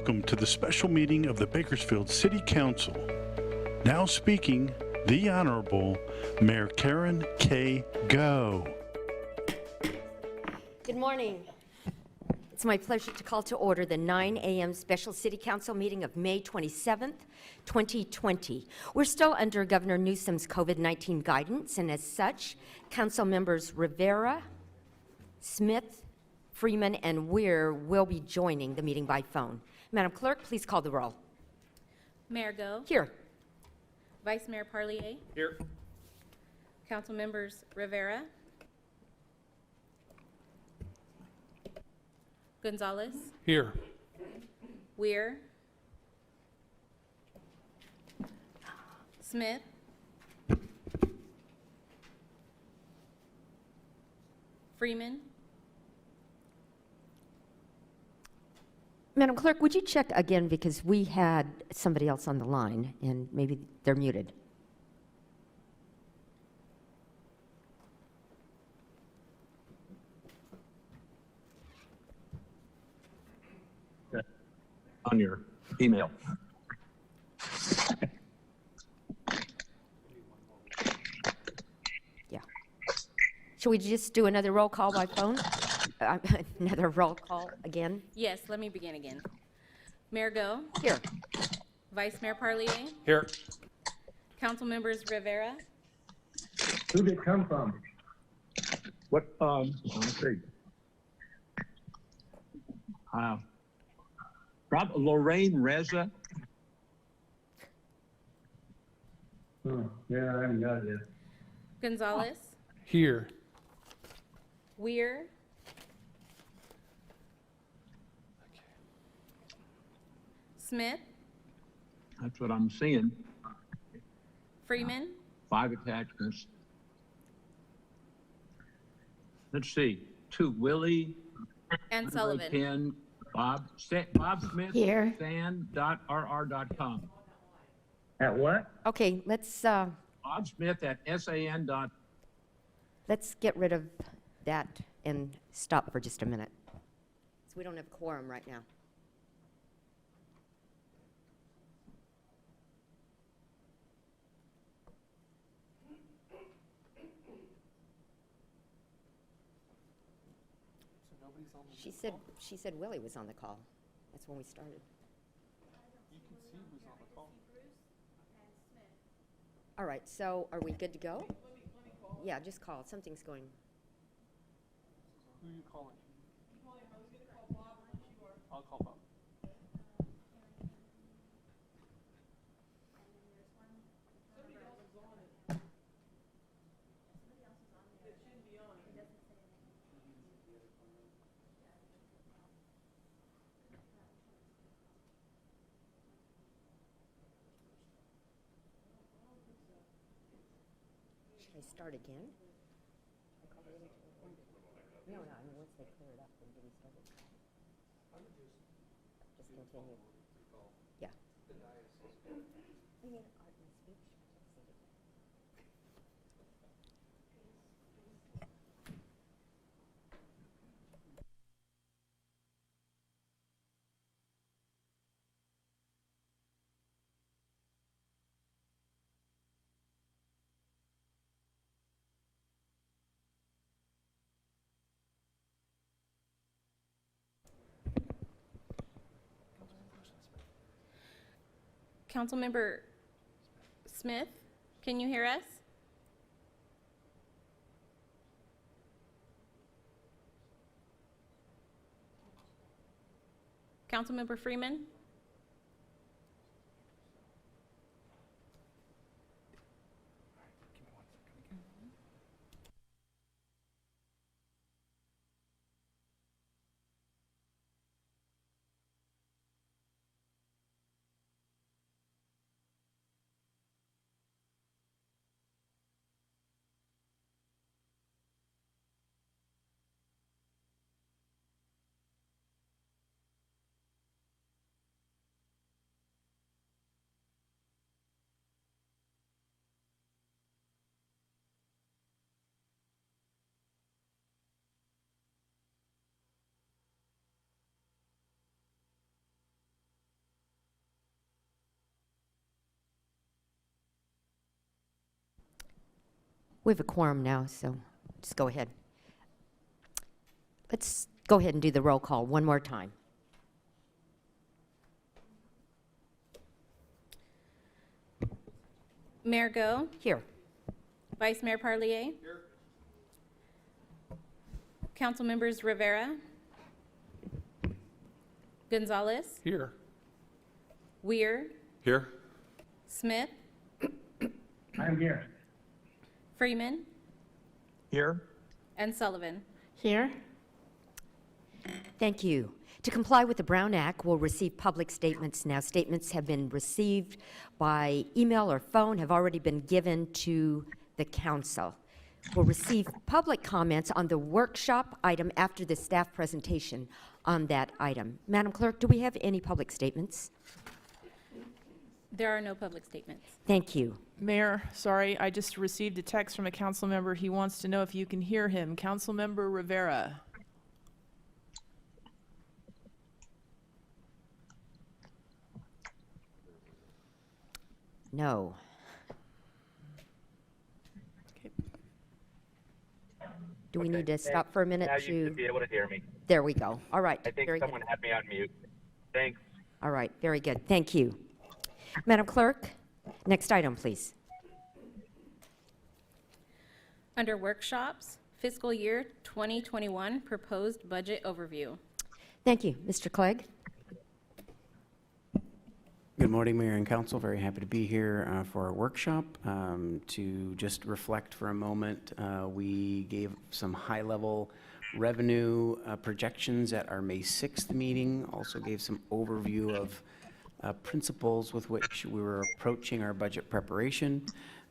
welcome to the special meeting of the Bakersfield City Council. Now speaking, the Honorable Mayor Karen K. Go. Good morning. It's my pleasure to call to order the 9 a.m. Special City Council meeting of May 27th, 2020. We're still under Governor Newsom's COVID-19 guidance, and as such, Council members Rivera, Smith, Freeman, and Weir will be joining the meeting by phone. Madam Clerk, please call the roll. Mayor Go. Here. Vice Mayor Parlier. Here. Council members Rivera. Gonzalez. Here. Weir. Smith. Freeman. Madam Clerk, would you check again because we had somebody else on the line and maybe they're muted. On your email. Yeah. Should we just do another roll call by phone? Another roll call again? Yes, let me begin again. Mayor Go. Here. Vice Mayor Parlier. Here. Council members Rivera. Who did it come from? What, let's see. Lorraine Reza. Oh, yeah, I haven't got it yet. Gonzalez. Here. Weir. Smith. That's what I'm seeing. Freeman. 5 attachments. Let's see. 2 Willie. And Andre Sullivan. Penn, Bob Smith. Here. San.rr.com. At what? Okay, let's Bob Smith at san. let's get rid of that and stop for just a minute. So we don't have quorum right now. She said Willie was on the call. That's when we started. You can see who's on the call. All right, so are we good to go? Yeah, just call. Something's going. Who are you calling? I'll call Bob. Should I start again? No, I mean, once they clear it up, then do we start it? Just continue. Yeah. I mean, art and speech. Councilmember Smith, can you hear us? Councilmember Freeman? We have a quorum now, so just go ahead. Let's go ahead and do the roll call one more time. Mayor Go, Here. Vice Mayor Parlier. Here. Council members Rivera, Gonzalez, Here. Weir, Here. Smith, I'm here. Freeman, Here. and Sullivan. Here. Thank you. To comply with the Brown Act, we'll receive public statements now. Statements have been received by email or phone, have already been given to the council. We'll receive public comments on the workshop item after the staff presentation on that item. Madam Clerk, do we have any public statements? There are no public statements. Thank you. Mayor, sorry, I just received a text from a council member. He wants to know if you can hear him. Councilmember Rivera. No. Okay. Do we need to stop for a minute Now you should be able to hear me. There we go. All right. I think Very someone good. had me on mute. Thanks. All right. Very good. Thank you. Madam Clerk, next item, please. Under workshops, fiscal year 2021 proposed budget overview. Thank you. Mr. Clegg? Good morning, Mayor and Council. Very happy to be here for our workshop. To just reflect for a moment, we gave some high-level revenue projections at our May 6th meeting. Also gave some overview of principles with which we were approaching our budget preparation.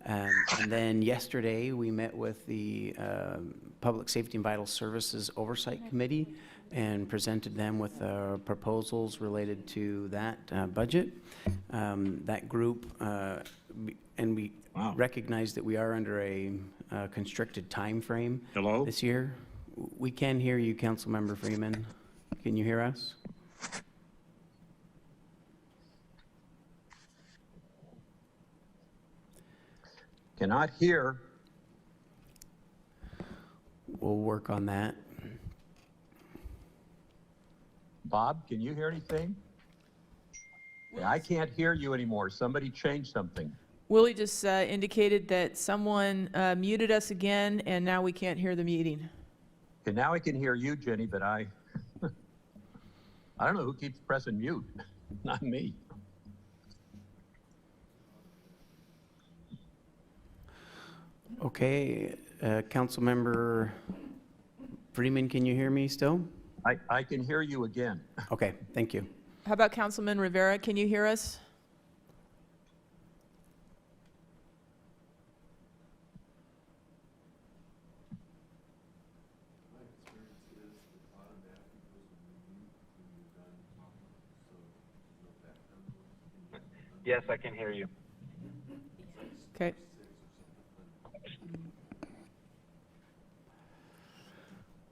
And then yesterday, we met with the Public Safety and Vital Services Oversight Committee and presented them with proposals related to that budget. That group, and we recognize that we are under a constricted time frame this year. We can hear you, Councilmember Freeman. Can you hear us? Cannot hear. We'll work on that. Bob, can you hear anything? Yeah, I can't hear you anymore. Somebody change something. Willie just indicated that someone muted us again, and now we can't hear the meeting. Okay, now I can hear you, Jenny, but I don't know who keeps pressing mute. Not me. Okay, Councilmember Freeman, can you hear me still? I can hear you again. Okay, thank you. How about Councilman Rivera? Can you hear us? Yes, I can hear you. Okay.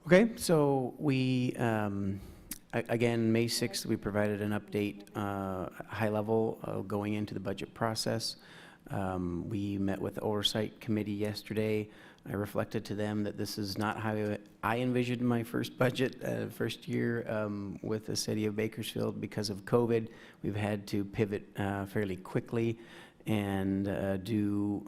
Okay, so we, again, May 6th, we provided an update, high level, going into the budget process. We met with the Oversight Committee yesterday. I reflected to them that this is not how I envisioned my first budget, first year with the city of Bakersfield. Because of COVID, we've had to pivot fairly quickly and do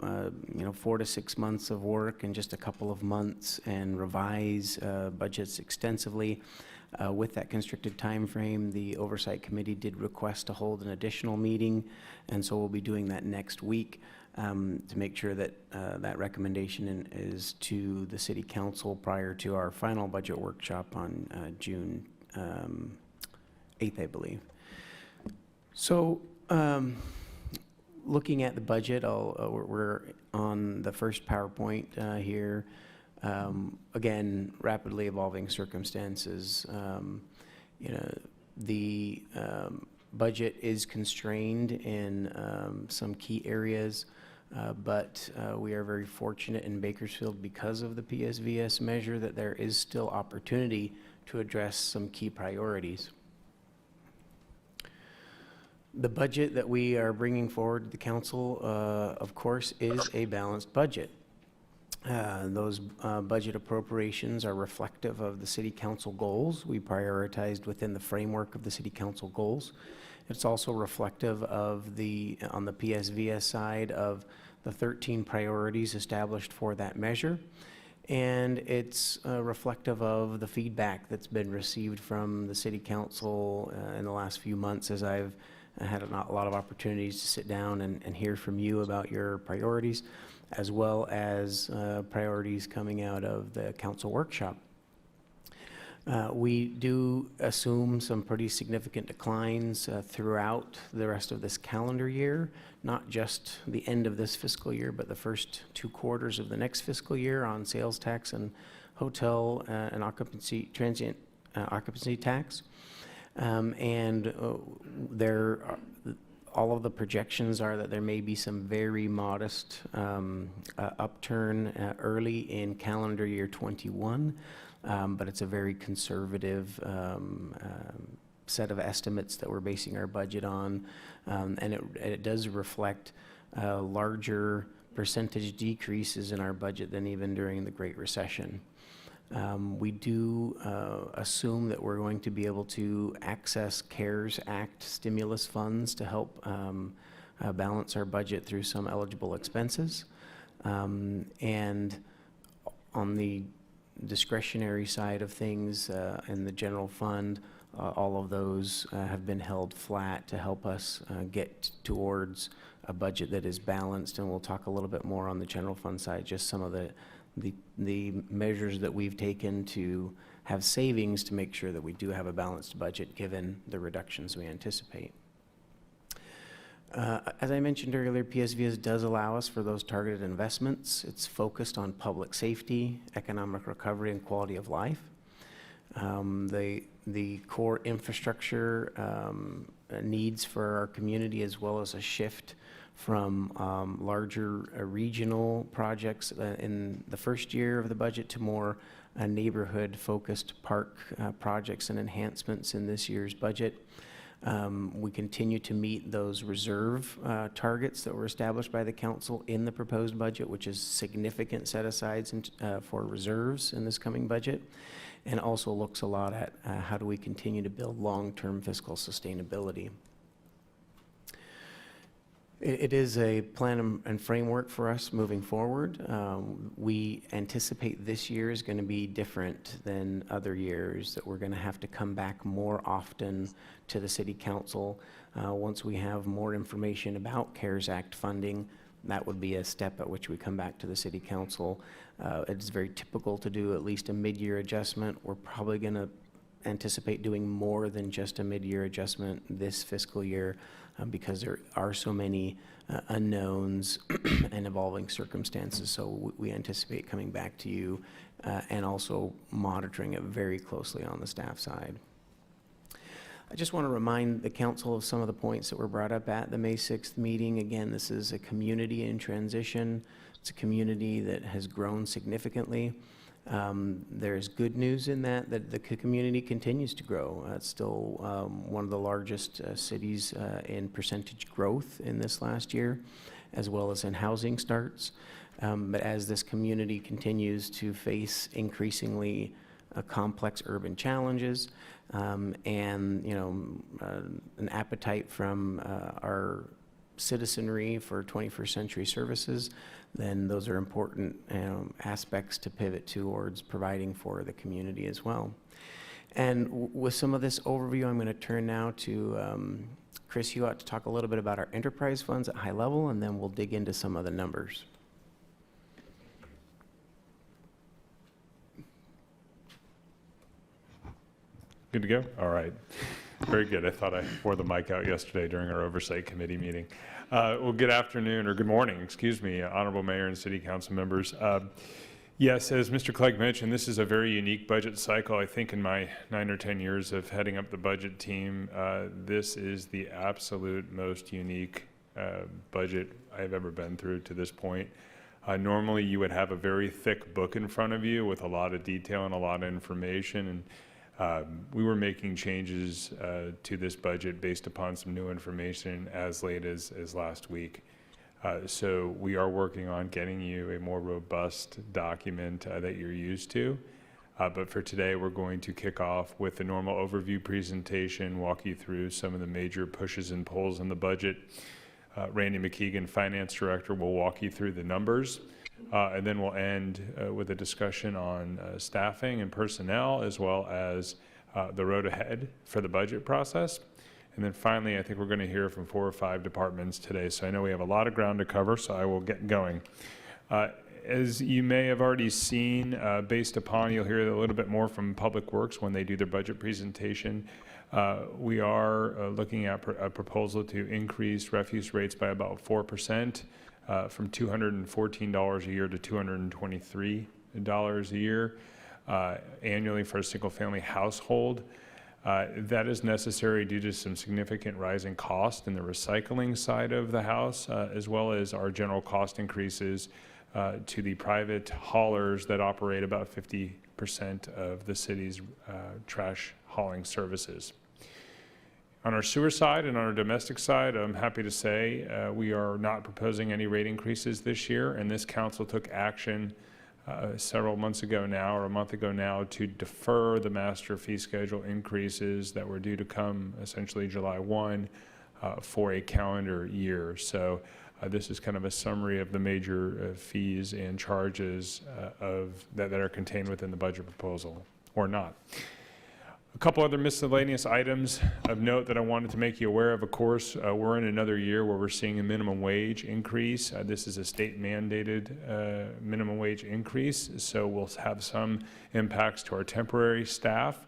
4 to 6 months of work in just a couple of months and revise budgets extensively. With that constricted time frame, the Oversight Committee did request to hold an additional meeting, and so we'll be doing that next week to make sure that that recommendation is to the City Council prior to our final budget workshop on June 8th, I believe. So, looking at the budget, we're on the first PowerPoint here. Again, rapidly evolving circumstances. The budget is constrained in some key areas, but we are very fortunate in Bakersfield because of the PSVS measure that there is still opportunity to address some key priorities. The budget that we are bringing forward to the council, of course, is a balanced budget. Those budget appropriations are reflective of the city council goals. We prioritized within the framework of the city council goals. It's also reflective of on the PSVS side of the 13 priorities established for that measure. And it's reflective of the feedback that's been received from the city council in the last few months, as I've had a lot of opportunities to sit down and hear from you about your priorities, as well as priorities coming out of the council workshop. We do assume some pretty significant declines throughout the rest of this calendar year, not just the end of this fiscal year, but the first 2 quarters of the next fiscal year on sales tax and hotel and occupancy, transient occupancy tax. All of the projections are that there may be some very modest upturn early in calendar year 21. But it's a very conservative set of estimates that we're basing our budget on, and it does reflect larger percentage decreases in our budget than even during the Great Recession. We do assume that we're going to be able to access CARES Act stimulus funds to help balance our budget through some eligible expenses. And on the discretionary side of things in the general fund, all of those have been held flat to help us get towards a budget that is balanced, and we'll talk a little bit more on the general fund side, just some of the measures that we've taken to have savings to make sure that we do have a balanced budget given the reductions we anticipate. As I mentioned earlier, PSVS does allow us for those targeted investments. It's focused on public safety, economic recovery, and quality of life. The core infrastructure needs for our community, as well as a shift from larger regional projects in the first year of the budget to more neighborhood-focused park projects and enhancements in this year's budget. We continue to meet those reserve targets that were established by the council in the proposed budget, which is significant set-asides for reserves in this coming budget, and also looks a lot at how do we continue to build long-term fiscal sustainability. It is a plan and framework for us moving forward. We anticipate this year is going to be different than other years, that we're going to have to come back more often to the City Council. Once we have more information about CARES Act funding, that would be a step at which we come back to the City Council. It's very typical to do at least a mid-year adjustment. We're probably going to anticipate doing more than just a mid-year adjustment this fiscal year because there are so many unknowns and evolving circumstances. So we anticipate coming back to you and also monitoring it very closely on the staff side. I just want to remind the council of some of the points that were brought up at the May 6th meeting. Again, this is a community in transition. It's a community that has grown significantly. There's good news in that the community continues to grow. It's still one of the largest cities in percentage growth in this last year, as well as in housing starts. But as this community continues to face increasingly complex urban challenges and an appetite from our citizenry for 21st century services, then those are important aspects to pivot towards providing for the community as well. And with some of this overview, I'm going to turn now to Chris Hewitt to talk a little bit about our enterprise funds at high level, and then we'll dig into some of the numbers. Good to go? All right. Very good. I thought I wore the mic out yesterday during our Oversight Committee meeting. Well, good afternoon, or good morning, excuse me, Honorable Mayor and City Council members. Yes, as Mr. Clegg mentioned, this is a very unique budget cycle. I think in my 9 or 10 years of heading up the budget team, this is the absolute most unique budget I've ever been through to this point. Normally, you would have a very thick book in front of you with a lot of detail and a lot of information, and we were making changes to this budget based upon some new information as late as last week. So we are working on getting you a more robust document that you're used to. But for today, we're going to kick off with the normal overview presentation, walk you through some of the major pushes and pulls in the budget. Randy McKeegan, Finance Director, will walk you through the numbers. And then we'll end with a discussion on staffing and personnel, as well as the road ahead for the budget process. And then finally, I think we're going to hear from 4 or 5 departments today. So I know we have a lot of ground to cover, so I will get going. As you may have already seen, based upon, you'll hear a little bit more from Public Works when they do their budget presentation. We are looking at a proposal to increase refuse rates by about 4%, from $214 a year to $223 a year annually for a single-family household. That is necessary due to some significant rising cost in the recycling side of the house, as well as our general cost increases to the private haulers that operate about 50% of the city's trash hauling services. On our sewer side and on our domestic side, I'm happy to say we are not proposing any rate increases this year, and this council took action several months ago now, or a month ago now, to defer the master fee schedule increases that were due to come essentially July 1 for a calendar year. So this is kind of a summary of the major fees and charges that are contained within the budget proposal, or not. A couple other miscellaneous items of note that I wanted to make you aware of. Of course, we're in another year where we're seeing a minimum wage increase. This is a state mandated minimum wage increase, so we'll have some impacts to our temporary staff.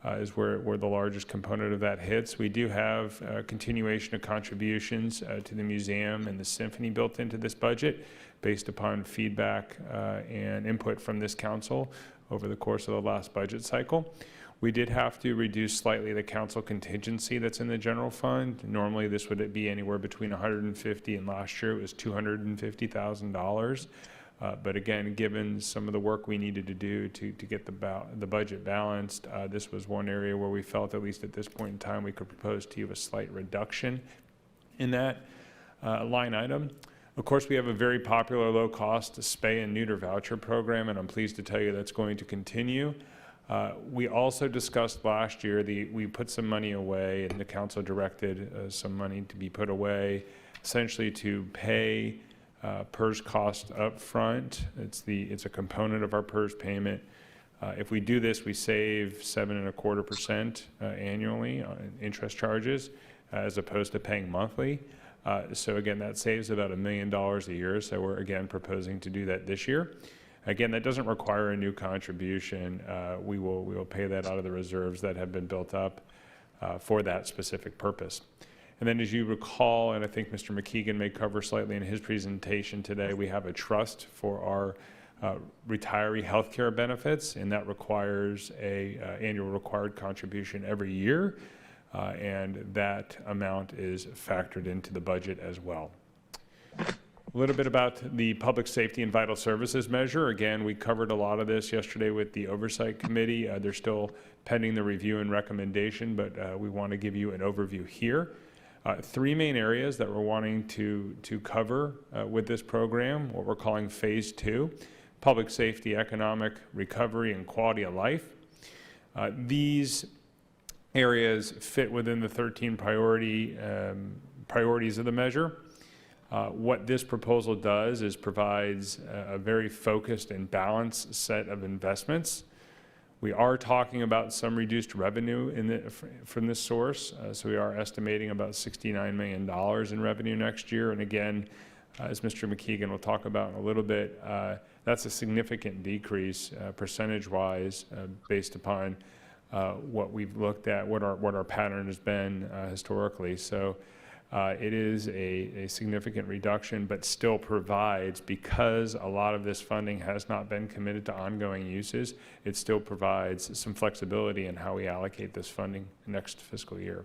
Is where the largest component of that hits. We do have continuation of contributions to the museum and the symphony built into this budget based upon feedback and input from this council over the course of the last budget cycle. We did have to reduce slightly the council contingency that's in the general fund. Normally this would be anywhere between $150,000 and last year it was $250,000. But again, given some of the work we needed to do to get the budget balanced, this was one area where we felt, at least at this point in time, we could propose to you a slight reduction in that line item. Of course, we have a very popular low-cost spay and neuter voucher program, and I'm pleased to tell you that's going to continue. We also discussed last year, we put some money away, and the council directed some money to be put away, essentially to pay PERS cost up front. It's a component of our PERS payment. If we do this, we save 7.25% annually on interest charges, as opposed to paying monthly. So again, that saves about $1 million a year. So we're again proposing to do that this year. Again, that doesn't require a new contribution. We will pay that out of the reserves that have been built up for that specific purpose. And then, as you recall, and I think Mr. McKeegan may cover slightly in his presentation today, we have a trust for our retiree health care benefits, and that requires a annual required contribution every year, and that amount is factored into the budget as well. A little bit about the Public Safety and Vital Services measure. Again, we covered a lot of this yesterday with the Oversight Committee. They're still pending the review and recommendation, but we want to give you an overview here. 3 main areas that we're wanting to cover with this program, what we're calling Phase 2, public safety, economic recovery, and quality of life. These areas fit within the 13 priorities of the measure. What this proposal does is provides a very focused and balanced set of investments. We are talking about some reduced revenue from this source, so we are estimating about $69 million in revenue next year. And again, as Mr. McKeegan will talk about in a little bit, that's a significant decrease percentage-wise based upon what we've looked at, what our pattern has been historically. So it is a significant reduction, but still provides, because a lot of this funding has not been committed to ongoing uses, it still provides some flexibility in how we allocate this funding next fiscal year.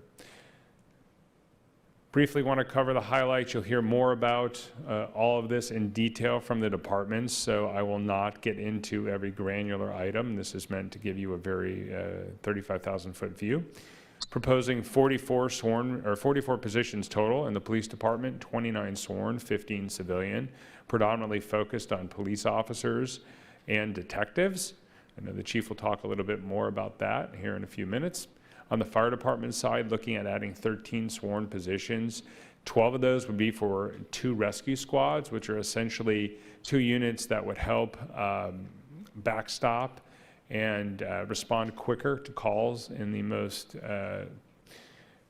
Briefly want to cover the highlights. You'll hear more about all of this in detail from the departments, so I will not get into every granular item. This is meant to give you a very 35,000-foot view. proposing 44 positions total in the police department, 29 sworn, 15 civilian, predominantly focused on police officers and detectives. I know the chief will talk a little bit more about that here in a few minutes. On the fire department side, looking at adding 13 sworn positions. 12 of those would be for 2 rescue squads, which are essentially 2 units that would help backstop and respond quicker to calls in the most,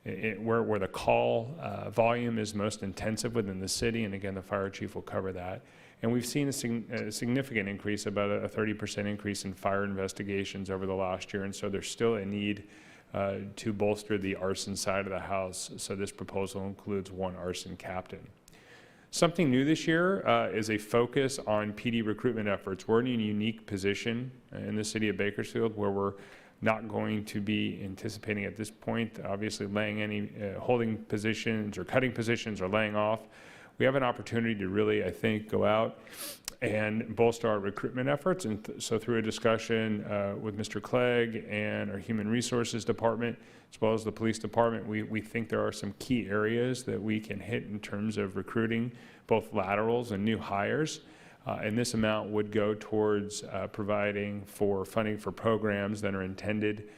where the call volume is most intensive within the city. And again, the fire chief will cover that. And we've seen a significant increase, about a 30% increase in fire investigations over the last year. And so there's still a need to bolster the arson side of the house. So this proposal includes 1 arson captain. Something new this year is a focus on PD recruitment efforts. We're in a unique position in the city of Bakersfield where we're not going to be anticipating at this point, obviously, laying any holding positions or cutting positions or laying off. We have an opportunity to really, I think, go out and bolster our recruitment efforts. And so through a discussion with Mr. Clegg and our Human Resources Department, as well as the Police Department, we think there are some key areas that we can hit in terms of recruiting both laterals and new hires. And this amount would go towards providing for funding for programs that are intended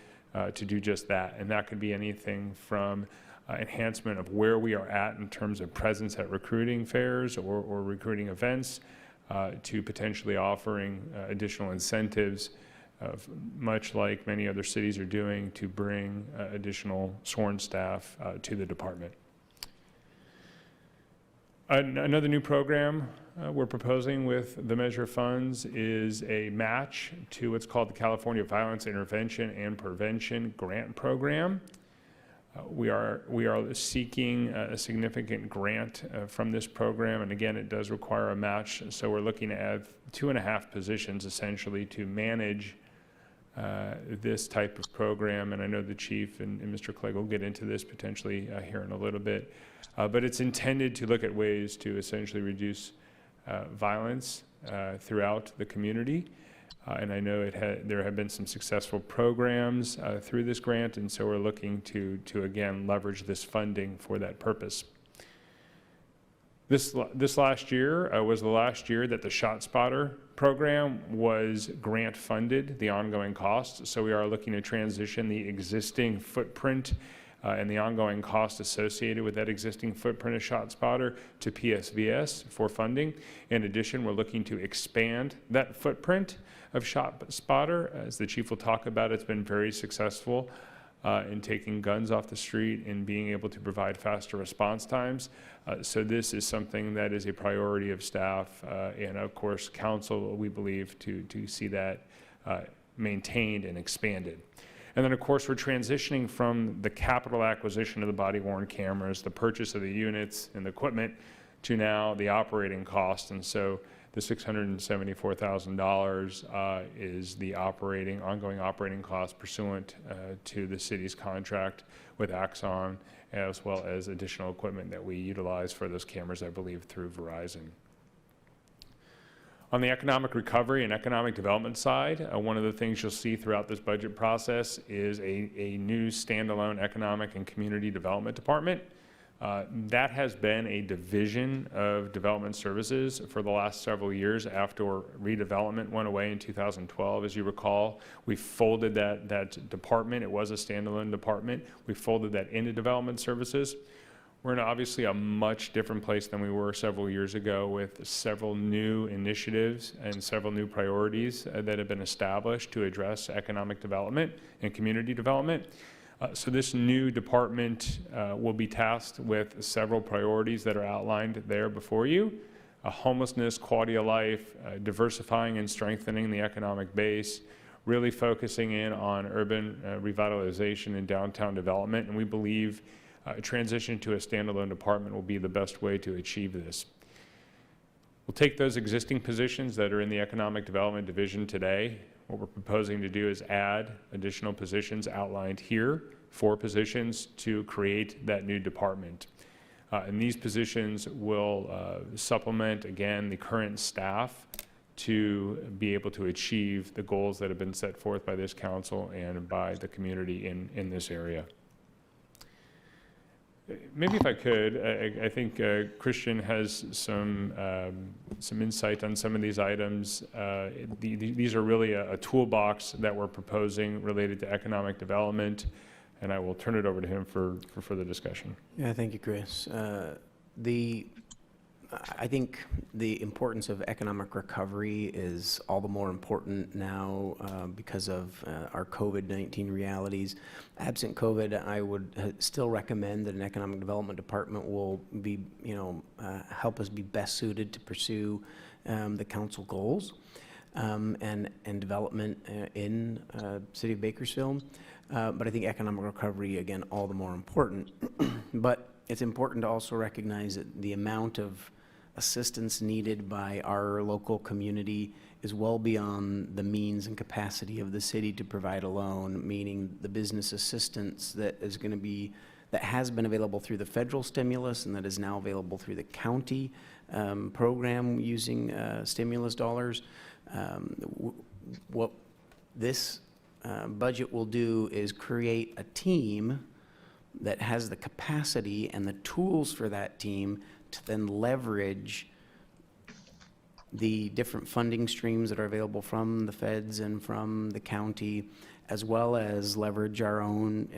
to do just that. And that could be anything from enhancement of where we are at in terms of presence at recruiting fairs or recruiting events, to potentially offering additional incentives, much like many other cities are doing, to bring additional sworn staff to the department. Another new program we're proposing with the measure of funds is a match to what's called the California Violence Intervention and Prevention Grant Program. We are seeking a significant grant from this program, and again, it does require a match. So we're looking to add 2.5 positions essentially to manage this type of program. And I know the chief and Mr. Clegg will get into this potentially here in a little bit, but it's intended to look at ways to essentially reduce violence throughout the community. And I know there have been some successful programs through this grant, and so we're looking to again leverage this funding for that purpose. This last year was the last year that the ShotSpotter program was grant funded, the ongoing costs. So we are looking to transition the existing footprint and the ongoing cost associated with that existing footprint of ShotSpotter to PSVS for funding. In addition, we're looking to expand that footprint of ShotSpotter. As the chief will talk about, it's been very successful in taking guns off the street and being able to provide faster response times. So this is something that is a priority of staff and of course council, we believe, to see that maintained and expanded. And then of course we're transitioning from the capital acquisition of the body worn cameras, the purchase of the units and the equipment, to now the operating cost. And so the $674,000 is the ongoing operating cost pursuant to the city's contract with Axon, as well as additional equipment that we utilize for those cameras, I believe, through Verizon. On the economic recovery and economic development side, one of the things you'll see throughout this budget process is a new standalone economic and community development department. That has been a division of development services for the last several years after redevelopment went away in 2012. As you recall, we folded that department. It was a standalone department. We folded that into development services. We're in obviously a much different place than we were several years ago, with several new initiatives and several new priorities that have been established to address economic development and community development. So this new department will be tasked with several priorities that are outlined there before you: homelessness, quality of life, diversifying and strengthening the economic base, really focusing in on urban revitalization and downtown development. And we believe a transition to a standalone department will be the best way to achieve this. We'll take those existing positions that are in the Economic Development Division today. What we're proposing to do is add additional positions outlined here, 4 positions, to create that new department. And these positions will supplement, again, the current staff to be able to achieve the goals that have been set forth by this council and by the community in this area. Maybe if I could, I think Christian has some insight on some of these items. These are really a toolbox that we're proposing related to economic development, and I will turn it over to him for further discussion. Yeah, thank you, Chris. I think the importance of economic recovery is all the more important now because of our COVID-19 realities. Absent COVID, I would still recommend that an economic development department will be, help us be best suited to pursue the council goals and development in City of Bakersfield. But I think economic recovery, again, all the more important. But it's important to also recognize that the amount of assistance needed by our local community is well beyond the means and capacity of the city to provide alone, meaning the business assistance that has been available through the federal stimulus and that is now available through the county program using stimulus dollars. What this budget will do is create a team that has the capacity and the tools for that team to then leverage the different funding streams that are available from the feds and from the county, as well as leverage our own,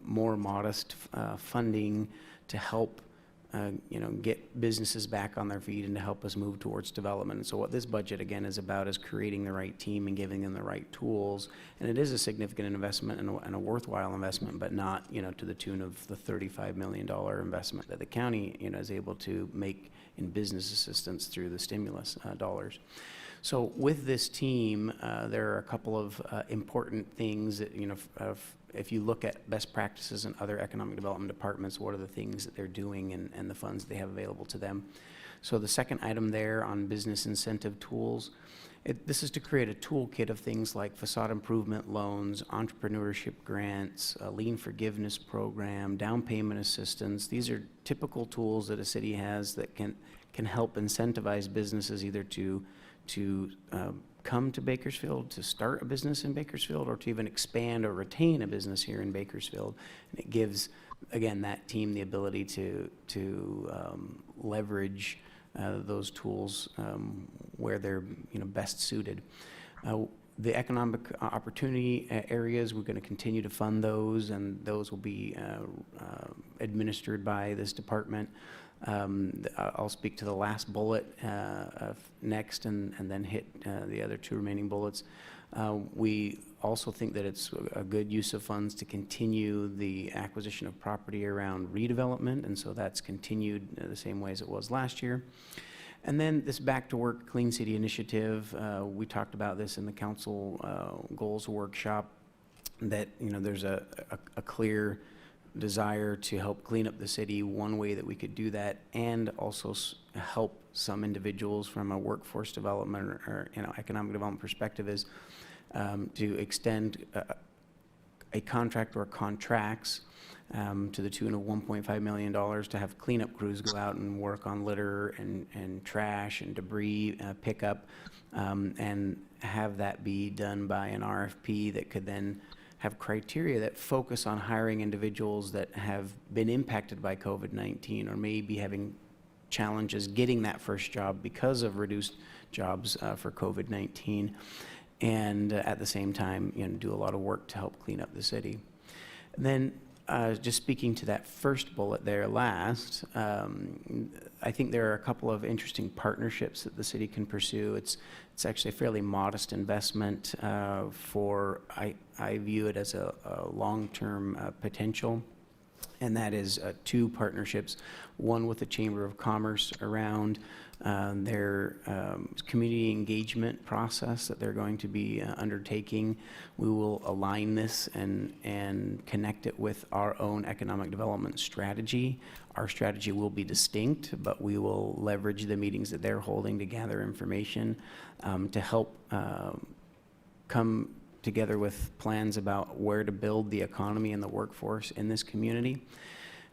more modest funding to help get businesses back on their feet and to help us move towards development. And so what this budget, again, is about is creating the right team and giving them the right tools. And it is a significant investment and a worthwhile investment, but not, to the tune of the $35 million investment that the county, is able to make in business assistance through the stimulus dollars. So with this team, there are a couple of important things that, if you look at best practices in other economic development departments, what are the things that they're doing and the funds they have available to them. So the second item there on business incentive tools, this is to create a toolkit of things like facade improvement loans, entrepreneurship grants, a lien forgiveness program, down payment assistance. These are typical tools that a city has that can help incentivize businesses either to come to Bakersfield, to start a business in Bakersfield, or to even expand or retain a business here in Bakersfield. And it gives, again, that team the ability to leverage those tools where they're best suited. The economic opportunity areas, we're going to continue to fund those, and those will be administered by this department. I'll speak to the last bullet next and then hit the other two remaining bullets. We also think that it's a good use of funds to continue the acquisition of property around redevelopment, and so that's continued the same way as it was last year. And then this Back to Work Clean City initiative, we talked about this in the council goals workshop, that there's a clear desire to help clean up the city. One way that we could do that, and also help some individuals from a workforce development or economic development perspective, is to extend a contract or contracts to the tune of $1.5 million to have cleanup crews go out and work on litter and trash and debris pickup, and have that be done by an RFP that could then have criteria that focus on hiring individuals that have been impacted by COVID-19 or may be having challenges getting that first job because of reduced jobs for COVID-19, and at the same time, do a lot of work to help clean up the city. And then just speaking to that first bullet there last, I think there are a couple of interesting partnerships that the city can pursue. It's actually a fairly modest investment for, I view it as a long-term potential, and that is two partnerships, one with the Chamber of Commerce around their community engagement process that they're going to be undertaking. We will align this and connect it with our own economic development strategy. Our strategy will be distinct, but we will leverage the meetings that they're holding to gather information to help come together with plans about where to build the economy and the workforce in this community.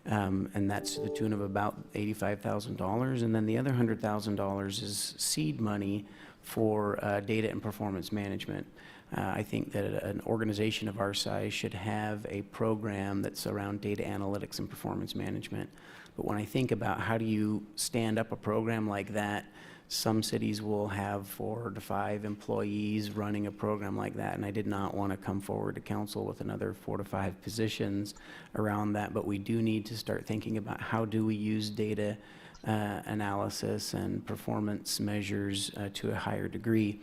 And that's to the tune of about $85,000. And then the other $100,000 is seed money for data and performance management. I think that an organization of our size should have a program that's around data analytics and performance management. But when I think about how do you stand up a program like that, some cities will have 4 to 5 employees running a program like that, and I did not want to come forward to council with another 4 to 5 positions around that. But we do need to start thinking about how do we use data analysis and performance measures to a higher degree.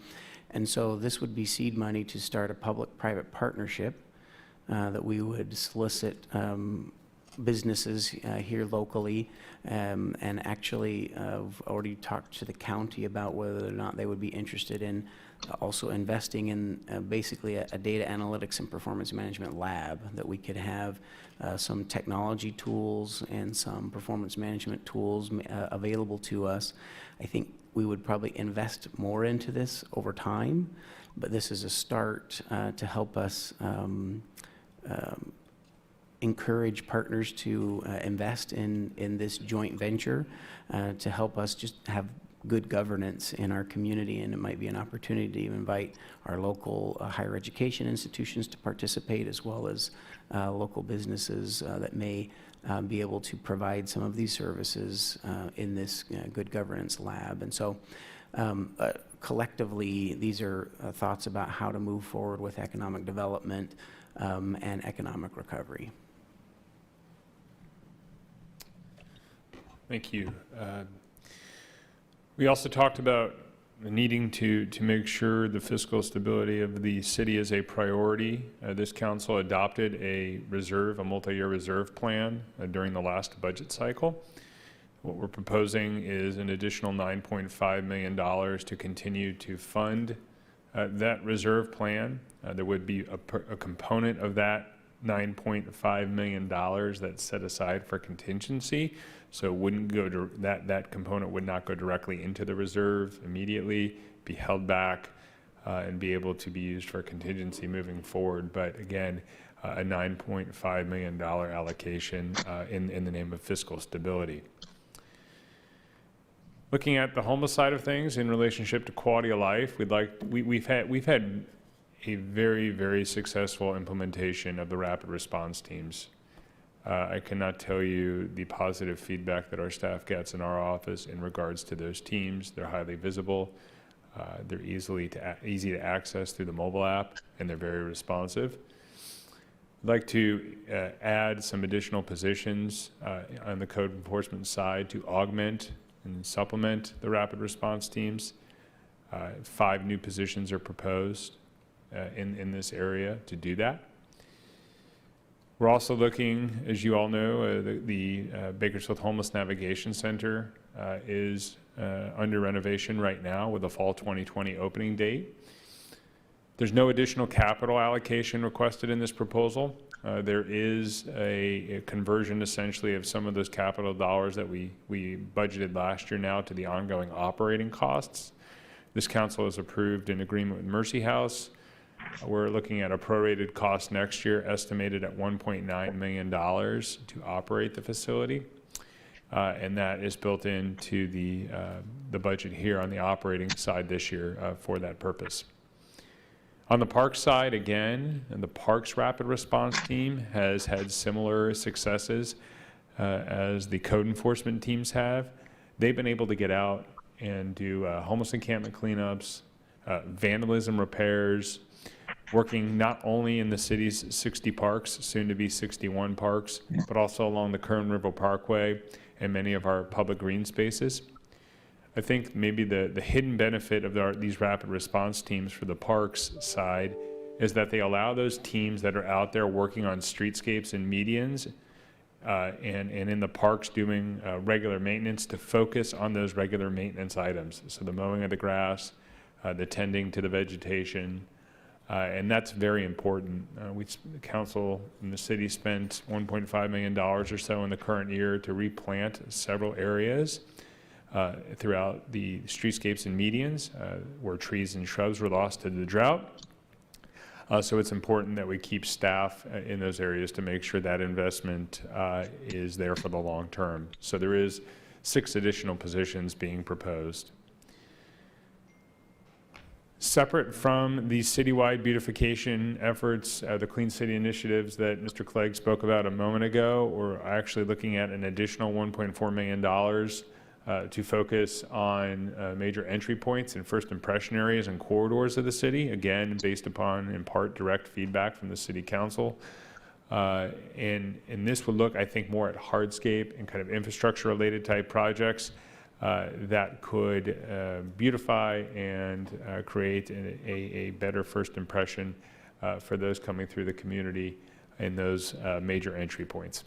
And so this would be seed money to start a public-private partnership that we would solicit businesses here locally, and actually I've already talked to the county about whether or not they would be interested in also investing in basically a data analytics and performance management lab, that we could have some technology tools and some performance management tools available to us. I think we would probably invest more into this over time, but this is a start to help us encourage partners to invest in this joint venture, to help us just have good governance in our community. And it might be an opportunity to invite our local higher education institutions to participate, as well as local businesses that may be able to provide some of these services in this good governance lab. And so collectively, these are thoughts about how to move forward with economic development and economic recovery. Thank you. We also talked about needing to make sure the fiscal stability of the city is a priority. This council adopted a multi-year reserve plan during the last budget cycle. What we're proposing is an additional $9.5 million to continue to fund that reserve plan. There would be a component of that $9.5 million that's set aside for contingency. So it wouldn't go to, that component would not go directly into the reserve immediately, be held back, and be able to be used for contingency moving forward. But again, a $9.5 million allocation in the name of fiscal stability. Looking at the homeless side of things in relationship to quality of life, we've had a very, very successful implementation of the rapid response teams. I cannot tell you the positive feedback that our staff gets in our office in regards to those teams. They're highly visible. They're easy to access through the mobile app, and they're very responsive. I'd like to add some additional positions on the code enforcement side to augment and supplement the rapid response teams. 5 new positions are proposed in this area to do that. We're also looking, as you all know, the Bakersfield Homeless Navigation Center is under renovation right now with a fall 2020 opening date. There's no additional capital allocation requested in this proposal. There is a conversion essentially of some of those capital dollars that we budgeted last year now to the ongoing operating costs. This council has approved an agreement with Mercy House. We're looking at a prorated cost next year estimated at $1.9 million to operate the facility. And that is built into the budget here on the operating side this year for that purpose. On the park side, again, the Parks Rapid Response Team has had similar successes as the code enforcement teams have. They've been able to get out and do homeless encampment cleanups, vandalism repairs, working not only in the city's 60 parks, soon to be 61 parks, but also along the Kern River Parkway and many of our public green spaces. I think maybe the hidden benefit of these rapid response teams for the parks side is that they allow those teams that are out there working on streetscapes and medians and in the parks doing regular maintenance to focus on those regular maintenance items. So the mowing of the grass, the tending to the vegetation, and that's very important. The council and the city spent $1.5 million or so in the current year to replant several areas throughout the streetscapes and medians where trees and shrubs were lost to the drought. So it's important that we keep staff in those areas to make sure that investment is there for the long term. So there is 6 additional positions being proposed. Separate from the citywide beautification efforts, the Clean City initiatives that Mr. Clegg spoke about a moment ago, we're actually looking at an additional $1.4 million to focus on major entry points and first impression areas and corridors of the city, again, based upon, in part, direct feedback from the city council. And this would look, I think, more at hardscape and kind of infrastructure-related type projects that could beautify and create a better first impression for those coming through the community in those major entry points.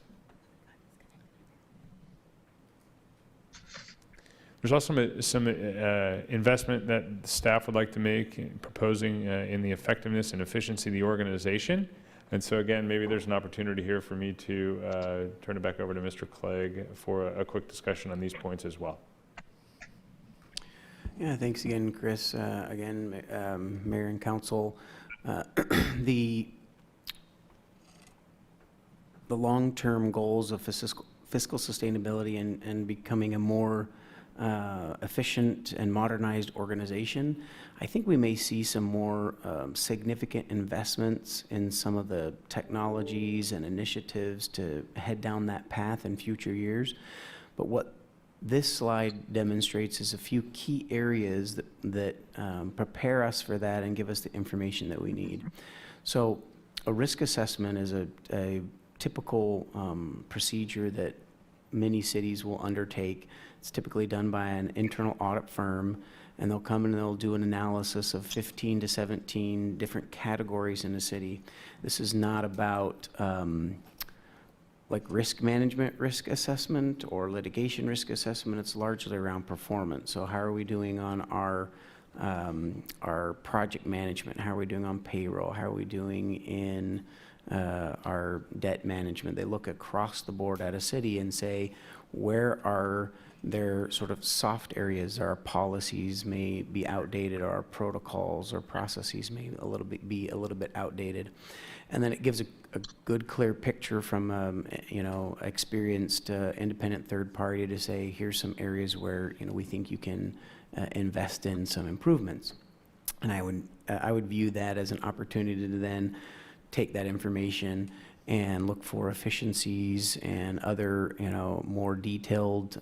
There's also some investment that staff would like to make, proposing in the effectiveness and efficiency of the organization. And so again, maybe there's an opportunity here for me to turn it back over to Mr. Clegg for a quick discussion on these points as well. Yeah, thanks again, Chris. Again, Mayor and Council, the long-term goals of fiscal sustainability and becoming a more efficient and modernized organization, I think we may see some more significant investments in some of the technologies and initiatives to head down that path in future years. But what this slide demonstrates is a few key areas that prepare us for that and give us the information that we need. So a risk assessment is a typical procedure that many cities will undertake. It's typically done by an internal audit firm, and they'll come and they'll do an analysis of 15 to 17 different categories in a city. This is not about like risk management risk assessment or litigation risk assessment. It's largely around performance. So how are we doing on our project management? How are we doing on payroll? How are we doing in our debt management? They look across the board at a city and say, where are their sort of soft areas? Our policies may be outdated, or our protocols or processes may be a little bit outdated. And then it gives a good, clear picture from experienced independent third party to say, here's some areas where we think you can invest in some improvements. And I would view that as an opportunity to then take that information and look for efficiencies and other, more detailed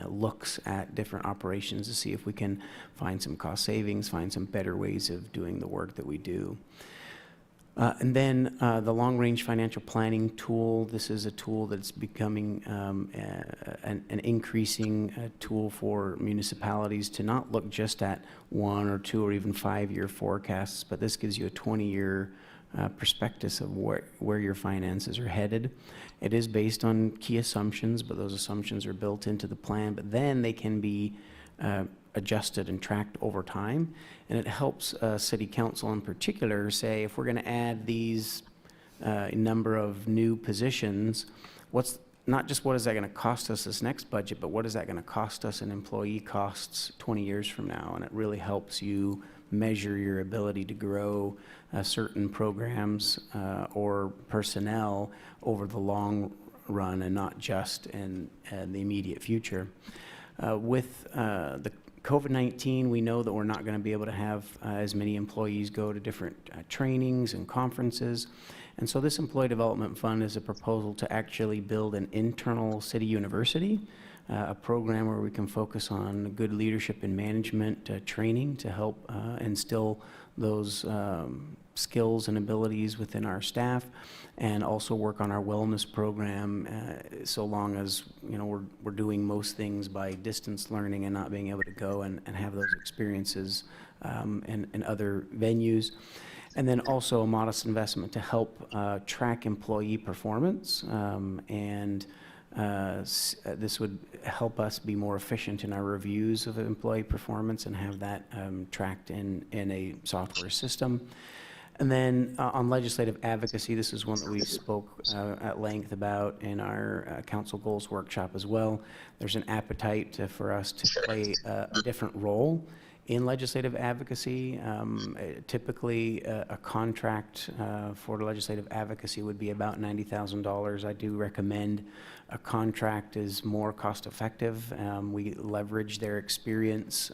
looks at different operations to see if we can find some cost savings, find some better ways of doing the work that we do. And then the long-range financial planning tool. This is a tool that's becoming an increasing tool for municipalities to not look just at 1 or 2 or even 5-year forecasts, but this gives you a 20-year prospectus of where your finances are headed. It is based on key assumptions, but those assumptions are built into the plan, but then they can be adjusted and tracked over time. And it helps City Council in particular say, if we're going to add these number of new positions, not just what is that going to cost us this next budget, but what is that going to cost us in employee costs 20 years from now? And it really helps you measure your ability to grow certain programs or personnel over the long run and not just in the immediate future. With the COVID-19, we know that we're not going to be able to have as many employees go to different trainings and conferences. And so this Employee Development Fund is a proposal to actually build an internal city university, a program where we can focus on good leadership and management training to help instill those skills and abilities within our staff, and also work on our wellness program so long as we're doing most things by distance learning and not being able to go and have those experiences in other venues. And then also a modest investment to help track employee performance, and this would help us be more efficient in our reviews of employee performance and have that tracked in a software system. And then on legislative advocacy, this is one that we spoke at length about in our council goals workshop as well. There's an appetite for us to play a different role in legislative advocacy. Typically, a contract for legislative advocacy would be about $90,000. I do recommend a contract is more cost effective. We leverage their experience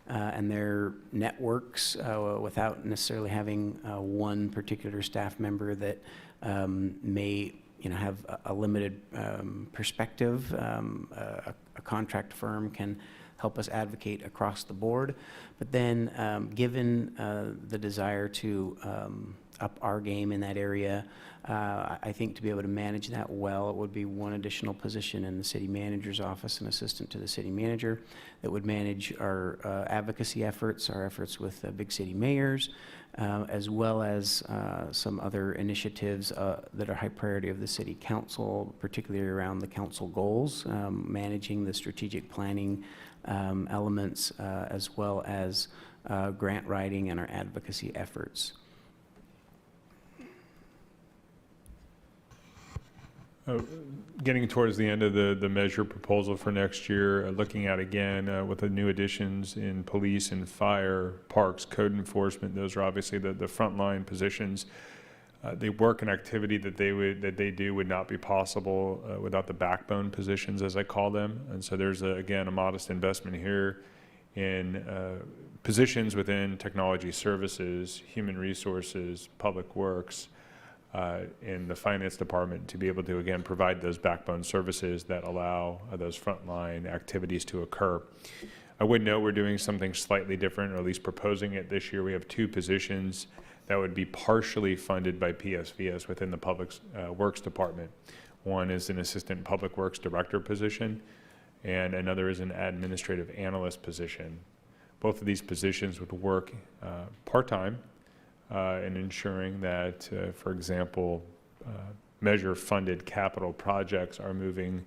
and their networks without necessarily having one particular staff member that may have a limited perspective. A contract firm can help us advocate across the board. But then given the desire to up our game in that area, I think to be able to manage that well, it would be one additional position in the city manager's office, an assistant to the city manager, that would manage our advocacy efforts, our efforts with big city mayors, as well as some other initiatives that are high priority of the city council, particularly around the council goals, managing the strategic planning elements, as well as grant writing and our advocacy efforts. Getting towards the end of the measure proposal for next year, looking at again with the new additions in police and fire, parks, code enforcement, those are obviously the frontline positions. The work and activity that they do would not be possible without the backbone positions, as I call them. And so there's again a modest investment here in positions within technology services, human resources, public works, in the finance department to be able to, again, provide those backbone services that allow those frontline activities to occur. I would note we're doing something slightly different, or at least proposing it this year. We have 2 positions that would be partially funded by PSVS within the Public Works Department. One is an Assistant Public Works Director position, and another is an Administrative Analyst position. Both of these positions would work part-time, and ensuring that, for example, measure-funded capital projects are moving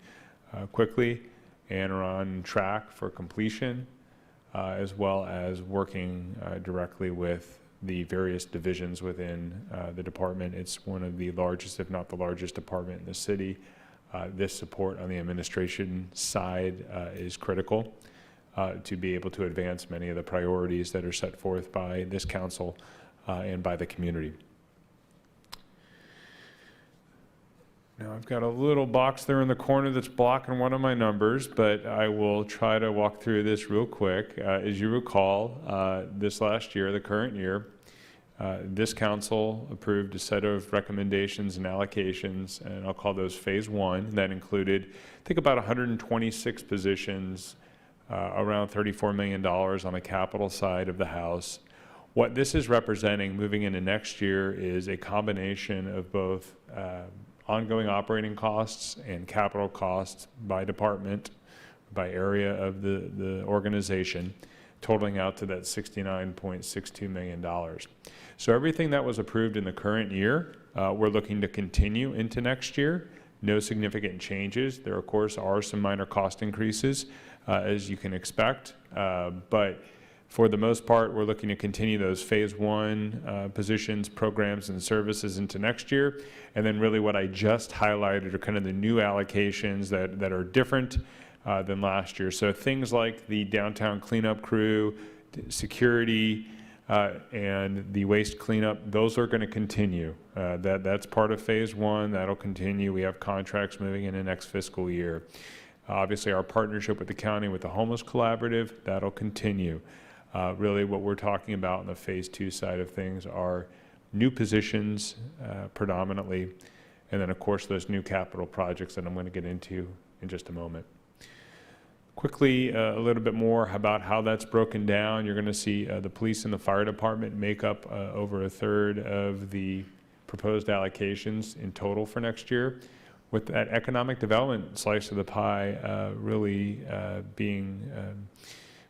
quickly and are on track for completion, as well as working directly with the various divisions within the department. It's one of the largest, if not the largest, department in the city. This support on the administration side is critical to be able to advance many of the priorities that are set forth by this council and by the community. Now I've got a little box there in the corner that's blocking one of my numbers, but I will try to walk through this real quick. As you recall, this last year, the current year, this council approved a set of recommendations and allocations, and I'll call those phase 1. That included, I think, about 126 positions, around $34 million on the capital side of the house. What this is representing moving into next year is a combination of both ongoing operating costs and capital costs by department, by area of the organization, totaling out to that $69.62 million. So everything that was approved in the current year, we're looking to continue into next year. No significant changes. There, of course, are some minor cost increases, as you can expect, but for the most part, we're looking to continue those phase 1 positions, programs, and services into next year. And then really what I just highlighted are kind of the new allocations that are different than last year. So things like the downtown cleanup crew, security, and the waste cleanup, those are going to continue. That's part of phase 1. That'll continue. We have contracts moving into next fiscal year. Obviously, our partnership with the county with the Homeless Collaborative, that'll continue. Really what we're talking about in the phase 2 side of things are new positions predominantly, and then of course those new capital projects that I'm going to get into in just a moment. Quickly, a little bit more about how that's broken down. You're going to see the police and the fire department make up over a third of the proposed allocations in total for next year, with that economic development slice of the pie really being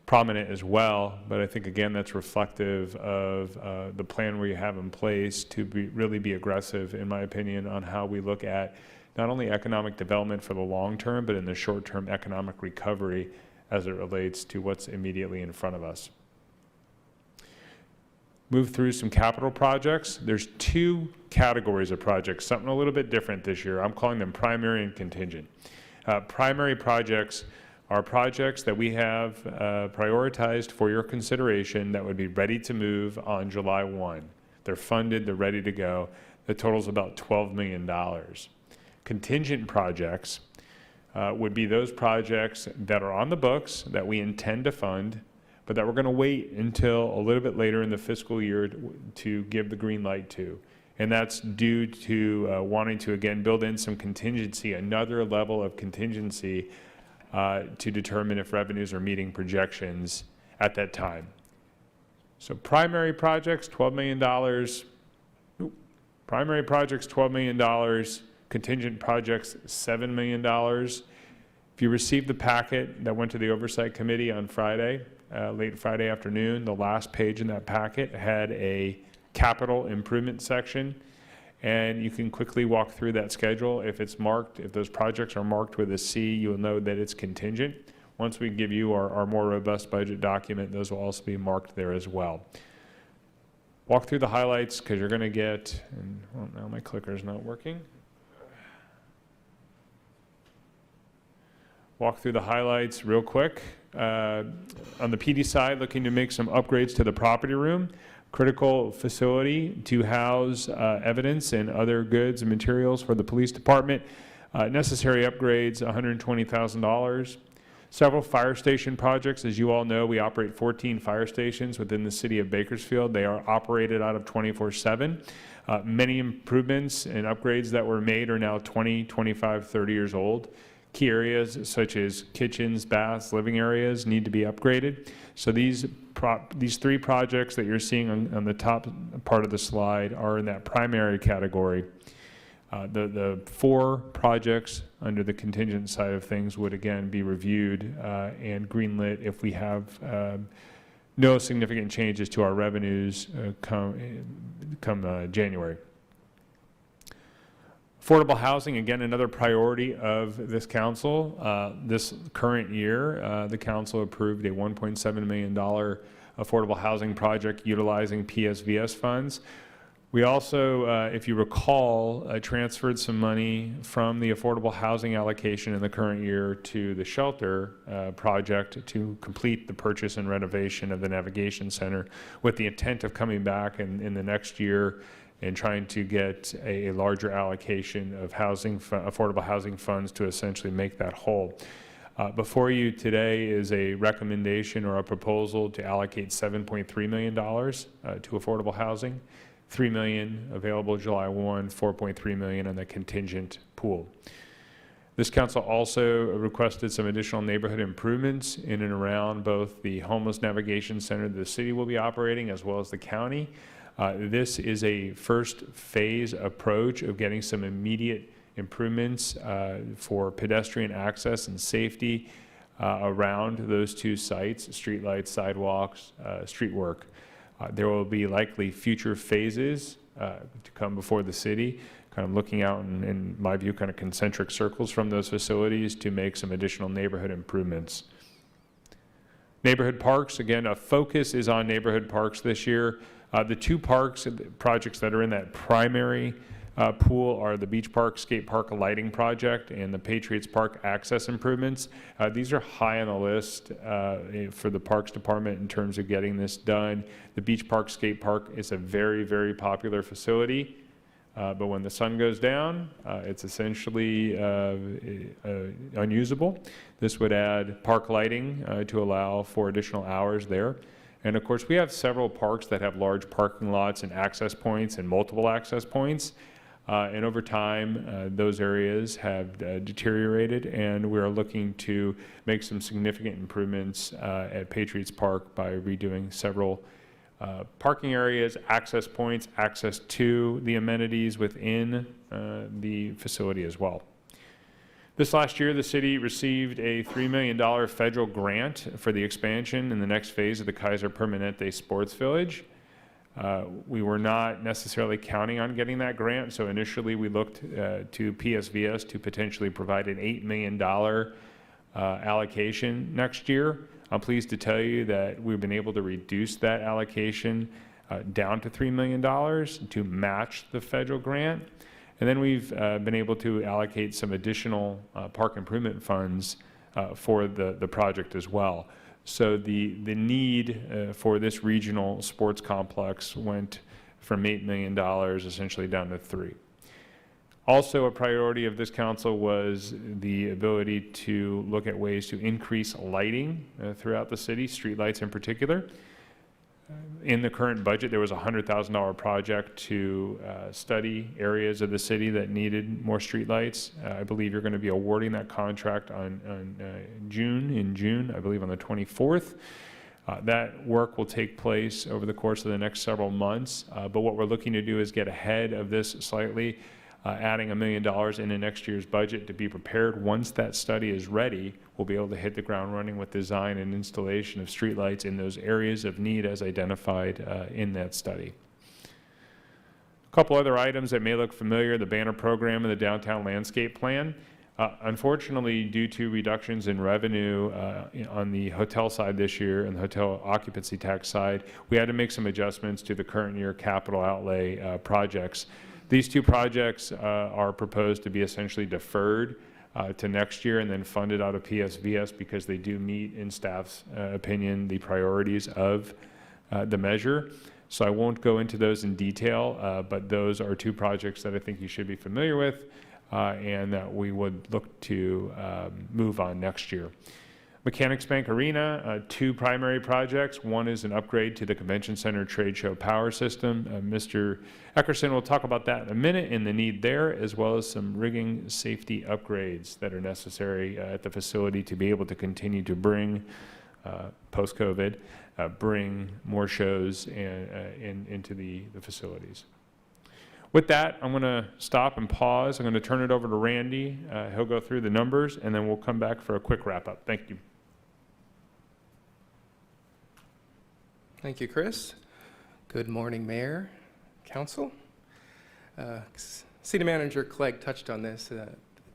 prominent as well. But I think, again, that's reflective of the plan we have in place to really be aggressive, in my opinion, on how we look at not only economic development for the long term, but in the short term economic recovery as it relates to what's immediately in front of us. Move through some capital projects. There's 2 categories of projects, something a little bit different this year. I'm calling them primary and contingent. Primary projects are projects that we have prioritized for your consideration that would be ready to move on July 1. They're funded, they're ready to go. The total's about $12 million. Contingent projects would be those projects that are on the books that we intend to fund, but that we're going to wait until a little bit later in the fiscal year to give the green light to. And that's due to wanting to, again, build in some contingency, another level of contingency to determine if revenues are meeting projections at that time. So primary projects, $12 million. Primary projects, $12 million. Contingent projects, $7 million. If you received the packet that went to the Oversight Committee on Friday, late Friday afternoon, the last page in that packet had a capital improvement section, and you can quickly walk through that schedule. If it's marked, if those projects are marked with a C, you will know that it's contingent. Once we give you our more robust budget document, those will also be marked there as well. Walk through the highlights because you're going to get, and well, now my clicker is not working. Walk through the highlights real quick. On the PD side, looking to make some upgrades to the property room, critical facility to house evidence and other goods and materials for the police department. Necessary upgrades, $120,000. Several fire station projects. As you all know, we operate 14 fire stations within the city of Bakersfield. They are operated out of 24/7. Many improvements and upgrades that were made are now 20, 25, 30 years old. Key areas such as kitchens, baths, living areas need to be upgraded. So these three projects that you're seeing on the top part of the slide are in that primary category. The four projects under the contingent side of things would again be reviewed and greenlit if we have no significant changes to our revenues come January. Affordable housing, again, another priority of this council. This current year, the council approved a $1.7 million affordable housing project utilizing PSVS funds. We also, if you recall, transferred some money from the affordable housing allocation in the current year to the shelter project to complete the purchase and renovation of the navigation center with the intent of coming back in the next year and trying to get a larger allocation of affordable housing funds to essentially make that whole. Before you today is a recommendation or a proposal to allocate $7.3 million to affordable housing, $3 million available July 1, $4.3 million in the contingent pool. This council also requested some additional neighborhood improvements in and around both the homeless navigation center the city will be operating as well as the county. This is a first phase approach of getting some immediate improvements for pedestrian access and safety around those two sites, streetlights, sidewalks, street work. There will be likely future phases to come before the city, kind of looking out in my view, kind of concentric circles from those facilities to make some additional neighborhood improvements. Neighborhood parks, again, a focus is on neighborhood parks this year. The two parks projects that are in that primary pool are the Beach Park Skate Park Lighting Project and the Patriots Park access improvements. These are high on the list for the Parks Department in terms of getting this done. The Beach Park Skate Park is a very, very popular facility, but when the sun goes down, it's essentially unusable. This would add park lighting to allow for additional hours there. And of course, we have several parks that have large parking lots and access points and multiple access points. And over time, those areas have deteriorated, and we're looking to make some significant improvements at Patriots Park by redoing several parking areas, access points, access to the amenities within the facility as well. This last year, the city received a $3 million federal grant for the expansion in the next phase of the Kaiser Permanente Sports Village. We were not necessarily counting on getting that grant, so initially we looked to PSVS to potentially provide an $8 million allocation next year. I'm pleased to tell you that we've been able to reduce that allocation down to $3 million to match the federal grant. And then we've been able to allocate some additional park improvement funds for the project as well. So the need for this regional sports complex went from $8 million essentially down to $3 million. Also, a priority of this council was the ability to look at ways to increase lighting throughout the city, streetlights in particular. In the current budget, there was a $100,000 project to study areas of the city that needed more streetlights. I believe you're going to be awarding that contract in June, I believe on the 24th. That work will take place over the course of the next several months, but what we're looking to do is get ahead of this slightly, adding $1 million into next year's budget to be prepared. Once that study is ready, we'll be able to hit the ground running with design and installation of streetlights in those areas of need as identified in that study. A couple other items that may look familiar: the banner program and the downtown landscape plan. Unfortunately, due to reductions in revenue on the hotel side this year and the hotel occupancy tax side, we had to make some adjustments to the current year capital outlay projects. These two projects are proposed to be essentially deferred to next year and then funded out of PSVS because they do meet, in staff's opinion, the priorities of the measure. So I won't go into those in detail, but those are two projects that I think you should be familiar with and that we would look to move on next year. Mechanics Bank Arena, two primary projects. One is an upgrade to the Convention Center Trade Show power system. Mr. Eckerson will talk about that in a minute and the need there, as well as some rigging safety upgrades that are necessary at the facility to be able to continue to bring, post-COVID, bring more shows into the facilities. With that, I'm going to stop and pause. I'm going to turn it over to Randy. He'll go through the numbers, and then we'll come back for a quick wrap-up. Thank you. Thank you, Chris. Good morning, Mayor, Council. City Manager Clegg touched on this.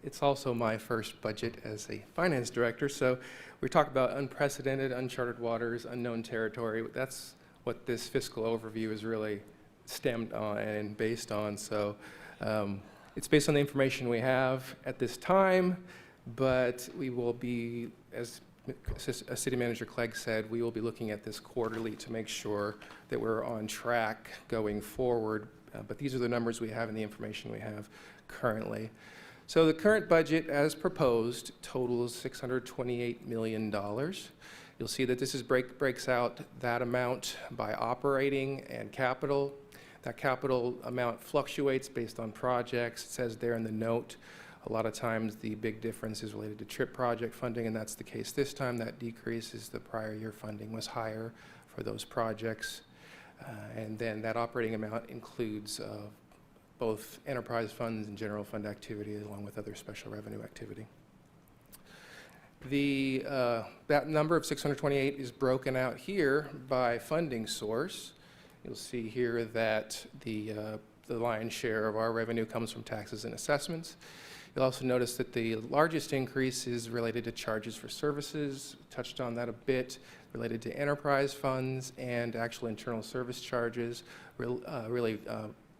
It's also my first budget as a finance director, so we talk about unprecedented, uncharted waters, unknown territory. That's what this fiscal overview is really stemmed on and based on. So it's based on the information we have at this time, but we will be, as City Manager Clegg said, we will be looking at this quarterly to make sure that we're on track going forward. But these are the numbers we have and the information we have currently. So the current budget, as proposed, totals $628 million. You'll see that this breaks out that amount by operating and capital. That capital amount fluctuates based on projects. It says there in the note, a lot of times the big difference is related to TRIP project funding, and that's the case this time. That decreases. The prior year funding was higher for those projects. And then that operating amount includes both enterprise funds and general fund activity, along with other special revenue activity. That number of 628 is broken out here by funding source. You'll see here that the lion's share of our revenue comes from taxes and assessments. You'll also notice that the largest increase is related to charges for services. Touched on that a bit, related to enterprise funds and actual internal service charges, really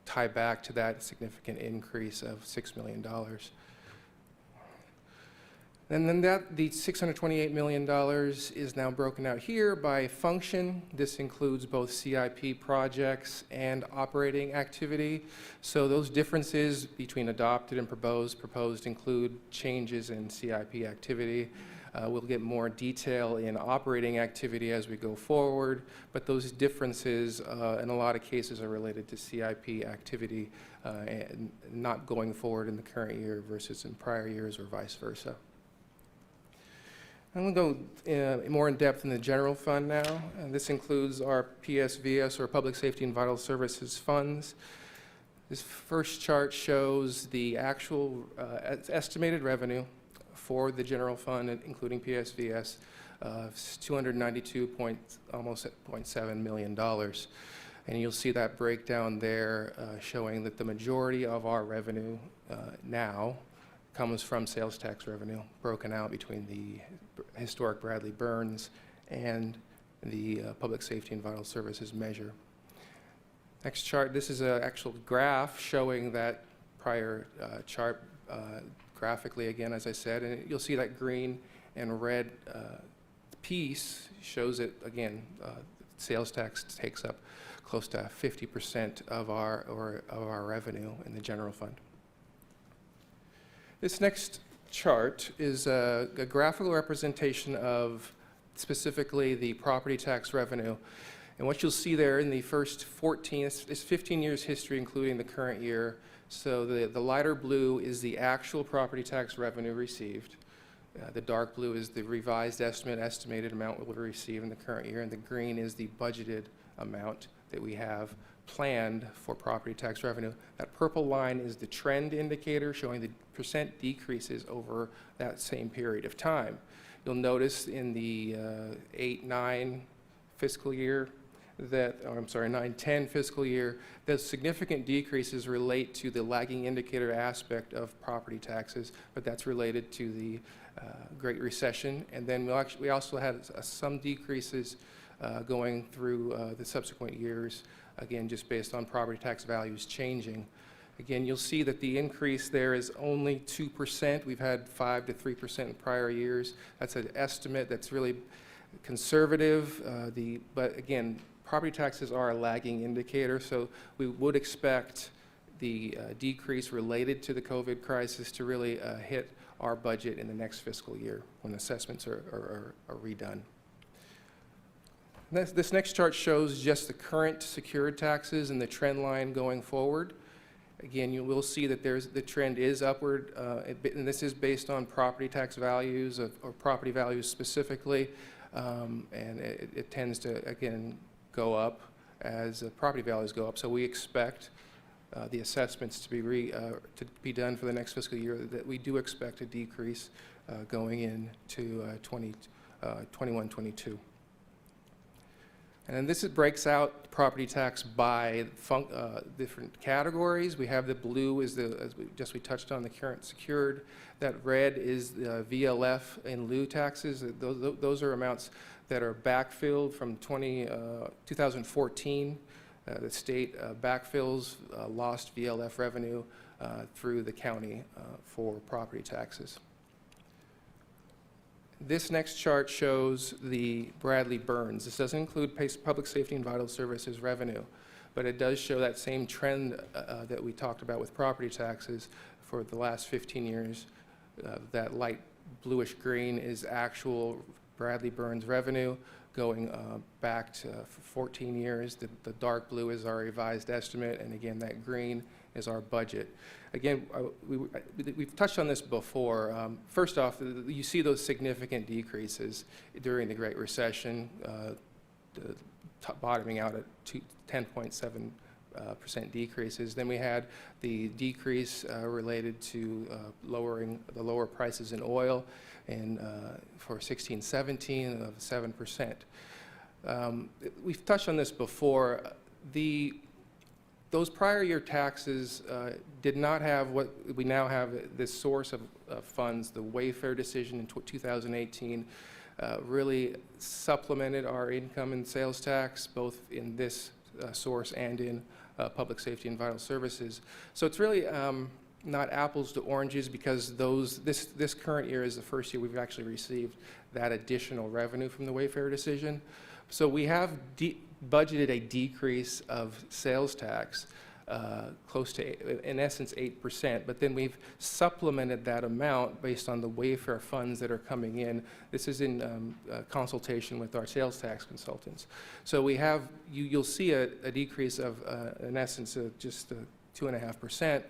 tie back to that significant increase of $6 million. And then the $628 million is now broken out here by function. This includes both CIP projects and operating activity. So those differences between adopted and proposed include changes in CIP activity. We'll get more detail in operating activity as we go forward, but those differences in a lot of cases are related to CIP activity and not going forward in the current year versus in prior years or vice versa. I'm going to go more in depth in the general fund now. And this includes our PSVS, or Public Safety and Vital Services funds. This first chart shows the actual estimated revenue for the general fund, including PSVS, of $292.7 million. And you'll see that breakdown there showing that the majority of our revenue now comes from sales tax revenue, broken out between the historic Bradley Burns and the Public Safety and Vital Services measure. Next chart, this is an actual graph showing that prior chart graphically again, as I said, and you'll see that green and red piece shows it again. Sales tax takes up close to 50% of our revenue in the general fund. This next chart is a graphical representation of specifically the property tax revenue. And what you'll see there in the first 14, it's 15 years history, including the current year. So the lighter blue is the actual property tax revenue received. The dark blue is the revised estimated amount we'll receive in the current year, and the green is the budgeted amount that we have planned for property tax revenue. That purple line is the trend indicator showing the percent decreases over that same period of time. You'll notice in the 8-9 fiscal year that, or I'm sorry, 9-10 fiscal year, that significant decreases relate to the lagging indicator aspect of property taxes, but that's related to the Great Recession. And then we also had some decreases going through the subsequent years, again, just based on property tax values changing. Again, you'll see that the increase there is only 2%. We've had 5 to 3% in prior years. That's an estimate that's really conservative. But again, property taxes are a lagging indicator, so we would expect the decrease related to the COVID crisis to really hit our budget in the next fiscal year when assessments are redone. This next chart shows just the current secured taxes and the trend line going forward. Again, you will see that the trend is upward, and this is based on property tax values or property values specifically, and it tends to, again, go up as property values go up. So we expect the assessments to be done for the next fiscal year, that we do expect a decrease going into 21-22. And then this breaks out property tax by different categories. We have the blue is as we touched on, the current secured. That red is the VLF in lieu taxes. Those are amounts that are backfilled from 2014. The state backfills lost VLF revenue through the county for property taxes. This next chart shows the Bradley Burns. This doesn't include public safety and vital services revenue, but it does show that same trend that we talked about with property taxes for the last 15 years. That light bluish green is actual Bradley Burns revenue going back to 14 years. The dark blue is our revised estimate, and again, that green is our budget. Again, we've touched on this before. First off, you see those significant decreases during the Great Recession, bottoming out at 10.7% decreases. Then we had the decrease related to lowering the lower prices in oil, and for 16-17 of 7%. We've touched on this before. Those prior year taxes did not have what we now have, this source of funds. The Wayfair decision in 2018 really supplemented our income and sales tax, both in this source and in public safety and vital services. So it's really not apples to oranges, because this current year is the first year we've actually received that additional revenue from the Wayfair decision. So we have budgeted a decrease of sales tax close to, in essence, 8%, but then we've supplemented that amount based on the Wayfair funds that are coming in. This is in consultation with our sales tax consultants. So we have, you'll see a decrease of, in essence, just 2.5%,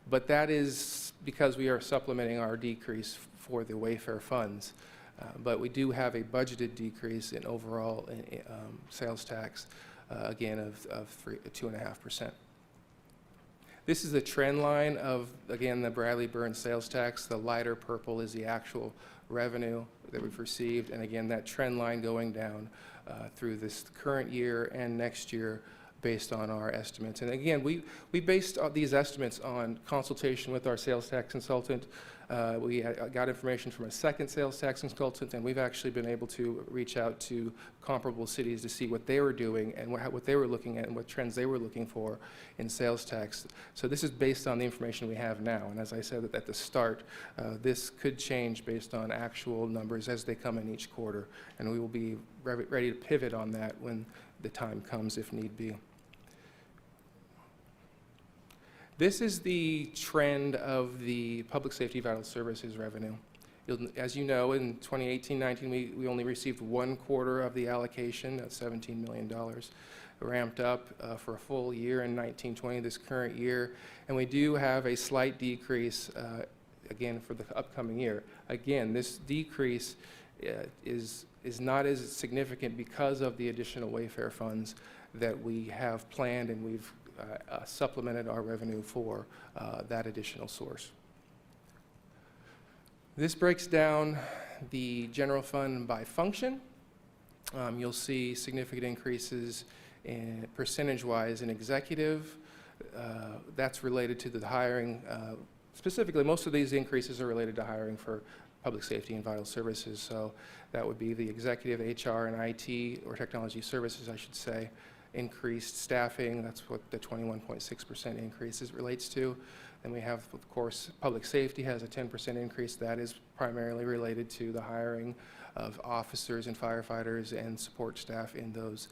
but that is because we are supplementing our decrease for the Wayfair funds. But we do have a budgeted decrease in overall sales tax, again, of 2.5%. This is the trend line of, again, the Bradley Burns sales tax. The lighter purple is the actual revenue that we've received, and again, that trend line going down through this current year and next year based on our estimates. And again, we based these estimates on consultation with our sales tax consultant. We got information from a second sales tax consultant, and we've actually been able to reach out to comparable cities to see what they were doing and what they were looking at and what trends they were looking for in sales tax. So this is based on the information we have now. And as I said at the start, this could change based on actual numbers as they come in each quarter. And we will be ready to pivot on that when the time comes, if need be. This is the trend of the public safety vital services revenue. As you know, in 2018-19, we only received 1/4 of the allocation, that's $17 million, ramped up for a full year in 19-20, this current year. And we do have a slight decrease, again, for the upcoming year. Again, this decrease is not as significant because of the additional Wayfair funds that we have planned, and we've supplemented our revenue for that additional source. This breaks down the general fund by function. You'll see significant increases in percentage-wise in executive. That's related to the hiring. Specifically, most of these increases are related to hiring for public safety and vital services. So that would be the executive, HR, and IT, or technology services, I should say. Increased staffing, that's what the 21.6% increase relates to. And we have, of course, public safety has a 10% increase. That is primarily related to the hiring of officers and firefighters and support staff in those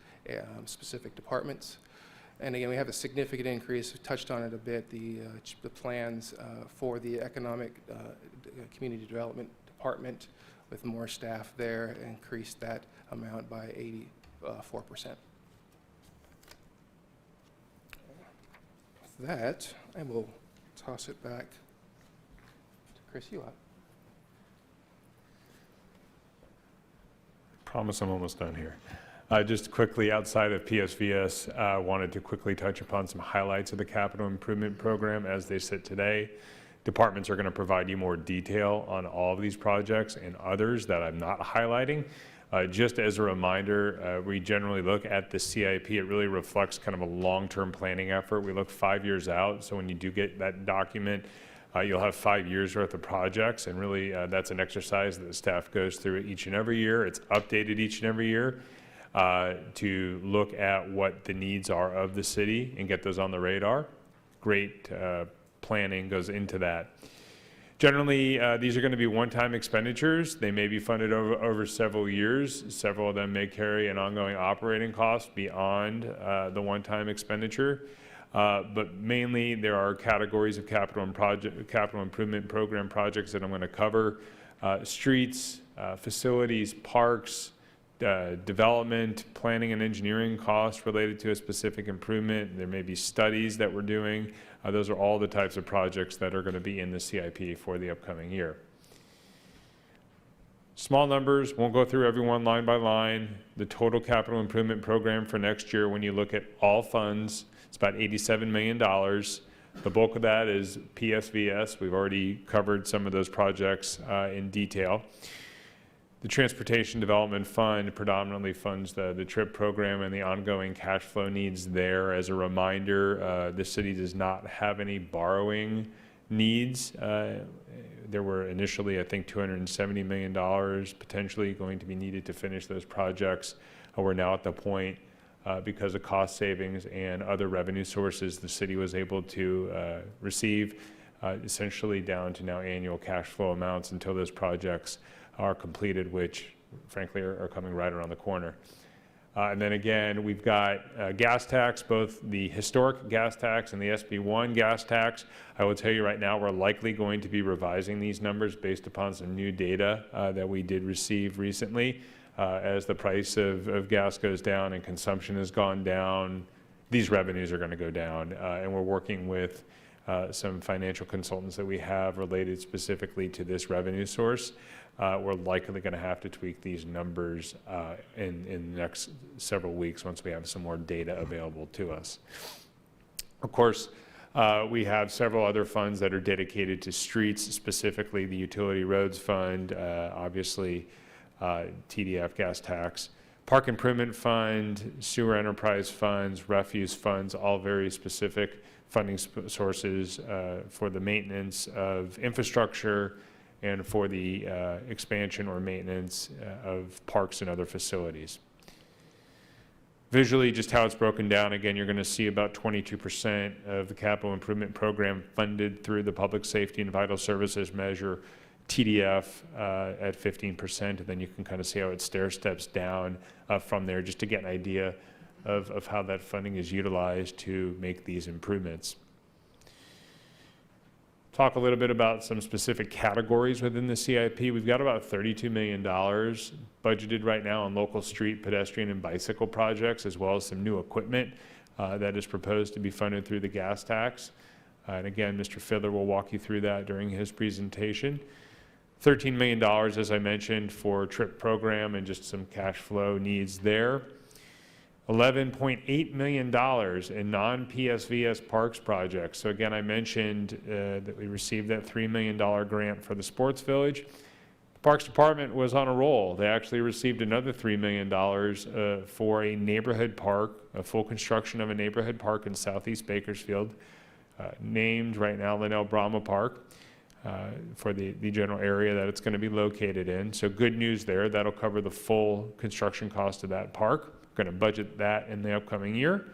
specific departments. And again, we have a significant increase, we touched on it a bit, the plans for the economic community development department with more staff there, increased that amount by 84%. With that, I will toss it back to Chris Ulat. Promise I'm almost done here. Just quickly, outside of PSVS, I wanted to quickly touch upon some highlights of the capital improvement program as they sit today. Departments are going to provide you more detail on all of these projects and others that I'm not highlighting. Just as a reminder, we generally look at the CIP. It really reflects kind of a long-term planning effort. We look 5 years out, so when you do get that document, you'll have 5 years worth of projects, and really that's an exercise that the staff goes through each and every year. It's updated each and every year to look at what the needs are of the city and get those on the radar. Great planning goes into that. Generally, these are going to be one-time expenditures. They may be funded over several years. Several of them may carry an ongoing operating cost beyond the one-time expenditure. But mainly, there are categories of capital improvement program projects that I'm going to cover. Streets, facilities, parks, development, planning and engineering costs related to a specific improvement. There may be studies that we're doing. Those are all the types of projects that are going to be in the CIP for the upcoming year. Small numbers, won't go through everyone line by line. The total capital improvement program for next year, when you look at all funds, it's about $87 million. The bulk of that is PSVS. We've already covered some of those projects in detail. The Transportation Development Fund predominantly funds the TRIP program and the ongoing cash flow needs there. As a reminder, the city does not have any borrowing needs. There were initially, I think, $270 million potentially going to be needed to finish those projects. We're now at the point, because of cost savings and other revenue sources the city was able to receive, essentially down to now annual cash flow amounts until those projects are completed, which frankly are coming right around the corner. And then again, we've got gas tax, both the historic gas tax and the SB1 gas tax. I will tell you right now, we're likely going to be revising these numbers based upon some new data that we did receive recently. As the price of gas goes down and consumption has gone down, these revenues are going to go down. And we're working with some financial consultants that we have related specifically to this revenue source. We're likely going to have to tweak these numbers in the next several weeks once we have some more data available to us. Of course, we have several other funds that are dedicated to streets, specifically the Utility Roads Fund, obviously TDF gas tax, Park Improvement Fund, Sewer Enterprise Funds, Refuse Funds, all very specific funding sources for the maintenance of infrastructure and for the expansion or maintenance of parks and other facilities. Visually, just how it's broken down, again, you're going to see about 22% of the capital improvement program funded through the Public Safety and Vital Services measure, TDF at 15%, and then you can kind of see how it stair steps down from there, just to get an idea of how that funding is utilized to make these improvements. talk a little bit about some specific categories within the CIP. We've got about $32 million budgeted right now on local street, pedestrian, and bicycle projects, as well as some new equipment that is proposed to be funded through the gas tax. And again, Mr. Fiddler will walk you through that during his presentation. $13 million, as I mentioned, for TRIP program and just some cash flow needs there. $11.8 million in non-PSVS parks projects. So again, I mentioned that we received that $3 million grant for the Sports Village. The Parks Department was on a roll. They actually received another $3 million for a neighborhood park, a full construction of a neighborhood park in Southeast Bakersfield, named right now Linnell Brahma Park, for the general area that it's going to be located in. So good news there. That'll cover the full construction cost of that park. Going to budget that in the upcoming year.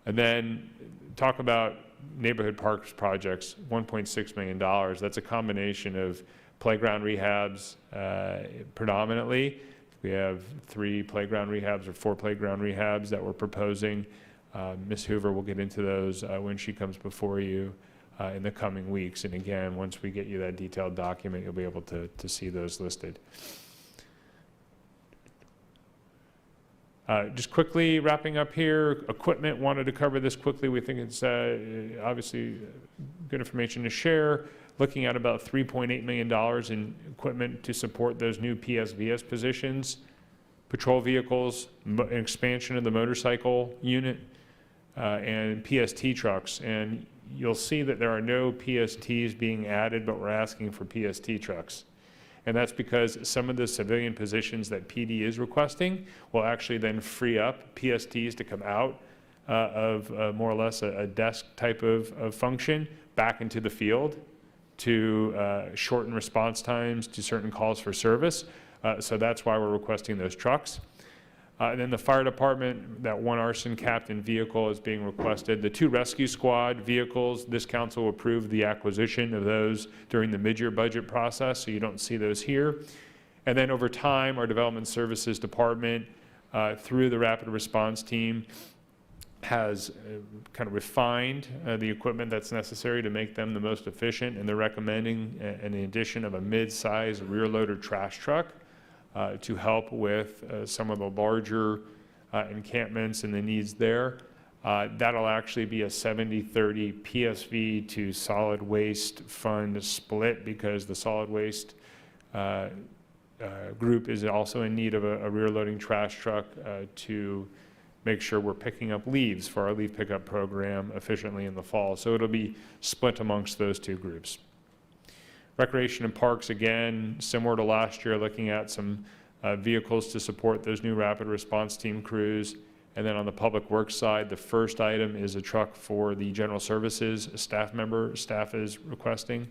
And then talk about neighborhood parks projects, $1.6 million. That's a combination of playground rehabs predominantly. We have 3 playground rehabs or 4 playground rehabs that we're proposing. Ms. Hoover will get into those when she comes before you in the coming weeks. And again, once we get you that detailed document, you'll be able to see those listed. Just quickly wrapping up here, equipment, wanted to cover this quickly. We think it's obviously good information to share. Looking at about $3.8 million in equipment to support those new PSVS positions, patrol vehicles, an expansion of the motorcycle unit, and PST trucks. And you'll see that there are no PSTs being added, but we're asking for PST trucks. And that's because some of the civilian positions that PD is requesting will actually then free up PSTs to come out of more or less a desk type of function back into the field to shorten response times to certain calls for service. So that's why we're requesting those trucks. And then the fire department, that 1 arson captain vehicle is being requested. The 2 rescue squad vehicles, this council approved the acquisition of those during the mid-year budget process, so you don't see those here. And then over time, our development services department, through the rapid response team, has kind of refined the equipment that's necessary to make them the most efficient, and they're recommending an addition of a mid-size rear-loader trash truck to help with some of the larger encampments and the needs there. That'll actually be a 70-30 PSV to solid waste fund split, because the solid waste group is also in need of a rear-loading trash truck to make sure we're picking up leaves for our leaf pickup program efficiently in the fall. So it'll be split amongst those 2 groups. Recreation and parks, again, similar to last year, looking at some vehicles to support those new rapid response team crews. And then on the public works side, the first item is a truck for the general services staff is requesting.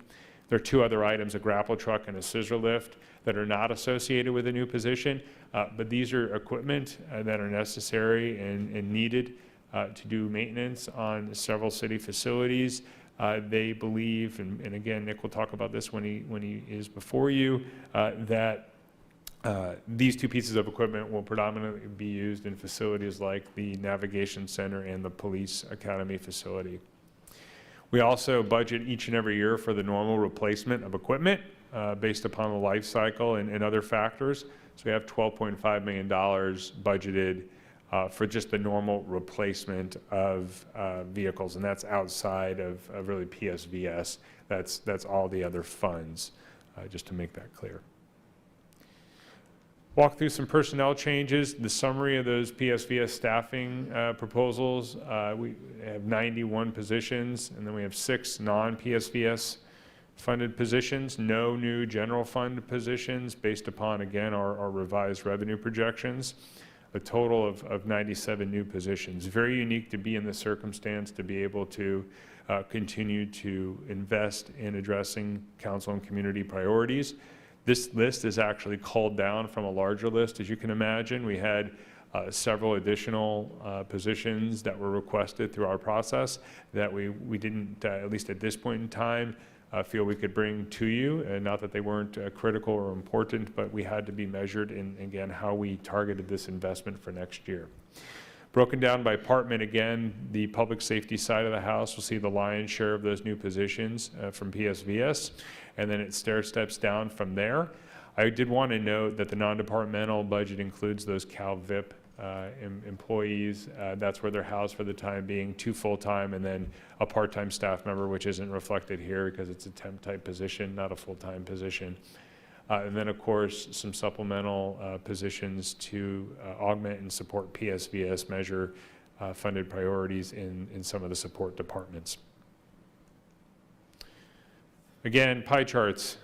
There are 2 other items, a grapple truck and a scissor lift, that are not associated with a new position, but these are equipment that are necessary and needed to do maintenance on several city facilities. They believe, and again, Nick will talk about this when he is before you, that these 2 pieces of equipment will predominantly be used in facilities like the Navigation Center and the Police Academy facility. We also budget each and every year for the normal replacement of equipment based upon the life cycle and other factors. So we have $12.5 million budgeted for just the normal replacement of vehicles, and that's outside of really PSVS. That's all the other funds, just to make that clear. Walk through some personnel changes. The summary of those PSVS staffing proposals, we have 91 positions, and then we have 6 non-PSVS funded positions, no new general fund positions based upon, again, our revised revenue projections. A total of 97 new positions. Very unique to be in this circumstance, to be able to continue to invest in addressing council and community priorities. This list is actually culled down from a larger list, as you can imagine. We had several additional positions that were requested through our process that we didn't, at least at this point in time, feel we could bring to you, and not that they weren't critical or important, but we had to be measured in, again, how we targeted this investment for next year. Broken down by department, again, the public safety side of the house will see the lion's share of those new positions from PSVS, and then it steps down from there. I did want to note that the non-departmental budget includes those CalVIP employees. That's where they're housed for the time being, 2 full-time and then a part-time staff member, which isn't reflected here because it's a temp-type position, not a full-time position. And then, of course, some supplemental positions to augment and support PSVS measure funded priorities in some of the support departments. Again, pie charts,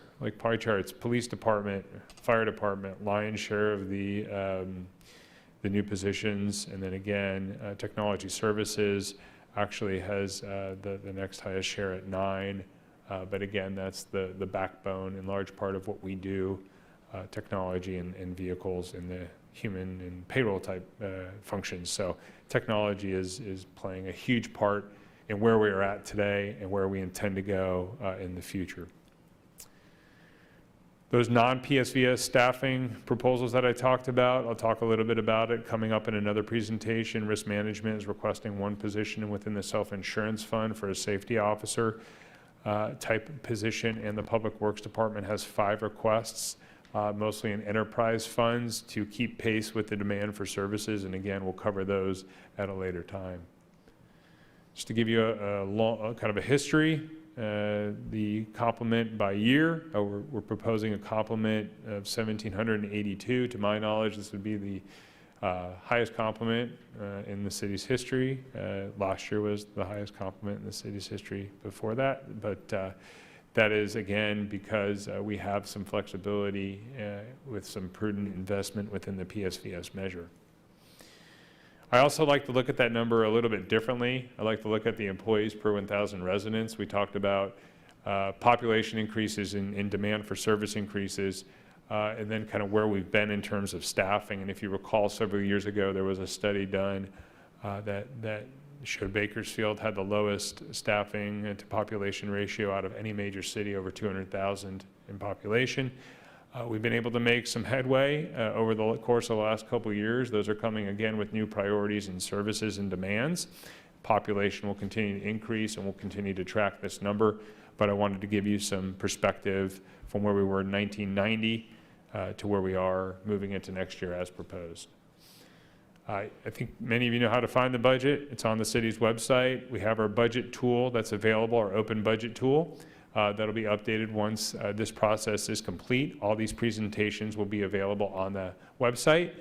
police department, fire department, lion's share of the new positions, and then again, technology services actually has the next highest share at 9. But again, that's the backbone in large part of what we do, technology and vehicles and the human and payroll type functions. So technology is playing a huge part in where we are at today and where we intend to go in the future. Those non-PSVS staffing proposals that I talked about, I'll talk a little bit about it coming up in another presentation. Risk management is requesting 1 position within the self-insurance fund for a safety officer type position, and the Public Works Department has 5 requests, mostly in enterprise funds, to keep pace with the demand for services, and again, we'll cover those at a later time. Just to give you a kind of a history, the complement by year, we're proposing a complement of 1,782. To my knowledge, this would be the highest complement in the city's history. Last year was the highest complement in the city's history before that, but that is, again, because we have some flexibility with some prudent investment within the PSVS measure. I also like to look at that number a little bit differently. I like to look at the employees per 1,000 residents. We talked about population increases and demand for service increases, and then kind of where we've been in terms of staffing. And if you recall, several years ago, there was a study done that showed Bakersfield had the lowest staffing to population ratio out of any major city over 200,000 in population. We've been able to make some headway over the course of the last couple of years. Those are coming again with new priorities and services and demands. Population will continue to increase, and we'll continue to track this number. But I wanted to give you some perspective from where we were in 1990 to where we are moving into next year as proposed. I think many of you know how to find the budget. It's on the city's website. We have our budget tool that's available, our open budget tool. That'll be updated once this process is complete. All these presentations will be available on the website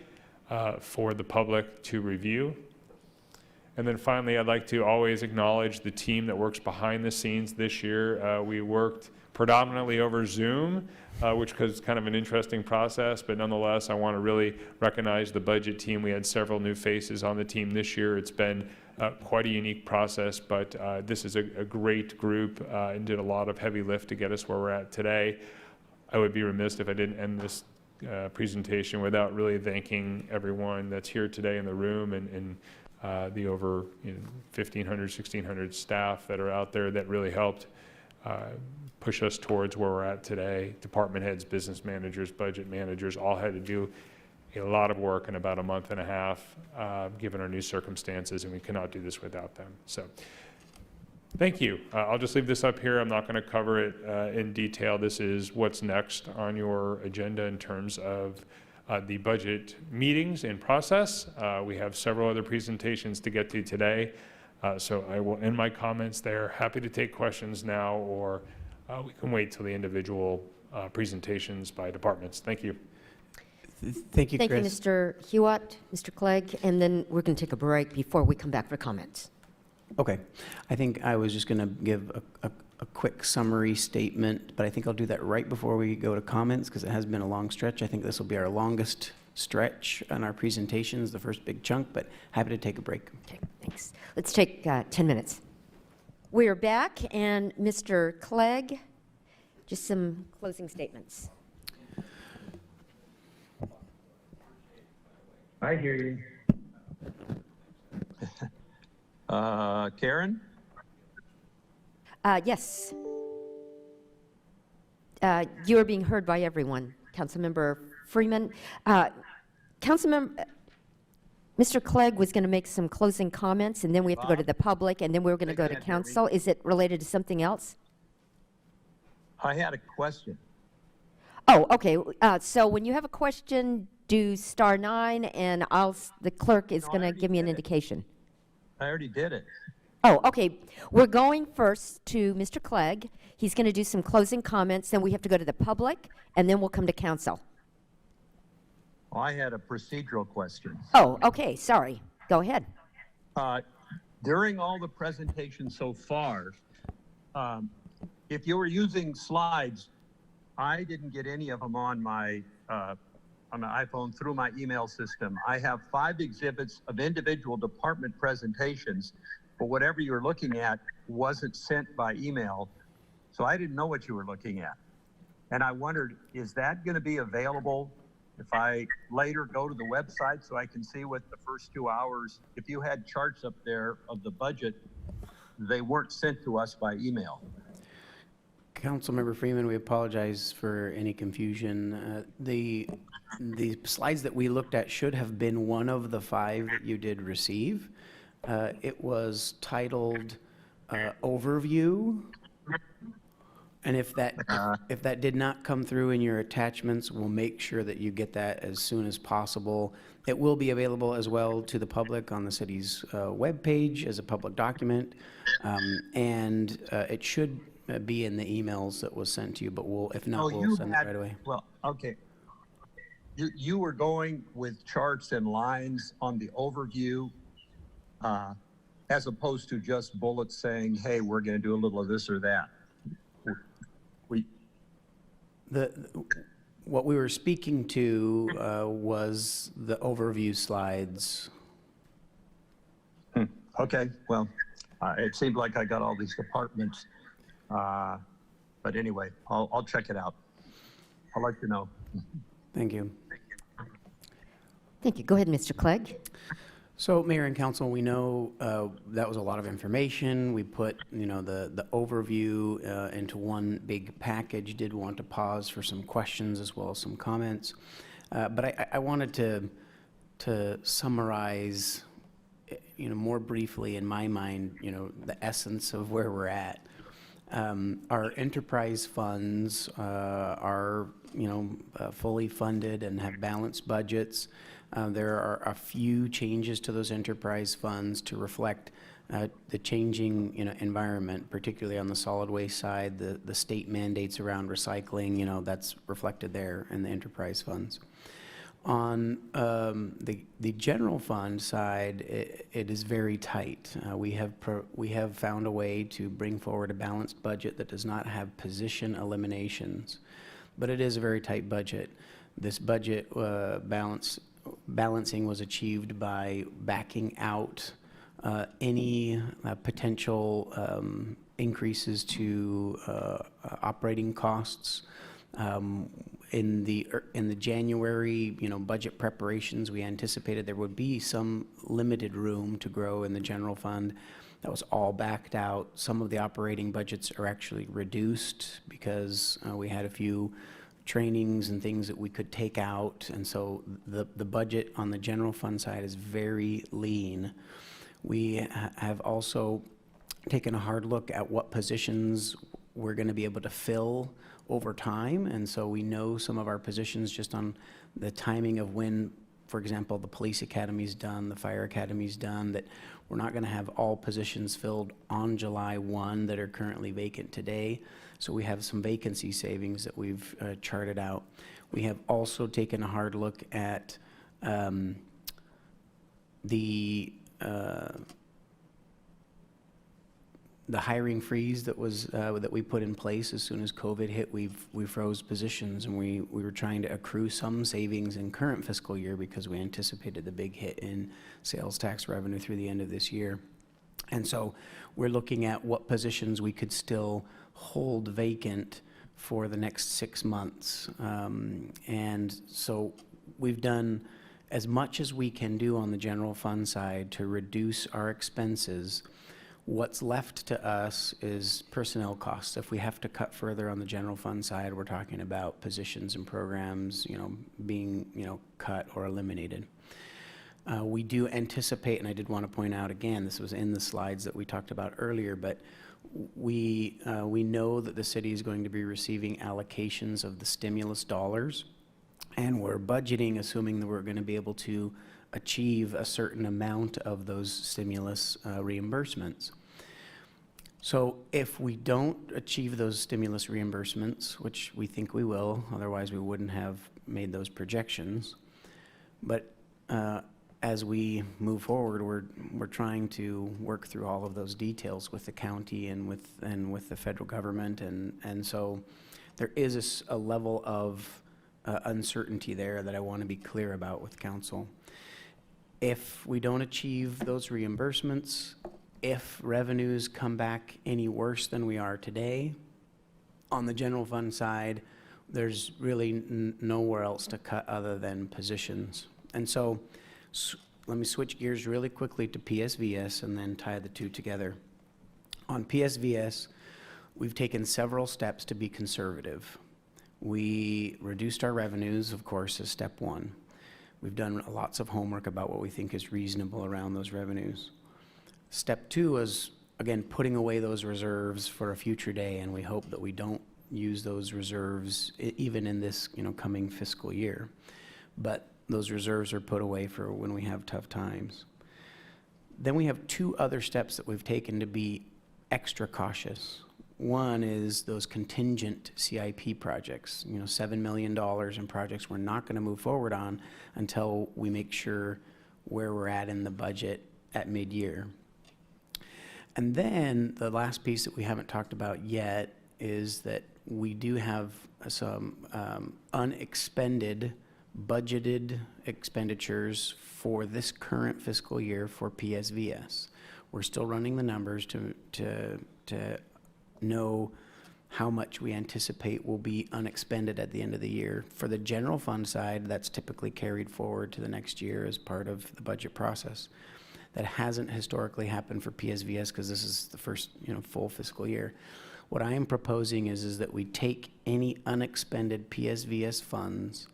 for the public to review. And then finally, I'd like to always acknowledge the team that works behind the scenes this year. We worked predominantly over Zoom, which was kind of an interesting process, but nonetheless, I want to really recognize the budget team. We had several new faces on the team this year. It's been quite a unique process, but this is a great group and did a lot of heavy lift to get us where we're at today. I would be remiss if I didn't end this presentation without really thanking everyone that's here today in the room and the over 1,500, 1,600 staff that are out there that really helped push us towards where we're at today. Department heads, business managers, budget managers all had to do a lot of work in about a month and a half, given our new circumstances, and we cannot do this without them. So thank you. I'll just leave this up here. I'm not going to cover it in detail. This is what's next on your agenda in terms of the budget meetings and process. We have several other presentations to get to today, so I will end my comments there. Happy to take questions now, or we can wait till the individual presentations by departments. Thank you. Thank you, Chris. Thank you, Mr. Hewitt, Mr. Clegg, and then we're going to take a break before we come back for comments. Okay. I think I was just going to give a quick summary statement, but I think I'll do that right before we go to comments because it has been a long stretch. I think this will be our longest stretch on our presentations, the first big chunk, but happy to take a break. Okay, thanks. Let's take 10 minutes. We are back, and Mr. Clegg, just some closing statements. I hear you. Karen? Yes. You are being heard by everyone. Councilmember Freeman. Councilmember, Mr. Clegg was going to make some closing comments, and then we have to go to Bob? the public, and then we're going to They go to can't hear me. council. Is it related to something else? I had a question. Oh, okay. So when you have a question, do *9, and the clerk is No, I going to already give me an did it. indication. I already did it. Oh, okay. We're going first to Mr. Clegg. He's going to do some closing comments, then we have to go to the public, and then we'll come to council. Oh, I had a procedural question. Oh, okay. Sorry. Go ahead. During all the presentations so far, if you were using slides, I didn't get any of them on my iPhone through my email system. I have 5 exhibits of individual department presentations, but whatever you were looking at wasn't sent by email, so I didn't know what you were looking at. And I wondered, is that going to be available if I later go to the website so I can see what the first 2 hours, if you had charts up there of the budget, they weren't sent to us by email. Councilmember Freeman, we apologize for any confusion. The slides that we looked at should have been one of the 5 that you did receive. It was titled Overview. And if that did not come through in your attachments, we'll make sure that you get that as soon as possible. It will be available as well to the public on the city's webpage as a public document. And it should be in the emails that was sent to you, but if not, we'll send it right away. Well, okay. You were going with charts and lines on the overview, as opposed to just bullets saying, hey, we're going to do a little of this or that. What we were speaking to was the overview slides. Okay, well, it seemed like I got all these departments. But anyway, I'll check it out. I'd like to know. Thank you. Thank you. Go ahead, Mr. Clegg. So, Mayor and Council, we know that was a lot of information. We put, the overview into one big package. Did want to pause for some questions as well as some comments. But I wanted to summarize, more briefly in my mind, the essence of where we're at. Our enterprise funds are, fully funded and have balanced budgets. There are a few changes to those enterprise funds to reflect the changing, environment, particularly on the solid waste side, the state mandates around recycling, that's reflected there in the enterprise funds. On the general fund side, it is very tight. We have found a way to bring forward a balanced budget that does not have position eliminations, but it is a very tight budget. This budget balancing was achieved by backing out any potential increases to operating costs. In the January, budget preparations, we anticipated there would be some limited room to grow in the general fund. That was all backed out. Some of the operating budgets are actually reduced because we had a few trainings and things that we could take out, and so the budget on the general fund side is very lean. We have also taken a hard look at what positions we're going to be able to fill over time, and so we know some of our positions just on the timing of when, for example, the police academy's done, the fire academy's done, that we're not going to have all positions filled on July 1 that are currently vacant today. So we have some vacancy savings that we've charted out. We have also taken a hard look at the hiring freeze that was that we put in place as soon as COVID hit. We froze positions, and we were trying to accrue some savings in current fiscal year because we anticipated the big hit in sales tax revenue through the end of this year. And so we're looking at what positions we could still hold vacant for the next 6 months. And so we've done as much as we can do on the general fund side to reduce our expenses. What's left to us is personnel costs. If we have to cut further on the general fund side, we're talking about positions and programs, being, cut or eliminated. We do anticipate, and I did want to point out again, this was in the slides that we talked about earlier, but we know that the city is going to be receiving allocations of the stimulus dollars, and we're budgeting, assuming that we're going to be able to achieve a certain amount of those stimulus reimbursements. So if we don't achieve those stimulus reimbursements, which we think we will, otherwise we wouldn't have made those projections, but as we move forward, we're trying to work through all of those details with the county and with the federal government, and so there is a level of uncertainty there that I want to be clear about with council. If we don't achieve those reimbursements, if revenues come back any worse than we are today, on the general fund side, there's really nowhere else to cut other than positions. And so let me switch gears really quickly to PSVS and then tie the two together. On PSVS, we've taken several steps to be conservative. We reduced our revenues, of course, as step one. We've done lots of homework about what we think is reasonable around those revenues. Step two is, again, putting away those reserves for a future day, and we hope that we don't use those reserves even in this, coming fiscal year. But those reserves are put away for when we have tough times. Then we have two other steps that we've taken to be extra cautious. One is those contingent CIP projects, $7 million in projects we're not going to move forward on until we make sure where we're at in the budget at mid-year. And then the last piece that we haven't talked about yet is that we do have some unexpended budgeted expenditures for this current fiscal year for PSVS. We're still running the numbers to know how much we anticipate will be unexpended at the end of the year. For the general fund side, that's typically carried forward to the next year as part of the budget process. That hasn't historically happened for PSVS because this is the first full fiscal year. What I am proposing is that we take any unexpended PSVS funds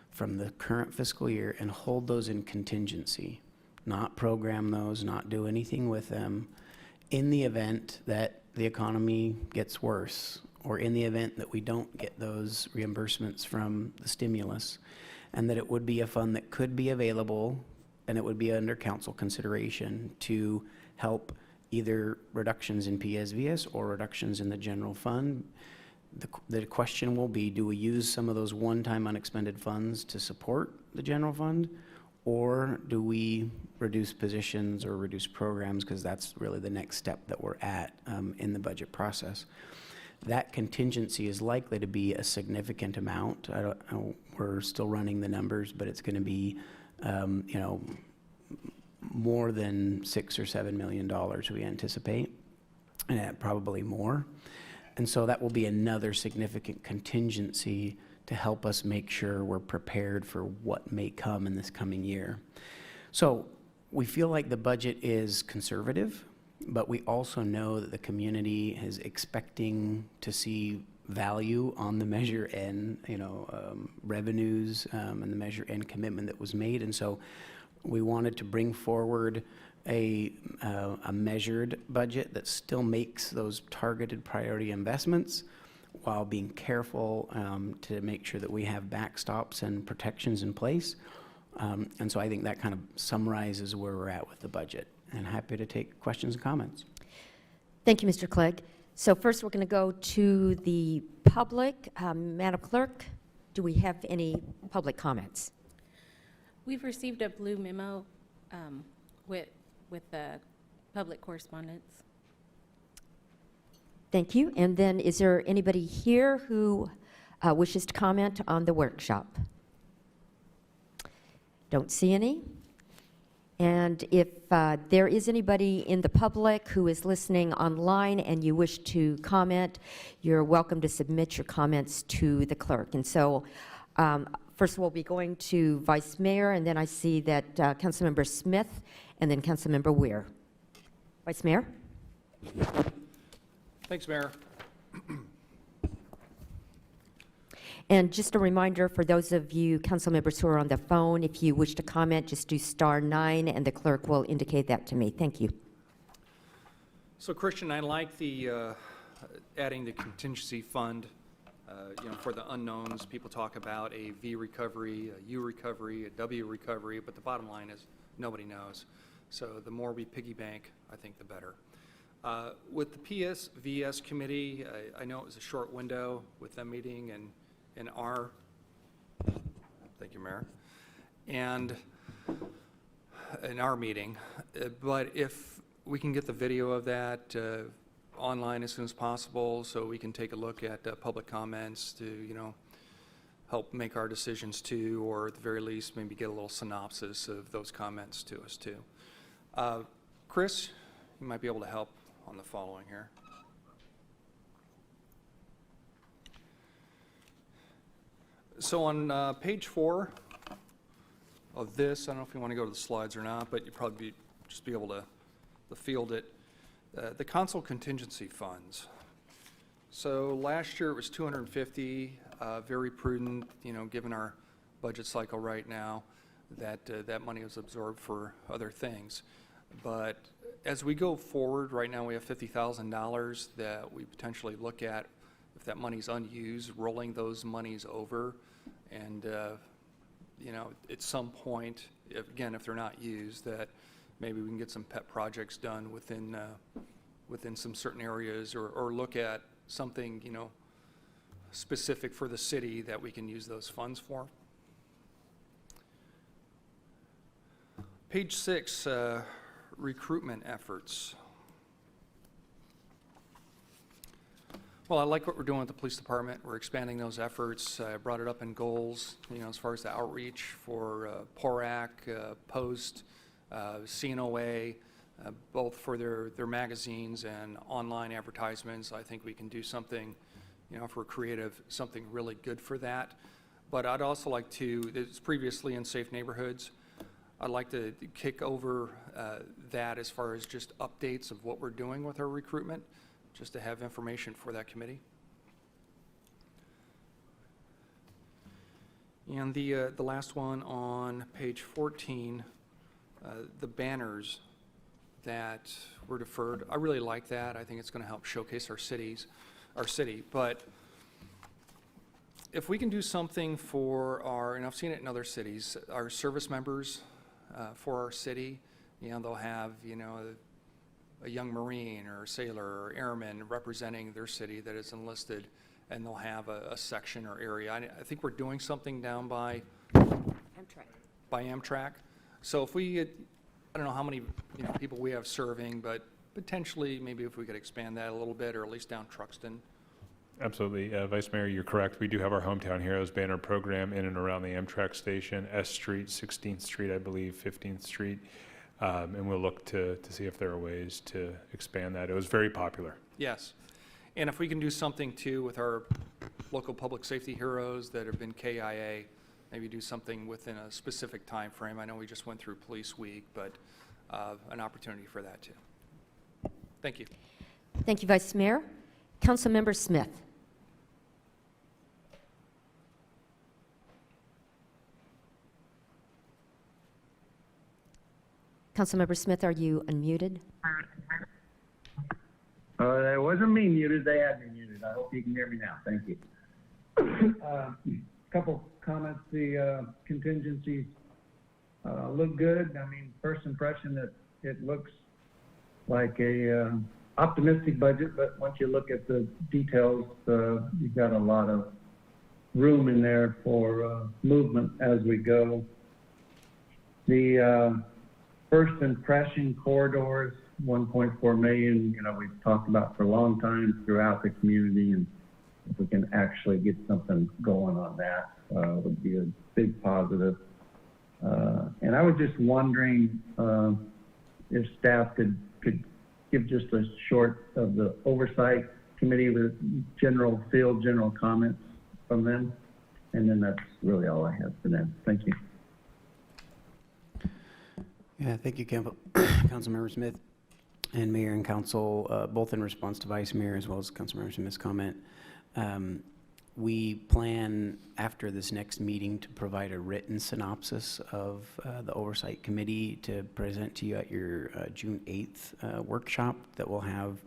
from the current fiscal year and hold those in contingency, not program those, not do anything with them, in the event that the economy gets worse, or in the event that we don't get those reimbursements from the stimulus, and that it would be a fund that could be available and it would be under council consideration to help either reductions in PSVS or reductions in the general fund. The question will be, do we use some of those one-time unexpended funds to support the general fund, or do we reduce positions or reduce programs, because that's really the next step that we're at in the budget process. That contingency is likely to be a significant amount. We're still running the numbers, but it's going to be more than $6 or $7 million we anticipate, and probably more. And so that will be another significant contingency to help us make sure we're prepared for what may come in this coming year. So we feel like the budget is conservative, but we also know that the community is expecting to see value on the Measure N, revenues and the Measure N commitment that was made. And so we wanted to bring forward a measured budget that still makes those targeted priority investments while being careful to make sure that we have backstops and protections in place. And so I think that kind of summarizes where we're at with the budget. And happy to take questions and comments. Thank you, Mr. Clegg. So first, we're going to go to the public. Madam Clerk, do we have any public comments? We've received a blue memo with the public correspondence. Thank you. And then is there anybody here who wishes to comment on the workshop? Don't see any. And if there is anybody in the public who is listening online and you wish to comment, you're welcome to submit your comments to the clerk. And so first we'll be going to Vice Mayor, and then I see that Councilmember Smith and then Councilmember Weir. Vice Mayor? Thanks, Mayor. And just a reminder for those of you council members who are on the phone, if you wish to comment, just do *9 and the clerk will indicate that to me. Thank you. So Christian, I like the adding the contingency fund, for the unknowns. People talk about a V recovery, a U recovery, a W recovery, but the bottom line is nobody knows. So the more we piggy bank, I think the better. With the PSVS committee, I know it was a short window with them meeting in our, thank you, Mayor, and in our meeting, but if we can get the video of that online as soon as possible, so we can take a look at public comments to, help make our decisions too, or at the very least, maybe get a little synopsis of those comments to us too. Chris, you might be able to help on the following here. So on page 4 of this, I don't know if you want to go to the slides or not, but you'd probably just be able to field it. The council contingency funds. So last year it was 250, very prudent, given our budget cycle right now, that that money was absorbed for other things. But as we go forward, right now we have $50,000 that we potentially look at, if that money's unused, rolling those monies over. And, at some point, if they're not used, that maybe we can get some pet projects done within some certain areas, or look at something, specific for the city that we can use those funds for. Page 6, recruitment efforts. Well, I like what we're doing with the police department. We're expanding those efforts. I brought it up in goals, as far as the outreach for PORAC, Post, CNOA, both for their magazines and online advertisements. I think we can do something, if we're creative, something really good for that. But I'd also like to, it's previously in Safe Neighborhoods, I'd like to kick over that as far as just updates of what we're doing with our recruitment, just to have information for that committee. And the last one on page 14, the banners that were deferred. I really like that. I think it's going to help showcase our city. But if we can do something for our, and I've seen it in other cities, our service members for our city, they'll have, a young Marine or a sailor or airman representing their city that is enlisted, and they'll have a section or area. I think we're doing something down by Amtrak. So if we, I don't know how many people we have serving, but potentially maybe if we could expand that a little bit, or at least down Truxton. Absolutely. Vice Mayor, you're correct. We do have our Hometown Heroes banner program in and around the Amtrak station, S Street, 16th Street, I believe, 15th Street. And we'll look to see if there are ways to expand that. It was very popular. Yes. And if we can do something too with our local public safety heroes that have been KIA, maybe do something within a specific time frame. I know we just went through Police Week, but an opportunity for that too. Thank you. Thank you, Vice Mayor. Councilmember Smith. Councilmember Smith, are you unmuted? That wasn't me muted, they had me muted. I hope you can hear me now, thank you. Couple comments, the contingencies look good. I mean, first impression that it looks like a optimistic budget, but once you look at the details, you've got a lot of room in there for movement as we go. The first impression corridors, 1.4 million, we've talked about for a long time throughout the community, and if we can actually get something going on that, would be a big positive. And I was just wondering if staff could give just a short of the oversight committee with general comments from them, and then that's really all I have for them. Thank you. Yeah, thank you, Councilmember Smith and Mayor and Council, both in response to Vice Mayor as well as Councilmember Smith's comment. We plan, after this next meeting, to provide a written synopsis of the Oversight Committee to present to you at your June 8th workshop that will have,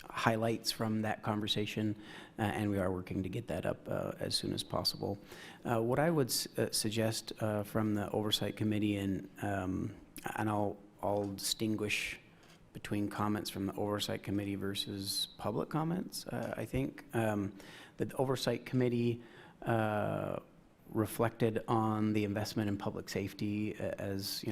highlights from that conversation, and we are working to get that up as soon as possible. What I would suggest from the Oversight Committee, and I'll distinguish between comments from the Oversight Committee versus public comments. I think the Oversight Committee reflected on the investment in public safety as,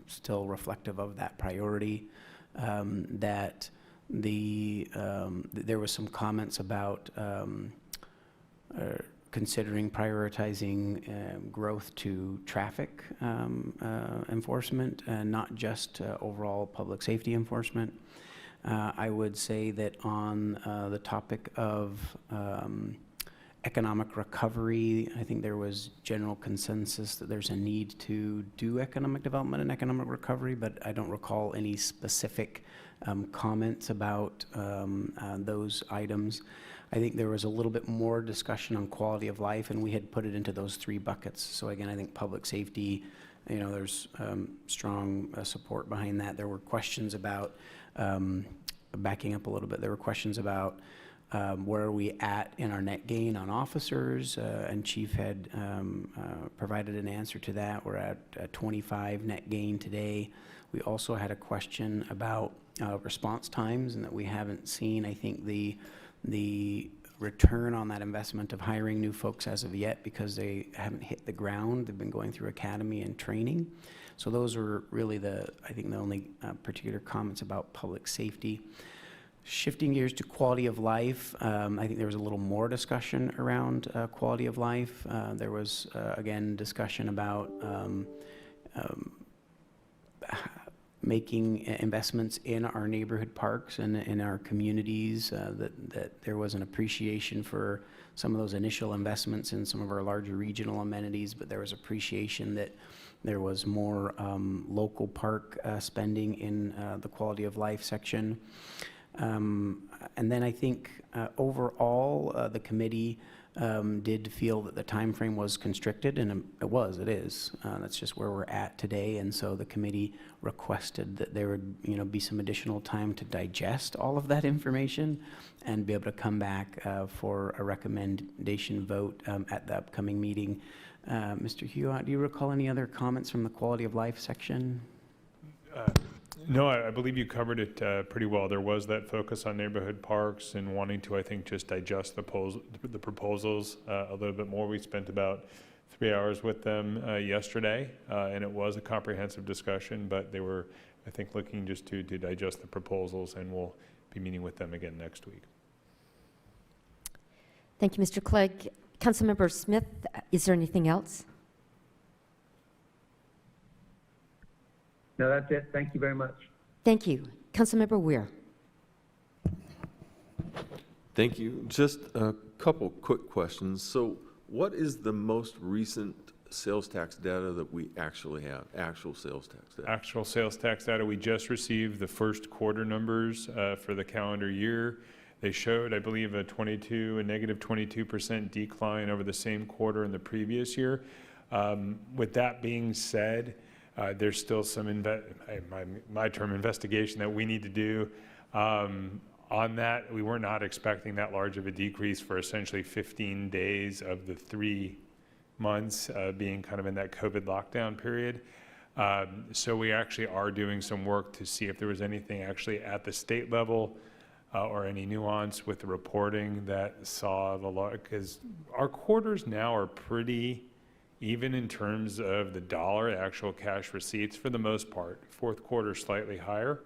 still reflective of that priority. That there was some comments about considering prioritizing growth to traffic enforcement and not just overall public safety enforcement. I would say that on the topic of economic recovery, I think there was general consensus that there's a need to do economic development and economic recovery, but I don't recall any specific comments about those items. I think there was a little bit more discussion on quality of life, and we had put it into those 3 buckets. So again, I think public safety, there's strong support behind that. There were questions about, backing up a little bit, there were questions about where are we at in our net gain on officers, and Chief had provided an answer to that. We're at 25 net gain today. We also had a question about response times, and that we haven't seen, I think, the return on that investment of hiring new folks as of yet, because they haven't hit the ground. They've been going through academy and training. So those were really the only particular comments about public safety. Shifting gears to quality of life, I think there was a little more discussion around quality of life. There was, again, discussion about making investments in our neighborhood parks and in our communities, that there was an appreciation for some of those initial investments in some of our larger regional amenities, but there was appreciation that there was more local park spending in the quality of life section. And then I think overall the committee did feel that the time frame was constricted, and it is. That's just where we're at today, and so the committee requested that there would be some additional time to digest all of that information and be able to come back for a recommendation vote at the upcoming meeting. Mr. Hewitt, do you recall any other comments from the quality of life section? No, I believe you covered it pretty well. There was that focus on neighborhood parks and wanting to, I think, just digest the proposals a little bit more. We spent about 3 hours with them yesterday, and it was a comprehensive discussion, but they were, I think, looking just to digest the proposals, and we'll be meeting with them again next week. Thank you, Mr. Clegg. Councilmember Smith, is there anything else? No, that's it. Thank you very much. Thank you. Councilmember Weir. Thank you. Just a couple quick questions. So what is the most recent sales tax data that we actually have, actual sales tax data? Actual sales tax data, we just received the first quarter numbers for the calendar year. They showed, I believe, a negative 22% decline over the same quarter in the previous year. With that being said, there's still some my term investigation that we need to do on that. We were not expecting that large of a decrease for essentially 15 days of the 3 months being kind of in that COVID lockdown period. So we actually are doing some work to see if there was anything actually at the state level or any nuance with the reporting that saw the law, because our quarters now are pretty even in terms of the dollar actual cash receipts for the most part. Fourth quarter slightly higher.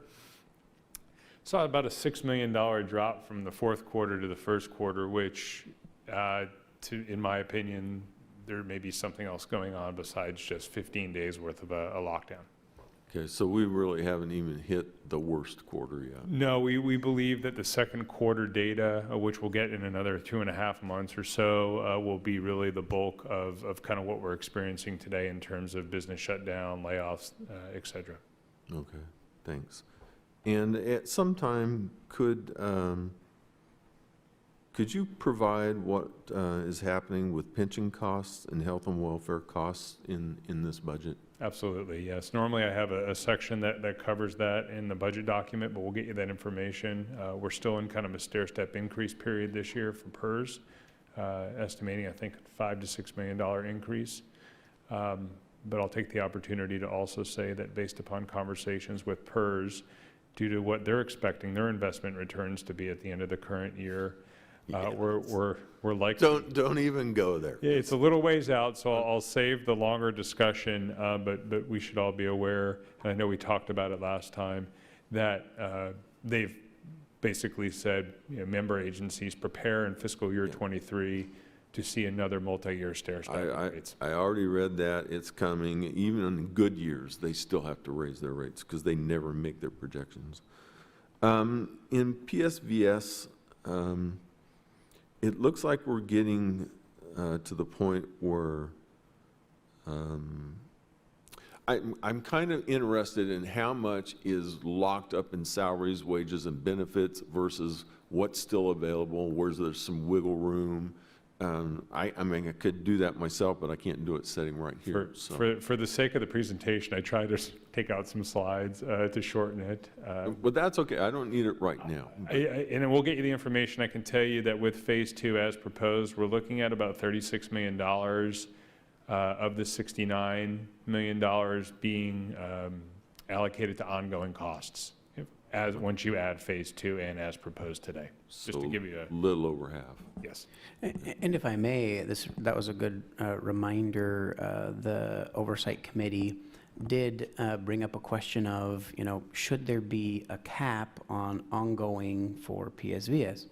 Saw about a $6 million drop from the fourth quarter to the first quarter, which in my opinion, there may be something else going on besides just 15 days worth of a lockdown. Okay, so we really haven't even hit the worst quarter yet. No, we believe that the second quarter data, which we'll get in another 2.5 months or so, will be really the bulk of kind of what we're experiencing today in terms of business shutdown, layoffs, et cetera. Okay, thanks. And at some time, could Could you provide what is happening with pension costs and health and welfare costs in this budget? Absolutely, yes. Normally, I have a section that covers that in the budget document, but we'll get you that information. We're still in kind of a stair-step increase period this year for PERS, estimating, I think, $5 to $6 million increase. But I'll take the opportunity to also say that based upon conversations with PERS, due to what they're expecting their investment returns to be at the end of the current year, we're likely. Don't even go there. Yeah, it's a little ways out, so I'll save the longer discussion, but we should all be aware, and I know we talked about it last time, that they've basically said, member agencies prepare in fiscal year 23 to see another multi-year stair-step rates. I already read that. It's coming. Even in good years, they still have to raise their rates because they never make their projections. In PSVS, it looks like we're getting to the point where I'm kind of interested in how much is locked up in salaries, wages, and benefits versus what's still available, where there's some wiggle room. I mean, I could do that myself, but I can't do it sitting right here. For the sake of the presentation, I tried to take out some slides to shorten it. But that's okay. I don't need it right now. And then we'll get you the information. I can tell you that with Phase 2 as proposed, we're looking at about $36 million of the $69 million being allocated to ongoing costs, once you add Phase 2 and as proposed today, just to give you a little over half. Yes. And if I may, that was a good reminder. The Oversight Committee did bring up a question of, should there be a cap on ongoing for PSVS?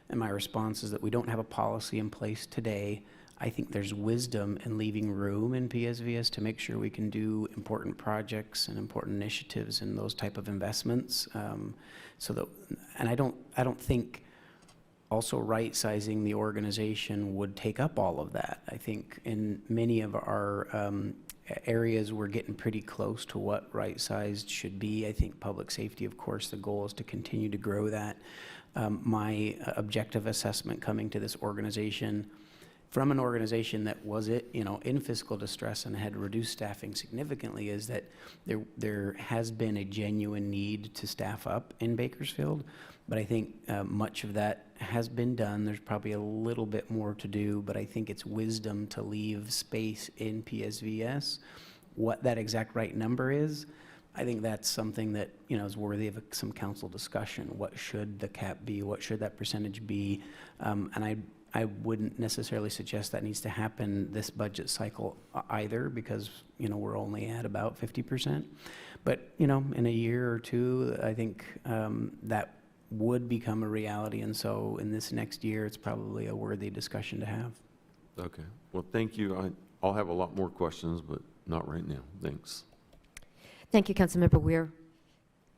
And my response is that we don't have a policy in place today. I think there's wisdom in leaving room in PSVS to make sure we can do important projects and important initiatives and those type of investments. And I don't think also right-sizing the organization would take up all of that. I think in many of our areas, we're getting pretty close to what right-sized should be. I think public safety, of course, the goal is to continue to grow that. My objective assessment coming to this organization, from an organization that was in fiscal distress and had reduced staffing significantly, is that there has been a genuine need to staff up in Bakersfield. But I think much of that has been done. There's probably a little bit more to do, but I think it's wisdom to leave space in PSVS. What that exact right number is, I think that's something that is worthy of some council discussion. What should the cap be? What should that percentage be? And I wouldn't necessarily suggest that needs to happen this budget cycle either, because we're only at about 50%. But in a year or two, I think that would become a reality, and so in this next year, it's probably a worthy discussion to have. Okay. Well, thank you. I'll have a lot more questions, but not right now. Thanks. Thank you, Councilmember Weir.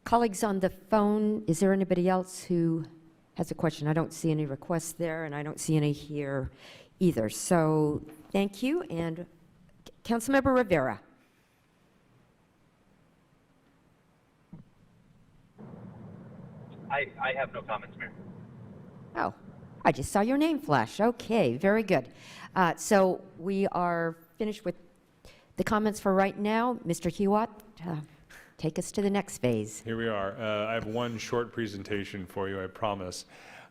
Colleagues on the phone, is there anybody else who has a question? I don't see any requests there, and I don't see any here either. So thank you. And Councilmember Rivera. I have no comments, Mayor. Oh, I just saw your name flash. Okay, very good. So we are finished with the comments for right now. Mr. Hewitt, take us to the next phase. Here we are. I have one short presentation for you, I promise,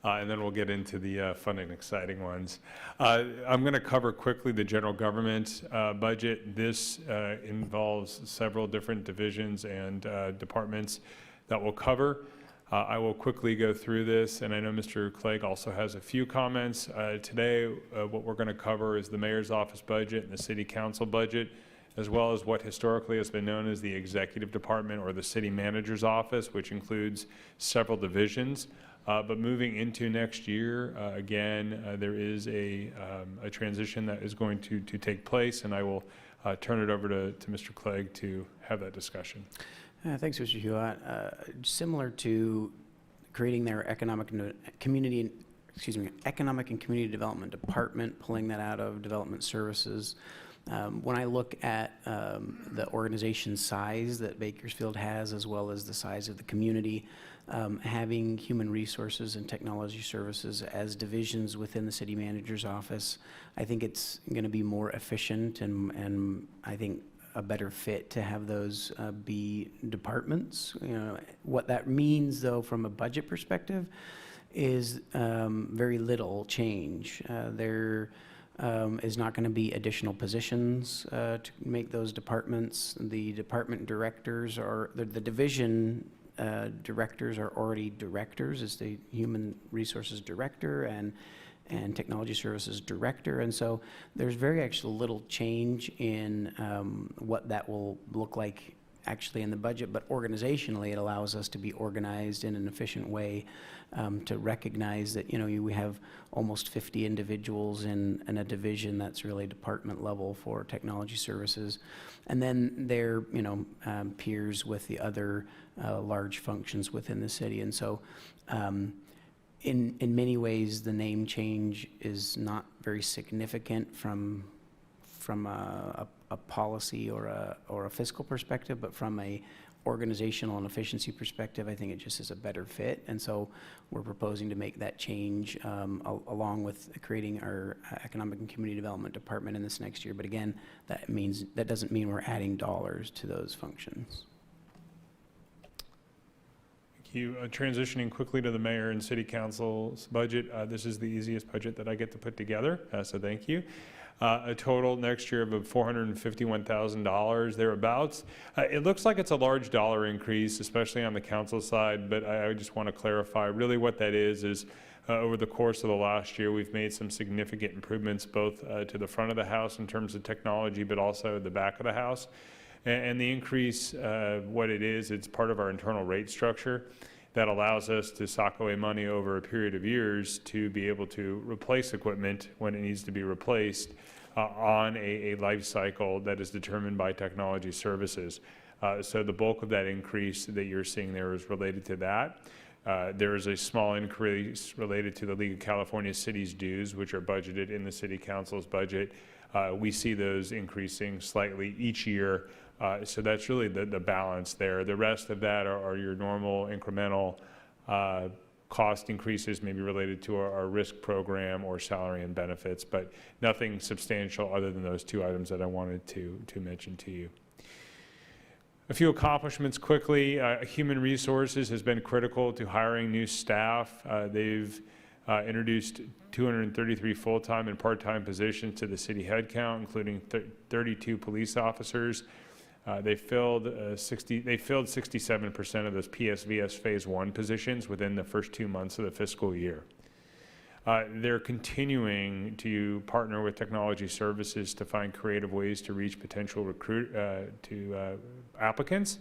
and then we'll get into the fun and exciting ones. I'm going to cover quickly the general government budget. This involves several different divisions and departments that we'll cover. I will quickly go through this, and I know Mr. Clegg also has a few comments. Today, what we're going to cover is the mayor's office budget and the city council budget, as well as what historically has been known as the executive department or the city manager's office, which includes several divisions. But moving into next year, again, there is a transition that is going to take place, and I will turn it over to Mr. Clegg to have that discussion. Thanks, Mr. Hewitt. Similar to creating their economic and community development department, pulling that out of development services. When I look at the organization size that Bakersfield has, as well as the size of the community, having human resources and technology services as divisions within the city manager's office, I think it's going to be more efficient and I think a better fit to have those be departments. You know, what that means, though, from a budget perspective, is very little change. There is not going to be additional positions to make those departments. The department directors are the division directors are already directors. It's the human resources director and technology services director, and so there's very actually little change in what that will look like actually in the budget, but organizationally it allows us to be organized in an efficient way, to recognize that, you know, we have almost 50 individuals in a division that's really department level for technology services, and then their, you know, peers with the other large functions within the city. And so in many ways, the name change is not very significant from a policy or a fiscal perspective, but from a organizational and efficiency perspective, I think it just is a better fit. And so we're proposing to make that change along with creating our Economic and Community Development Department in this next year. But again, that doesn't mean we're adding dollars to those functions. You transitioning quickly to the mayor and city council's budget. This is the easiest budget that I get to put together, so thank you. A total next year of $451,000 thereabouts. It looks like it's a large dollar increase, especially on the council side, but I just want to clarify really what that is over the course of the last year, we've made some significant improvements both to the front of the house in terms of technology, but also the back of the house. And the increase, what it is, it's part of our internal rate structure that allows us to sock away money over a period of years to be able to replace equipment when it needs to be replaced on a life cycle that is determined by technology services. So the bulk of that increase that you're seeing there is related to that. There is a small increase related to the League of California Cities dues, which are budgeted in the City Council's budget. We see those increasing slightly each year. So that's really the balance there. The rest of that are your normal incremental cost increases, maybe related to our risk program or salary and benefits, but nothing substantial other than those two items that I wanted to mention to you. A few accomplishments quickly. Human Resources has been critical to hiring new staff. They've introduced 233 full-time and part-time positions to the city headcount, including 32 police officers. They filled 67% of those PSVS Phase 1 positions within the first 2 months of the fiscal year. They're continuing to partner with technology services to find creative ways to reach potential applicants.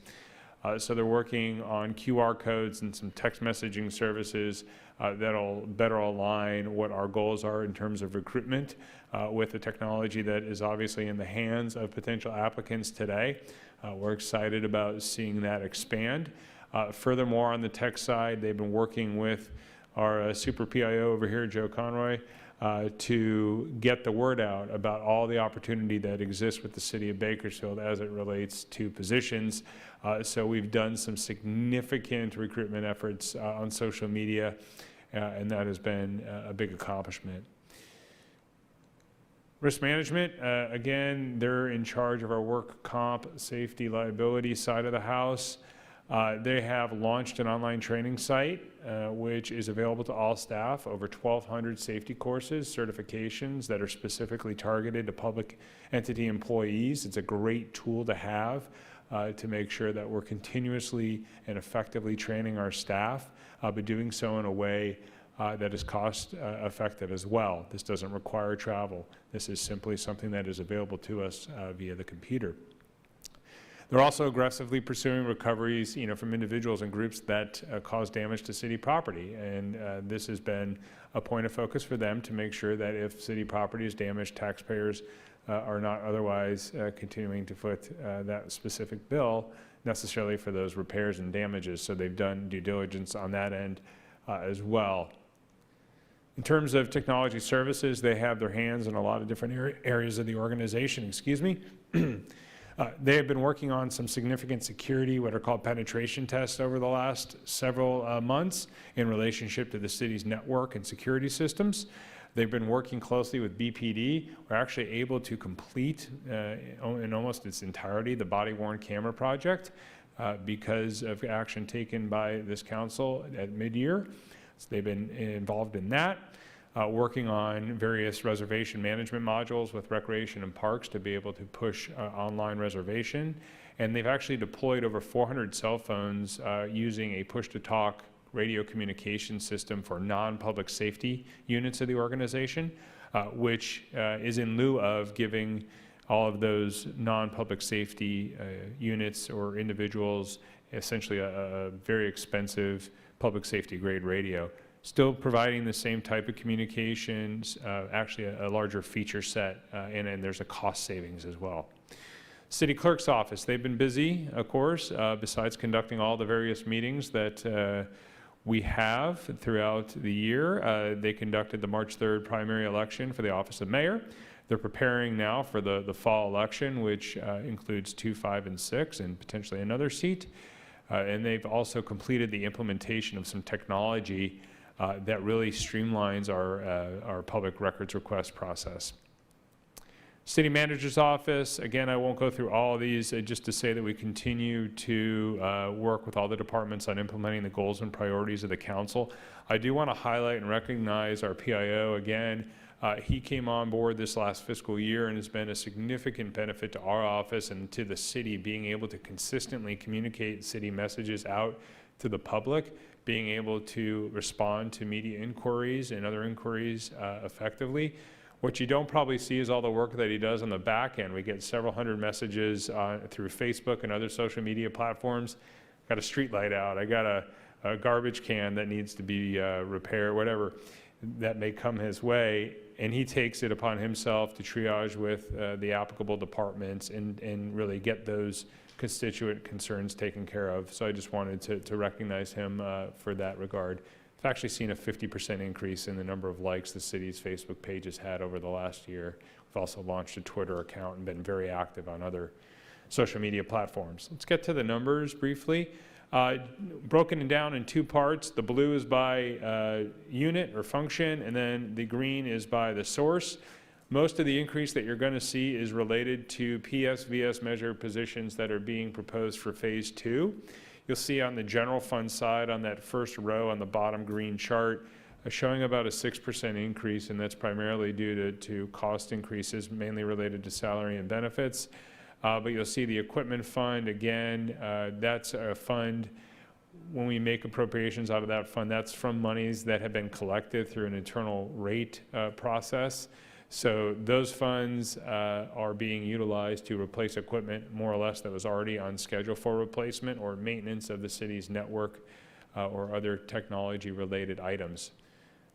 So they're working on QR codes and some text messaging services that'll better align what our goals are in terms of recruitment with the technology that is obviously in the hands of potential applicants today. We're excited about seeing that expand. Furthermore, on the tech side, they've been working with our super PIO over here, Joe Conroy, to get the word out about all the opportunity that exists with the city of Bakersfield as it relates to positions. So we've done some significant recruitment efforts on social media, and that has been a big accomplishment. Risk management, again, they're in charge of our work comp, safety, liability side of the house. They have launched an online training site, which is available to all staff, over 1,200 safety courses, certifications that are specifically targeted to public entity employees. It's a great tool to have to make sure that we're continuously and effectively training our staff, but doing so in a way that is cost effective as well. This doesn't require travel. This is simply something that is available to us via the computer. They're also aggressively pursuing recoveries, from individuals and groups that cause damage to city property, and this has been a point of focus for them to make sure that if city property is damaged, taxpayers are not otherwise continuing to foot that specific bill necessarily for those repairs and damages. So they've done due diligence on that end as well. In terms of technology services, they have their hands in a lot of different areas of the organization, They have been working on some significant security, what are called penetration tests over the last several months in relationship to the city's network and security systems. They've been working closely with BPD. We're actually able to complete in almost its entirety the body-worn camera project because of action taken by this council at mid-year. So they've been involved in that. Working on various reservation management modules with Recreation and Parks to be able to push online reservation. And they've actually deployed over 400 cell phones using a push-to-talk radio communication system for non-public safety units of the organization, which is in lieu of giving all of those non-public safety units or individuals essentially a very expensive public safety grade radio. Still providing the same type of communications, actually a larger feature set, and there's a cost savings as well. City Clerk's Office, they've been busy, of course, besides conducting all the various meetings that we have throughout the year. They conducted the March 3rd primary election for the office of mayor. They're preparing now for the fall election, which includes 2, 5, and 6, and potentially another seat. And they've also completed the implementation of some technology that really streamlines our public records request process. City Manager's Office, again, I won't go through all of these, just to say that we continue to work with all the departments on implementing the goals and priorities of the council. I do want to highlight and recognize our PIO again. He came on board this last fiscal year and has been a significant benefit to our office and to the city, being able to consistently communicate city messages out to the public, being able to respond to media inquiries and other inquiries effectively. What you don't probably see is all the work that he does on the back end. We get several hundred messages through Facebook and other social media platforms. Got a street light out, I got a garbage can that needs to be repaired, whatever that may come his way, and he takes it upon himself to triage with the applicable departments and really get those constituent concerns taken care of. So I just wanted to recognize him for that regard. I've actually seen a 50% increase in the number of likes the city's Facebook page has had over the last year. We've also launched a Twitter account and been very active on other social media platforms. Let's get to the numbers briefly. Broken down in two parts. The blue is by unit or function, and then the green is by the source. Most of the increase that you're going to see is related to PSVS measure positions that are being proposed for phase 2. You'll see on the general fund side on that first row on the bottom green chart showing about a 6% increase, and that's primarily due to cost increases mainly related to salary and benefits. But you'll see the equipment fund, again, that's a fund, when we make appropriations out of that fund, that's from monies that have been collected through an internal rate process. So those funds are being utilized to replace equipment more or less that was already on schedule for replacement or maintenance of the city's network or other technology related items.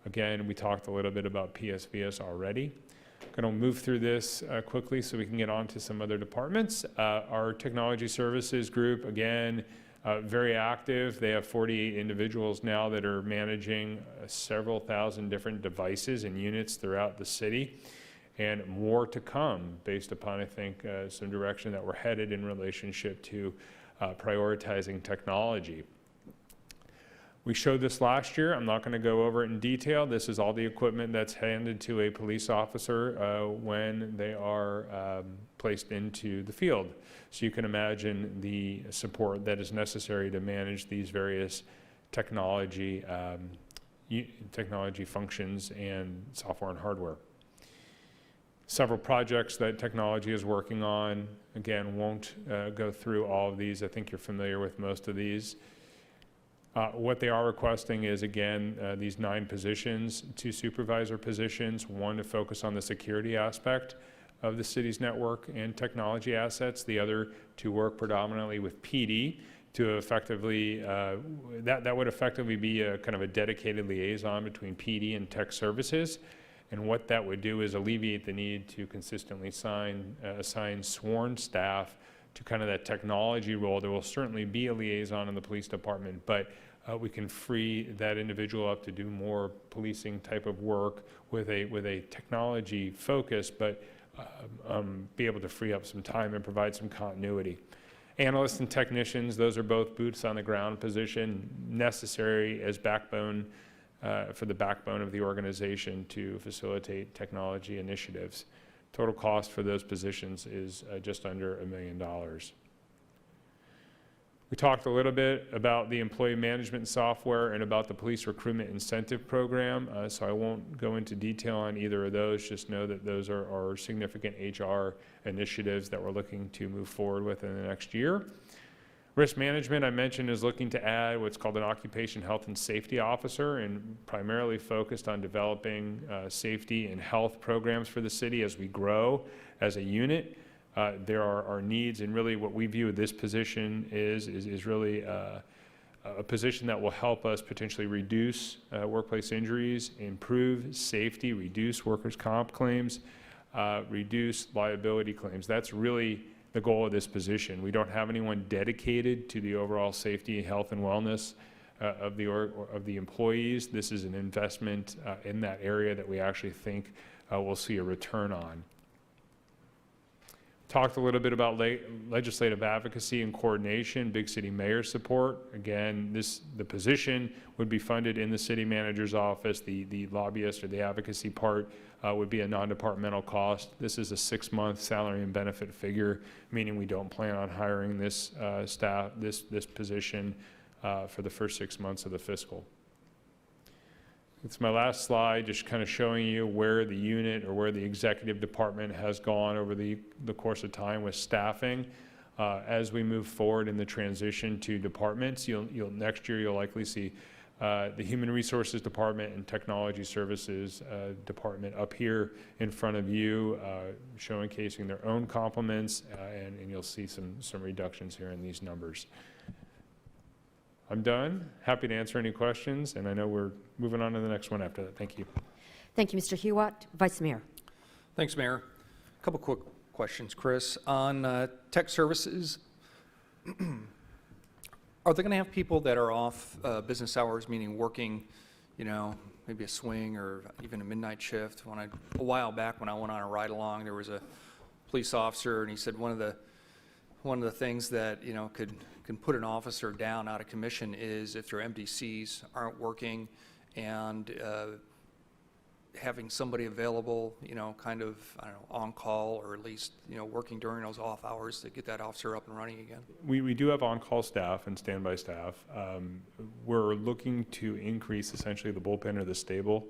Again, we talked a little bit about PSVS already. I'm going to move through this quickly so we can get on to some other departments. Our technology services group, again, very active. They have 48 individuals now that are managing several thousand different devices and units throughout the city, and more to come based upon, I think, some direction that we're headed in relationship to prioritizing technology. We showed this last year. I'm not going to go over it in detail. This is all the equipment that's handed to a police officer when they are placed into the field. So you can imagine the support that is necessary to manage these various technology functions and software and hardware. Several projects that technology is working on. Again, won't go through all of these. I think you're familiar with most of these. What they are requesting is, again, these 9 positions, 2 supervisor positions, 1 to focus on the security aspect of the city's network and technology assets, the other to work predominantly with PD to effectively, that would effectively be a kind of a dedicated liaison between PD and tech services. And what that would do is alleviate the need to consistently assign sworn staff to kind of that technology role. There will certainly be a liaison in the police department, but we can free that individual up to do more policing type of work with a technology focus, but be able to free up some time and provide some continuity. Analysts and technicians, those are both boots on the ground position, necessary as backbone for the backbone of the organization to facilitate technology initiatives. Total cost for those positions is just under $1 million. We talked a little bit about the employee management software and about the police recruitment incentive program, so I won't go into detail on either of those. Just know that those are significant HR initiatives that we're looking to move forward with in the next year. Risk management, I mentioned, is looking to add what's called an occupation health and safety officer, and primarily focused on developing safety and health programs for the city as we grow as a unit. There are needs, and really what we view this position is really a position that will help us potentially reduce workplace injuries, improve safety, reduce workers' comp claims, reduce liability claims. That's really the goal of this position. We don't have anyone dedicated to the overall safety, health, and wellness of the employees. This is an investment in that area that we actually think we'll see a return on. Talked a little bit about legislative advocacy and coordination, big city mayor support. Again, the position would be funded in the city manager's office. The lobbyist or the advocacy part would be a non-departmental cost. This is a 6-month salary and benefit figure, meaning we don't plan on hiring this staff, this position for the first 6 months of the fiscal. It's my last slide, just kind of showing you where the unit or where the executive department has gone over the course of time with staffing. As we move forward in the transition to departments, next year you'll likely see the Human Resources Department and Technology Services Department up here in front of you, showcasing their own complements, and you'll see some reductions here in these numbers. I'm done. Happy to answer any questions, and I know we're moving on to the next one after that. Thank you. Thank you, Mr. Huot. Vice Mayor. Thanks, Mayor. A couple quick questions, Chris. On tech services, are they going to have people that are off business hours, meaning working, maybe a swing or even a midnight shift? A while back when I went on a ride along, there was a police officer, and he said one of the things that can put an officer down out of commission is if their MDCs aren't working, and having somebody available, kind of, on call, or at least, working during those off hours to get that officer up and running again. We do have on-call staff and standby staff. We're looking to increase essentially the bullpen or the stable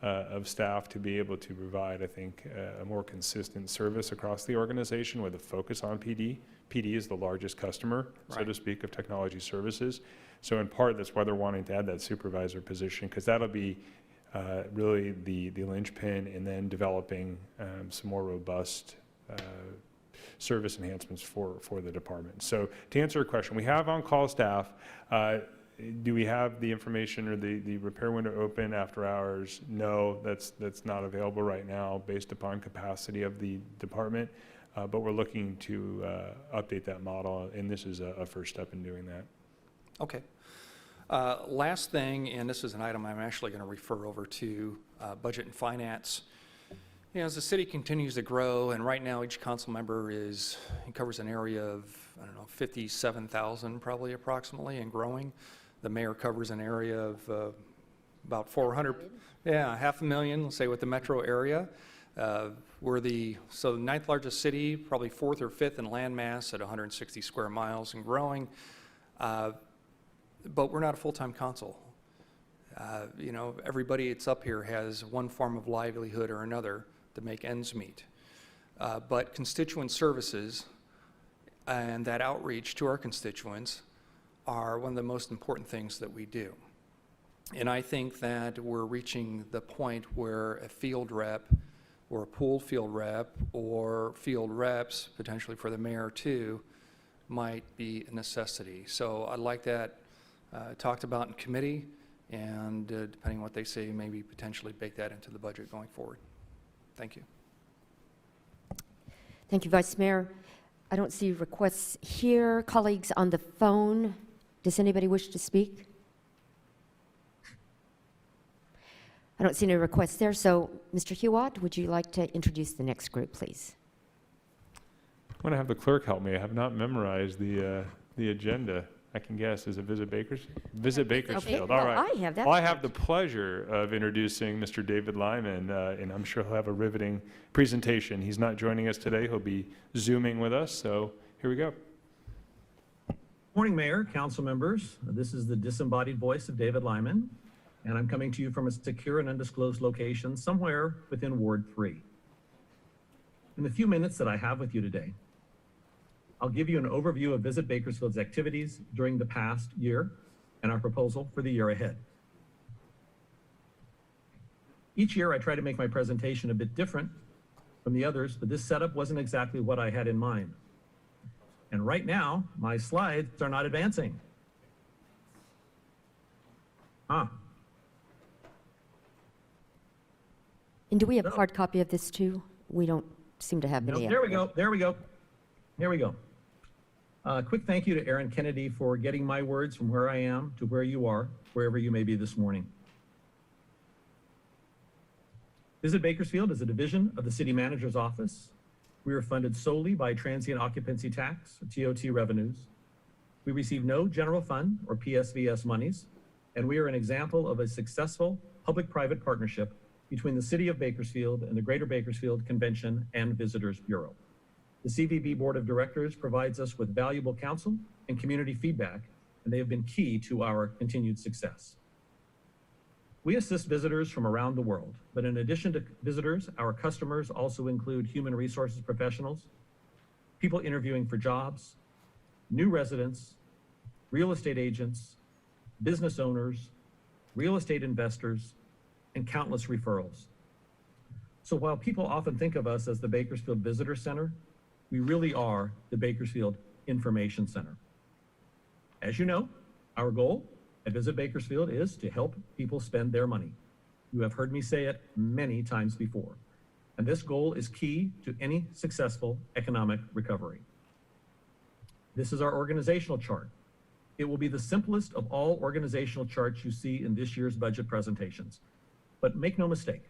of staff to be able to provide, I think, a more consistent service across the organization with a focus on PD. PD is the largest customer, so to speak, of technology services. So in part, that's why they're wanting to add that supervisor position, because that'll be really the linchpin in then developing some more robust service enhancements for the department. So to answer your question, we have on-call staff. Do we have the information or the repair window open after hours? No, that's not available right now based upon capacity of the department, but we're looking to update that model, and this is a first step in doing that. Okay. Last thing, and this is an item I'm actually going to refer over to Budget and Finance. As the city continues to grow, and right now each council member covers an area of, 57,000 probably approximately, and growing. The mayor covers an area of about 400, half a million, let's say, with the metro area. We're the 9th largest city, probably 4th or 5th in land mass at 160 square miles and growing. But we're not a full-time council. Everybody that's up here has one form of livelihood or another to make ends meet. But constituent services and that outreach to our constituents are one of the most important things that we do. And I think that we're reaching the point where a field rep or a pool field rep or field reps, potentially for the mayor too, might be a necessity. So I'd like that talked about in committee, and depending on what they say, maybe potentially bake that into the budget going forward. Thank you. Thank you, Vice Mayor. I don't see requests here. Colleagues on the phone, does anybody wish to speak? I don't see any requests there, so Mr. Huot, would you like to introduce the next group, please? I'm going to have the clerk help me. I have not memorized the agenda. I can guess. Is it Visit Bakersfield? well, All right. I have that. Well, I have the pleasure of introducing Mr. David Lyman, and I'm sure he'll have a riveting presentation. He's not joining us today. He'll be Zooming with us, so here we go. Morning, Mayor, council members. This is the disembodied voice of David Lyman, and I'm coming to you from a secure and undisclosed location somewhere within Ward 3. In the few minutes that I have with you today, I'll give you an overview of Visit Bakersfield's activities during the past year and our proposal for the year ahead. Each year, I try to make my presentation a bit different from the others, but this setup wasn't exactly what I had in mind. And right now, my slides are not advancing. And do we have a hard copy of this too? We don't seem to have No, any. there we go, there we go. Here we go. Quick thank you to Aaron Kennedy for getting my words from where I am to where you are, wherever you may be this morning. Visit Bakersfield is a division of the City Manager's Office. We are funded solely by transient occupancy tax, or TOT revenues. We receive no general fund or PSVS monies, and we are an example of a successful public-private partnership between the City of Bakersfield and the Greater Bakersfield Convention and Visitors Bureau. The CVB Board of Directors provides us with valuable counsel and community feedback, and they have been key to our continued success. We assist visitors from around the world, but in addition to visitors, our customers also include human resources professionals, people interviewing for jobs, new residents, real estate agents, business owners, real estate investors, and countless referrals. So while people often think of us as the Bakersfield Visitor Center, we really are the Bakersfield Information Center. As you know, our goal at Visit Bakersfield is to help people spend their money. You have heard me say it many times before, and this goal is key to any successful economic recovery. This is our organizational chart. It will be the simplest of all organizational charts you see in this year's budget presentations. But make no mistake,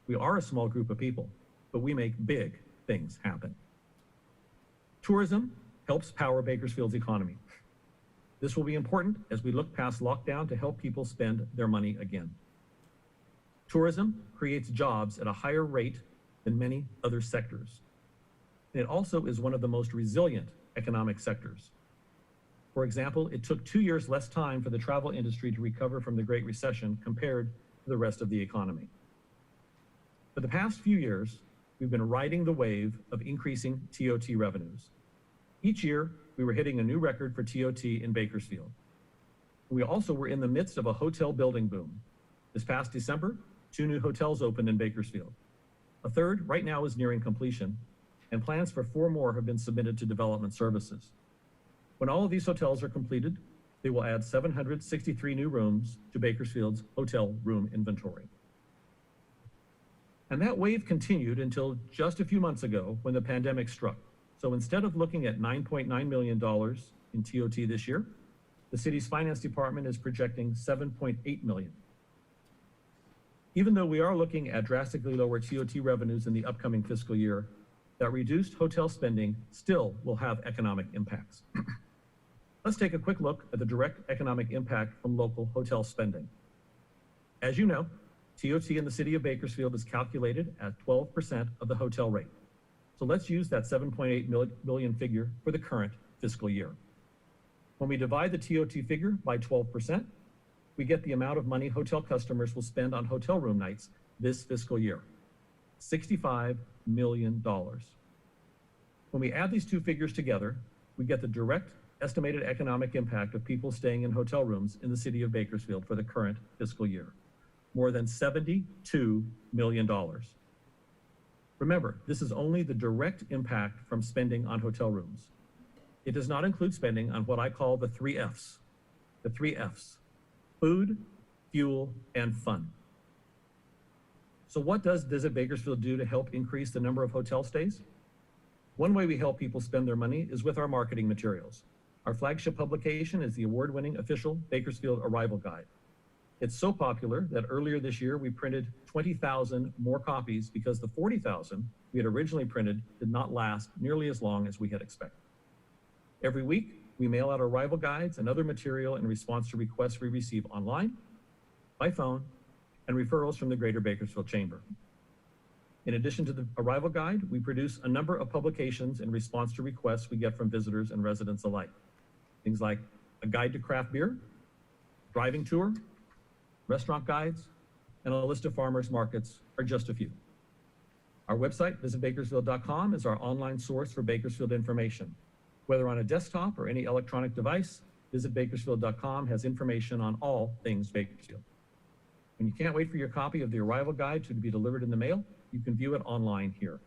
we are a small group of people, but we make big things happen. Tourism helps power Bakersfield's economy. This will be important as we look past lockdown to help people spend their money again. Tourism creates jobs at a higher rate than many other sectors. And it also is one of the most resilient economic sectors. For example, it took 2 years less time for the travel industry to recover from the Great Recession compared to the rest of the economy. For the past few years, we've been riding the wave of increasing TOT revenues. Each year, we were hitting a new record for TOT in Bakersfield. We also were in the midst of a hotel building boom. This past December, 2 new hotels opened in Bakersfield. A third right now is nearing completion, and plans for 4 more have been submitted to development services. When all of these hotels are completed, they will add 763 new rooms to Bakersfield's hotel room inventory. And that wave continued until just a few months ago when the pandemic struck. So instead of looking at $9.9 million in TOT this year, the city's finance department is projecting $7.8 million. Even though we are looking at drastically lower TOT revenues in the upcoming fiscal year, that reduced hotel spending still will have economic impacts. Let's take a quick look at the direct economic impact from local hotel spending. As you know, TOT in the city of Bakersfield is calculated at 12% of the hotel rate. So let's use that 7.8 million figure for the current fiscal year. When we divide the TOT figure by 12%, we get the amount of money hotel customers will spend on hotel room nights this fiscal year, $65 million. When we add these two figures together, we get the direct estimated economic impact of people staying in hotel rooms in the city of Bakersfield for the current fiscal year, more than $72 million. Remember, this is only the direct impact from spending on hotel rooms. It does not include spending on what I call the 3 Fs. The 3 Fs, food, fuel, and fun. So what does Visit Bakersfield do to help increase the number of hotel stays? One way we help people spend their money is with our marketing materials. Our flagship publication is the award-winning official Bakersfield Arrival Guide. It's so popular that earlier this year we printed 20,000 more copies because the 40,000 we had originally printed did not last nearly as long as we had expected. Every week, we mail out arrival guides and other material in response to requests we receive online, by phone, and referrals from the Greater Bakersfield Chamber. In addition to the arrival guide, we produce a number of publications in response to requests we get from visitors and residents alike. Things like a guide to craft beer, driving tour, restaurant guides, and a list of farmers markets are just a few. Our website, visitbakersfield.com, is our online source for Bakersfield information. Whether on a desktop or any electronic device, visitbakersfield.com has information on all things Bakersfield. When you can't wait for your copy of the arrival guide to be delivered in the mail, you can view it online here.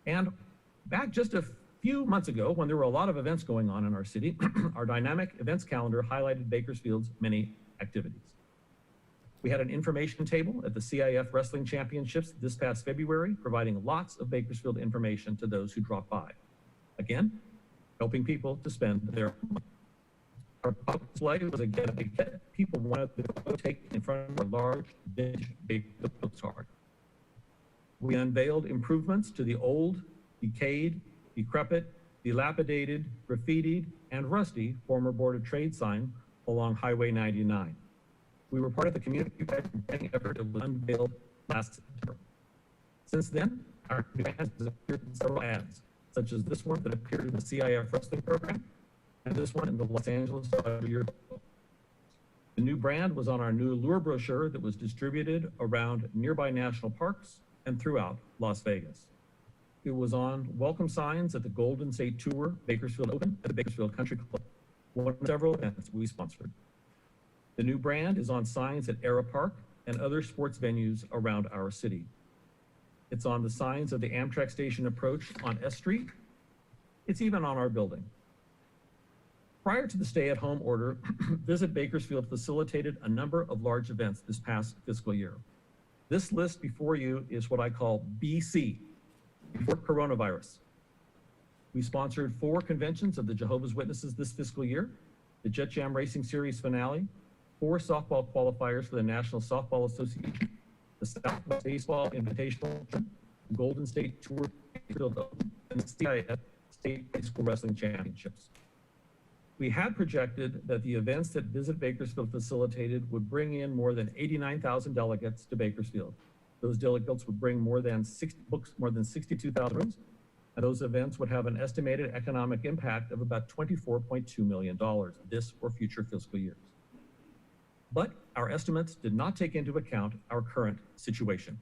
And back just a few months ago, when there were a lot of events going on in our city, our dynamic events calendar highlighted Bakersfield's many activities. We had an information table at the CIF Wrestling Championships this past February, providing lots of Bakersfield information to those who drop by. Again, helping people to spend their money. Our public display was again a big hit. People wanted to take in front of a large vintage Bakersfield postcard. We unveiled improvements to the old, decayed, decrepit, dilapidated, graffitied, and rusty former Board of Trade sign along Highway 99. We were part of the community branding effort that was unveiled last September. Since then, our new ad has appeared in several ads, such as this one that appeared in the CIF wrestling program, and this one in the Los Angeles Dodger yearbook. The new brand was on our new lure brochure that was distributed around nearby national parks and throughout Las Vegas. It was on welcome signs at the Golden State Tour Bakersfield Open at the Bakersfield Country Club, one of several events we sponsored. The new brand is on signs at Era Park and other sports venues around our city. It's on the signs of the Amtrak station approach on S Street. It's even on our building. Prior to the stay-at-home order, Visit Bakersfield facilitated a number of large events this past fiscal year. This list before you is what I call BC, before coronavirus. We sponsored 4 conventions of the Jehovah's Witnesses this fiscal year, the Jet Jam Racing Series finale, 4 softball qualifiers for the National Softball Association, the Southwest Baseball Invitational, the Golden State Tour, and the CIF State High School Wrestling Championships. We had projected that the events that Visit Bakersfield facilitated would bring in more than 89,000 delegates to Bakersfield. Those delegates would bring more than 62,000 rooms, and those events would have an estimated economic impact of about $24.2 million this or future fiscal years. But our estimates did not take into account our current situation.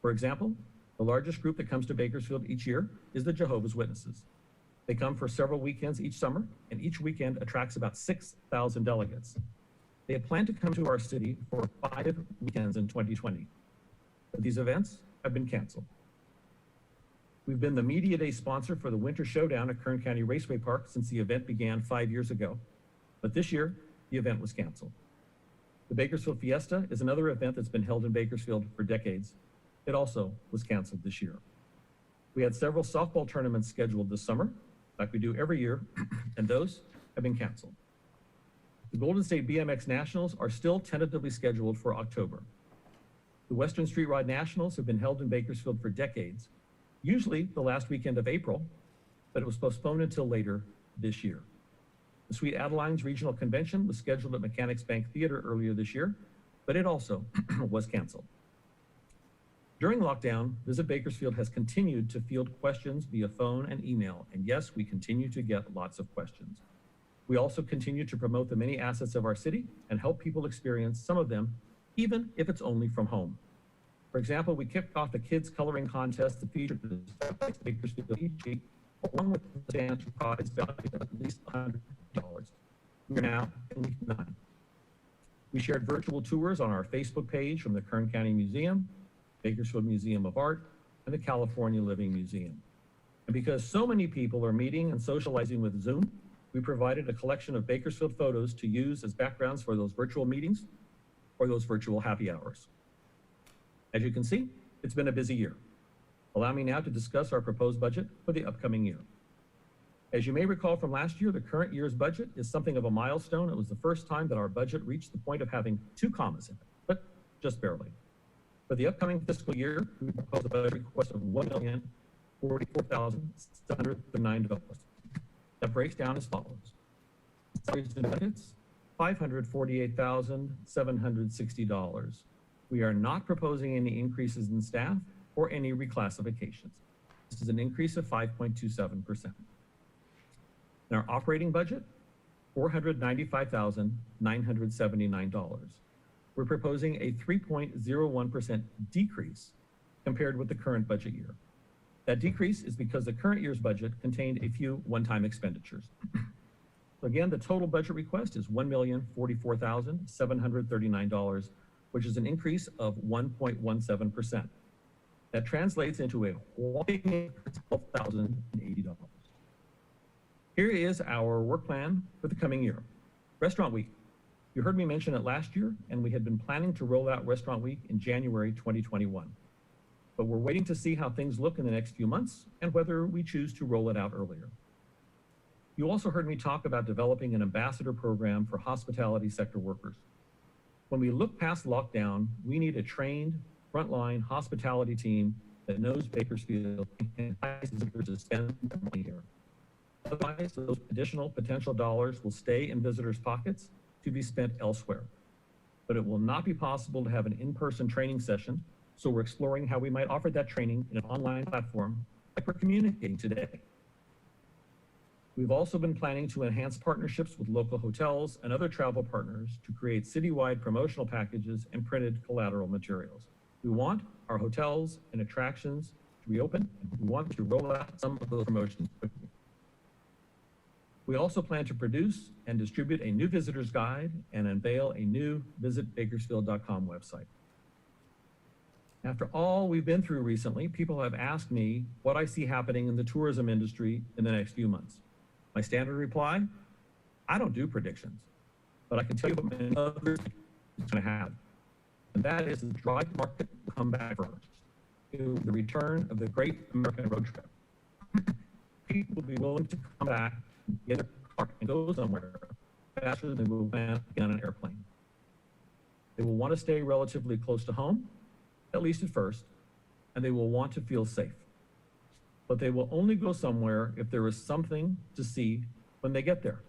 For example, the largest group that comes to Bakersfield each year is the Jehovah's Witnesses. They come for several weekends each summer, and each weekend attracts about 6,000 delegates. They had planned to come to our city for 5 weekends in 2020, but these events have been canceled. We've been the Media Day sponsor for the Winter Showdown at Kern County Raceway Park since the event began 5 years ago, but this year, the event was canceled. The Bakersfield Fiesta is another event that's been held in Bakersfield for decades. It also was canceled this year. We had several softball tournaments scheduled this summer, like we do every year, and those have been canceled. The Golden State BMX Nationals are still tentatively scheduled for October. The Western Street Rod Nationals have been held in Bakersfield for decades, usually the last weekend of April, but it was postponed until later this year. The Sweet Adelines Regional Convention was scheduled at Mechanics Bank Theater earlier this year, but it also was canceled. During lockdown, Visit Bakersfield has continued to field questions via phone and email, and yes, we continue to get lots of questions. We also continue to promote the many assets of our city and help people experience some of them, even if it's only from home. For example, we kicked off the kids coloring contest that featured the Bakersfield EG, along with the dance prize valued at least $100. We are now in week 9. We shared virtual tours on our Facebook page from the Kern County Museum, Bakersfield Museum of Art, and the California Living Museum. And because so many people are meeting and socializing with Zoom, we provided a collection of Bakersfield photos to use as backgrounds for those virtual meetings or those virtual happy hours. As you can see, it's been a busy year. Allow me now to discuss our proposed budget for the upcoming year. As you may recall from last year, the current year's budget is something of a milestone. It was the first time that our budget reached the point of having 2 commas in it, but just barely. For the upcoming fiscal year, we propose a budget request of $1,044,739. That breaks down as follows. Salaries and benefits, $548,760. We are not proposing any increases in staff or any reclassifications. This is an increase of 5.27%. In our operating budget, $495,979. We're proposing a 3.01% decrease compared with the current budget year. That decrease is because the current year's budget contained a few one-time expenditures. So again, the total budget request is $1,044,739, which is an increase of 1.17%. That translates into a whopping $12,080. Here is our work plan for the coming year. Restaurant Week. You heard me mention it last year, and we had been planning to roll out Restaurant Week in January 2021. But we're waiting to see how things look in the next few months and whether we choose to roll it out earlier. You also heard me talk about developing an ambassador program for hospitality sector workers. When we look past lockdown, we need a trained, frontline hospitality team that knows Bakersfield and can entice visitors to spend their money here. Otherwise, those additional potential dollars will stay in visitors' pockets to be spent elsewhere. But it will not be possible to have an in-person training session, so we're exploring how we might offer that training in an online platform like we're communicating today. We've also been planning to enhance partnerships with local hotels and other travel partners to create citywide promotional packages and printed collateral materials. We want our hotels and attractions to reopen, and we want to roll out some of those promotions quickly. We also plan to produce and distribute a new visitor's guide and unveil a new visitbakersfield.com website. After all we've been through recently, people have asked me what I see happening in the tourism industry in the next few months. My standard reply, I don't do predictions, but I can tell you what many others is going to happen. And that is the dry market will come back first. To the return of the great American road trip. People will be willing to come back, get a car, and go somewhere faster than they will get on an airplane. They will want to stay relatively close to home, at least at first, and they will want to feel safe. But they will only go somewhere if there is something to see when they get there.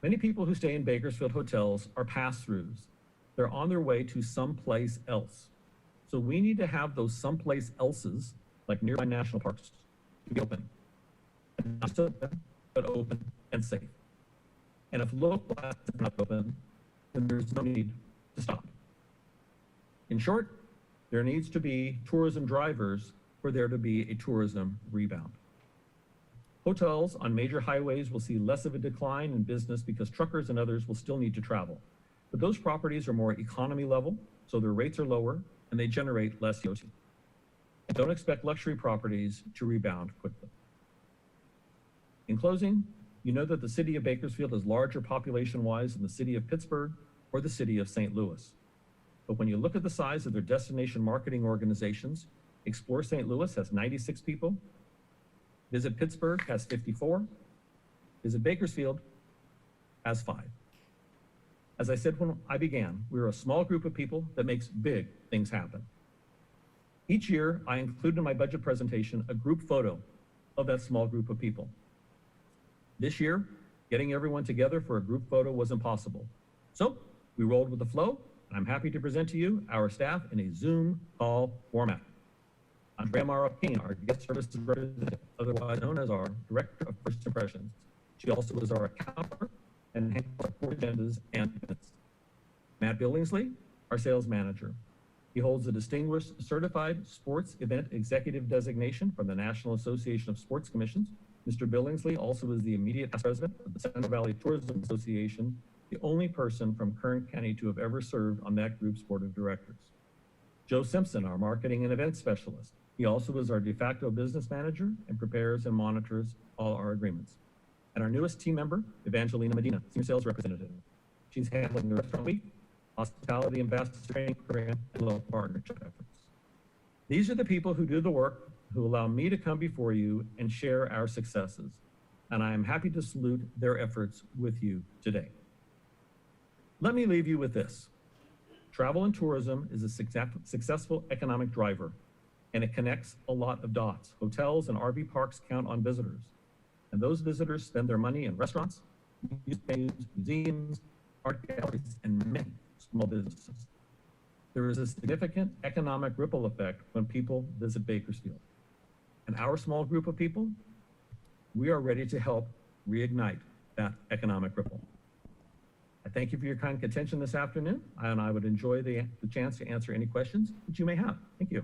Many people who stay in Bakersfield hotels are pass-throughs. They're on their way to someplace else. So we need to have those someplace else's, like nearby national parks, to be open. And not just open, but open and safe. And if local assets are not open, then there's no need to stop. In short, there needs to be tourism drivers for there to be a tourism rebound. Hotels on major highways will see less of a decline in business because truckers and others will still need to travel. But those properties are more economy level, so their rates are lower and they generate less CO2. And don't expect luxury properties to rebound quickly. In closing, you know that the city of Bakersfield is larger population-wise than the city of Pittsburgh or the city of St. Louis. But when you look at the size of their destination marketing organizations, Explore St. Louis has 96 people, Visit Pittsburgh has 54, Visit Bakersfield has 5. As I said when I began, we're a small group of people that makes big things happen. Each year, I include in my budget presentation a group photo of that small group of people. This year, getting everyone together for a group photo was impossible. So we rolled with the flow, and I'm happy to present to you our staff in a Zoom call format. Andrea Mara King, our guest services representative, otherwise known as our Director of First Impressions. She also is our accountant and handles our core agendas and minutes. Matt Billingsley, our sales manager. He holds the Distinguished Certified Sports Event Executive designation from the National Association of Sports Commissions. Mr. Billingsley also is the immediate past president of the Central Valley Tourism Association, the only person from Kern County to have ever served on that group's board of directors. Joe Simpson, our marketing and events specialist. He also is our de facto business manager and prepares and monitors all our agreements. And our newest team member, Evangelina Medina, senior sales representative. She's handling the Restaurant Week, hospitality ambassador training program, and local partnership efforts. These are the people who do the work, who allow me to come before you and share our successes. and I am happy to salute their efforts with you today. Let me leave you with this. Travel and tourism is a successful economic driver, and it connects a lot of dots. Hotels and RV parks count on visitors, and those visitors spend their money in restaurants, museums, art galleries, and many small businesses. There is a significant economic ripple effect when people visit Bakersfield. And our small group of people, we are ready to help reignite that economic ripple. I thank you for your kind attention this afternoon, and I would enjoy the chance to answer any questions that you may have. Thank you.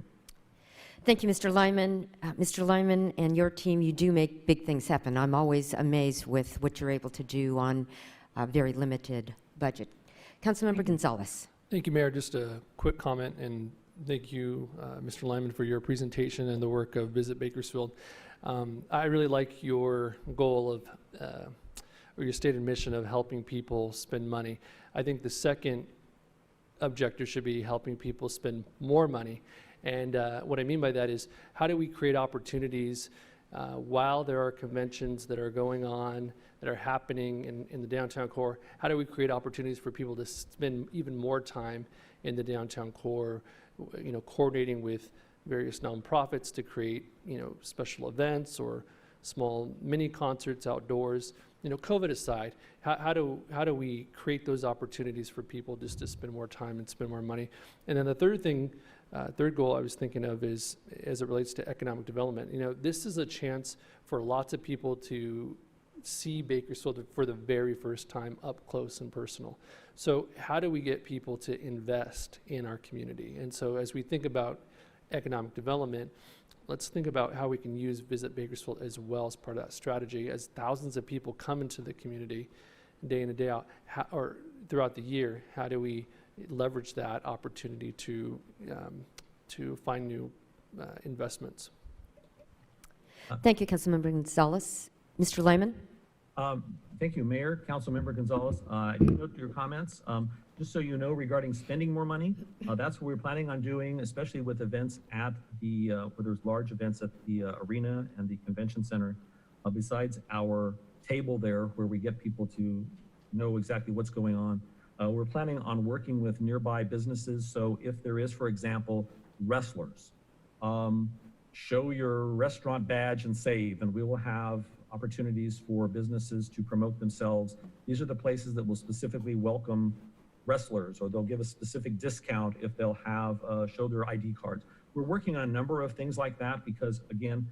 Thank you, Mr. Lyman. Mr. Lyman and your team, you do make big things happen. I'm always amazed with what you're able to do on a very limited budget. Councilmember Gonzalez. Thank you, Mayor. Just a quick comment, and thank you, Mr. Lyman, for your presentation and the work of Visit Bakersfield. I really like your goal of, or your stated mission of helping people spend money. I think the second objective should be helping people spend more money. And what I mean by that is, how do we create opportunities while there are conventions that are going on, that are happening in the downtown core? How do we create opportunities for people to spend even more time in the downtown core, coordinating with various nonprofits to create, special events or small mini concerts outdoors? COVID aside, how do we create those opportunities for people just to spend more time and spend more money? And then the third goal I was thinking of is, as it relates to economic development, this is a chance for lots of people to see Bakersfield for the very first time up close and personal. So how do we get people to invest in our community? And so as we think about economic development, let's think about how we can use Visit Bakersfield as well as part of that strategy. As thousands of people come into the community day in and day out, or throughout the year, how do we leverage that opportunity to find new investments? Thank you, Councilmember Gonzalez. Mr. Lyman? Thank you, Mayor, Councilmember Gonzalez. I do note your comments. Just so you know, regarding spending more money, that's what we're planning on doing, especially with events at the, where there's large events at the arena and the convention center. Besides our table there, where we get people to know exactly what's going on, we're planning on working with nearby businesses. So if there is, for example, wrestlers, show your restaurant badge and save, and we will have opportunities for businesses to promote themselves. These are the places that will specifically welcome wrestlers, or they'll give a specific discount if they'll have show their ID cards. We're working on a number of things like that because, again,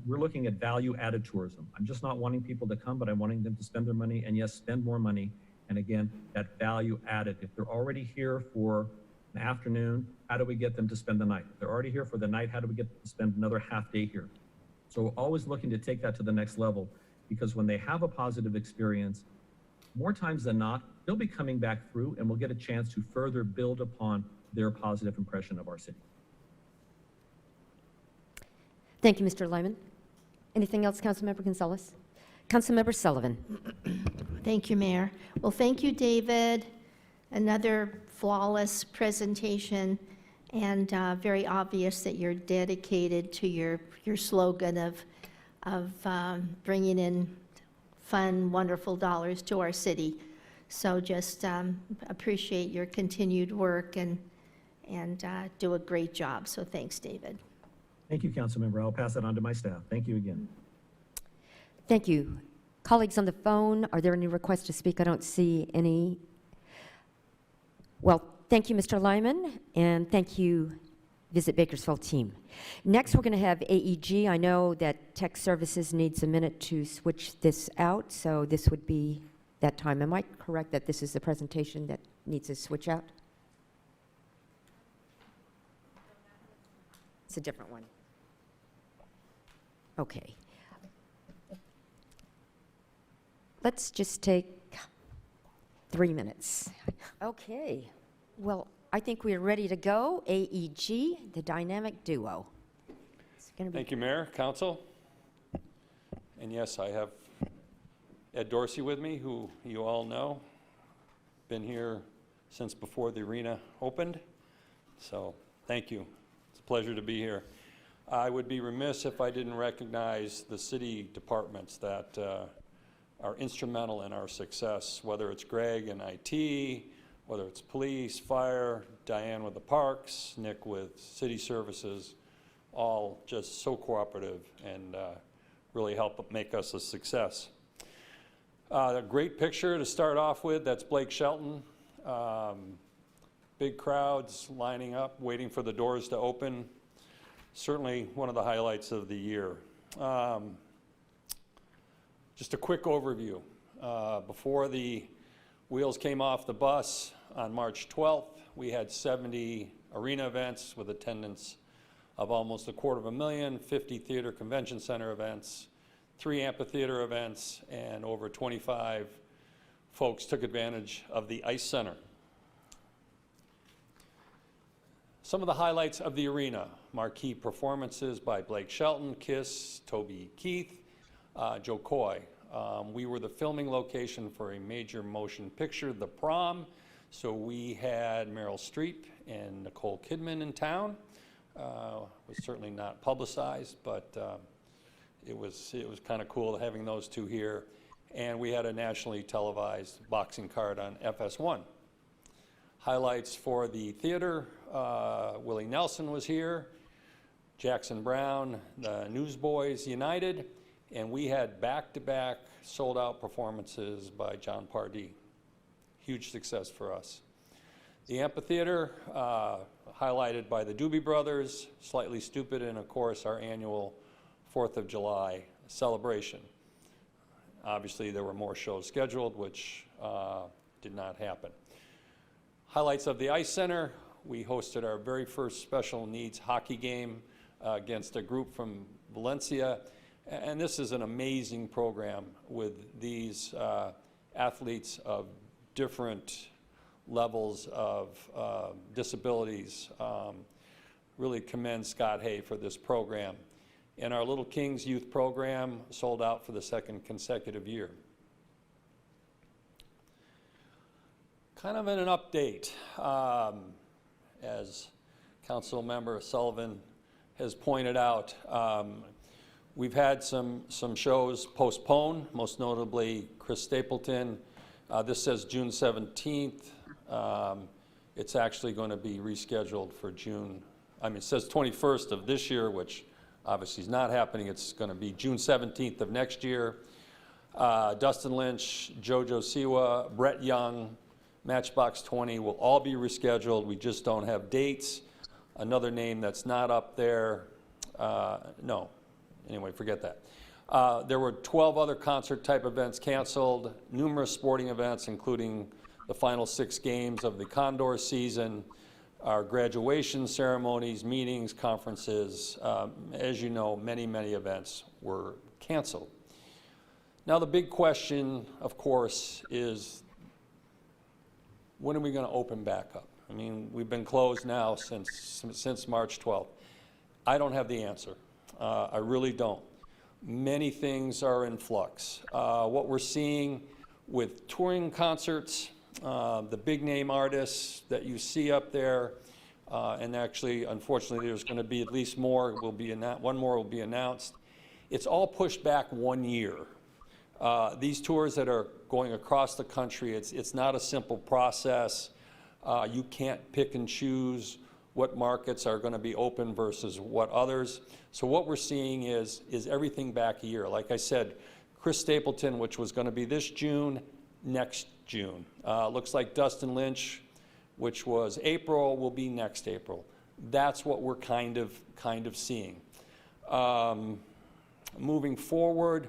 we're looking at value-added tourism. I'm just not wanting people to come, but I'm wanting them to spend their money, and yes, spend more money. And again, that value added. If they're already here for an afternoon, how do we get them to spend the night? If they're already here for the night, how do we get them to spend another half day here? So we're always looking to take that to the next level, because when they have a positive experience, more times than not, they'll be coming back through and we'll get a chance to further build upon their positive impression of our city. Thank you, Mr. Lyman. Anything else, Councilmember Gonzalez? Councilmember Sullivan. Thank you, Mayor. Well, thank you, David. Another flawless presentation, and very obvious that you're dedicated to your slogan of bringing in fun, wonderful dollars to our city. So just appreciate your continued work and do a great job. So thanks, David. Thank you, Councilmember. I'll pass that on to my staff. Thank you again. Thank you. Colleagues on the phone, are there any requests to speak? I don't see any. Well, thank you, Mr. Lyman, and thank you, Visit Bakersfield team. Next, we're going to have AEG. I know that Tech Services needs a minute to switch this out, so this would be that time. Am I correct that this is the presentation that needs a switch out? It's a different one. Okay. Let's just take 3 minutes. Okay. Well, I think we are ready to go. AEG, the dynamic duo. It's gonna be. Thank you, Mayor, Council. And yes, I have Ed Dorsey with me, who you all know. Been here since before the arena opened. So thank you. It's a pleasure to be here. I would be remiss if I didn't recognize the city departments that are instrumental in our success, whether it's Greg in IT, whether it's police, fire, Diane with the parks, Nick with city services, all just so cooperative and really help make us a success. A great picture to start off with, that's Blake Shelton. Big crowds lining up, waiting for the doors to open. Certainly one of the highlights of the year. Just a quick overview. Before the wheels came off the bus on March 12th, we had 70 arena events with attendance of almost 250,000, 50 theater convention center events, 3 amphitheater events, and over 25 folks took advantage of the Ice Center. Some of the highlights of the arena: marquee performances by Blake Shelton, Kiss, Toby Keith, Joe Coy. We were the filming location for a major motion picture, The Prom, so we had Meryl Streep and Nicole Kidman in town. Was certainly not publicized, but it was kind of cool having those two here. And we had a nationally televised boxing card on FS1. Highlights for the theater: Willie Nelson was here, Jackson Brown, the Newsboys United, and we had back-to-back sold-out performances by John Pardee. Huge success for us. The amphitheater, highlighted by the Doobie Brothers, Slightly Stoopid, and of course our annual 4th of July celebration. Obviously there were more shows scheduled, which did not happen. Highlights of the Ice Center: we hosted our very first special needs hockey game against a group from Valencia. And this is an amazing program with these athletes of different levels of disabilities. Really commend Scott Hay for this program. And our Little Kings youth program sold out for the 2nd consecutive year. Kind of in an update, as Council Member Sullivan has pointed out, we've had some shows postponed, most notably Chris Stapleton. This says June 17th. It's actually going to be rescheduled for it says 21st of this year, which obviously is not happening. It's going to be June 17th of next year. Dustin Lynch, JoJo Siwa, Brett Young, Matchbox 20 will all be rescheduled. We just don't have dates. Another name that's not up there, no. Anyway, forget that. There were 12 other concert-type events canceled, numerous sporting events, including the final 6 games of the Condor season, our graduation ceremonies, meetings, conferences. As you know, many, many events were canceled. Now, the big question, of course, is when are we going to open back up? I mean, we've been closed now since March 12th. I don't have the answer. I really don't. Many things are in flux. What we're seeing with touring concerts, the big name artists that you see up there, and actually, unfortunately, there's going to be at least more. One more will be announced. It's all pushed back 1 year. These tours that are going across the country, it's not a simple process. You can't pick and choose what markets are going to be open versus what others. So what we're seeing is everything back a year. Like I said, Chris Stapleton, which was going to be this June, next June. Looks like Dustin Lynch, which was April, will be next April. That's what we're kind of seeing. Moving forward,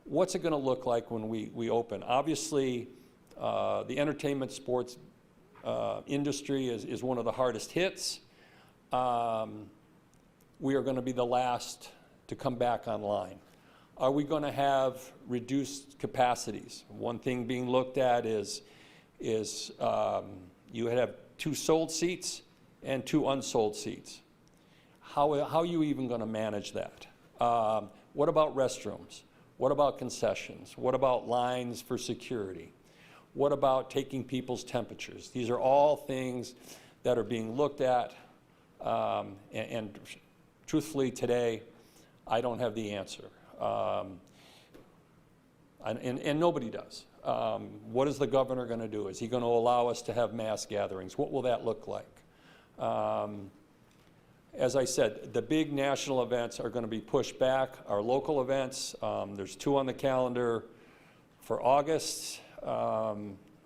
what's it going to look like when we open? Obviously, the entertainment sports industry is one of the hardest hits. We are going to be the last to come back online. Are we going to have reduced capacities? One thing being looked at is you have 2 sold seats and 2 unsold seats. How are you even going to manage that? What about restrooms? What about concessions? What about lines for security? What about taking people's temperatures? These are all things that are being looked at and Truthfully, today, I don't have the answer. And nobody does. What is the governor going to do? Is he going to allow us to have mass gatherings? What will that look like? As I said, the big national events are going to be pushed back. Our local events, there's 2 on the calendar for August, a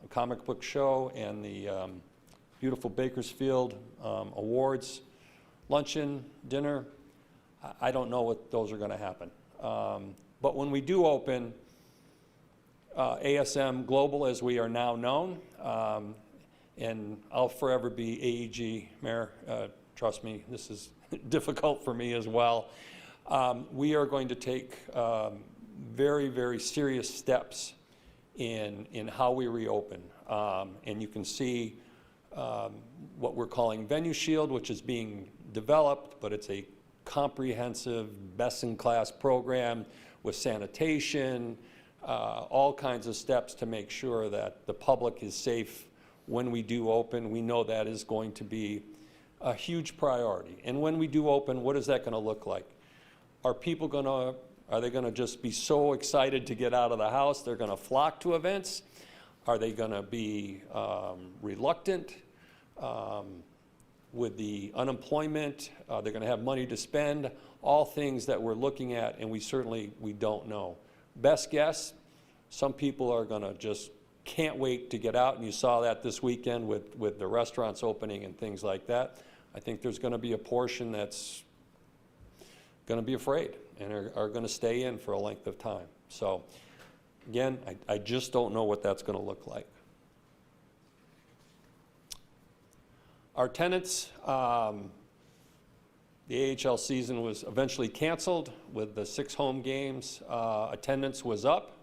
comic book show and the beautiful Bakersfield Awards luncheon, dinner. I don't know what those are going to happen. But when we do open, ASM Global, as we are now known, and I'll forever be AEG, Mayor, trust me, this is difficult for me as well. We are going to take very, very serious steps in how we reopen. And you can see what we're calling Venue Shield, which is being developed, but it's a comprehensive, best-in-class program with sanitation, all kinds of steps to make sure that the public is safe when we do open. We know that is going to be a huge priority. And when we do open, what is that going to look like? Are they going to just be so excited to get out of the house they're going to flock to events? Are they going to be reluctant with the unemployment? They're going to have money to spend. All things that we're looking at, and we don't know. Best guess, some people are going to just can't wait to get out, and you saw that this weekend with the restaurants opening and things like that. I think there's going to be a portion that's going to be afraid and are going to stay in for a length of time. So again, I just don't know what that's going to look like. Our tenants, the AHL season was eventually canceled with the 6 home games. Attendance was up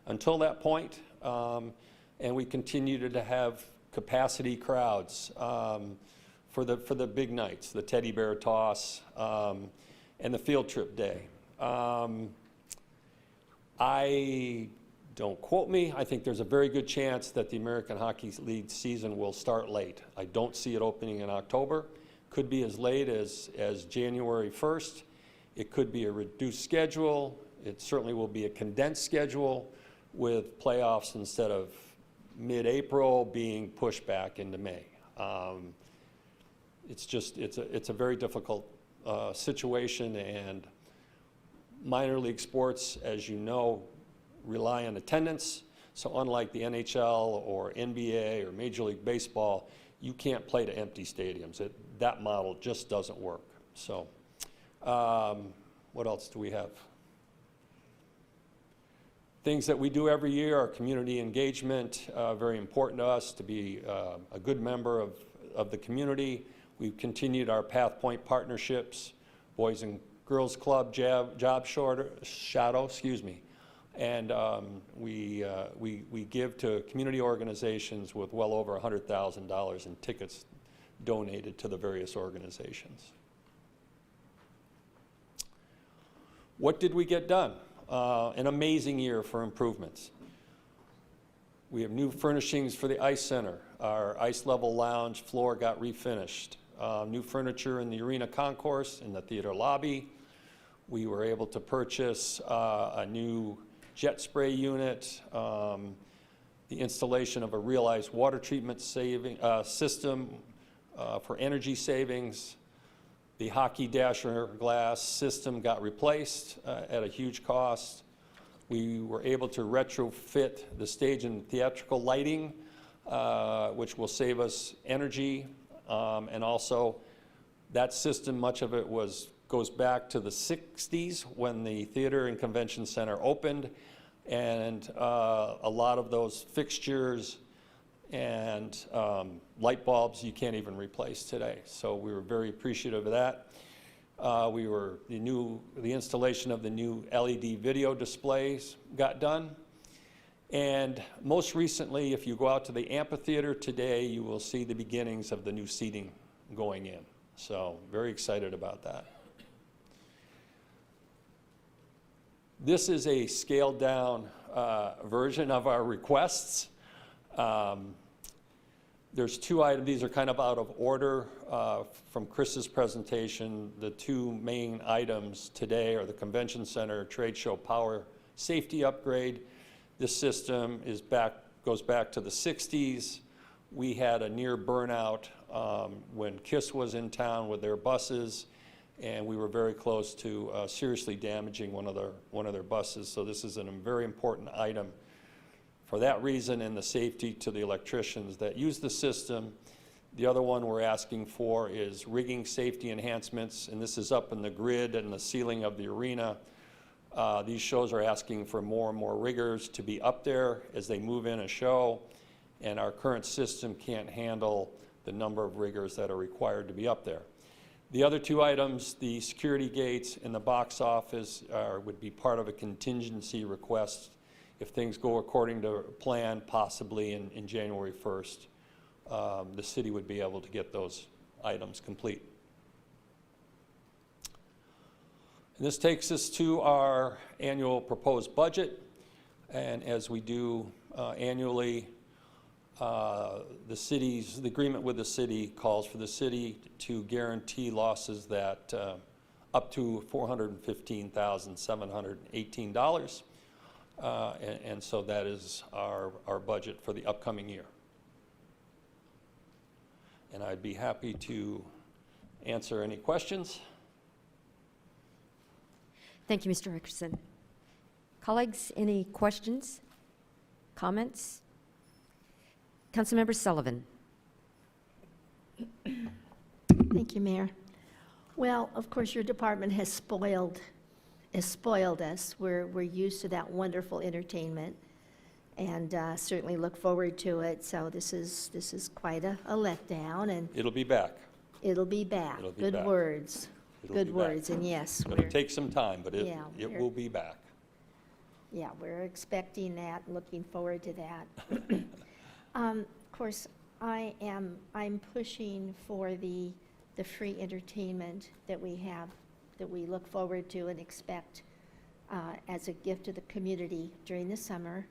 until that point, and we continued to have capacity crowds for the big nights, the teddy bear toss, and the field trip day. Don't quote me, I think there's a very good chance that the American Hockey League season will start late. I don't see it opening in October. Could be as late as January 1st. It could be a reduced schedule. It certainly will be a condensed schedule with playoffs instead of mid-April being pushed back into May. It's a very difficult situation, and minor league sports, as you know, rely on attendance. So unlike the NHL or NBA or Major League Baseball, you can't play to empty stadiums. That model just doesn't work. So what else do we have? Things that we do every year are community engagement, very important to us to be a good member of the community. We've continued our Path Point partnerships, Boys and Girls Club, Job Shadow, and we give to community organizations with well over $100,000 in tickets donated to the various organizations. What did we get done? An amazing year for improvements. We have new furnishings for the Ice Center. Our ice level lounge floor got refinished. New furniture in the arena concourse, in the theater lobby. We were able to purchase a new jet spray unit, the installation of a realized water treatment system for energy savings. The hockey dasher glass system got replaced at a huge cost. We were able to retrofit the stage and theatrical lighting, which will save us energy. And also, that system, much of it goes back to the 60s when the Theater and Convention Center opened, and a lot of those fixtures and light bulbs you can't even replace today. So we were very appreciative of that. The installation of the new LED video displays got done. And most recently, if you go out to the amphitheater today, you will see the beginnings of the new seating going in. So very excited about that. This is a scaled down version of our requests. There's two items, these are kind of out of order from Chris's presentation. The two main items today are the Convention Center Trade Show Power Safety Upgrade. This system goes back to the 60s. We had a near burnout when KISS was in town with their buses, and we were very close to seriously damaging one of their buses. So this is a very important item for that reason, and the safety to the electricians that use the system. The other one we're asking for is rigging safety enhancements, and this is up in the grid and the ceiling of the arena. These shows are asking for more and more riggers to be up there as they move in a show, and our current system can't handle the number of riggers that are required to be up there. The other two items, the security gates and the box office, would be part of a contingency request. If things go according to plan, possibly in January 1st, the city would be able to get those items complete. And this takes us to our annual proposed budget. And as we do annually, the agreement with the city calls for the city to guarantee losses that up to $415,718. And so that is our budget for the upcoming year. And I'd be happy to answer any questions. Thank you, Mr. Rickerson. Colleagues, any questions, comments? Councilmember Sullivan. Thank you, Mayor. Well, of course, your department has spoiled us. We're used to that wonderful entertainment, and certainly look forward to it. So this is quite a letdown, and It'll be back. it'll be back. It'll be Good back. words. It'll Good be back. words, and yes, It's going to take some time, but it we're- will be back. Yeah, we're expecting that, looking forward to that. Of course, I'm pushing for the free entertainment that we have, that we look forward to and expect as a gift to the community during the summer.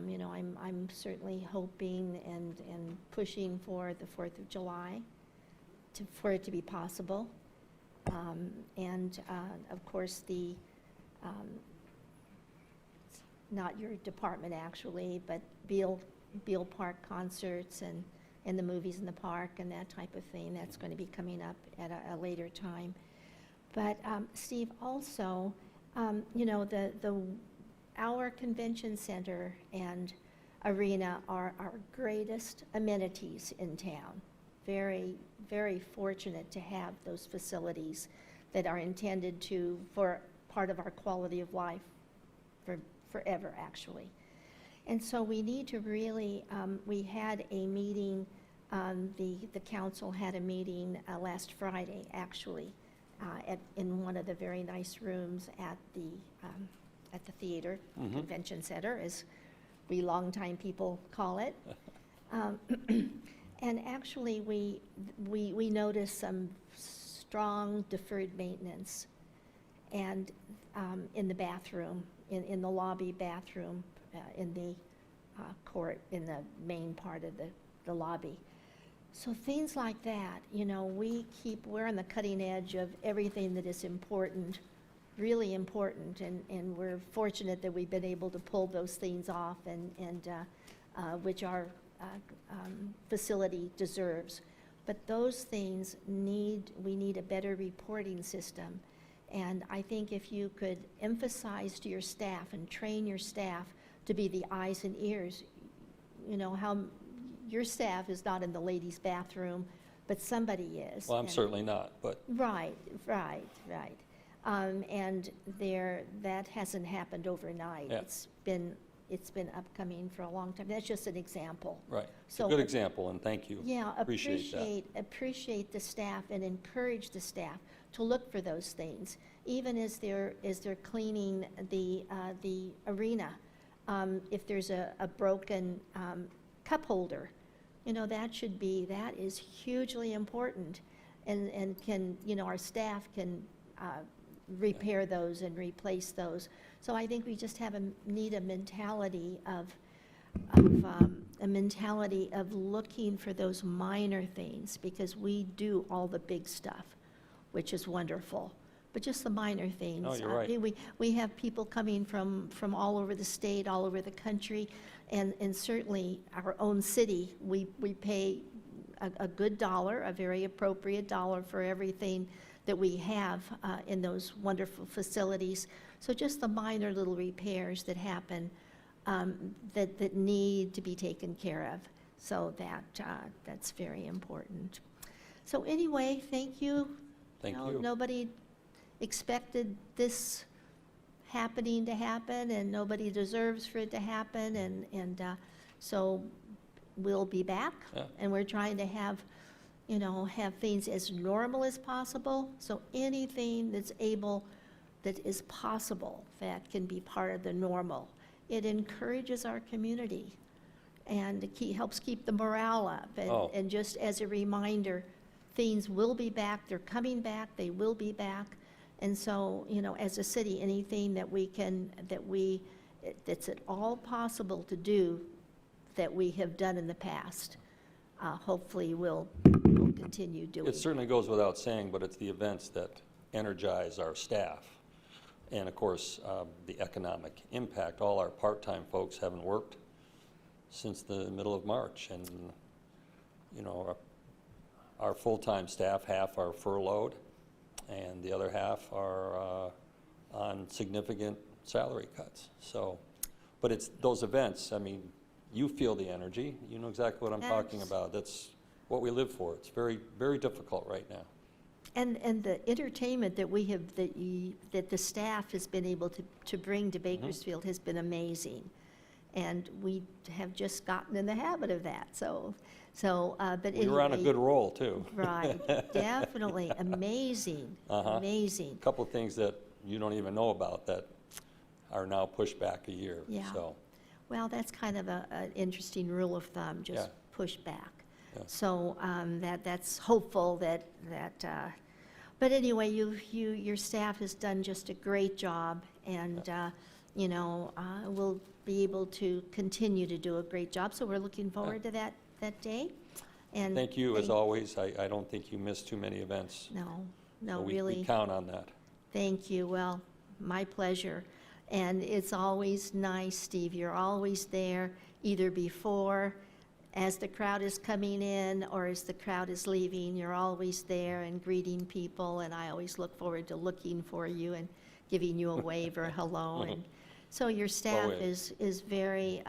You know, I'm certainly hoping and pushing for the 4th of July for it to be possible. And of course, not your department actually, but Beal Park concerts and the movies in the park and that type of thing. That's going to be coming up at a later time. But Steve, also, you know, our convention center and arena are our greatest amenities in town. Very, very fortunate to have those facilities that are intended for part of our quality of life forever, actually. And so we need to really, we had a meeting, the council had a meeting last Friday, actually, in one of the very nice rooms at the theater, convention center, as we longtime people call it. And actually, we noticed some strong deferred maintenance, and in the bathroom, in the lobby bathroom, in the court, in the main part of the lobby. So things like that, you know, we're on the cutting edge of everything that is important, really important, and we're fortunate that we've been able to pull those things off, and which our facility deserves. But those things we need a better reporting system. And I think if you could emphasize to your staff and train your staff to be the eyes and ears, you know, how your staff is not in the ladies' bathroom, but somebody is. Well, I'm certainly not, but Right. And that hasn't happened overnight. Yeah. It's been upcoming for a long time. That's just an example. right. It's So a good example, and thank you. Yeah, Appreciate that. appreciate the staff and encourage the staff to look for those things, even as they're cleaning the arena. If there's a broken cup holder, you know, that is hugely important, and can, you know, our staff can repair those and replace those. So I think we just need a mentality of a mentality of looking for those minor things, because we do all the big stuff, which is wonderful, but just the minor things. No, you're right. I mean, we have people coming from all over the state, all over the country, and certainly our own city, we pay a good dollar, a very appropriate dollar for everything that we have in those wonderful facilities. So just the minor little repairs that happen that need to be taken care of. So that's very important. So anyway, thank you. Thank know, you. Nobody expected this happening to happen, and nobody deserves for it to happen, and so we'll be back. Yeah. And we're trying to have things as normal as possible. So anything that is possible that can be part of the normal. It encourages our community, and it helps keep the morale up. And just as a reminder, things will be back. They're coming back. They will be back. And so, as a city, anything that's at all possible to do that we have done in the past, hopefully we'll continue doing. It certainly goes without saying, but it's the events that energize our staff. And of course, the economic impact. All our part-time folks haven't worked since the middle of March. And, our full-time staff, half are furloughed, and the other half are on significant salary cuts. So, but it's those events, I mean, you feel the energy. You know exactly what I'm talking about. That's what we live for. It's very, very difficult right now. And the entertainment that we have, that the staff has been able to bring to Bakersfield has been amazing. And we have just gotten in the habit of that. But We were on a good roll, too. Right, definitely, amazing, amazing. A couple of things that you don't even know about that are now pushed back a year. Yeah. So, Well, that's kind of an interesting rule of thumb, just push back. Yeah. So that's hopeful that but anyway, your staff has done just a great job, and we'll be able to continue to do a great job. So we're looking forward to that day. And thank you, as always. I don't think you miss too many events. No, So really. we count on that. Thank you. Well, my pleasure. And it's always nice, Steve. You're always there, either before, as the crowd is coming in, or as the crowd is leaving. You're always there and greeting people, and I always look forward to looking for you and giving you a wave or a hello. And so your staff is very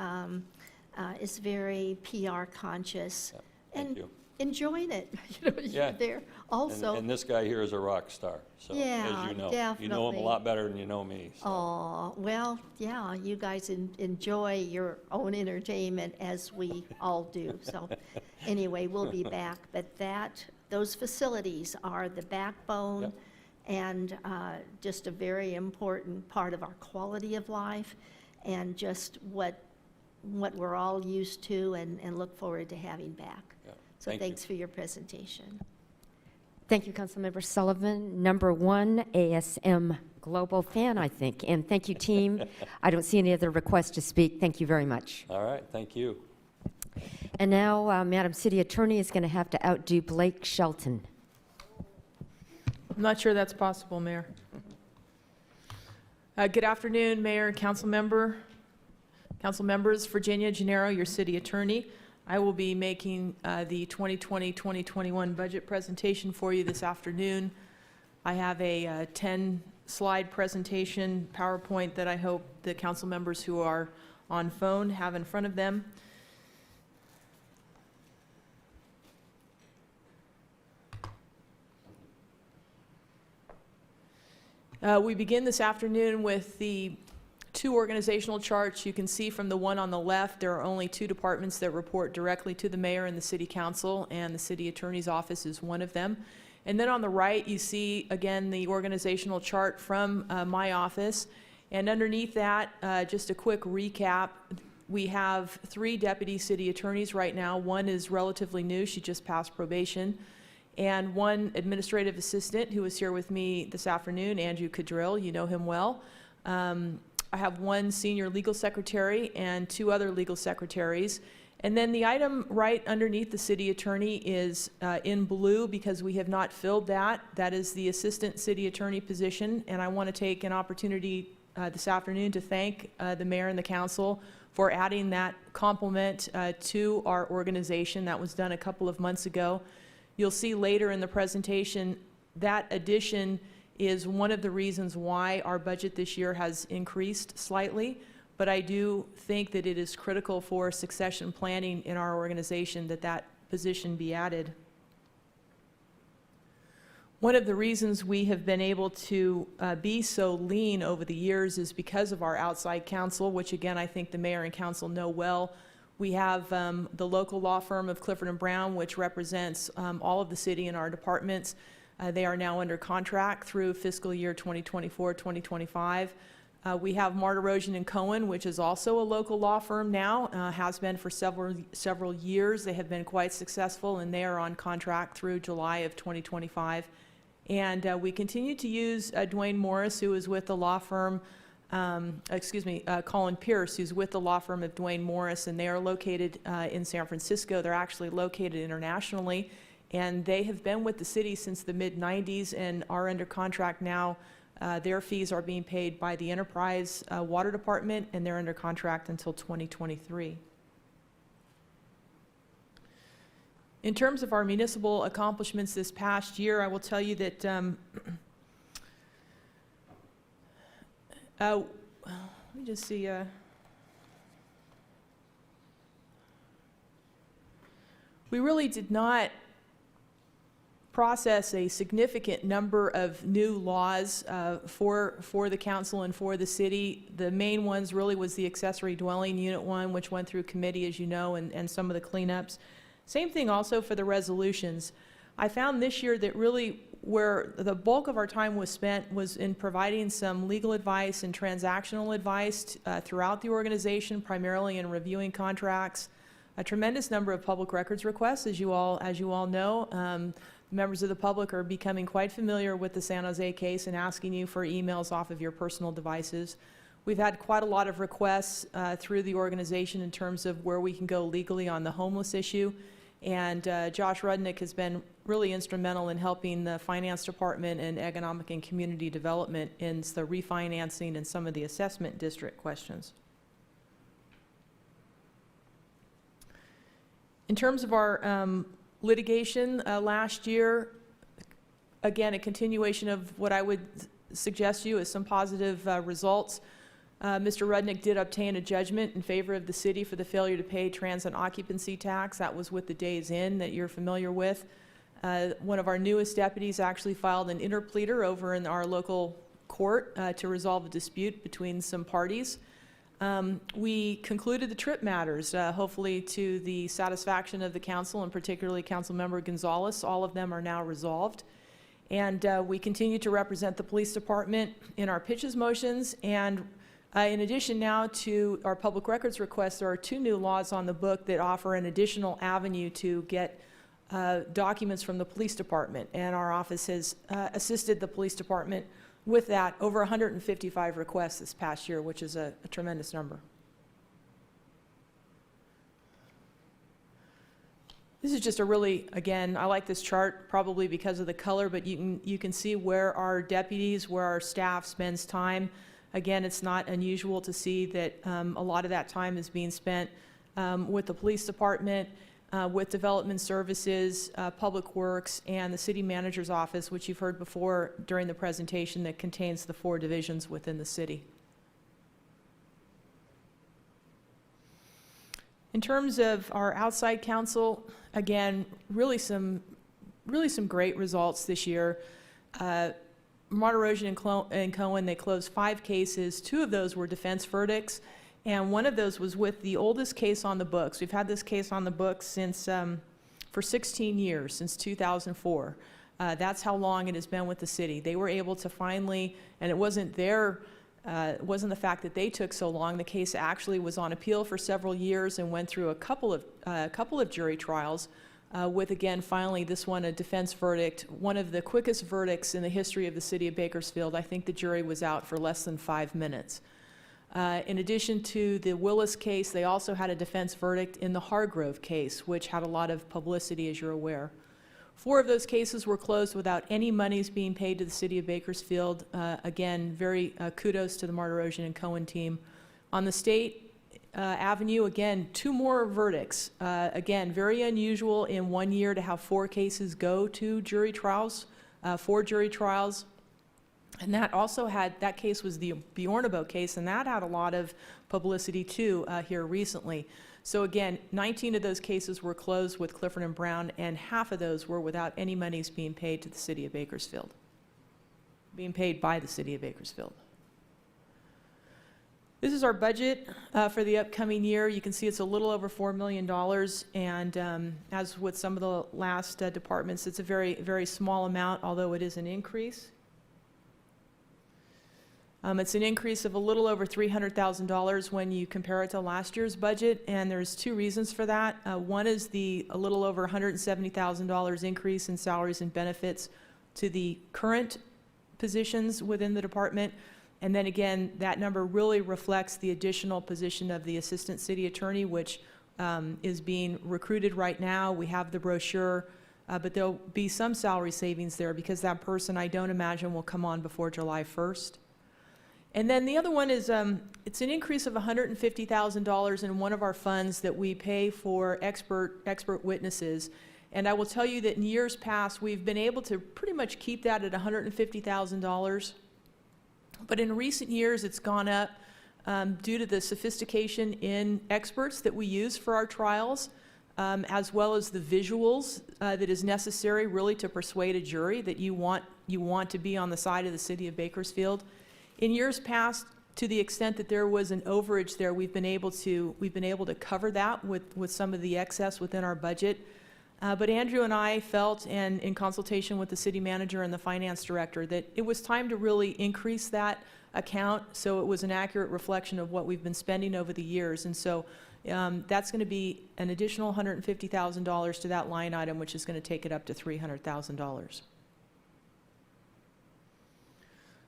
PR conscious. Thank and you. Enjoying it. You're there also. And this guy here is a rock star. So, Yeah, as you know. You know him definitely. a lot better than you know me. So. Oh, well, yeah, you guys enjoy your own entertainment, as we all do. So anyway, we'll be back. But those facilities are the backbone and just a very important part of our quality of life, and just what we're all used to and look forward to having back. Yeah. So Thank you. thanks for your presentation. Thank you, Councilmember Sullivan. Number 1 ASM Global fan, I think. And thank you, team. I don't see any other requests to speak. Thank you very much. All right, thank you. And now, Madam City Attorney is going to have to outdo Blake Shelton. I'm not sure that's possible, Mayor. Good afternoon, Mayor and council members. Virginia Gennaro, your city attorney. I will be making the 2020-2021 budget presentation for you this afternoon. I have a 10-slide presentation PowerPoint that I hope the council members who are on phone have in front of them. We begin this afternoon with the 2 organizational charts. You can see from the one on the left, there are only 2 departments that report directly to the mayor and the city council, and the city attorney's office is one of them. And then on the right, you see, again, the organizational chart from my office. And underneath that, just a quick recap. We have 3 deputy city attorneys right now. One is relatively new. She just passed probation. And 1 administrative assistant who is here with me this afternoon, Andrew Cadrill. You know him well. I have 1 senior legal secretary and 2 other legal secretaries. And then the item right underneath the city attorney is in blue because we have not filled that. That is the assistant city attorney position. And I want to take an opportunity this afternoon to thank the mayor and the council for adding that complement to our organization. That was done a couple of months ago. You'll see later in the presentation that addition is one of the reasons why our budget this year has increased slightly. But I do think that it is critical for succession planning in our organization that that position be added. One of the reasons we have been able to be so lean over the years is because of our outside counsel, which again, I think the mayor and council know well. We have the local law firm of Clifford & Brown, which represents all of the city and our departments. They are now under contract through fiscal year 2024-2025. We have Marta Rosen & Cohen, which is also a local law firm now, has been for several years. They have been quite successful, and they are on contract through July of 2025. And we continue to use Dwayne Morris, who is with the law firm, Colin Pierce, who's with the law firm of Dwayne Morris, and they are located in San Francisco. They're actually located internationally, and they have been with the city since the mid-90s and are under contract now. Their fees are being paid by the Enterprise Water Department, and they're under contract until 2023. In terms of our municipal accomplishments this past year, I will tell you that let me just see. We really did not process a significant number of new laws for the council and for the city. The main ones really was the accessory dwelling unit one, which went through committee, as you know, and some of the cleanups. Same thing also for the resolutions. I found this year that really where the bulk of our time was spent was in providing some legal advice and transactional advice throughout the organization, primarily in reviewing contracts. A tremendous number of public records requests, as you all know. Members of the public are becoming quite familiar with the San Jose case and asking you for emails off of your personal devices. We've had quite a lot of requests through the organization in terms of where we can go legally on the homeless issue. And Josh Rudnick has been really instrumental in helping the finance department and economic and community development in the refinancing and some of the assessment district questions. In terms of our litigation last year, again, a continuation of what I would suggest to you is some positive results. Mr. Rudnick did obtain a judgment in favor of the city for the failure to pay transit occupancy tax. That was with the Days Inn that you're familiar with. One of our newest deputies actually filed an interpleader over in our local court to resolve a dispute between some parties. We concluded the trip matters, hopefully to the satisfaction of the council, and particularly Councilmember Gonzalez. All of them are now resolved. And we continue to represent the police department in our pitches motions. And in addition now to our public records requests, there are 2 new laws on the book that offer an additional avenue to get documents from the police department. And our office has assisted the police department with that. Over 155 requests this past year, which is a tremendous number. This is just a really, again, I like this chart probably because of the color, but you can see where our deputies, where our staff spends time. Again, it's not unusual to see that a lot of that time is being spent with the police department, with development services, public works, and the city manager's office, which you've heard before during the presentation, that contains the 4 divisions within the city. In terms of our outside counsel, again, really some great results this year. Marta Rosen and Cohen, they closed 5 cases. 2 of those were defense verdicts, and one of those was with the oldest case on the books. We've had this case on the books since for 16 years, since 2004. That's how long it has been with the city. They were able to finally, and it wasn't the fact that they took so long. The case actually was on appeal for several years and went through a couple of jury trials. With, again, finally this one a defense verdict, one of the quickest verdicts in the history of the city of Bakersfield. I think the jury was out for less than 5 minutes. In addition to the Willis case, they also had a defense verdict in the Hargrove case, which had a lot of publicity, as you're aware. 4 of those cases were closed without any monies being paid to the city of Bakersfield. Again, very kudos to the Martirosian and Cohen team. On the state avenue, again, 2 more verdicts. Again, very unusual in 1 year to have 4 cases go to jury trials, 4 jury trials. And that also had, that case was the Bjornebo case, and that had a lot of publicity too here recently. So again, 19 of those cases were closed with Clifford and Brown, and half of those were without any monies being paid to the city of Bakersfield, being paid by the city of Bakersfield. This is our budget for the upcoming year. You can see it's a little over $4 million, and as with some of the last departments, it's a very, very small amount, although it is an increase. It's an increase of a little over $300,000 when you compare it to last year's budget, and there's 2 reasons for that. One is a little over $170,000 increase in salaries and benefits to the current positions within the department. And then again, that number really reflects the additional position of the assistant city attorney, which is being recruited right now. We have the brochure, but there'll be some salary savings there because that person, I don't imagine, will come on before July 1st. And then the other one is, it's an increase of $150,000 in one of our funds that we pay for expert witnesses. And I will tell you that in years past, we've been able to pretty much keep that at $150,000. But in recent years, it's gone up due to the sophistication in experts that we use for our trials, as well as the visuals that is necessary really to persuade a jury that you want to be on the side of the city of Bakersfield. In years past, to the extent that there was an overage there, we've been able to cover that with some of the excess within our budget. But Andrew and I felt, and in consultation with the city manager and the finance director, that it was time to really increase that account so it was an accurate reflection of what we've been spending over the years. And so that's going to be an additional $150,000 to that line item, which is going to take it up to $300,000.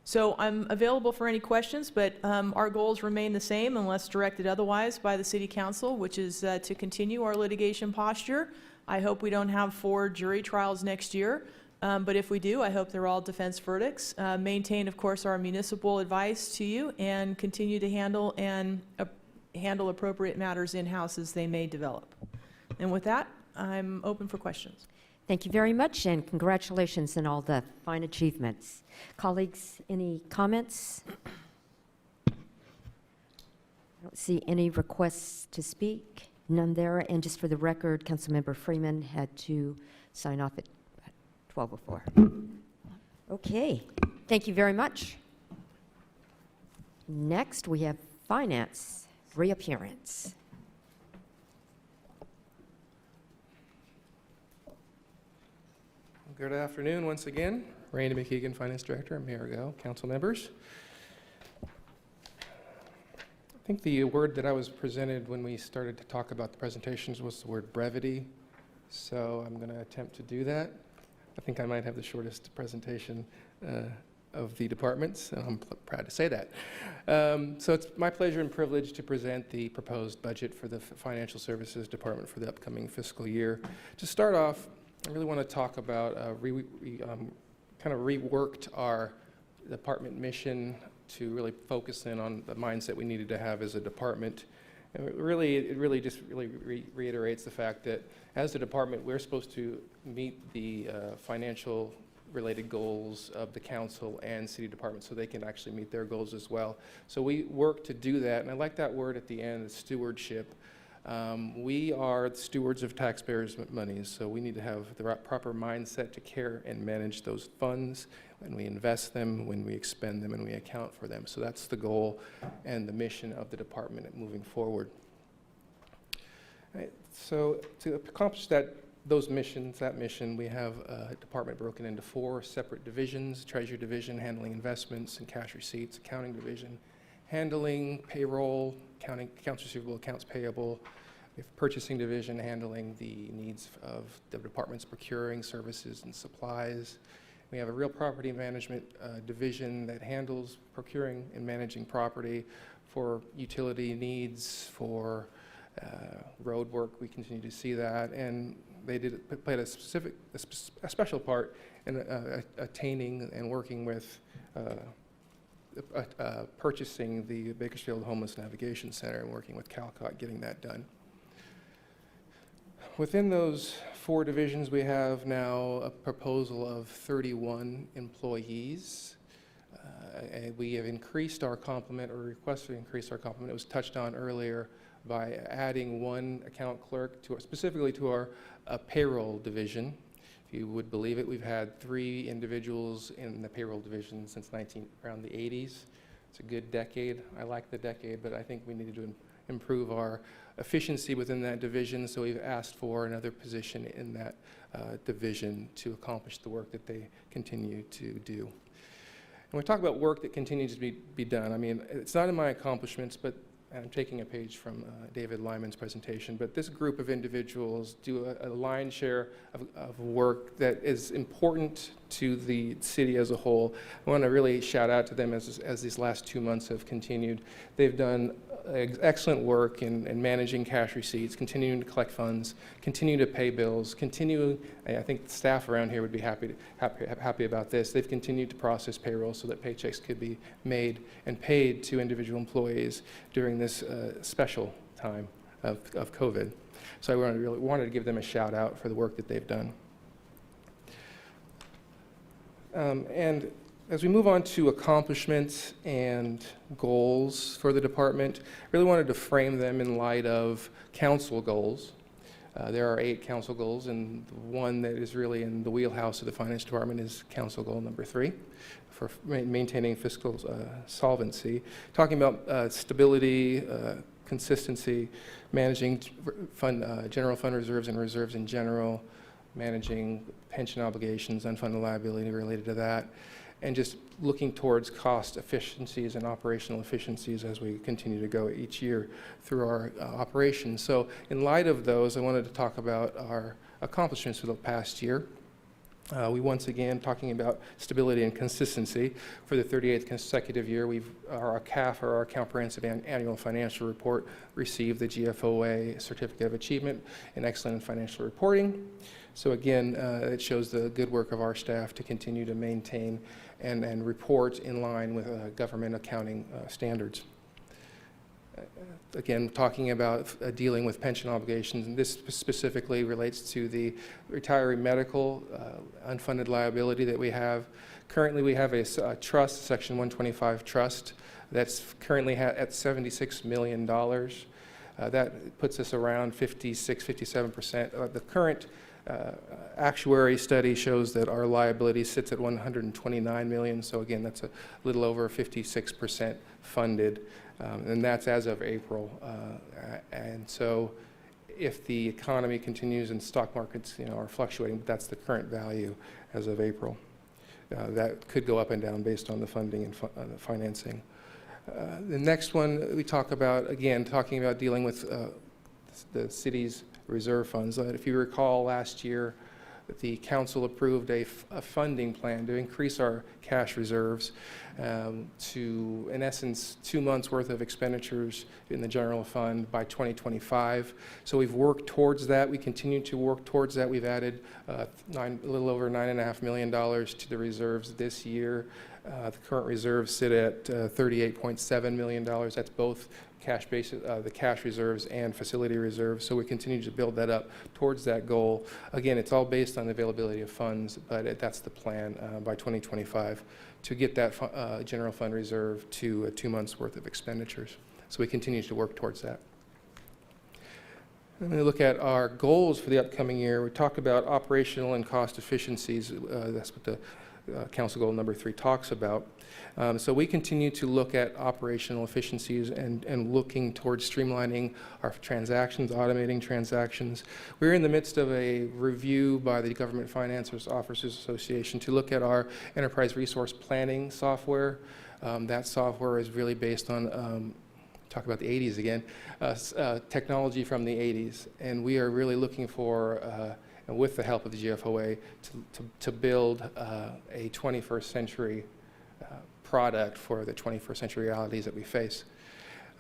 So I'm available for any questions, but our goals remain the same unless directed otherwise by the City Council, which is to continue our litigation posture. I hope we don't have 4 jury trials next year, but if we do, I hope they're all defense verdicts. Maintain, of course, our municipal advice to you and continue to handle appropriate matters in-house as they may develop. And with that, I'm open for questions. Thank you very much, and congratulations on all the fine achievements. Colleagues, any comments? I don't see any requests to speak. None there. And just for the record, Councilmember Freeman had to sign off at 12:04. Okay. Thank you very much. Next, we have Finance reappearance. Good afternoon once again. Randy McKeegan, Finance Director, Mayor Go, council members. I think the word that I was presented when we started to talk about the presentations was the word brevity. So I'm going to attempt to do that. I think I might have the shortest presentation of the departments, and I'm proud to say that. So it's my pleasure and privilege to present the proposed budget for the Financial Services Department for the upcoming fiscal year. To start off, I really want to talk about kind of reworked our department mission to really focus in on the mindset we needed to have as a department. And it really just reiterates the fact that as a department, we're supposed to meet the financial related goals of the council and city department so they can actually meet their goals as well. So we work to do that, and I like that word at the end, stewardship. We are stewards of taxpayers' money, so we need to have the proper mindset to care and manage those funds when we invest them, when we expend them, and we account for them. So that's the goal and the mission of the department moving forward. Right, so to accomplish that mission, we have a department broken into 4 separate divisions: Treasury Division handling investments and cash receipts, Accounting Division handling payroll, accounts receivable, accounts payable. We have Purchasing Division handling the needs of the department's procuring services and supplies. We have a Real Property Management Division that handles procuring and managing property for utility needs, for road work. We continue to see that, and they played a special part in attaining and working with purchasing the Bakersfield Homeless Navigation Center and working with Calcott getting that done. Within those 4 divisions, we have now a proposal of 31 employees. And we have increased our complement, or requested to increase our complement. It was touched on earlier by adding 1 account clerk specifically to our payroll division. If you would believe it, we've had 3 individuals in the payroll division since around the 80s. It's a good decade. I like the decade, but I think we needed to improve our efficiency within that division, so we've asked for another position in that division to accomplish the work that they continue to do. And we talk about work that continues to be done. I mean, it's not in my accomplishments, but I'm taking a page from David Lyman's presentation, but this group of individuals do a lion's share of work that is important to the city as a whole. I want to really shout out to them as these last 2 months have continued. They've done excellent work in managing cash receipts, continuing to collect funds, continue to pay bills, I think the staff around here would be happy about this. They've continued to process payroll so that paychecks could be made and paid to individual employees during this special time of COVID. So I really wanted to give them a shout out for the work that they've done. And as we move on to accomplishments and goals for the department, I really wanted to frame them in light of council goals. There are 8 council goals, and the one that is really in the wheelhouse of the finance department is council goal number 3 for maintaining fiscal solvency. Talking about stability, consistency, managing general fund reserves and reserves in general, managing pension obligations, unfunded liability related to that, and just looking towards cost efficiencies and operational efficiencies as we continue to go each year through our operations. So in light of those, I wanted to talk about our accomplishments for the past year. We once again, talking about stability and consistency, for the 38th consecutive year, our CAF, or our Comprehensive Annual Financial Report, received the GFOA Certificate of Achievement in Excellent Financial Reporting. So again, it shows the good work of our staff to continue to maintain and report in line with government accounting standards. Again, talking about dealing with pension obligations, and this specifically relates to the retiree medical unfunded liability that we have. Currently, we have a trust, Section 125 trust, that's currently at $76 million. That puts us around 56, 57%. The current actuary study shows that our liability sits at $129 million. So again, that's a little over 56% funded, and that's as of April. And so, if the economy continues and stock markets, are fluctuating, but that's the current value as of April. That could go up and down based on the funding and the financing. The next one we talk about, again, talking about dealing with the city's reserve funds. If you recall, last year, the council approved a funding plan to increase our cash reserves to, in essence, 2 months' worth of expenditures in the general fund by 2025. So we've worked towards that. We continue to work towards that. We've added a little over $9.5 million to the reserves this year. The current reserves sit at $38.7 million. That's both the cash reserves and facility reserves. So we continue to build that up towards that goal. Again, it's all based on the availability of funds, but that's the plan by 2025 to get that general fund reserve to 2 months' worth of expenditures. So we continue to work towards that. When we look at our goals for the upcoming year, we talk about operational and cost efficiencies. That's what the council goal number 3 talks about. So we continue to look at operational efficiencies and looking towards streamlining our transactions, automating transactions. We're in the midst of a review by the Government Financiers Officers Association to look at our enterprise resource planning software. That software is really based on talk about the 80s again, technology from the 80s. And we are really looking for, with the help of the GFOA, to build a 21st century product for the 21st century realities that we face.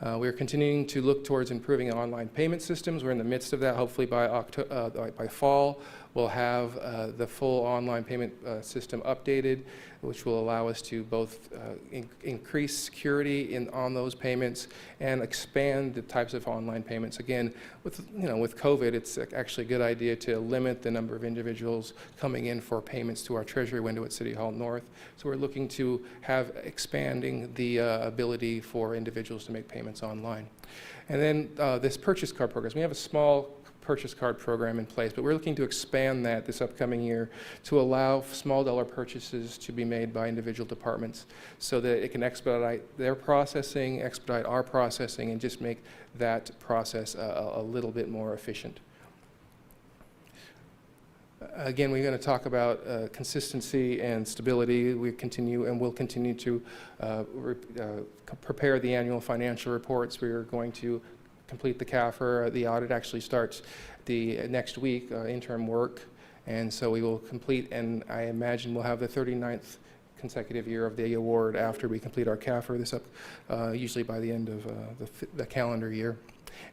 We're continuing to look towards improving online payment systems. We're in the midst of that. Hopefully by fall, we'll have the full online payment system updated, which will allow us to both increase security on those payments and expand the types of online payments. Again, with COVID, it's actually a good idea to limit the number of individuals coming in for payments to our treasury window at City Hall North. So we're looking to have expanding the ability for individuals to make payments online. And then this purchase card program. We have a small purchase card program in place, but we're looking to expand that this upcoming year to allow small dollar purchases to be made by individual departments so that it can expedite their processing, expedite our processing, and just make that process a little bit more efficient. Again, we're going to talk about consistency and stability. We continue and will continue to prepare the annual financial reports. We are going to complete the CAFR. The audit actually starts the next week, interim work, and so we will complete, and I imagine we'll have the 39th consecutive year of the award after we complete our CAFR, usually by the end of the calendar year.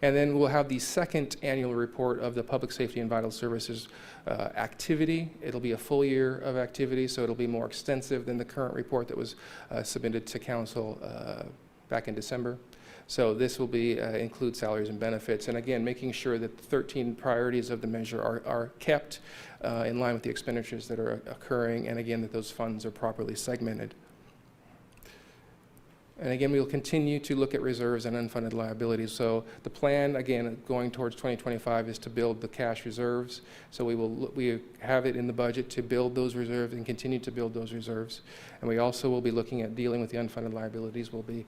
And then we'll have the second annual report of the Public Safety and Vital Services activity. It'll be a full year of activity, so it'll be more extensive than the current report that was submitted to Council back in December. So this will include salaries and benefits, and again, making sure that the 13 priorities of the measure are kept in line with the expenditures that are occurring, and again, that those funds are properly segmented. And again, we will continue to look at reserves and unfunded liabilities. So the plan, again, going towards 2025 is to build the cash reserves. So we have it in the budget to build those reserves and continue to build those reserves. And we also will be looking at dealing with the unfunded liabilities. We'll be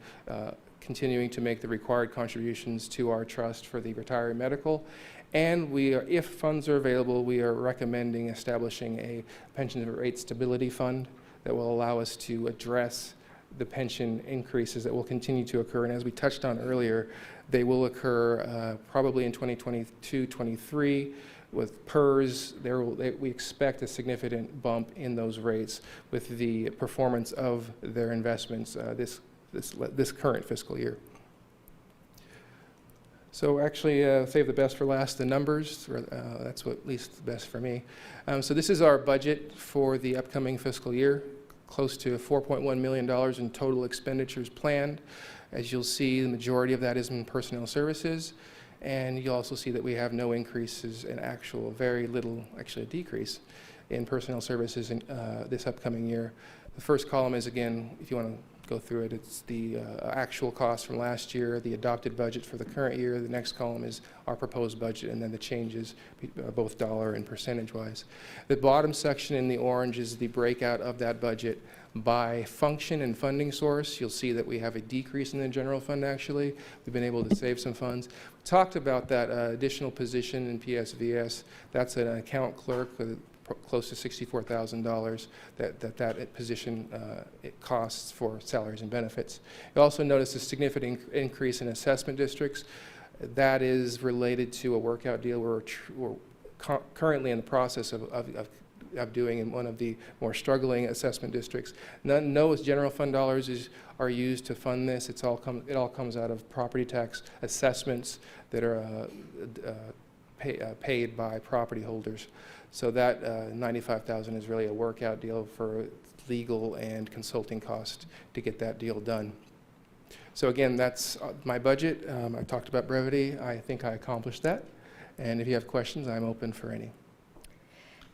continuing to make the required contributions to our trust for the retiree medical. And if funds are available, we are recommending establishing a pension rate stability fund that will allow us to address the pension increases that will continue to occur. And as we touched on earlier, they will occur probably in 2022-23 with PERS. We expect a significant bump in those rates with the performance of their investments this current fiscal year. So actually, save the best for last, the numbers. That's what at least best for me. So this is our budget for the upcoming fiscal year. Close to $4.1 million in total expenditures planned. As you'll see, the majority of that is in personnel services. And you'll also see that we have no increases in very little, actually a decrease in personnel services in this upcoming year. The first column is, again, if you want to go through it, it's the actual cost from last year, the adopted budget for the current year. The next column is our proposed budget, and then the changes, both dollar and percentage-wise. The bottom section in the orange is the breakout of that budget by function and funding source. You'll see that we have a decrease in the general fund, actually. We've been able to save some funds. We talked about that additional position in PSVS. That's an account clerk with close to $64,000 that position it costs for salaries and benefits. You also notice a significant increase in assessment districts. That is related to a workout deal we're currently in the process of doing in one of the more struggling assessment districts. No general fund dollars are used to fund this. It all comes out of property tax assessments that are paid by property holders. So that $95,000 is really a workout deal for legal and consulting costs to get that deal done. So again, that's my budget. I talked about brevity. I think I accomplished that. And if you have questions, I'm open for any.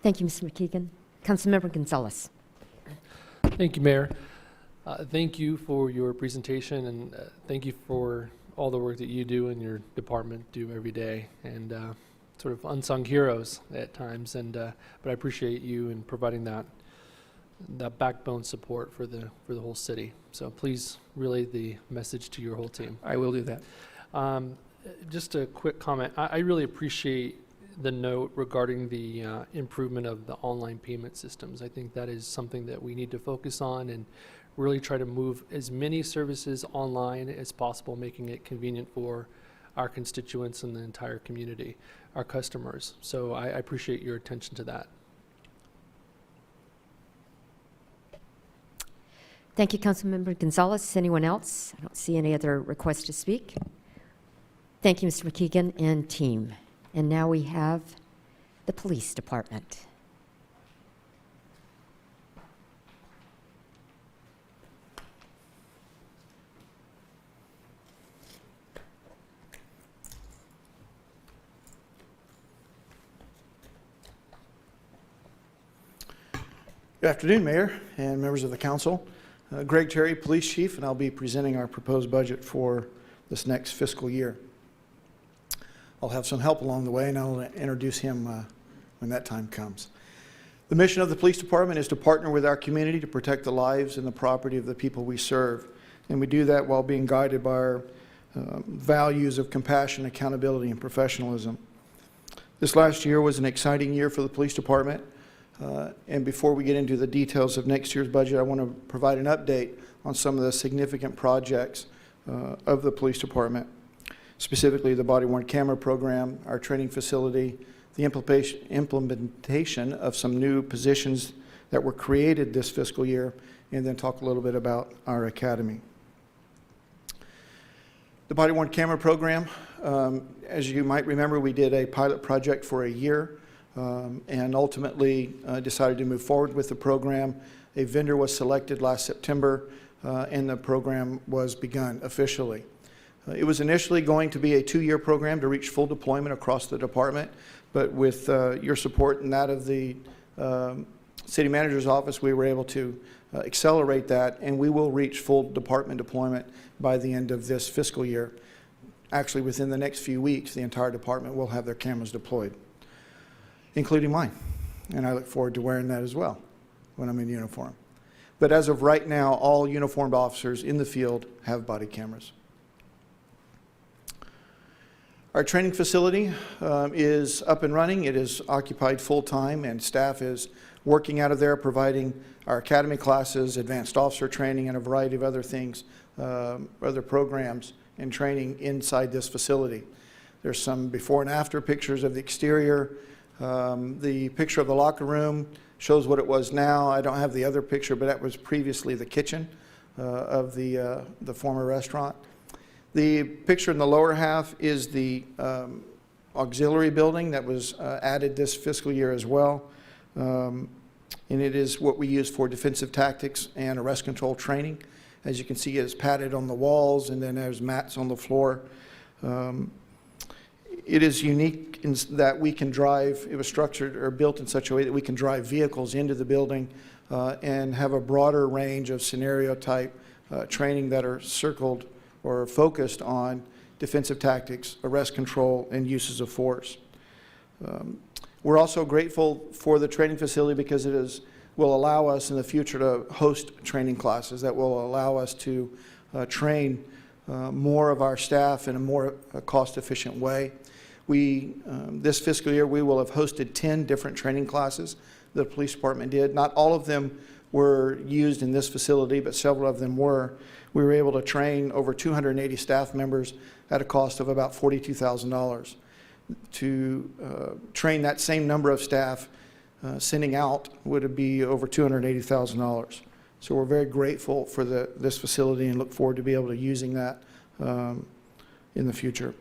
Thank you, Mr. McKeegan. Councilmember Gonzalez. Thank you, Mayor. Thank you for your presentation, and thank you for all the work that you do and your department do every day. And sort of unsung heroes at times, but I appreciate you in providing that backbone support for the whole city. So please relay the message to your whole team. I will do that. Just a quick comment. I really appreciate the note regarding the improvement of the online payment systems. I think that is something that we need to focus on and really try to move as many services online as possible, making it convenient for our constituents and the entire community, our customers. So I appreciate your attention to that. Thank you, Councilmember Gonzalez. Anyone else? I don't see any other requests to speak. Thank you, Mr. McKeegan and team. And now we have the Police Department. Good afternoon, Mayor and members of the council. Greg Terry, Police Chief, and I'll be presenting our proposed budget for this next fiscal year. I'll have some help along the way, and I'll introduce him when that time comes. The mission of the Police Department is to partner with our community to protect the lives and the property of the people we serve. And we do that while being guided by our values of compassion, accountability, and professionalism. This last year was an exciting year for the Police Department. And before we get into the details of next year's budget, I want to provide an update on some of the significant projects of the Police Department, specifically the body-worn camera program, our training facility, the implementation of some new positions that were created this fiscal year, and then talk a little bit about our academy. The body-worn camera program, as you might remember, we did a pilot project for a year. And ultimately decided to move forward with the program. A vendor was selected last September, and the program was begun officially. It was initially going to be a 2-year program to reach full deployment across the department, but with your support and that of the City Manager's Office, we were able to accelerate that, and we will reach full department deployment by the end of this fiscal year. Actually, within the next few weeks, the entire department will have their cameras deployed, including mine. And I look forward to wearing that as well when I'm in uniform. But as of right now, all uniformed officers in the field have body cameras. Our training facility is up and running. It is occupied full-time, and staff is working out of there, providing our academy classes, advanced officer training, and a variety of other things, other programs and training inside this facility. There's some before and after pictures of the exterior. The picture of the locker room shows what it was now. I don't have the other picture, but that was previously the kitchen of the former restaurant. The picture in the lower half is the auxiliary building that was added this fiscal year as well. And it is what we use for defensive tactics and arrest control training. As you can see, it's padded on the walls, and then there's mats on the floor. It is unique in that we can drive, it was structured or built in such a way that we can drive vehicles into the building and have a broader range of scenario type training that are circled or focused on defensive tactics, arrest control, and uses of force. We're also grateful for the training facility because it will allow us in the future to host training classes that will allow us to train more of our staff in a more cost-efficient way. This fiscal year, we will have hosted 10 different training classes the police department did. Not all of them were used in this facility, but several of them were. We were able to train over 280 staff members at a cost of about $42,000. To train that same number of staff, sending out would be over $280,000. So we're very grateful for this facility and look forward to be able to using that in the future.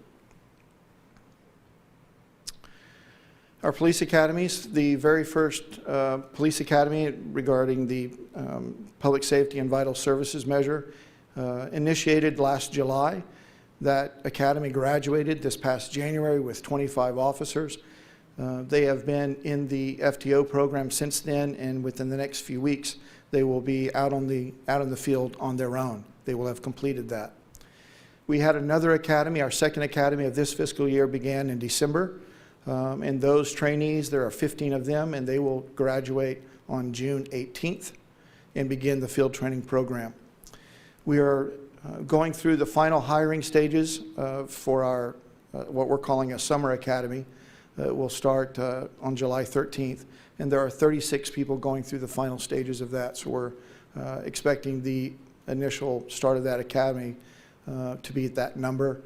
Our police academies, the very first police academy regarding the public safety and vital services measure initiated last July. That academy graduated this past January with 25 officers. They have been in the FTO program since then, and within the next few weeks, they will be out in the field on their own. They will have completed that. We had another academy, our second academy of this fiscal year began in December. And those trainees, there are 15 of them, and they will graduate on June 18th and begin the field training program. We are going through the final hiring stages for our what we're calling a summer academy. We'll start on July 13th, and there are 36 people going through the final stages of that. So we're expecting the initial start of that academy to be at that number.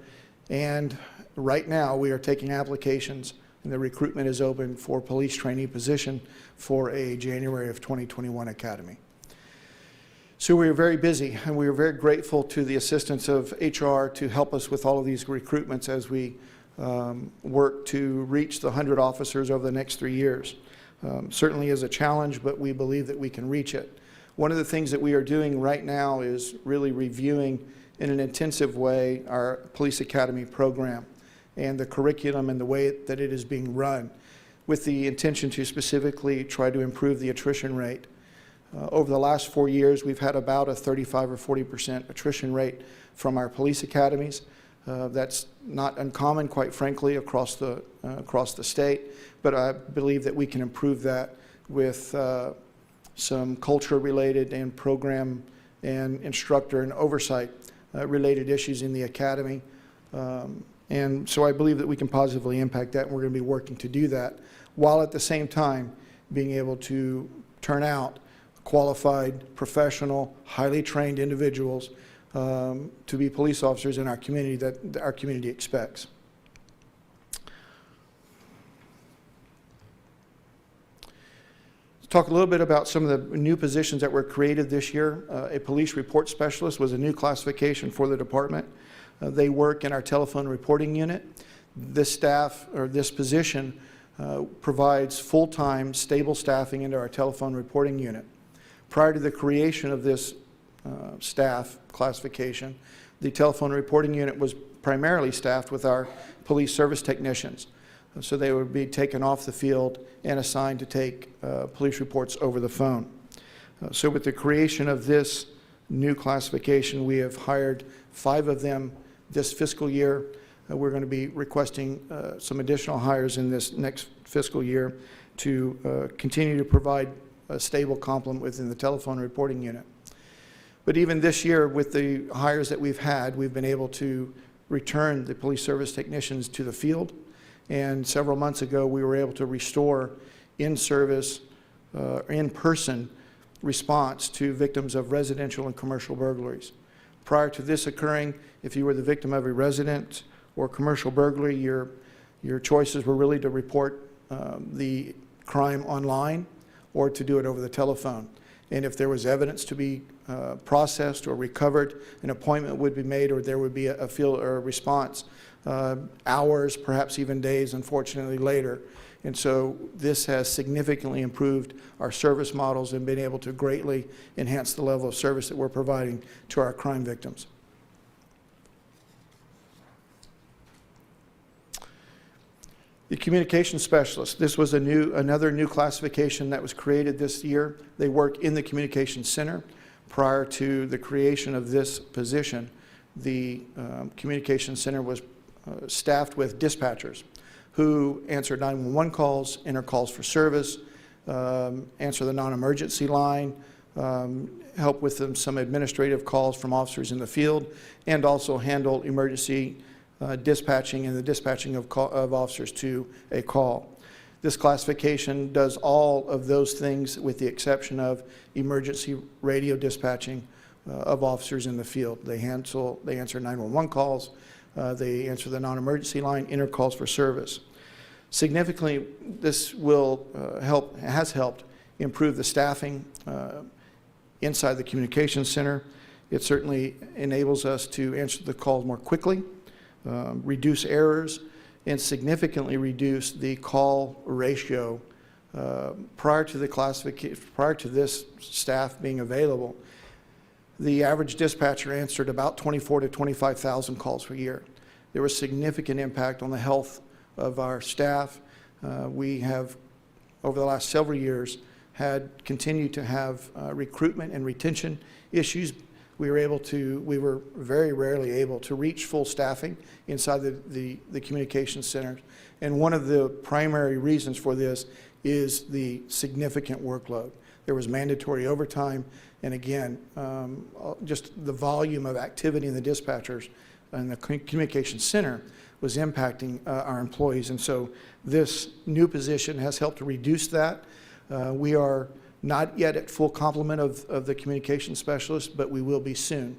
And right now, we are taking applications, and the recruitment is open for police trainee position for a January of 2021 academy. So we were very busy, and we were very grateful to the assistance of HR to help us with all of these recruitments as we work to reach the 100 officers over the next 3 years. Certainly is a challenge, but we believe that we can reach it. One of the things that we are doing right now is really reviewing in an intensive way our Police Academy program and the curriculum and the way that it is being run, with the intention to specifically try to improve the attrition rate. Over the last 4 years, we've had about a 35 or 40% attrition rate from our police academies. That's not uncommon, quite frankly, across the state, but I believe that we can improve that with some culture-related and program and instructor and oversight related issues in the academy. And so I believe that we can positively impact that, and we're going to be working to do that, while at the same time being able to turn out qualified, professional, highly trained individuals to be police officers in our community that our community expects. Let's talk a little bit about some of the new positions that were created this year. A police report specialist was a new classification for the department. They work in our telephone reporting unit. This staff, or this position, provides full-time, stable staffing into our telephone reporting unit. Prior to the creation of this staff classification, the telephone reporting unit was primarily staffed with our police service technicians. So they would be taken off the field and assigned to take police reports over the phone. So with the creation of this new classification, we have hired 5 of them this fiscal year. We're going to be requesting some additional hires in this next fiscal year to continue to provide a stable complement within the telephone reporting unit. But even this year, with the hires that we've had, we've been able to return the police service technicians to the field. And several months ago, we were able to restore in-service, in-person response to victims of residential and commercial burglaries. Prior to this occurring, if you were the victim of a resident or commercial burglary, your choices were really to report the crime online or to do it over the telephone. And if there was evidence to be processed or recovered, an appointment would be made, or there would be a field or a response hours, perhaps even days, unfortunately, later. And so this has significantly improved our service models and been able to greatly enhance the level of service that we're providing to our crime victims. The communication specialist. This was another new classification that was created this year. They work in the communication center. Prior to the creation of this position, the communication center was staffed with dispatchers who answer 911 calls, enter calls for service, answer the non-emergency line, help with some administrative calls from officers in the field, and also handle emergency dispatching and the dispatching of officers to a call. This classification does all of those things with the exception of emergency radio dispatching of officers in the field. They answer 911 calls, they answer the non-emergency line, enter calls for service. Significantly, this will has helped improve the staffing inside the communications center. It certainly enables us to answer the calls more quickly, reduce errors, and significantly reduce the call ratio. Prior to this staff being available, the average dispatcher answered about 24,000 to 25,000 calls per year. There was significant impact on the health of our staff. We have, over the last several years, continued to have recruitment and retention issues. We were very rarely able to reach full staffing inside the communications centers. And one of the primary reasons for this is the significant workload. There was mandatory overtime, and again, just the volume of activity in the dispatchers and the communications center was impacting our employees. And so this new position has helped to reduce that. We are not yet at full complement of the communication specialist, but we will be soon.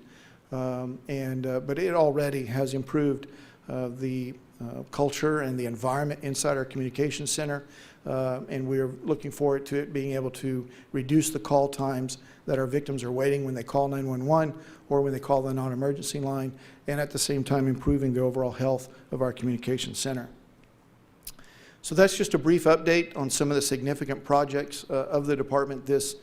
But it already has improved the culture and the environment inside our communications center. And we're looking forward to it being able to reduce the call times that our victims are waiting when they call 911 or when they call the non-emergency line, and at the same time improving the overall health of our communications center. So that's just a brief update on some of the significant projects of the department this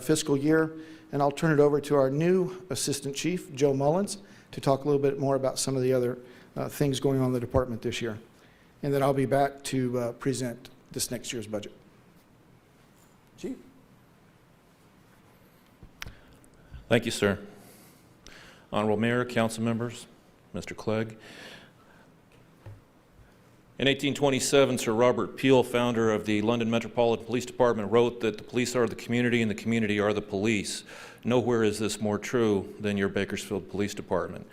fiscal year. And I'll turn it over to our new Assistant Chief, Joe Mullins, to talk a little bit more about some of the other things going on in the department this year. And then I'll be back to present this next year's budget. Chief. Thank you, sir. Honorable Mayor, council members, Mr. Clegg. In 1827, Sir Robert Peel, founder of the London Metropolitan Police Department, wrote that the police are the community and the community are the police. Nowhere is this more true than your Bakersfield Police Department.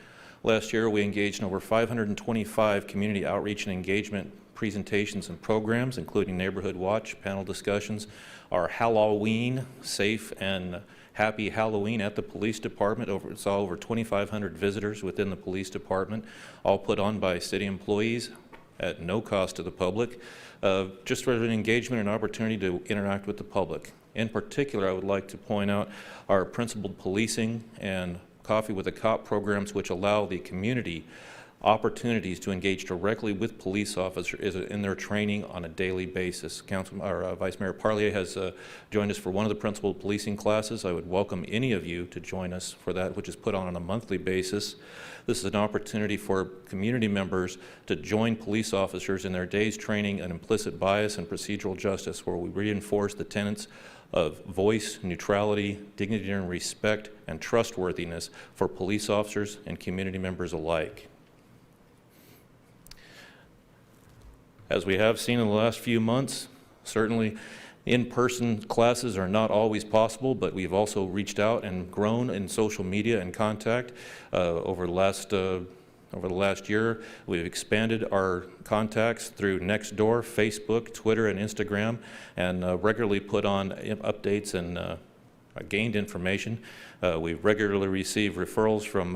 Last year, we engaged in over 525 community outreach and engagement presentations and programs, including Neighborhood Watch, panel discussions, our Halloween, safe and happy Halloween at the police department. Saw over 2,500 visitors within the police department, all put on by city employees at no cost to the public, just for an engagement and opportunity to interact with the public. In particular, I would like to point out our principled policing and Coffee with a Cop programs, which allow the community opportunities to engage directly with police officers in their training on a daily basis. Vice Mayor Parlier has joined us for one of the principal policing classes. I would welcome any of you to join us for that, which is put on a monthly basis. This is an opportunity for community members to join police officers in their day's training on implicit bias and procedural justice, where we reinforce the tenets of voice, neutrality, dignity and respect, and trustworthiness for police officers and community members alike. As we have seen in the last few months, certainly in-person classes are not always possible, but we've also reached out and grown in social media and contact over the last year. We've expanded our contacts through Nextdoor, Facebook, Twitter, and Instagram, and regularly put on updates and gained information. We regularly receive referrals from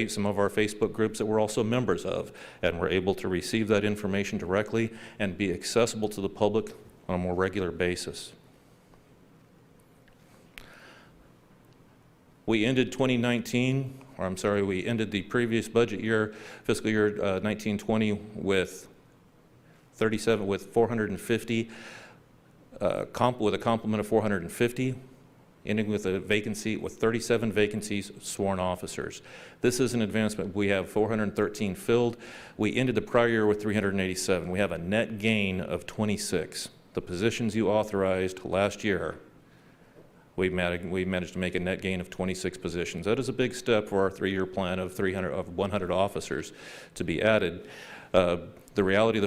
some of our Facebook groups that we're also members of, and we're able to receive that information directly and be accessible to the public on a more regular basis. We ended 2019, or I'm sorry, we ended the previous budget year, fiscal year 1920, with 450, with a complement of 450. Ending with a vacancy, with 37 vacancies, sworn officers. This is an advancement. We have 413 filled. We ended the prior year with 387. We have a net gain of 26. The positions you authorized last year, we managed to make a net gain of 26 positions. That is a big step for our 3-year plan of 100 officers to be added. The reality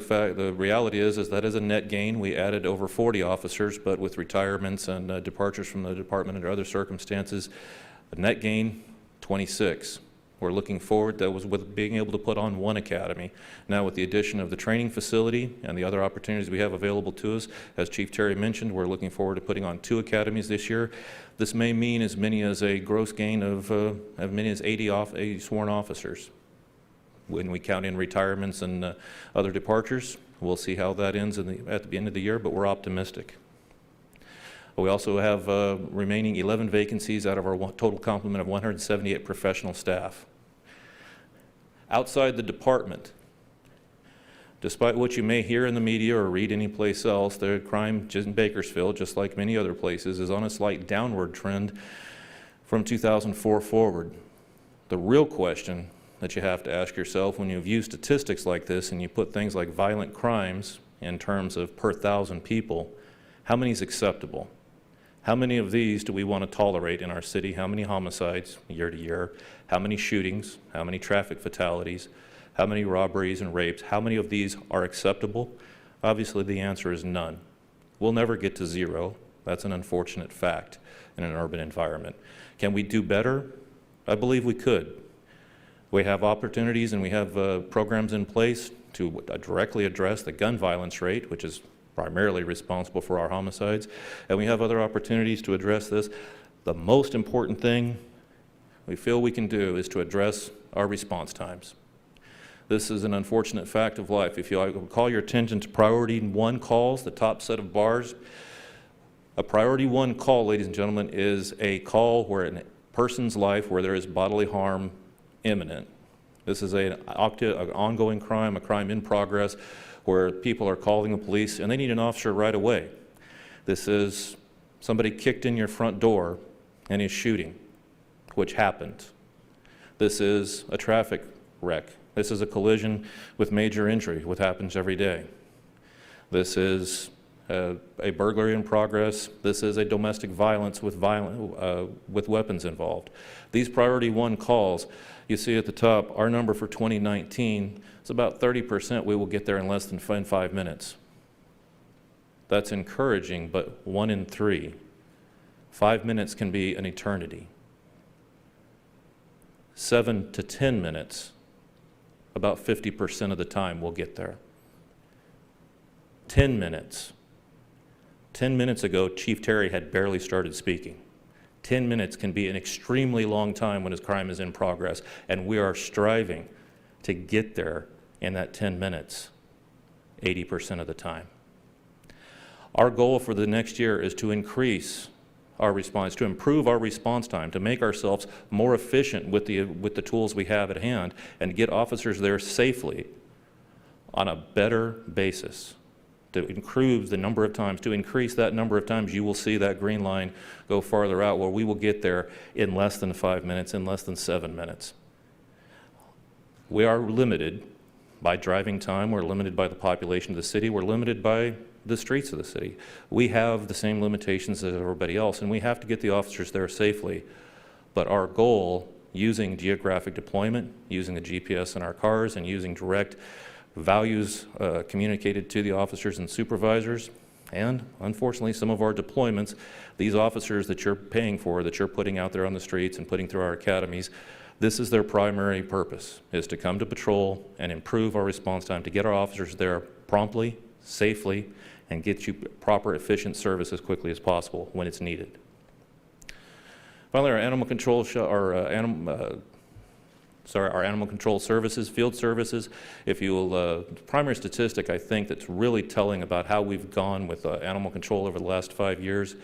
is that is a net gain. We added over 40 officers, but with retirements and departures from the department under other circumstances, a net gain, 26. We're looking forward, that was with being able to put on one academy. Now with the addition of the training facility and the other opportunities we have available to us, as Chief Terry mentioned, we're looking forward to putting on 2 academies this year. This may mean as many as a gross gain of as many as 80 sworn officers. When we count in retirements and other departures, we'll see how that ends at the end of the year, but we're optimistic. We also have remaining 11 vacancies out of our total complement of 178 professional staff. Outside the department, despite what you may hear in the media or read anyplace else, the crime in Bakersfield, just like many other places, is on a slight downward trend from 2004 forward. The real question that you have to ask yourself when you view statistics like this and you put things like violent crimes in terms of per 1,000 people, how many is acceptable? How many of these do we want to tolerate in our city? How many homicides year to year? How many shootings? How many traffic fatalities? How many robberies and rapes? How many of these are acceptable? Obviously the answer is none. We'll never get to 0. That's an unfortunate fact in an urban environment. Can we do better? I believe we could. We have opportunities and we have programs in place to directly address the gun violence rate, which is primarily responsible for our homicides, and we have other opportunities to address this. The most important thing we feel we can do is to address our response times. This is an unfortunate fact of life. If you call your attention to priority 1 calls, the top set of bars, a priority 1 call, ladies and gentlemen, is a call where a person's life, where there is bodily harm imminent. This is an ongoing crime, a crime in progress, where people are calling the police and they need an officer right away. This is somebody kicked in your front door and is shooting, which happened. This is a traffic wreck. This is a collision with major injury, which happens every day. This is a burglary in progress. This is a domestic violence with weapons involved. These priority 1 calls, you see at the top, our number for 2019 is about 30%. We will get there in less than 5 minutes. That's encouraging, but 1 in 3. 5 minutes can be an eternity. 7 to 10 minutes, about 50% of the time we'll get there. 10 minutes. 10 minutes ago, Chief Terry had barely started speaking. 10 minutes can be an extremely long time when his crime is in progress, and we are striving to get there in that 10 minutes, 80% of the time. Our goal for the next year is to increase our response, to improve our response time, to make ourselves more efficient with the tools we have at hand, and get officers there safely on a better basis, to increase the number of times, to increase that number of times you will see that green line go farther out, where we will get there in less than 5 minutes, in less than 7 minutes. We are limited by driving time, we're limited by the population of the city, we're limited by the streets of the city. We have the same limitations as everybody else, and we have to get the officers there safely. But our goal, using geographic deployment, using the GPS in our cars, and using direct values communicated to the officers and supervisors, and unfortunately some of our deployments, these officers that you're paying for, that you're putting out there on the streets and putting through our academies, this is their primary purpose, is to come to patrol and improve our response time, to get our officers there promptly, safely, and get you proper, efficient service as quickly as possible when it's needed. Finally, our animal control, our animal control services, field services. If you will, primary statistic I think that's really telling about how we've gone with animal control over the last 5 years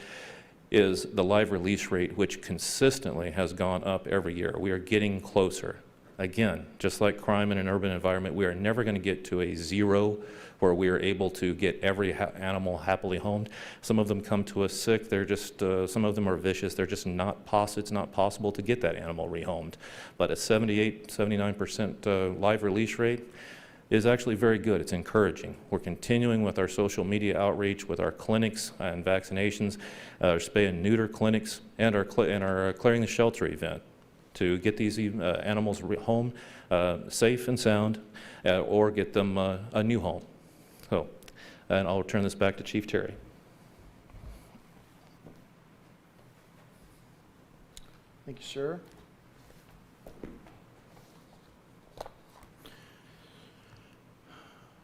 is the live release rate, which consistently has gone up every year. We are getting closer. Again, just like crime in an urban environment, we are never going to get to a zero where we are able to get every animal happily homed. Some of them come to us sick. They're just, some of them are vicious. They're just not possible. It's not possible to get that animal rehomed. But a 78, 79% live release rate is actually very good. It's encouraging. We're continuing with our social media outreach, with our clinics and vaccinations, our spay and neuter clinics, and our Clearing the Shelter event to get these animals home safe and sound, or get them a new home. So, and I'll turn this back to Chief Terry. Thank you, sir.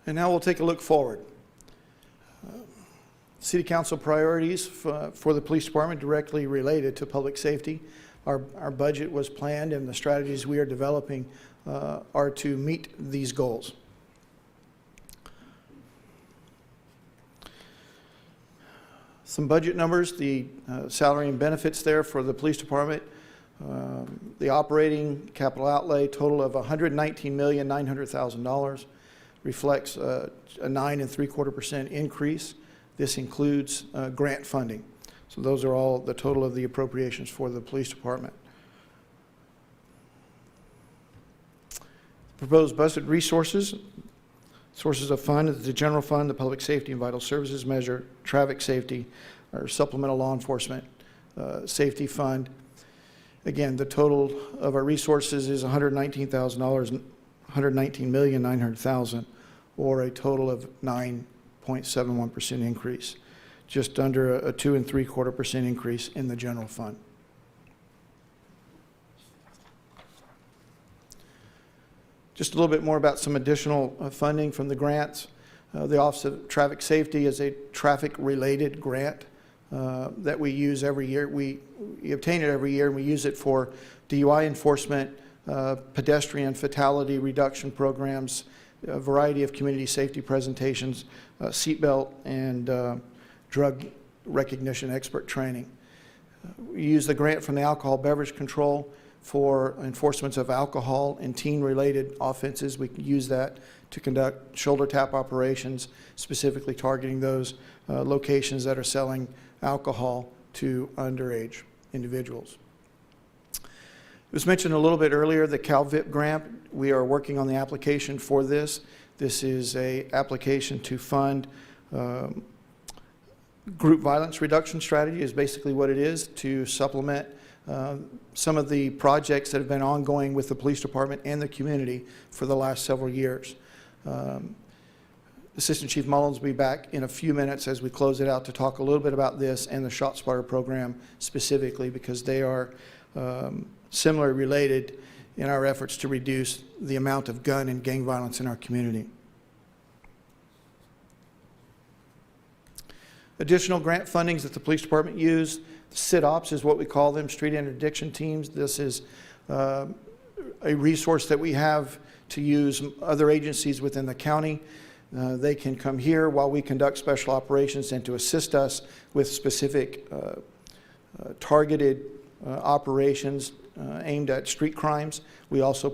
And now we'll take a look forward. City Council priorities for the police department directly related to public safety. Our budget was planned, and the strategies we are developing are to meet these goals. Some budget numbers, the salary and benefits there for the police department. The operating capital outlay total of $119,900,000 reflects a 9.75% increase. This includes grant funding. So those are all the total of the appropriations for the police department. Proposed budget resources, sources of fund, the general fund, the public safety and vital services measure, traffic safety, our supplemental law enforcement safety fund. Again, the total of our resources is $119,000, $119,900,000, or a total of 9.71% increase, just under a 2.75% increase in the general fund. Just a little bit more about some additional funding from the grants. The Office of Traffic Safety is a traffic-related grant that we use every year. We obtain it every year, and we use it for DUI enforcement, pedestrian fatality reduction programs, a variety of community safety presentations, seatbelt and drug recognition expert training. We use the grant from the Alcohol Beverage Control for enforcement of alcohol and teen-related offenses. We can use that to conduct shoulder tap operations, specifically targeting those locations that are selling alcohol to underage individuals. It was mentioned a little bit earlier, the CalVIP grant. We are working on the application for this. This is an application to fund group violence reduction strategy is basically what it is, to supplement some of the projects that have been ongoing with the police department and the community for the last several years. Assistant Chief Mullins will be back in a few minutes as we close it out to talk a little bit about this and the ShotSpotter program specifically, because they are similarly related in our efforts to reduce the amount of gun and gang violence in our community. Additional grant fundings that the police department use, SIT-OPS is what we call them, street interdiction teams. This is a resource that we have to use other agencies within the county. They can come here while we conduct special operations and to assist us with specific targeted operations aimed at street crimes. We also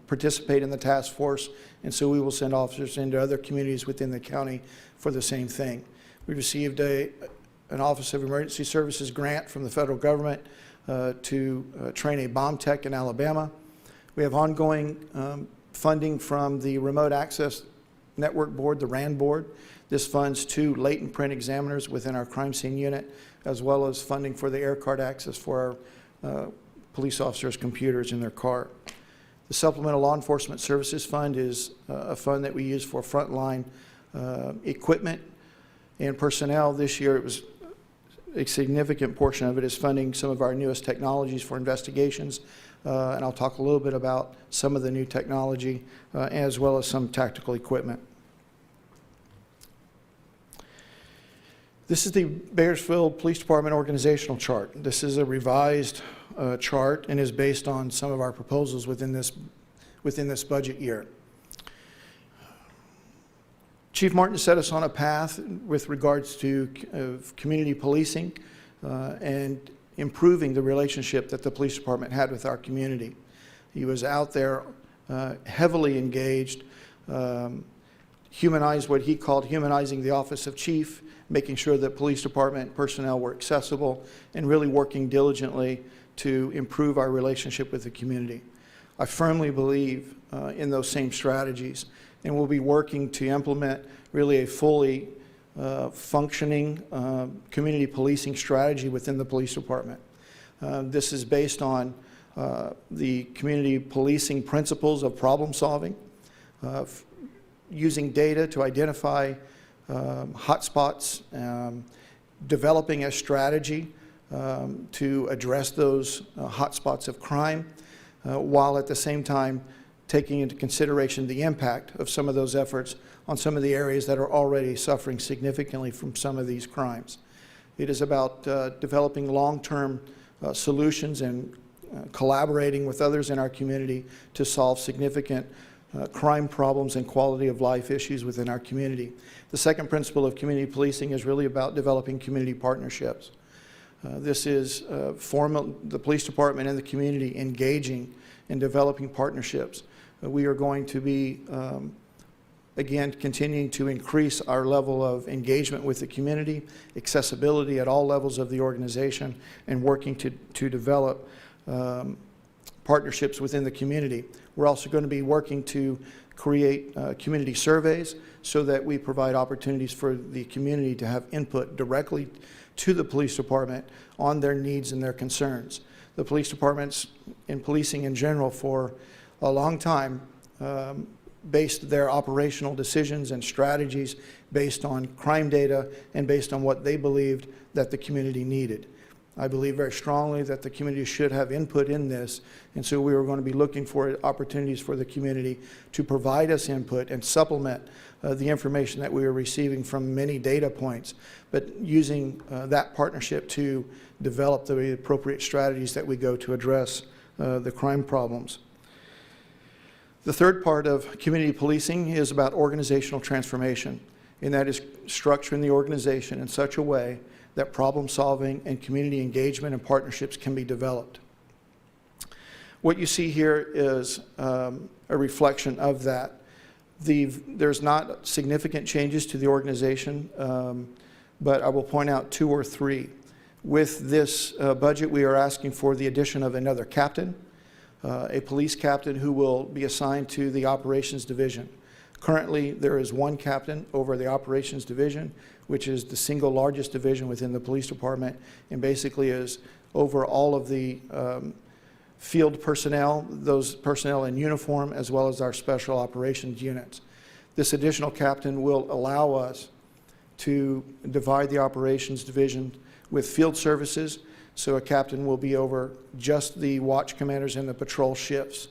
participate in the task force, and so we will send officers into other communities within the county for the same thing. We received an Office of Emergency Services grant from the federal government to train a bomb tech in Alabama. We have ongoing funding from the Remote Access Network Board, the RAND Board. This funds 2 latent print examiners within our crime scene unit, as well as funding for the air card access for our police officers' computers in their car. The Supplemental Law Enforcement Services Fund is a fund that we use for frontline equipment and personnel. This year it was a significant portion of it is funding some of our newest technologies for investigations, and I'll talk a little bit about some of the new technology as well as some tactical equipment. This is the Bakersfield Police Department organizational chart. This is a revised chart and is based on some of our proposals within this budget year. Chief Martin set us on a path with regards to community policing and improving the relationship that the police department had with our community. He was out there heavily engaged, humanized what he called humanizing the office of chief, making sure that police department personnel were accessible, and really working diligently to improve our relationship with the community. I firmly believe in those same strategies, and we'll be working to implement really a fully functioning community policing strategy within the police department. This is based on the community policing principles of problem solving, using data to identify hotspots, developing a strategy to address those hotspots of crime, while at the same time taking into consideration the impact of some of those efforts on some of the areas that are already suffering significantly from some of these crimes. It is about developing long-term solutions and collaborating with others in our community to solve significant crime problems and quality of life issues within our community. The second principle of community policing is really about developing community partnerships. This is the police department and the community engaging in developing partnerships. We are going to be, again, continuing to increase our level of engagement with the community, accessibility at all levels of the organization, and working to develop partnerships within the community. We're also going to be working to create community surveys so that we provide opportunities for the community to have input directly to the police department on their needs and their concerns. The police departments and policing in general for a long time based their operational decisions and strategies based on crime data and based on what they believed that the community needed. I believe very strongly that the community should have input in this, and so we are going to be looking for opportunities for the community to provide us input and supplement the information that we are receiving from many data points, but using that partnership to develop the appropriate strategies that we go to address the crime problems. The third part of community policing is about organizational transformation, and that is structuring the organization in such a way that problem solving and community engagement and partnerships can be developed. What you see here is a reflection of that. There's not significant changes to the organization, but I will point out 2 or 3. With this budget, we are asking for the addition of another captain, a police captain who will be assigned to the operations division. Currently, there is 1 captain over the operations division, which is the single largest division within the police department, and basically is over all of the field personnel, those personnel in uniform, as well as our special operations units. This additional captain will allow us to divide the operations division with field services, so a captain will be over just the watch commanders and the patrol shifts,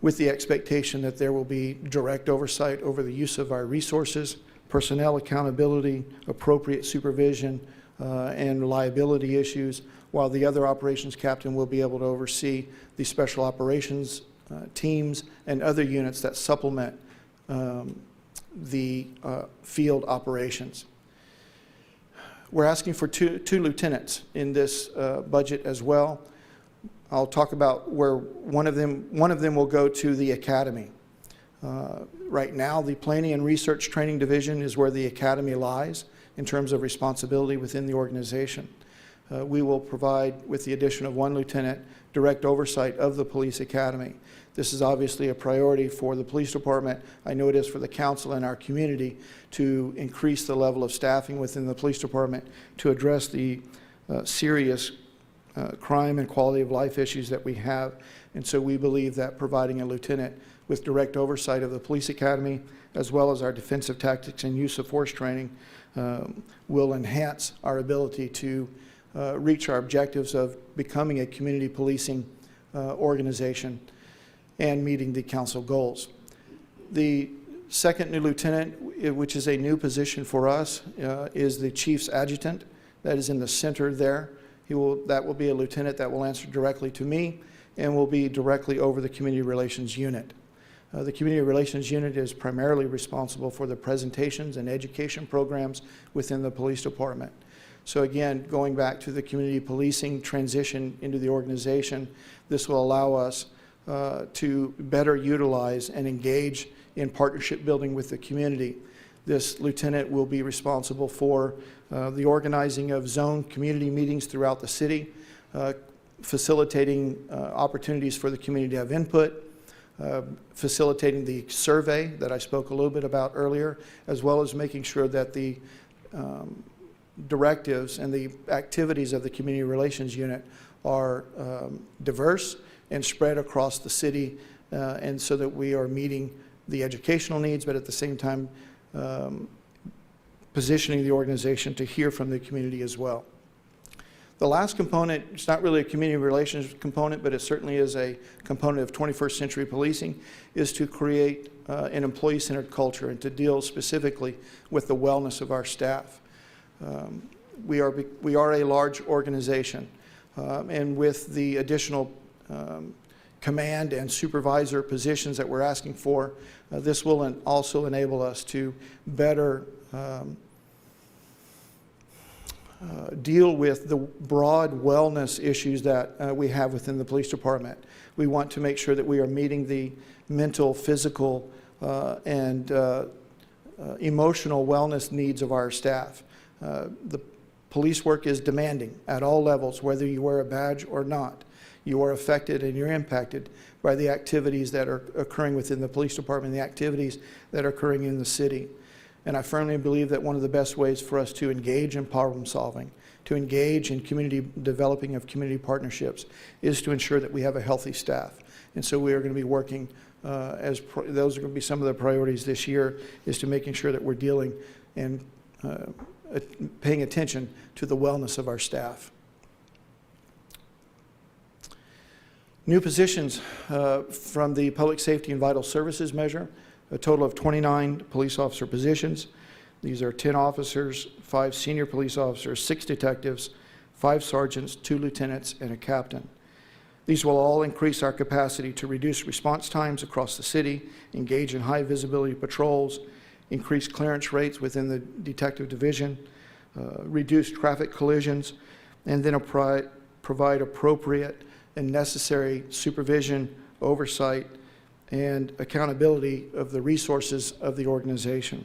with the expectation that there will be direct oversight over the use of our resources, personnel accountability, appropriate supervision, and liability issues, while the other operations captain will be able to oversee the special operations teams and other units that supplement the field operations. We're asking for two lieutenants in this budget as well. I'll talk about where one of them will go to the academy. Right now, the Planning and Research Training Division is where the academy lies in terms of responsibility within the organization. We will provide, with the addition of 1 lieutenant, direct oversight of the police academy. This is obviously a priority for the police department. I know it is for the council and our community to increase the level of staffing within the police department to address the serious crime and quality of life issues that we have. And so we believe that providing a lieutenant with direct oversight of the police academy, as well as our defensive tactics and use of force training, will enhance our ability to reach our objectives of becoming a community policing organization and meeting the council goals. The second new lieutenant, which is a new position for us, is the chief's adjutant. That is in the center there. That will be a lieutenant that will answer directly to me and will be directly over the community relations unit. The community relations unit is primarily responsible for the presentations and education programs within the police department. So again, going back to the community policing transition into the organization, this will allow us to better utilize and engage in partnership building with the community. This lieutenant will be responsible for the organizing of zone community meetings throughout the city, facilitating opportunities for the community to have input, facilitating the survey that I spoke a little bit about earlier, as well as making sure that the directives and the activities of the community relations unit are diverse and spread across the city, and so that we are meeting the educational needs, but at the same time positioning the organization to hear from the community as well. The last component, it's not really a community relations component, but it certainly is a component of 21st century policing, is to create an employee-centered culture and to deal specifically with the wellness of our staff. We are a large organization, and with the additional command and supervisor positions that we're asking for, this will also enable us to better deal with the broad wellness issues that we have within the police department. We want to make sure that we are meeting the mental, physical, and emotional wellness needs of our staff. The police work is demanding at all levels, whether you wear a badge or not. You are affected and you're impacted by the activities that are occurring within the police department, the activities that are occurring in the city. And I firmly believe that one of the best ways for us to engage in problem solving, to engage in community developing of community partnerships, is to ensure that we have a healthy staff. And so we are going to be working, those are going to be some of the priorities this year, is to making sure that we're dealing and paying attention to the wellness of our staff. New positions from the Public Safety and Vital Services measure, a total of 29 police officer positions. These are 10 officers, 5 senior police officers, 6 detectives, 5 sergeants, 2 lieutenants, and a captain. These will all increase our capacity to reduce response times across the city, engage in high visibility patrols, increase clearance rates within the detective division, reduce traffic collisions, and then provide appropriate and necessary supervision, oversight, and accountability of the resources of the organization.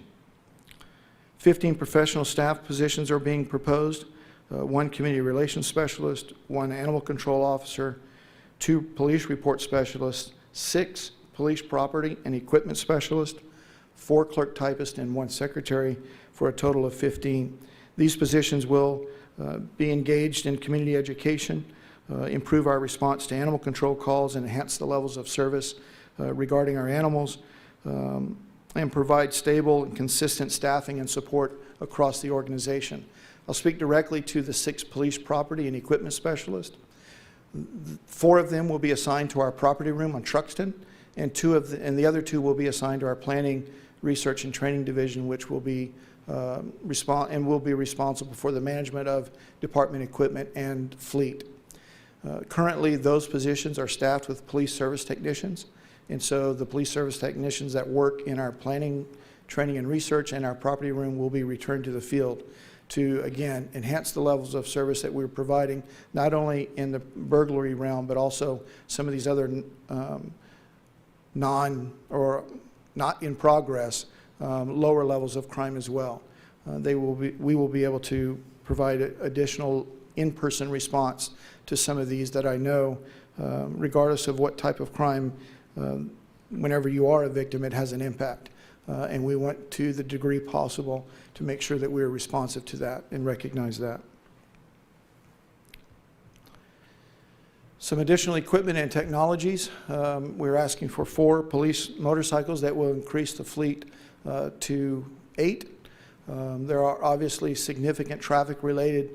15 professional staff positions are being proposed, 1 community relations specialist, 1 animal control officer, 2 police report specialists, 6 police property and equipment specialists, 4 clerk typists, and 1 secretary, for a total of 15. These positions will be engaged in community education, improve our response to animal control calls, and enhance the levels of service regarding our animals, and provide stable and consistent staffing and support across the organization. I'll speak directly to the 6 police property and equipment specialists. 4 of them will be assigned to our property room on Truxton, and the other 2 will be assigned to our planning, research, and training division, which will be responsible for the management of department equipment and fleet. Currently, those positions are staffed with police service technicians, and so the police service technicians that work in our planning, training, and research and our property room will be returned to the field to, again, enhance the levels of service that we're providing, not only in the burglary realm, but also some of these other not in progress, lower levels of crime as well. We will be able to provide additional in-person response to some of these that I know, regardless of what type of crime, whenever you are a victim, it has an impact. And we want, to the degree possible, to make sure that we are responsive to that and recognize that. Some additional equipment and technologies. We're asking for 4 police motorcycles that will increase the fleet to 8. There are obviously significant traffic-related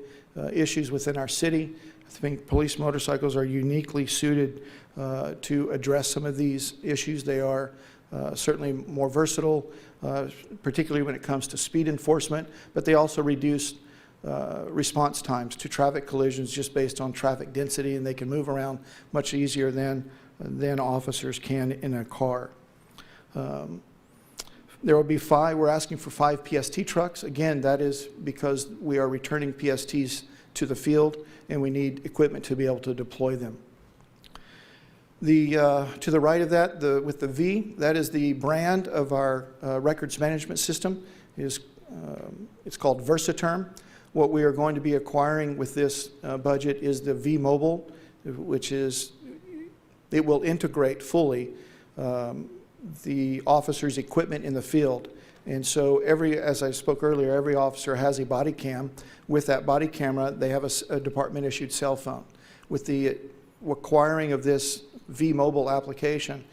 issues within our city. I think police motorcycles are uniquely suited to address some of these issues. They are certainly more versatile, particularly when it comes to speed enforcement, but they also reduce response times to traffic collisions just based on traffic density, and they can move around much easier than officers can in a car. There will be 5, we're asking for 5 PST trucks. Again, that is because we are returning PSTs to the field and we need equipment to be able to deploy them. To the right of that, with the V, that is the brand of our records management system. It's called Versaterm. What we are going to be acquiring with this budget is the V Mobile, which is, it will integrate fully the officer's equipment in the field. And so as I spoke earlier, every officer has a body cam. With that body camera, they have a department-issued cell phone. With the acquiring of this V-Mobile application,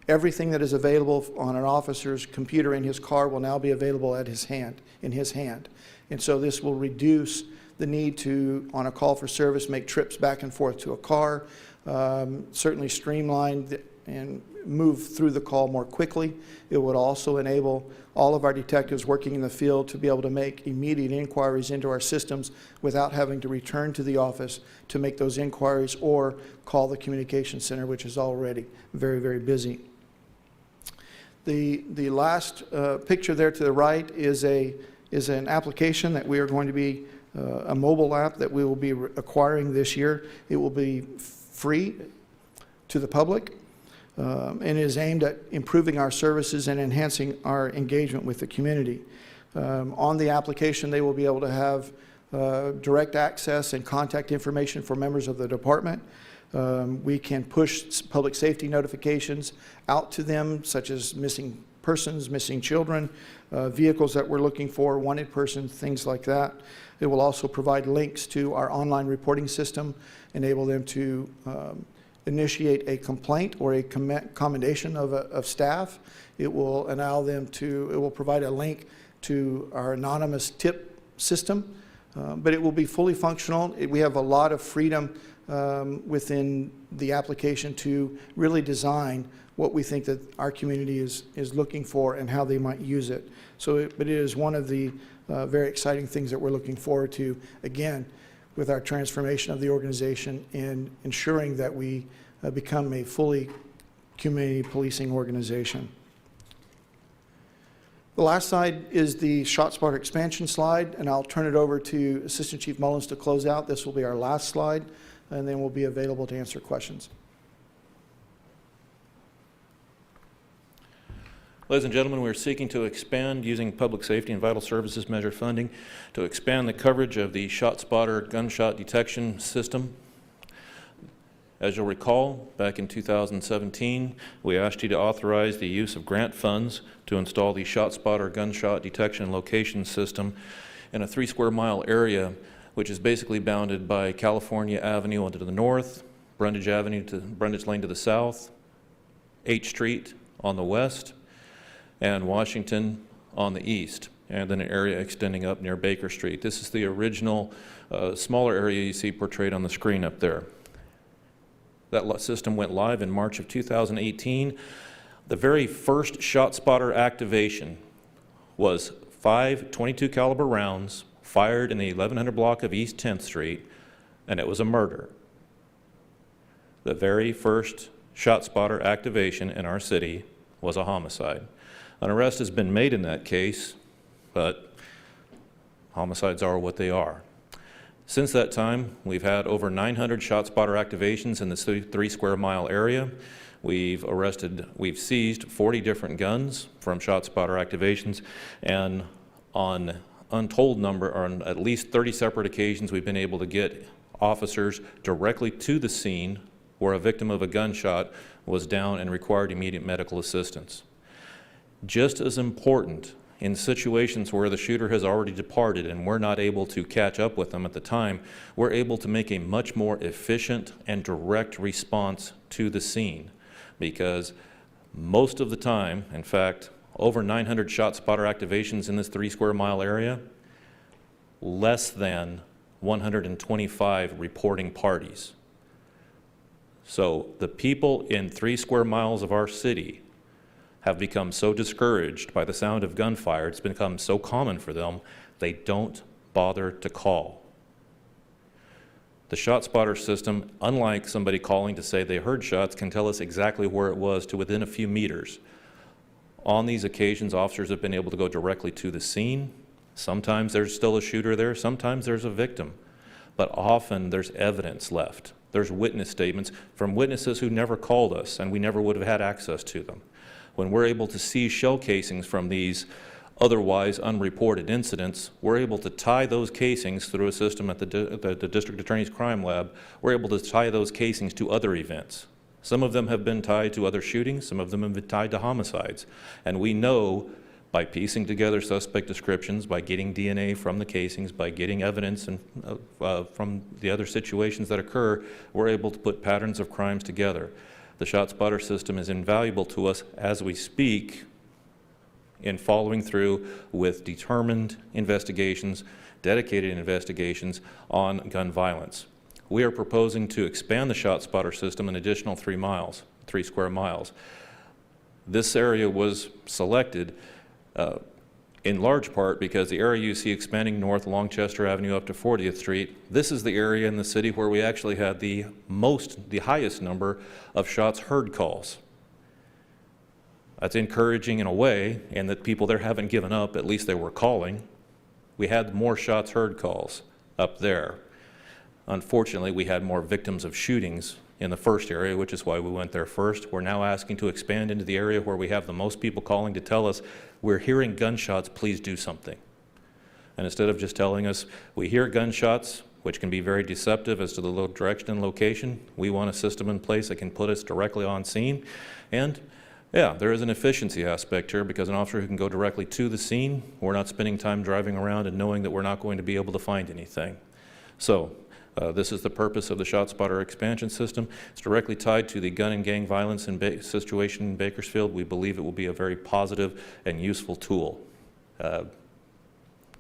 everything that is available on an officer's computer in his car will now be available in his hand. And so this will reduce the need to, on a call for service, make trips back and forth to a car, certainly streamline and move through the call more quickly. It would also enable all of our detectives working in the field to be able to make immediate inquiries into our systems without having to return to the office to make those inquiries or call the communication center, which is already very, very busy. The last picture there to the right is an application that we are going to be, a mobile app that we will be acquiring this year. It will be free to the public. And is aimed at improving our services and enhancing our engagement with the community. On the application, they will be able to have direct access and contact information for members of the department. We can push public safety notifications out to them, such as missing persons, missing children, vehicles that we're looking for, wanted persons, things like that. It will also provide links to our online reporting system, enable them to initiate a complaint or a commendation of staff. It will allow them to, it will provide a link to our anonymous tip system, but it will be fully functional. We have a lot of freedom within the application to really design what we think that our community is looking for and how they might use it. So, but it is one of the very exciting things that we're looking forward to. Again, with our transformation of the organization and ensuring that we become a fully community policing organization. The last slide is the ShotSpotter expansion slide, and I'll turn it over to Assistant Chief Mullins to close out. This will be our last slide, and then we'll be available to answer questions. Ladies and gentlemen, we're seeking to expand, using public safety and vital services measure funding, to expand the coverage of the ShotSpotter gunshot detection system. As you'll recall, back in 2017, we asked you to authorize the use of grant funds to install the ShotSpotter gunshot detection location system in a 3 square mile area, which is basically bounded by California Avenue to the north, Brundage Lane to the south, 8th Street on the west, and Washington on the east, and then an area extending up near Baker Street. This is the original smaller area you see portrayed on the screen up there. That system went live in March of 2018. The very first ShotSpotter activation was 5 .22 caliber rounds fired in the 1100 block of East 10th Street, and it was a murder. The very first ShotSpotter activation in our city was a homicide. An arrest has been made in that case, but homicides are what they are. Since that time, we've had over 900 ShotSpotter activations in the 3 square mile area. We've seized 40 different guns from ShotSpotter activations, and on at least 30 separate occasions, we've been able to get officers directly to the scene where a victim of a gunshot was down and required immediate medical assistance. Just as important, in situations where the shooter has already departed and we're not able to catch up with them at the time, we're able to make a much more efficient and direct response to the scene. Because most of the time, in fact, over 900 ShotSpotter activations in this 3 square mile area, less than 125 reporting parties. So the people in 3 square miles of our city have become so discouraged by the sound of gunfire, it's become so common for them, they don't bother to call. The ShotSpotter system, unlike somebody calling to say they heard shots, can tell us exactly where it was to within a few meters. On these occasions, officers have been able to go directly to the scene. Sometimes there's still a shooter there, sometimes there's a victim, but often there's evidence left. There's witness statements from witnesses who never called us, and we never would have had access to them. When we're able to see shell casings from these otherwise unreported incidents, we're able to tie those casings through a system at the District Attorney's Crime Lab. We're able to tie those casings to other events. Some of them have been tied to other shootings, some of them have been tied to homicides. And we know by piecing together suspect descriptions, by getting DNA from the casings, by getting evidence from the other situations that occur, we're able to put patterns of crimes together. The ShotSpotter system is invaluable to us as we speak in following through with determined investigations, dedicated investigations on gun violence. We are proposing to expand the ShotSpotter system an additional 3 square miles. This area was selected in large part because the area you see expanding north along Chester Avenue up to 40th Street, this is the area in the city where we actually had the highest number of shots heard calls. That's encouraging in a way, in that people there haven't given up, at least they were calling. We had more shots heard calls up there. Unfortunately, we had more victims of shootings in the first area, which is why we went there first. We're now asking to expand into the area where we have the most people calling to tell us, we're hearing gunshots, please do something. And instead of just telling us, we hear gunshots, which can be very deceptive as to the direction and location, we want a system in place that can put us directly on scene. And yeah, there is an efficiency aspect here because an officer who can go directly to the scene, we're not spending time driving around and knowing that we're not going to be able to find anything. So this is the purpose of the ShotSpotter expansion system. It's directly tied to the gun and gang violence situation in Bakersfield. We believe it will be a very positive and useful tool. To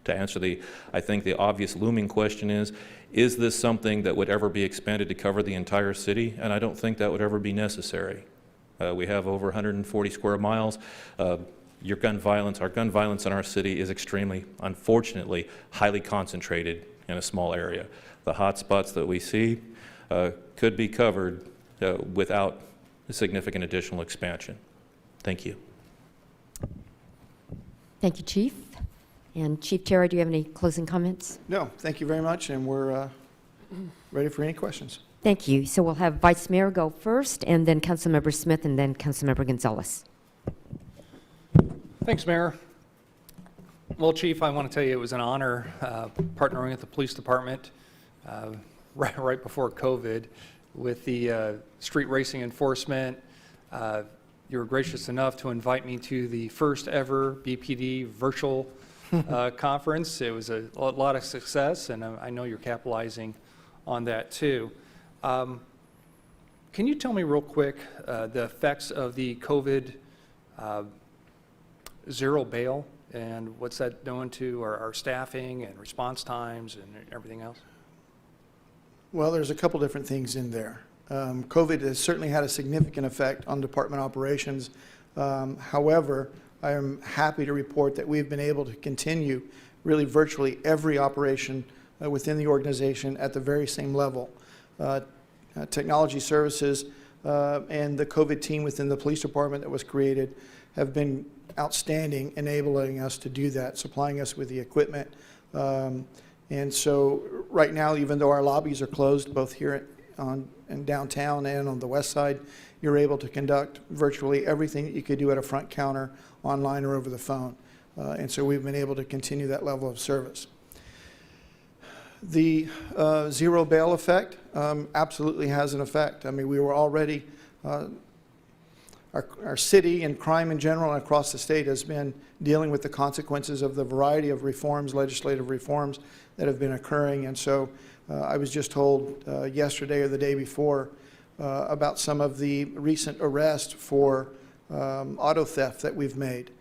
answer I think the obvious looming question is this something that would ever be expanded to cover the entire city? And I don't think that would ever be necessary. We have over 140 square miles. Our gun violence in our city is extremely, unfortunately, highly concentrated in a small area. The hot spots that we see could be covered without a significant additional expansion. Thank you. Thank you, Chief. And Chief Terra, do you have any closing comments? No, thank you very much, and we're ready for any questions. Thank you. So we'll have Vice Mayor go first, and then Councilmember Smith, and then Councilmember Gonzalez. Thanks, Mayor. Well, Chief, I want to tell you it was an honor partnering with the police department right before COVID with the street racing enforcement. You were gracious enough to invite me to the first ever BPD virtual conference. It was a lot of success, and I know you're capitalizing on that too. Can you tell me real quick the effects of the COVID zero bail and what's that doing to our staffing and response times and everything else? Well, there's a couple different things in there. COVID has certainly had a significant effect on department operations. However, I am happy to report that we've been able to continue really virtually every operation within the organization at the very same level. Technology services and the COVID team within the police department that was created have been outstanding, enabling us to do that, supplying us with the equipment. And so right now, even though our lobbies are closed, both here in downtown and on the west side, you're able to conduct virtually everything that you could do at a front counter, online or over the phone. And so we've been able to continue that level of service. The zero bail effect absolutely has an effect. I mean, we were already, our city and crime in general and across the state has been dealing with the consequences of the variety of reforms, legislative reforms that have been occurring. And so I was just told yesterday or the day before about some of the recent arrests for auto theft that we've made.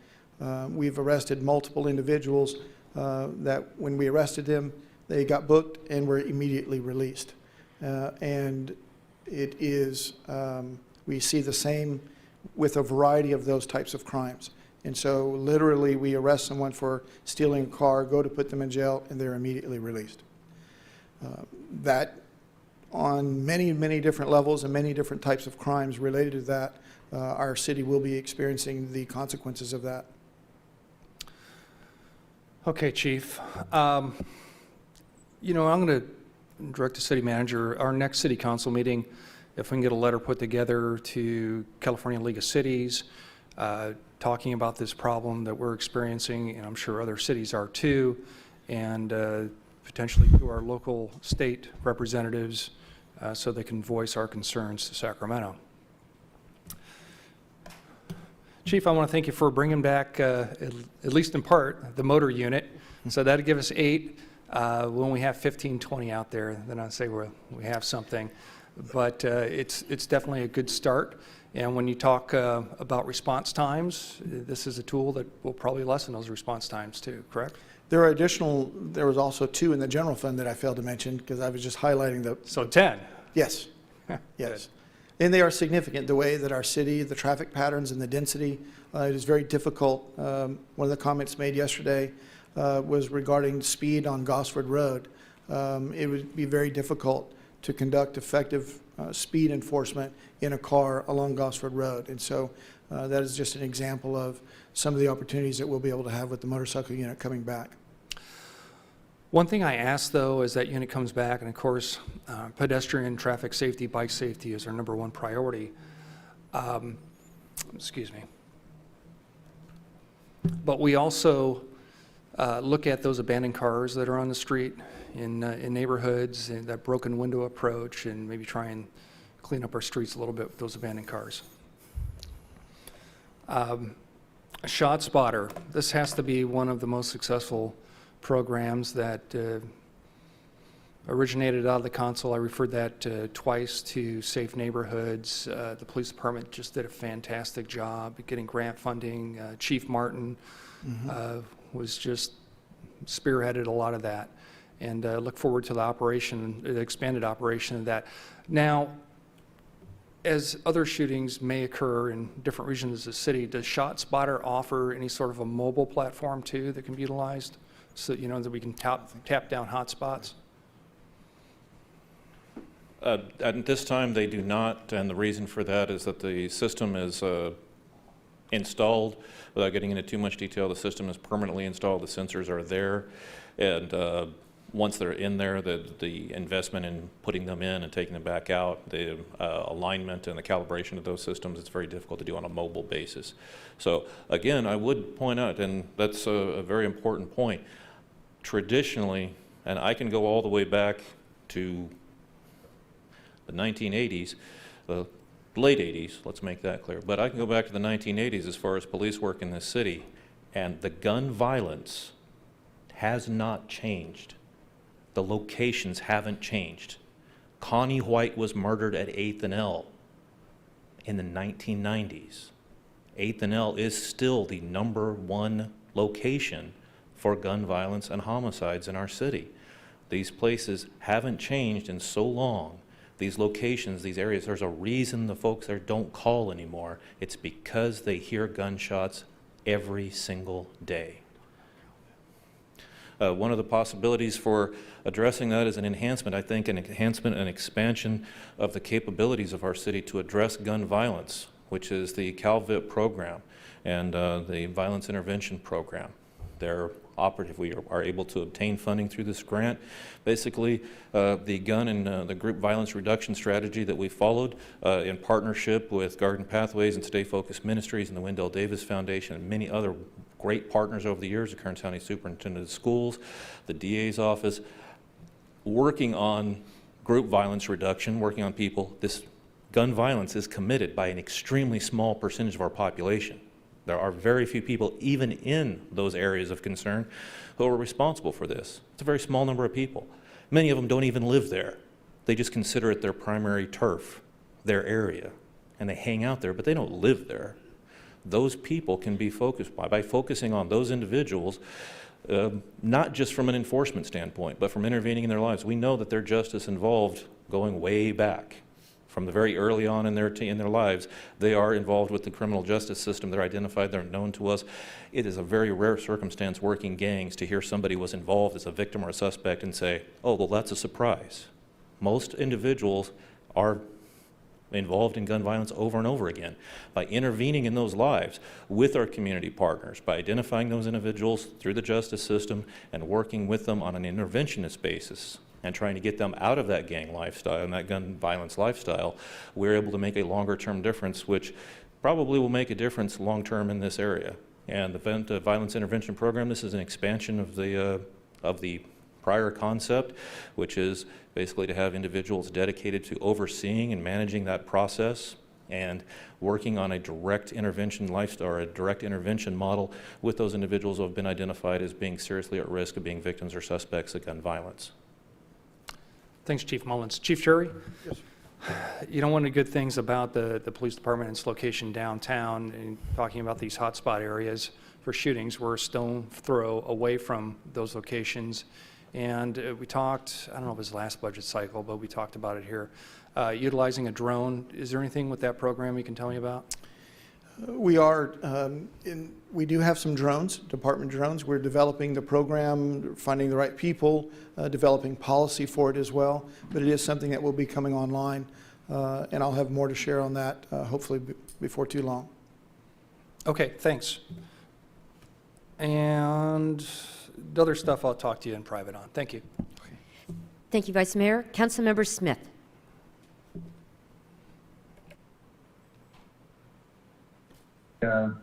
We've arrested multiple individuals that when we arrested them, they got booked and were immediately released. And it is, we see the same with a variety of those types of crimes. And so literally we arrest someone for stealing a car, go to put them in jail, and they're immediately released. That on many, many different levels and many different types of crimes related to that, our city will be experiencing the consequences of that. Okay, Chief. You know, I'm going to direct the city manager, our next city council meeting, if we can get a letter put together to California League of Cities, talking about this problem that we're experiencing, and I'm sure other cities are too, and potentially to our local state representatives so they can voice our concerns to Sacramento. Chief, I want to thank you for bringing back, at least in part, the motor unit. So that'll give us 8. When we have 15, 20 out there, then I'd say we have something. But it's definitely a good start. And when you talk about response times, this is a tool that will probably lessen those response times too, correct? There are additional, there was also 2 in the general fund that I failed to mention because I was just highlighting the. So 10? Yes, yes. And they are significant, the way that our city, the traffic patterns and the density, it is very difficult. One of the comments made yesterday was regarding speed on Gosford Road. It would be very difficult to conduct effective speed enforcement in a car along Gosford Road. And so that is just an example of some of the opportunities that we'll be able to have with the motorcycle unit coming back. One thing I ask, though, as that unit comes back, and of course, pedestrian traffic safety, bike safety is our #1 priority. Excuse me. But we also look at those abandoned cars that are on the street in neighborhoods, and that broken window approach, and maybe try and clean up our streets a little bit with those abandoned cars. Shot Spotter. This has to be one of the most successful programs that originated out of the council. I referred that twice to Safe Neighborhoods. The police department just did a fantastic job at getting grant funding. Chief Martin was just spearheaded a lot of that, and look forward to the operation, the expanded operation of that. Now, as other shootings may occur in different regions of the city, does Shot Spotter offer any sort of a mobile platform too that can be utilized, so you know that we can tap down hotspots? At this time, they do not, and the reason for that is that the system is installed. Without getting into too much detail, the system is permanently installed, the sensors are there, and once they're in there, the investment in putting them in and taking them back out, the alignment and the calibration of those systems, it's very difficult to do on a mobile basis. So again, I would point out, and that's a very important point, traditionally, and I can go all the way back to the 1980s, the late 80s, let's make that clear, but I can go back to the 1980s as far as police work in this city, and the gun violence has not changed. The locations haven't changed. Connie White was murdered at 8th and L in the 1990s. 8th and L is still the #1 location for gun violence and homicides in our city. These places haven't changed in so long. These locations, these areas, there's a reason the folks there don't call anymore. It's because they hear gunshots every single day. One of the possibilities for addressing that is an enhancement, I think, an enhancement and expansion of the capabilities of our city to address gun violence, which is the CalVIP program and the Violence Intervention Program. They're operative. We are able to obtain funding through this grant. Basically, the gun and the group violence reduction strategy that we followed in partnership with Garden Pathways and Stay Focused Ministries and the Wendell Davis Foundation and many other great partners over the years, the Kern County Superintendent of Schools, the DA's office, working on group violence reduction, working on people. This gun violence is committed by an extremely small percentage of our population. There are very few people, even in those areas of concern, who are responsible for this. It's a very small number of people. Many of them don't even live there. They just consider it their primary turf, their area, and they hang out there, but they don't live there. Those people can be focused by focusing on those individuals, not just from an enforcement standpoint, but from intervening in their lives. We know that they're just as involved going way back. From the very early on in their lives, they are involved with the criminal justice system. They're identified, they're known to us. It is a very rare circumstance working gangs to hear somebody was involved as a victim or a suspect and say, oh, well, that's a surprise. Most individuals are involved in gun violence over and over again. By intervening in those lives with our community partners, by identifying those individuals through the justice system and working with them on an interventionist basis, and trying to get them out of that gang lifestyle and that gun violence lifestyle, we're able to make a longer term difference, which probably will make a difference long term in this area. And the Violence Intervention Program, this is an expansion of the prior concept, which is basically to have individuals dedicated to overseeing and managing that process and working on a direct intervention lifestyle or a direct intervention model with those individuals who have been identified as being seriously at risk of being victims or suspects of gun violence. Thanks, Chief Mullins. Chief Cherry? Yes. You know, one of the good things about the police department and its location downtown and talking about these hotspot areas for shootings, we're a stone throw away from those locations. And we talked, I don't know if it was last budget cycle, but we talked about it here, utilizing a drone. Is there anything with that program you can tell me about? We are, we do have some drones, department drones. We're developing the program, finding the right people, developing policy for it as well. But it is something that will be coming online, and I'll have more to share on that hopefully before too long. Okay, thanks. And the other stuff I'll talk to you in private on. Thank you. Thank you, Vice Mayor. Councilmember Smith. Now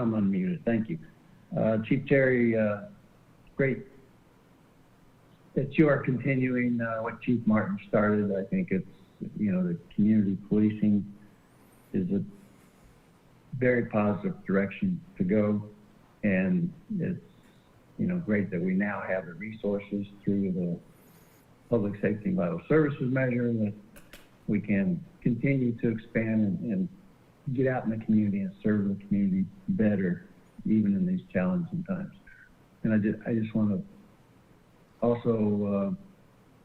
I'm unmuted. Thank you. Chief Cherry, great that you are continuing what Chief Martin started. I think it's, you know, the community policing is a very positive direction to go. And it's, you know, great that we now have the resources through the Public Safety and Vital Services measure that we can continue to expand and get out in the community and serve the community better, even in these challenging times. And I just want to also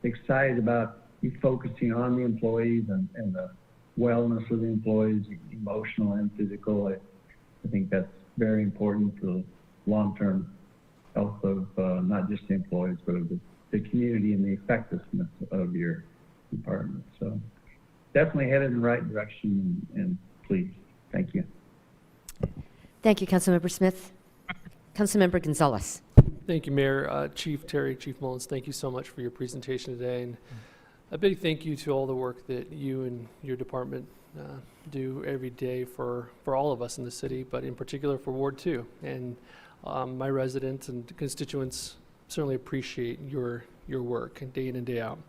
excited about you focusing on the employees and the wellness of the employees, emotional and physical. I think that's very important for the long-term health of not just the employees, but of the the community and the effectiveness of your department. So definitely headed in the right direction, and please, thank you. Thank you, Councilmember Smith. Councilmember Gonzalez. Thank you, Mayor, Chief Terry, Chief Mullins. Thank you so much for your presentation today, and a big thank you to all the work that you and your department do every day for all of us in the city, but in particular for Ward 2. And my residents and constituents certainly appreciate your work day in and day out.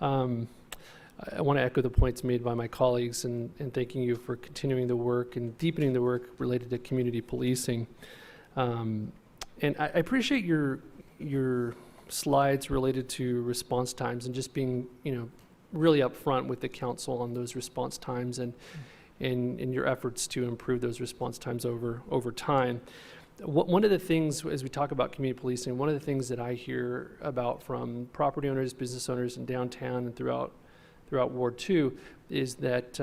I want to echo the points made by my colleagues and thanking you for continuing the work and deepening the work related to community policing. And I appreciate your slides related to response times and just being, really upfront with the council on those response times and your efforts to improve those response times over time. One of the things, as we talk about community policing, one of the things that I hear about from property owners, business owners in downtown and throughout Ward 2 is that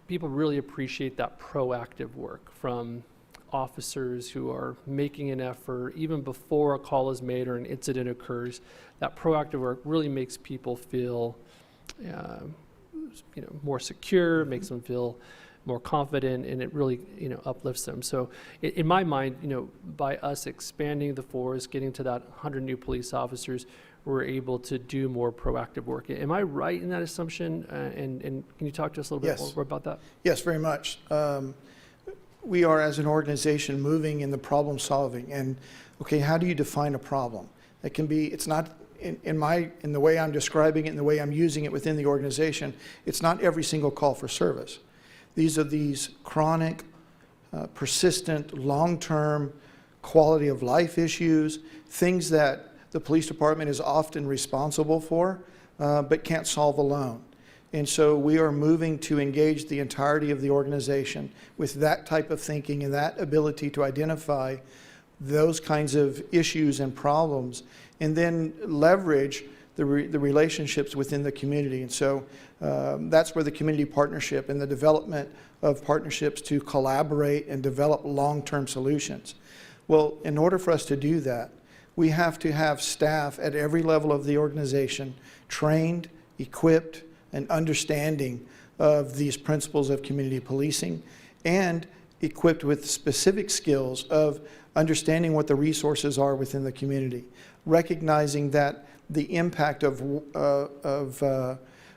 people really appreciate that proactive work from officers who are making an effort even before a call is made or an incident occurs. That proactive work really makes people feel more secure, makes them feel more confident, and it really uplifts them. So in my mind, by us expanding the force, getting to that 100 new police officers, we're able to do more proactive work. Am I right in that assumption? And can you talk to us a little bit more about that? Yes, very much. We are, as an organization, moving in the problem solving. And okay, how do you define a problem? It can be, it's not in the way I'm describing it and the way I'm using it within the organization, it's not every single call for service. These are these chronic, persistent, long-term quality of life issues, things that the police department is often responsible for, but can't solve alone. And so we are moving to engage the entirety of the organization with that type of thinking and that ability to identify those kinds of issues and problems, and then leverage the relationships within the community. And so that's where the community partnership and the development of partnerships to collaborate and develop long-term solutions. Well, in order for us to do that, we have to have staff at every level of the organization trained, equipped, and understanding of these principles of community policing, and equipped with specific skills of understanding what the resources are within the community, recognizing that the impact of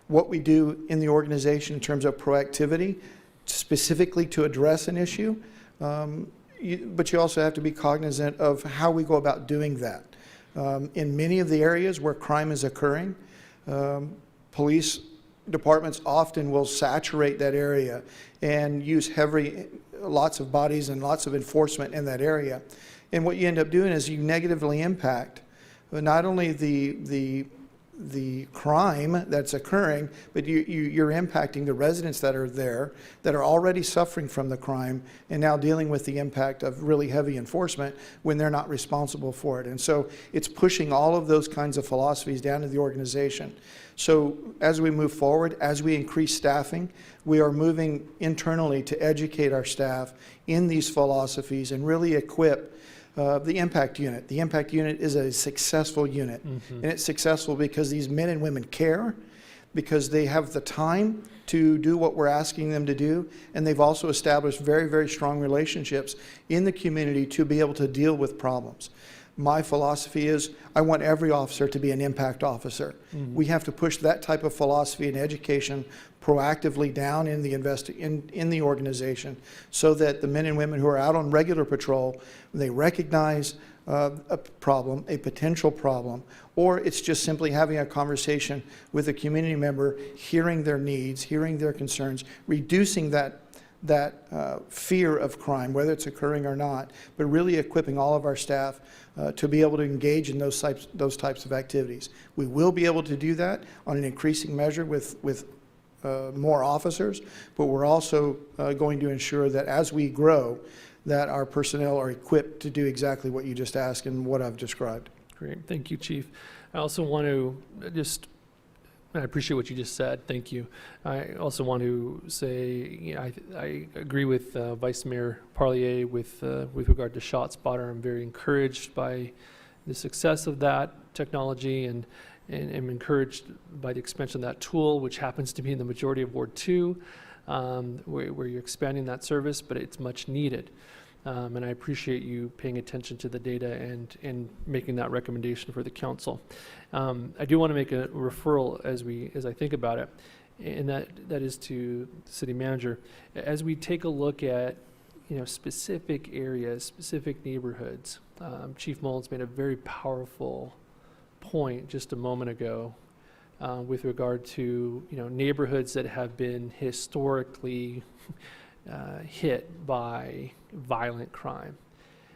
what we do in the organization in terms of proactivity, specifically to address an issue, but you also have to be cognizant of how we go about doing that. In many of the areas where crime is occurring, police departments often will saturate that area and use lots of bodies and lots of enforcement in that area. And what you end up doing is you negatively impact not only the crime that's occurring, but you're impacting the residents that are there that are already suffering from the crime and now dealing with the impact of really heavy enforcement when they're not responsible for it. And so it's pushing all of those kinds of philosophies down to the organization. So as we move forward, as we increase staffing, we are moving internally to educate our staff in these philosophies and really equip the impact unit. The impact unit is a successful unit, and it's successful because these men and women care, because they have the time to do what we're asking them to do, and they've also established very, very strong relationships in the community to be able to deal with problems. My philosophy is I want every officer to be an impact officer. We have to push that type of philosophy and education proactively down in the organization, so that the men and women who are out on regular patrol, they recognize a problem, a potential problem, or it's just simply having a conversation with a community member, hearing their needs, hearing their concerns, reducing that fear of crime, whether it's occurring or not, but really equipping all of our staff to be able to engage in those types of activities. We will be able to do that on an increasing measure with more officers, but we're also going to ensure that as we grow, that our personnel are equipped to do exactly what you just asked and what I've described. Great, thank you, Chief. I also want to I appreciate what you just said. Thank you. I also want to say, I agree with Vice Mayor Parlier with regard to ShotSpotter. I'm very encouraged by the success of that technology and am encouraged by the expansion of that tool, which happens to be in the majority of Ward 2, where you're expanding that service, but it's much needed. And I appreciate you paying attention to the data and making that recommendation for the council. I do want to make a referral as I think about it, and that is to the city manager. As we take a look at specific areas, specific neighborhoods, Chief Mullins made a very powerful point just a moment ago with regard to neighborhoods that have been historically hit by violent crime.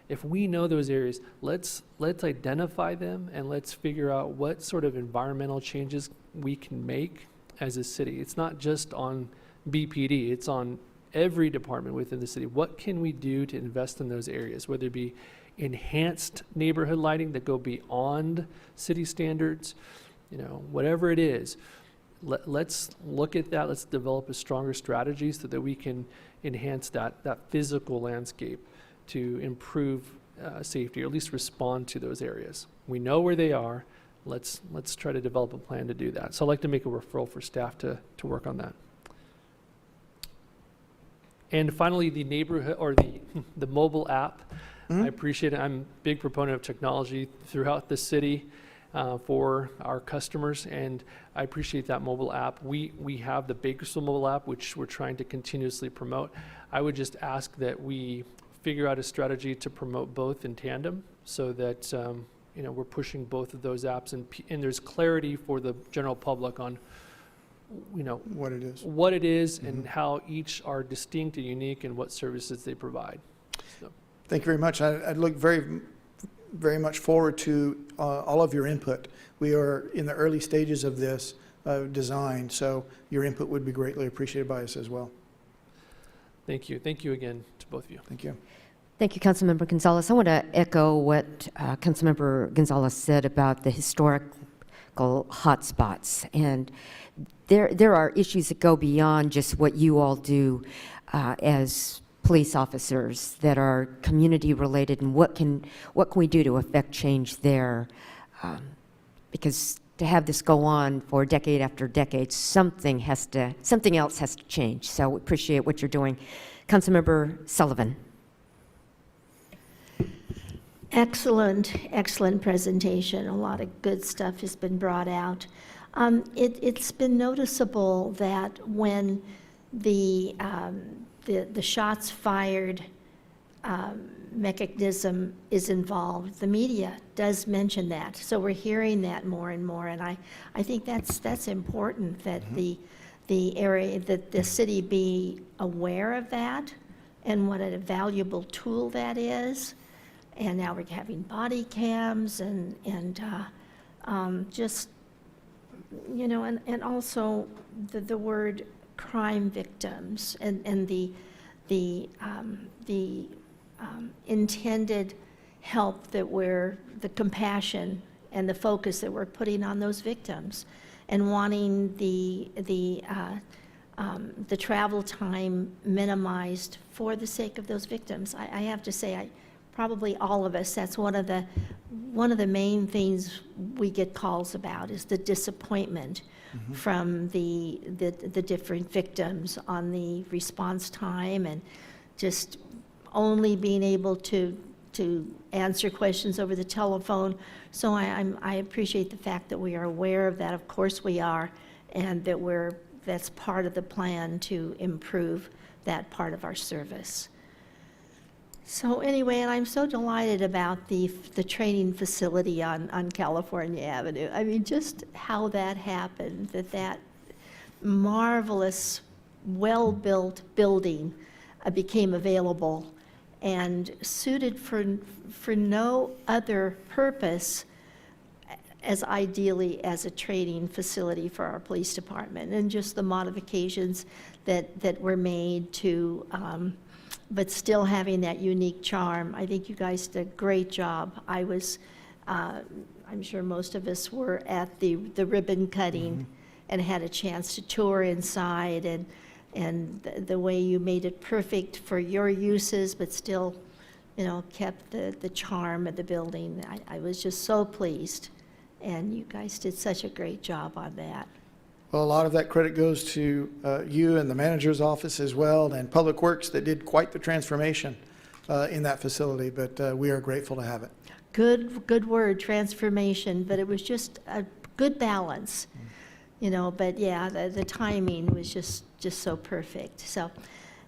If we know those areas, let's identify them and let's figure out what sort of environmental changes we can make as a city. It's not just on BPD, it's on every department within the city. What can we do to invest in those areas, whether it be enhanced neighborhood lighting that go beyond city standards, whatever it is. Let's look at that. Let's develop a stronger strategy so that we can enhance that physical landscape to improve safety, or at least respond to those areas. We know where they are. Let's try to develop a plan to do that. So I'd like to make a referral for staff to work on that. And finally, the neighborhood or the mobile app. I appreciate it. I'm a big proponent of technology throughout the city for our customers, and I appreciate that mobile app. We have the Bakersfield mobile app, which we're trying to continuously promote. I would just ask that we figure out a strategy to promote both in tandem, so that we're pushing both of those apps, and there's clarity for the general public on what it is, and how each are distinct and unique, and what services they provide. So. Thank you very much. I look very, very much forward to all of your input. We are in the early stages of this design, so your input would be greatly appreciated by us as well. Thank you. Thank you again to both of you. Thank you. Thank you, Councilmember Gonzalez. I want to echo what Councilmember Gonzalez said about the historical hotspots. And there are issues that go beyond just what you all do as police officers that are community related, and what can we do to affect change there? Because to have this go on for decade after decade, something else has to change. So we appreciate what you're doing. Councilmember Sullivan. Excellent presentation. A lot of good stuff has been brought out. It's been noticeable that when the shots fired mechanism is involved, the media does mention that. So we're hearing that more and more, and I think that's important that the area, that the city be aware of that and what a valuable tool that is. And now we're having body cams and just, and also the word crime victims and the intended help that the compassion and the focus that we're putting on those victims, and wanting the travel time minimized for the sake of those victims. I have to say, probably all of us, that's one of the main things we get calls about, is the disappointment from the different victims on the response time, and just only being able to answer questions over the telephone. So I appreciate the fact that we are aware of that. Of course we are, and that's part of the plan to improve that part of our service. So anyway, and I'm so delighted about the training facility on California Avenue. I mean, just how that happened, that marvelous, well-built building became available and suited for no other purpose as ideally as a training facility for our police department, and just the modifications that were made to but still having that unique charm. I think you guys did a great job. I'm sure most of us were at the ribbon cutting and had a chance to tour inside, and the way you made it perfect for your uses, but still kept the charm of the building. I was just so pleased, and you guys did such a great job on that. Well, a lot of that credit goes to you and the manager's office as well, and Public Works that did quite the transformation in that facility, but we are grateful to have it. Good word, transformation, but it was just a good balance, but yeah, the timing was just so perfect. So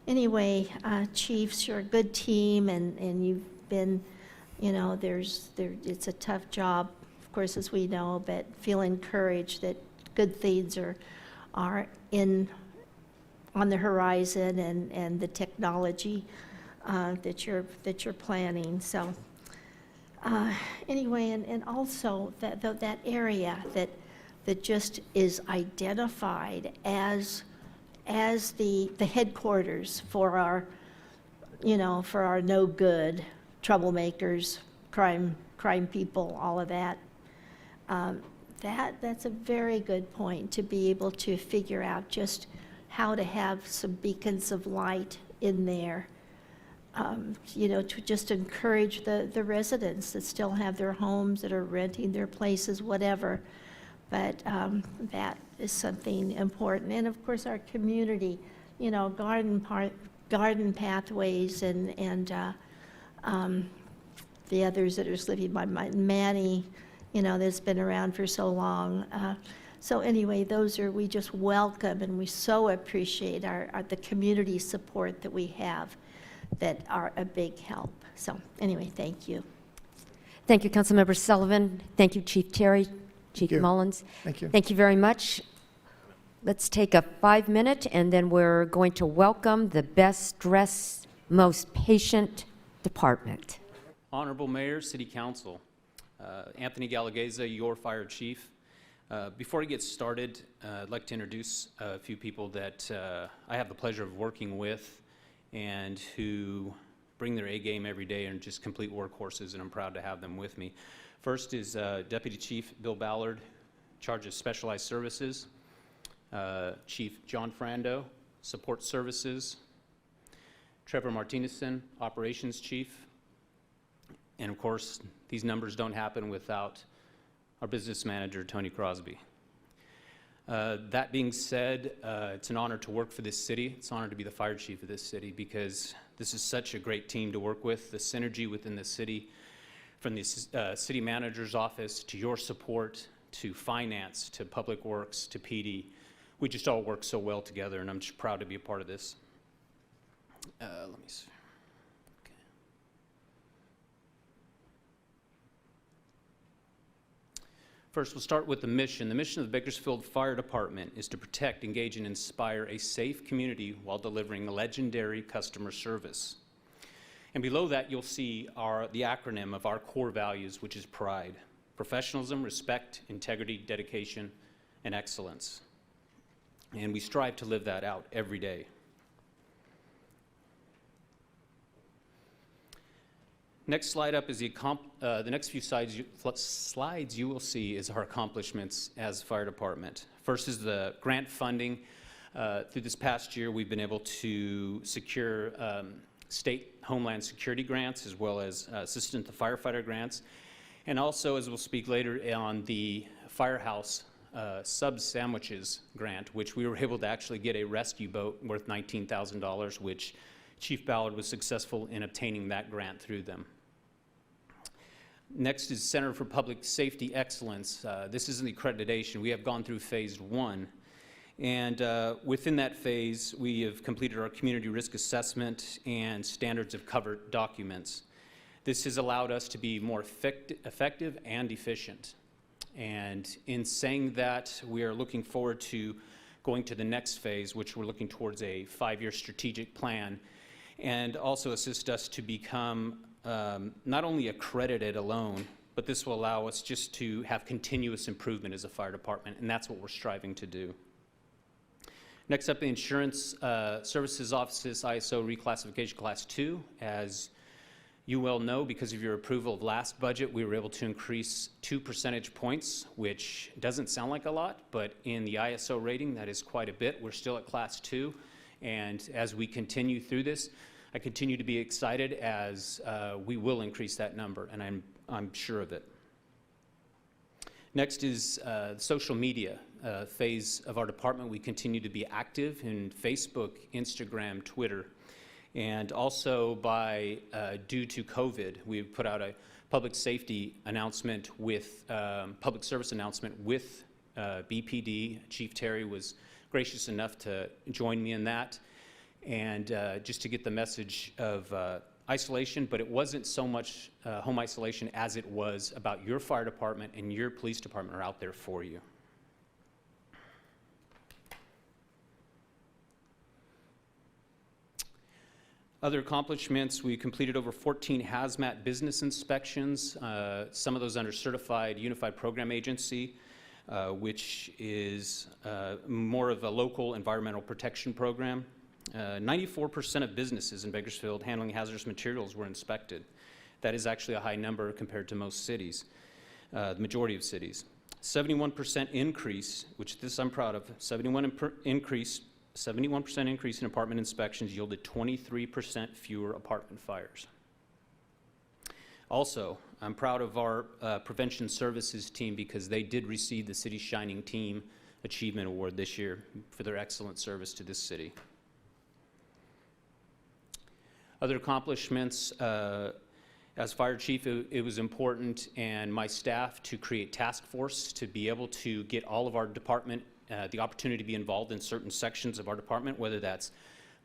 anyway, Chiefs, you're a good team, and you've been, it's a tough job, of course, as we know, but feel encouraged that good things are on the horizon, and the technology that you're planning. So anyway, and also that area that just is identified as the headquarters for our no good troublemakers, crime people, all of that. That's a very good point, to be able to figure out just how to have some beacons of light in there, to just encourage the residents that still have their homes, that are renting their places, whatever. But that is something important. And of course, our community, garden pathways, and the others that are slipping by, Manny, that's been around for so long. So anyway, we just welcome, and we so appreciate the community support that we have, that are a big help. So anyway, thank you. Thank you, Councilmember Sullivan. Thank you, Chief Terry, Chief Mullins. Thank you. Thank you very much. Let's take a 5-minute, and then we're going to welcome the best dressed, most patient department. Honorable Mayor, City Council, Anthony Galageza, your fire chief. Before I get started, I'd like to introduce a few people that I have the pleasure of working with, and who bring their A game every day and just complete workhorses, and I'm proud to have them with me. First is Deputy Chief Bill Ballard, in charge of Specialized Services. Chief John Frando, Support Services. Trevor Martinezson, Operations Chief. And of course, these numbers don't happen without our business manager, Tony Crosby. That being said, it's an honor to work for this city. It's an honor to be the fire chief of this city, because this is such a great team to work with. The synergy within the city, from the city manager's office to your support, to finance, to public works, to PD. We just all work so well together, and I'm just proud to be a part of this. Let me see. First, we'll start with the mission. The mission of the Bakersfield Fire Department is to protect, engage, and inspire a safe community while delivering legendary customer service. And below that, you'll see the acronym of our core values, which is PRIDE: professionalism, respect, integrity, dedication, and excellence. And we strive to live that out every day. Next slide up is the next few slides you will see is our accomplishments as fire department. First is the grant funding. Through this past year, we've been able to secure state Homeland Security grants, as well as Assistant to Firefighter grants. And also, as we'll speak later, on the Firehouse Sub Sandwiches grant, which we were able to actually get a rescue boat worth $19,000, which Chief Ballard was successful in obtaining that grant through them. Next is Center for Public Safety Excellence. This is an accreditation. We have gone through phase 1. And within that phase, we have completed our community risk assessment and standards of covered documents. This has allowed us to be more effective and efficient. And in saying that, we are looking forward to going to the next phase, which we're looking towards a 5-year strategic plan, and also assist us to become not only accredited alone, but this will allow us just to have continuous improvement as a fire department, and that's what we're striving to do. Next up, the Insurance Services Office's ISO reclassification Class 2. As you well know, because of your approval of last budget, we were able to increase 2 percentage points, which doesn't sound like a lot, but in the ISO rating, that is quite a bit. We're still at Class 2, and as we continue through this, I continue to be excited as we will increase that number, and I'm sure of it. Next is the social media phase of our department. We continue to be active in Facebook, Instagram, Twitter, and also due to COVID, we've put out a public safety announcement with, public service announcement with BPD. Chief Terry was gracious enough to join me in that, and just to get the message of isolation, but it wasn't so much home isolation as it was about your fire department and your police department are out there for you. Other accomplishments, we completed over 14 hazmat business inspections, some of those under Certified Unified Program Agency, which is more of a local environmental protection program. 94% of businesses in Bakersfield handling hazardous materials were inspected. That is actually a high number compared to most cities, the majority of cities. 71% increase, which this I'm proud of, 71% increase in apartment inspections yielded 23% fewer apartment fires. Also, I'm proud of our prevention services team because they did receive the City Shining Team Achievement Award this year for their excellent service to this city. Other accomplishments, as fire chief, it was important and my staff to create task force to be able to get all of our department the opportunity to be involved in certain sections of our department, whether that's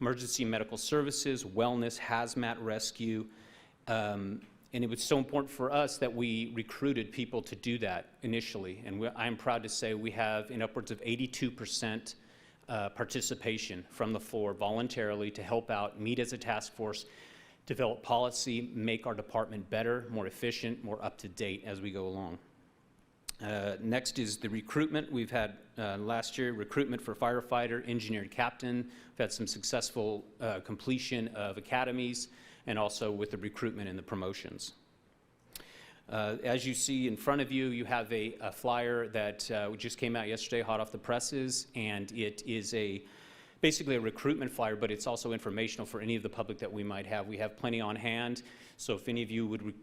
emergency medical services, wellness, hazmat, rescue. And it was so important for us that we recruited people to do that initially. And I'm proud to say we have in upwards of 82% participation from the floor voluntarily to help out, meet as a task force, develop policy, make our department better, more efficient, more up to date as we go along. Next is the recruitment. We've had last year recruitment for firefighter, engineer, captain. We've had some successful completion of academies and also with the recruitment and the promotions. As you see in front of you, you have a flyer that just came out yesterday, hot off the presses, and it is basically a recruitment flyer, but it's also informational for any of the public that we might have. We have plenty on hand, so if any of you would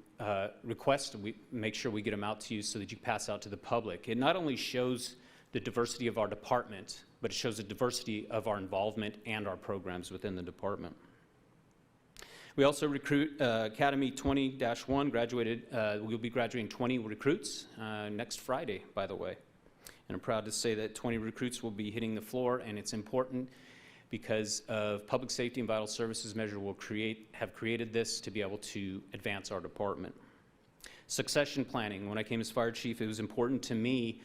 request, we make sure we get them out to you so that you pass out to the public. It not only shows the diversity of our department, but it shows the diversity of our involvement and our programs within the department. We also recruit Academy 20-1 graduated. We'll be graduating 20 recruits next Friday, by the way. And I'm proud to say that 20 recruits will be hitting the floor, and it's important because of public safety and vital services measure will have created this to be able to advance our department. Succession planning. When I came as fire chief, it was important to me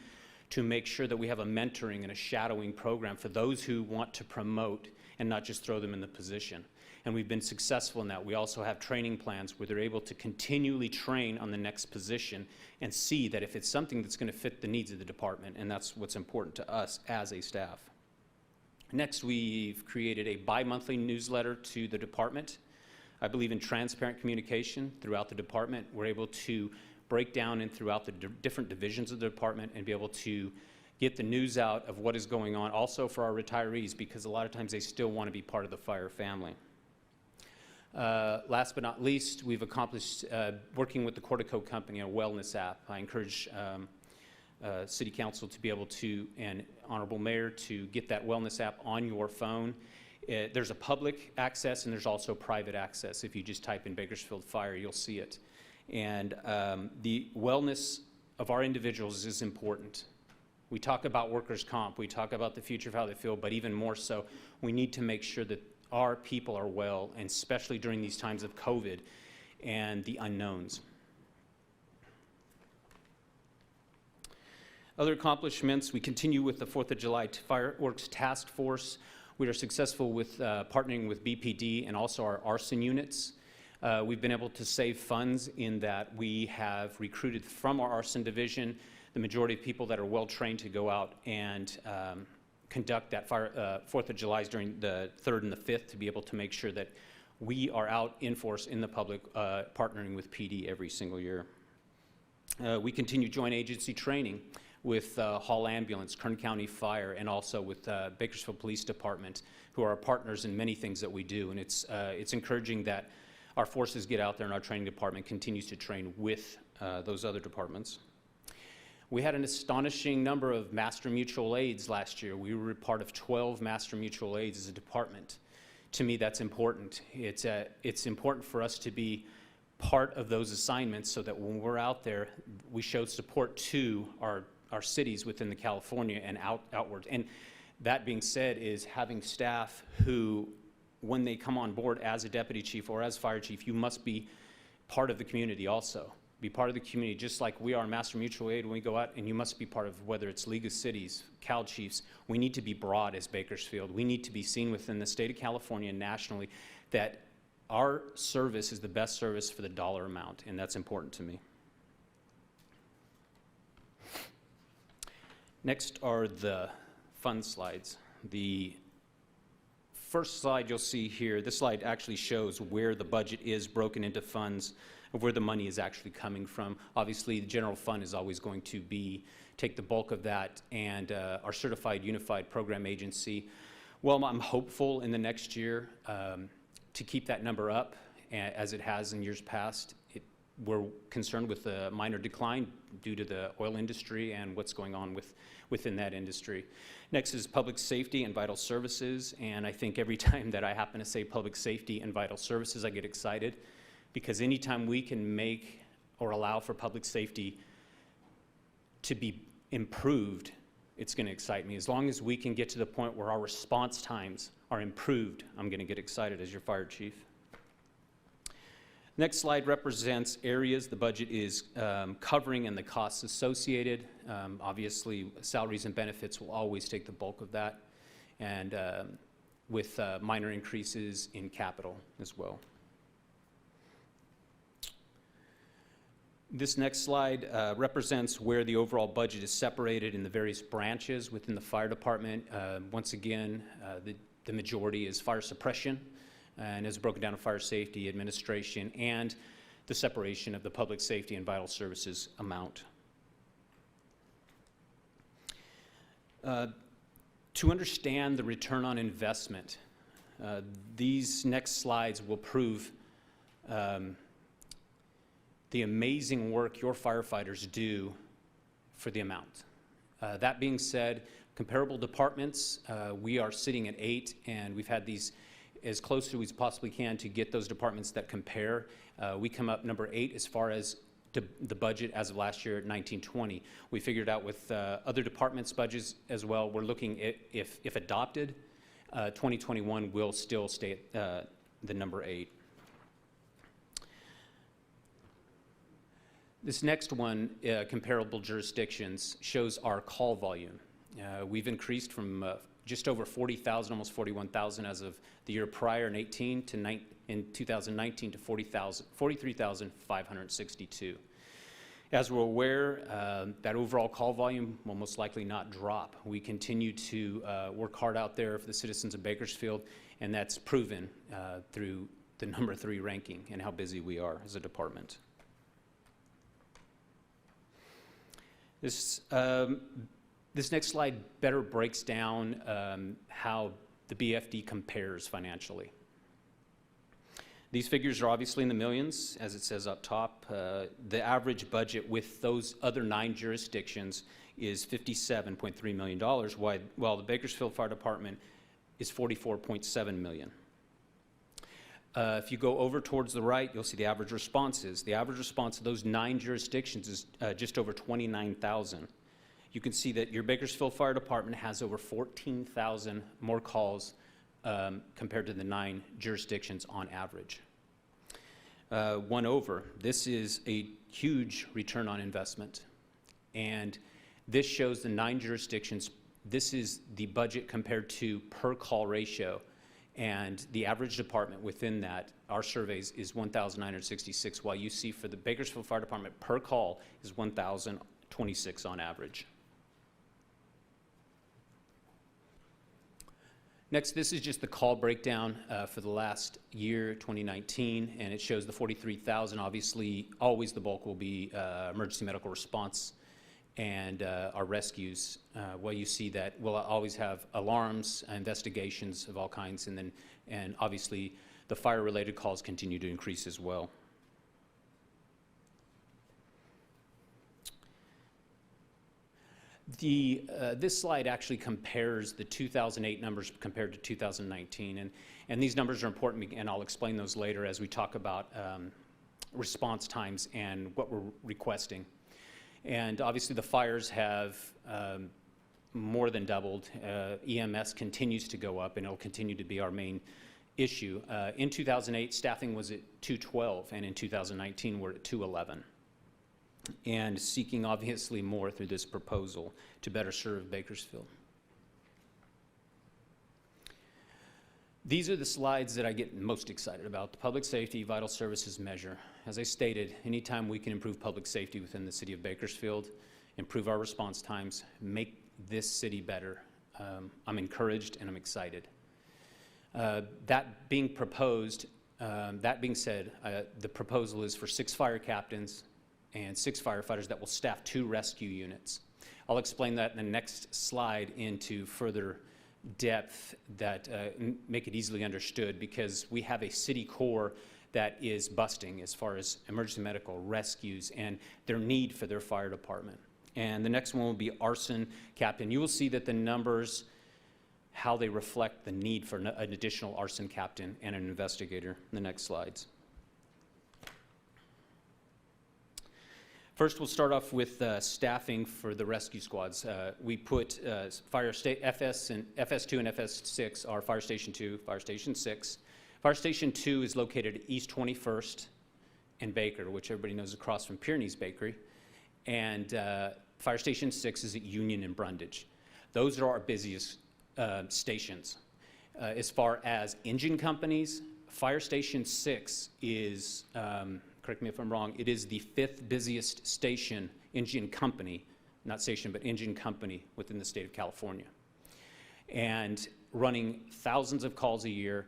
to make sure that we have a mentoring and a shadowing program for those who want to promote and not just throw them in the position. And we've been successful in that. We also have training plans where they're able to continually train on the next position and see that if it's something that's going to fit the needs of the department, and that's what's important to us as a staff. Next, we've created a bi-monthly newsletter to the department. I believe in transparent communication throughout the department. We're able to break down in throughout the different divisions of the department and be able to get the news out of what is going on, also for our retirees, because a lot of times they still want to be part of the fire family. Last but not least, we've accomplished working with the Cortico Company, a wellness app. I encourage City Council to be able to, and Honorable Mayor, to get that wellness app on your phone. There's a public access and there's also private access. If you just type in Bakersfield Fire, you'll see it. And the wellness of our individuals is important. We talk about workers' comp, we talk about the future of how they feel, but even more so, we need to make sure that our people are well, and especially during these times of COVID and the unknowns. Other accomplishments, we continue with the 4th of July Fireworks Task Force. We are successful with partnering with BPD and also our arson units. We've been able to save funds in that we have recruited from our arson division the majority of people that are well trained to go out and conduct that 4th of July during the 3rd and the 5th to be able to make sure that we are out in force in the public partnering with PD every single year. We continue joint agency training with Hall Ambulance, Kern County Fire, and also with Bakersfield Police Department, who are our partners in many things that we do. And it's encouraging that our forces get out there and our training department continues to train with those other departments. We had an astonishing number of Master Mutual Aids last year. We were part of 12 Master Mutual Aids as a department. To me, that's important. It's important for us to be part of those assignments so that when we're out there, we show support to our cities within the California and outward. And that being said, is having staff who, when they come on board as a deputy chief or as fire chief, you must be part of the community also. Be part of the community, just like we are in Master Mutual Aid when we go out, and you must be part of whether it's League of Cities, Cal Chiefs. We need to be broad as Bakersfield. We need to be seen within the state of California and nationally that our service is the best service for the dollar amount, and that's important to me. Next are the fund slides. The first slide you'll see here, this slide actually shows where the budget is broken into funds, of where the money is actually coming from. Obviously, the general fund is always going to take the bulk of that, and our Certified Unified Program Agency, well, I'm hopeful in the next year to keep that number up as it has in years past. We're concerned with a minor decline due to the oil industry and what's going on within that industry. Next is public safety and vital services, and I think every time that I happen to say public safety and vital services, I get excited, because anytime we can make or allow for public safety to be improved, it's going to excite me. As long as we can get to the point where our response times are improved, I'm going to get excited as your fire chief. Next slide represents areas the budget is covering and the costs associated. Obviously, salaries and benefits will always take the bulk of that, and with minor increases in capital as well. This next slide represents where the overall budget is separated in the various branches within the fire department. Once again, the majority is fire suppression, and is broken down to fire safety, administration, and the separation of the public safety and vital services amount. To understand the return on investment, these next slides will prove the amazing work your firefighters do for the amount. That being said, comparable departments, we are sitting at 8, and we've had these as close to as possibly can to get those departments that compare. We come up number 8 as far as the budget as of last year at 1920. We figured out with other departments' budgets as well, we're looking at, if adopted, 2021 will still stay at the number 8. This next one, comparable jurisdictions, shows our call volume. We've increased from just over 40,000, almost 41,000 as of the year prior in 2019 to 43,562. As we're aware, that overall call volume will most likely not drop. We continue to work hard out there for the citizens of Bakersfield, and that's proven through the number 3 ranking and how busy we are as a department. This next slide better breaks down how the BFD compares financially. These figures are obviously in the millions, as it says up top. The average budget with those other 9 jurisdictions is $57.3 million, while the Bakersfield Fire Department is $44.7 million. If you go over towards the right, you'll see the average responses. The average response of those 9 jurisdictions is just over 29,000. You can see that your Bakersfield Fire Department has over 14,000 more calls compared to the 9 jurisdictions on average. One over, this is a huge return on investment. And this shows the 9 jurisdictions. This is the budget compared to per call ratio. And the average department within that, our surveys, is 1,966, while you see for the Bakersfield Fire Department per call is 1,026 on average. Next, this is just the call breakdown for the last year, 2019, and it shows the 43,000. Obviously, always the bulk will be emergency medical response and our rescues, well, you see that we'll always have alarms, investigations of all kinds, and obviously the fire-related calls continue to increase as well. This slide actually compares the 2008 numbers compared to 2019, and these numbers are important, and I'll explain those later as we talk about response times and what we're requesting. And obviously the fires have more than doubled. EMS continues to go up, and it'll continue to be our main issue. In 2008, staffing was at 212, and in 2019, we're at 211. And seeking obviously more through this proposal to better serve Bakersfield. These are the slides that I get most excited about, the Public Safety Vital Services Measure. As I stated, anytime we can improve public safety within the city of Bakersfield, improve our response times, make this city better, I'm encouraged and I'm excited. That being proposed, that being said, the proposal is for 6 fire captains and 6 firefighters that will staff 2 rescue units. I'll explain that in the next slide into further depth that make it easily understood, because we have a city core that is busting as far as emergency medical rescues and their need for their fire department. And the next one will be arson captain. You will see that the numbers, how they reflect the need for an additional arson captain and an investigator in the next slides. First, we'll start off with staffing for the rescue squads. We put FS2 and FS6 are Fire Station 2, Fire Station 6. Fire Station 2 is located at East 21st and Baker, which everybody knows across from Pyrenees Bakery. And Fire Station 6 is at Union and Brundage. Those are our busiest stations. As far as engine companies, Fire Station 6 is, correct me if I'm wrong, it is the 5th busiest station, engine company, not station, but engine company within the state of California. And running thousands of calls a year.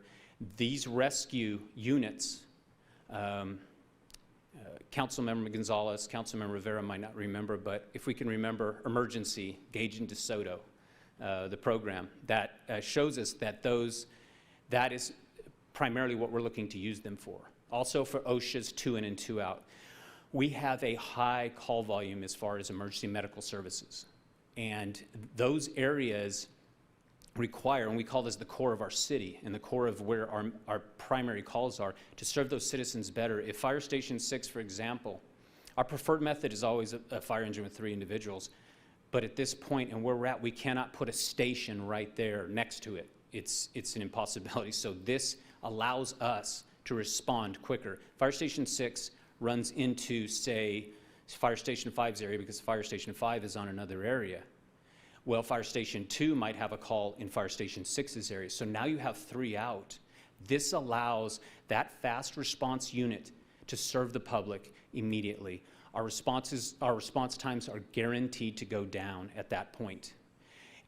These rescue units, Councilmember Gonzalez, Councilmember Rivera might not remember, but if we can remember Emergency, Gage and DeSoto, the program, that shows us that that is primarily what we're looking to use them for. Also for OSHA's 2 in and 2 out. We have a high call volume as far as emergency medical services. And those areas require, and we call this the core of our city and the core of where our primary calls are, to serve those citizens better. If Fire Station 6, for example, our preferred method is always a fire engine with 3 individuals. But at this point and where we're at, we cannot put a station right there next to it. It's an impossibility. So this allows us to respond quicker. Fire Station 6 runs into, say, Fire Station 5's area because Fire Station 5 is on another area. Well, Fire Station 2 might have a call in Fire Station 6's area. So now you have 3 out. This allows that fast response unit to serve the public immediately. Our response times are guaranteed to go down at that point.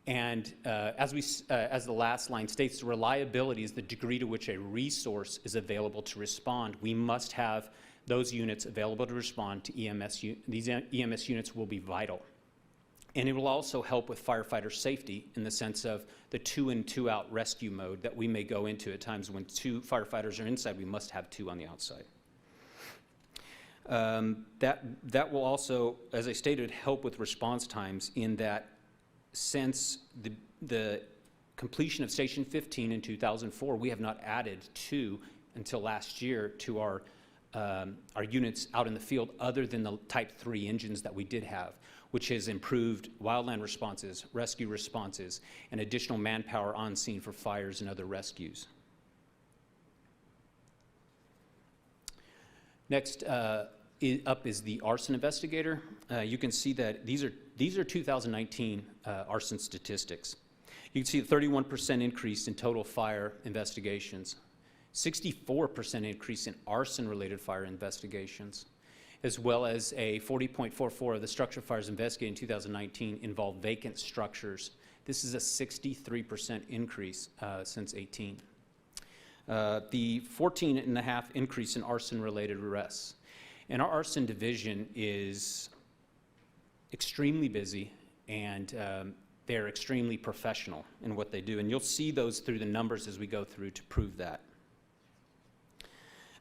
And as the last line states, the reliability is the degree to which a resource is available to respond. We must have those units available to respond to EMS. These EMS units will be vital. And it will also help with firefighter safety in the sense of the 2 in 2 out rescue mode that we may go into at times when 2 firefighters are inside, we must have 2 on the outside. That will also, as I stated, help with response times in that since the completion of Station 15 in 2004, we have not added 2 until last year to our units out in the field other than the Type 3 engines that we did have, which has improved wildland responses, rescue responses, and additional manpower on scene for fires and other rescues. Next up is the arson investigator. You can see that these are 2019 arson statistics. You can see a 31% increase in total fire investigations, 64% increase in arson-related fire investigations, as well as a 40.44 of the structure fires investigated in 2019 involved vacant structures. This is a 63% increase since 18. The 14.5 increase in arson-related arrests. And our arson division is extremely busy, and they're extremely professional in what they do. And you'll see those through the numbers as we go through to prove that.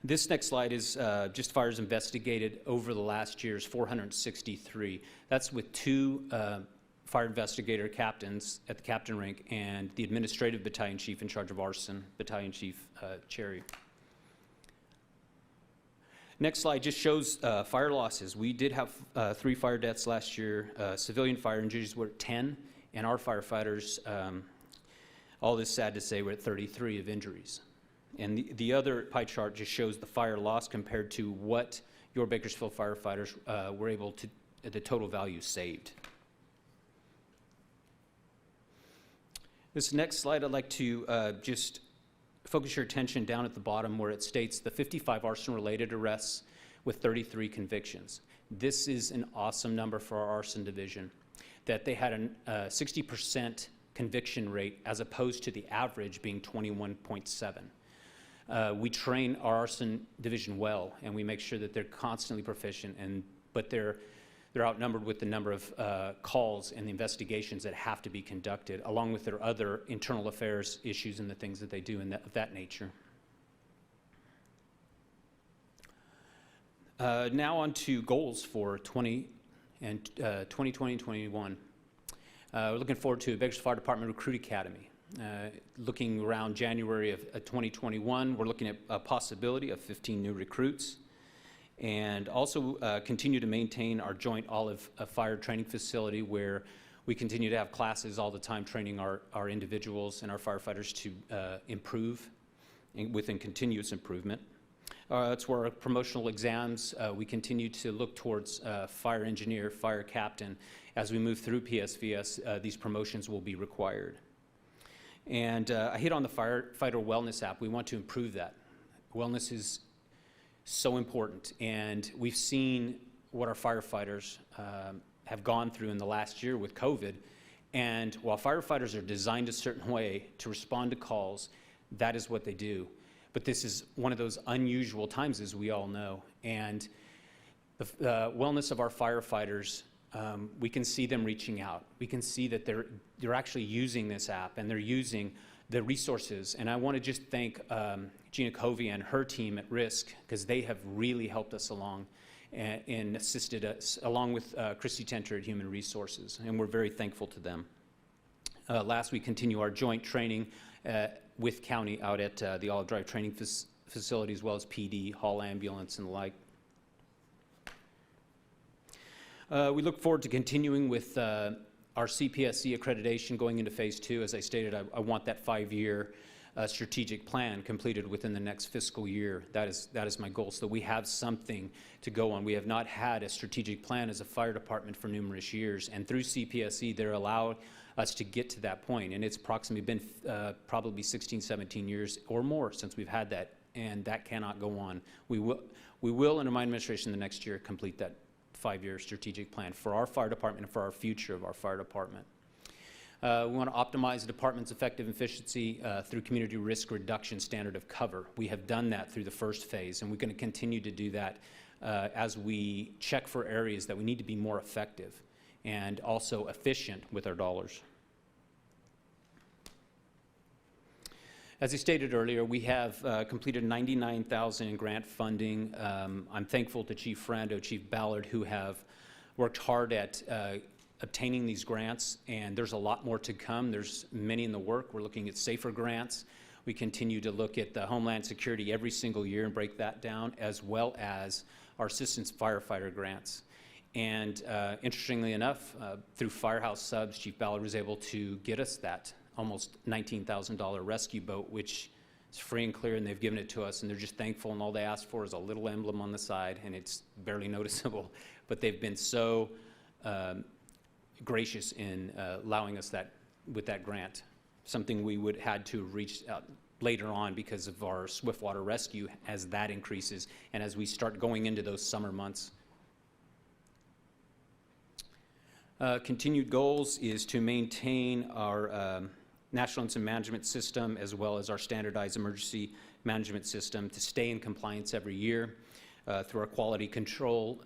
This next slide is just fires investigated over the last year's 463. That's with 2 fire investigator captains at the captain rank and the administrative battalion chief in charge of arson, Battalion Chief Cherry. Next slide just shows fire losses. We did have 3 fire deaths last year. Civilian fire injuries were at 10, and our firefighters, all this sad to say, we're at 33 of injuries. And the other pie chart just shows the fire loss compared to what your Bakersfield firefighters were able to, the total value saved. This next slide, I'd like to just focus your attention down at the bottom where it states the 55 arson-related arrests with 33 convictions. This is an awesome number for our arson division, that they had a 60% conviction rate as opposed to the average being 21.7. We train our arson division well, and we make sure that they're constantly proficient, but they're outnumbered with the number of calls and the investigations that have to be conducted, along with their other internal affairs issues and the things that they do of that nature. Now on to goals for 2020-21. We're looking forward to a Bakersfield Fire Department Recruit Academy. Looking around January of 2021, we're looking at a possibility of 15 new recruits. And also continue to maintain our joint Olive Fire Training Facility, where we continue to have classes all the time training our individuals and our firefighters to improve within continuous improvement. That's where our promotional exams, we continue to look towards fire engineer, fire captain. As we move through PSVS, these promotions will be required. And I hit on the Firefighter Wellness app. We want to improve that. Wellness is so important, and we've seen what our firefighters have gone through in the last year with COVID. And while firefighters are designed a certain way to respond to calls, that is what they do. But this is one of those unusual times, as we all know. And the wellness of our firefighters, we can see them reaching out. We can see that they're actually using this app, and they're using the resources. And I want to just thank Gina Covey and her team at Risk, because they have really helped us along and assisted us, along with Christy Tenter at Human Resources, and we're very thankful to them. Last, we continue our joint training with county out at the Olive Drive Training Facility, as well as PD, Hall Ambulance, and the like. We look forward to continuing with our CPSC accreditation going into phase 2. As I stated, I want that 5-year strategic plan completed within the next fiscal year. That is my goal, so that we have something to go on. We have not had a strategic plan as a fire department for numerous years, and through CPSC, they're allowed us to get to that point, and it's approximately been probably 16, 17 years or more since we've had that, and that cannot go on. We will, under my administration, the next year, complete that 5-year strategic plan for our fire department and for our future of our fire department. We want to optimize the department's effective efficiency through community risk reduction standard of cover. We have done that through the first phase, and we're going to continue to do that as we check for areas that we need to be more effective and also efficient with our dollars. As I stated earlier, we have completed $99,000 in grant funding. I'm thankful to Chief Frando, Chief Ballard, who have worked hard at obtaining these grants, and there's a lot more to come. There's many in the work. We're looking at safer grants. We continue to look at the Homeland Security every single year and break that down, as well as our assistance firefighter grants. And interestingly enough, through Firehouse Subs, Chief Ballard was able to get us that almost $19,000 rescue boat, which is free and clear, and they've given it to us, and they're just thankful, and all they asked for is a little emblem on the side, and it's barely noticeable. But they've been so gracious in allowing us that with that grant, something we would had to reach out later on because of our swiftwater rescue as that increases and as we start going into those summer months. Continued goals is to maintain our National Incident Management System as well as our standardized emergency management system to stay in compliance every year through our quality control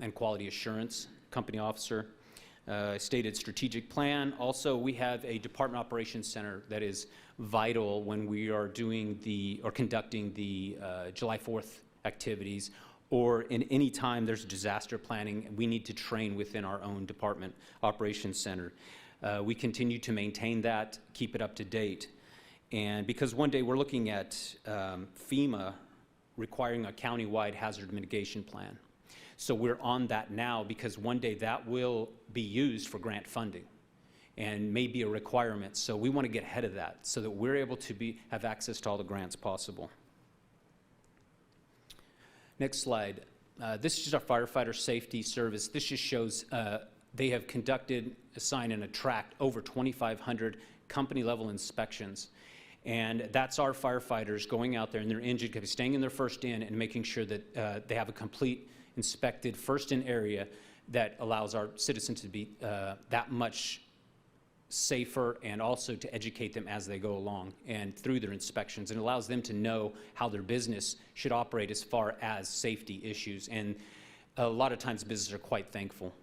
and quality assurance company officer. stated strategic plan. Also, we have a Department Operations Center that is vital when we are doing or conducting the July 4th activities, or in any time there's disaster planning, we need to train within our own Department Operations Center. We continue to maintain that, keep it up to date. And because one day we're looking at FEMA requiring a countywide hazard mitigation plan. So we're on that now because one day that will be used for grant funding and may be a requirement. So we want to get ahead of that so that we're able to have access to all the grants possible. Next slide. This is our firefighter safety service. This just shows they have conducted, assigned, and attract over 2,500 company-level inspections. And that's our firefighters going out there in their engine, staying in their first in and making sure that they have a complete inspected first in area that allows our citizens to be that much safer, and also to educate them as they go along and through their inspections, and allows them to know how their business should operate as far as safety issues. And a lot of times businesses are quite thankful.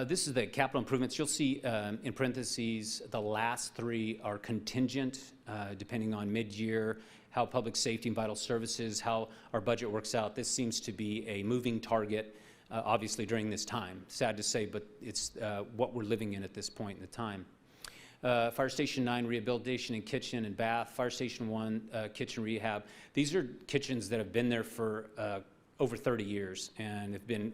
This is the capital improvements. You'll see in parentheses the last three are contingent depending on mid-year, how public safety and vital services, how our budget works out. This seems to be a moving target, obviously during this time. Sad to say, but it's what we're living in at this point in the time. Fire Station 9 rehabilitation and kitchen and bath. Fire Station 1 kitchen rehab. These are kitchens that have been there for over 30 years and have been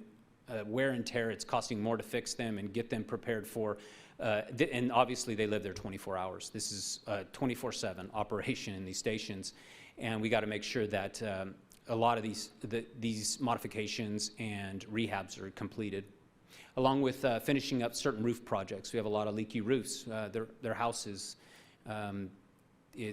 wear and tear. It's costing more to fix them and get them prepared for, and obviously they live there 24 hours. This is a 24/7 operation in these stations, and we got to make sure that a lot of these modifications and rehabs are completed, along with finishing up certain roof projects. We have a lot of leaky roofs. Their houses.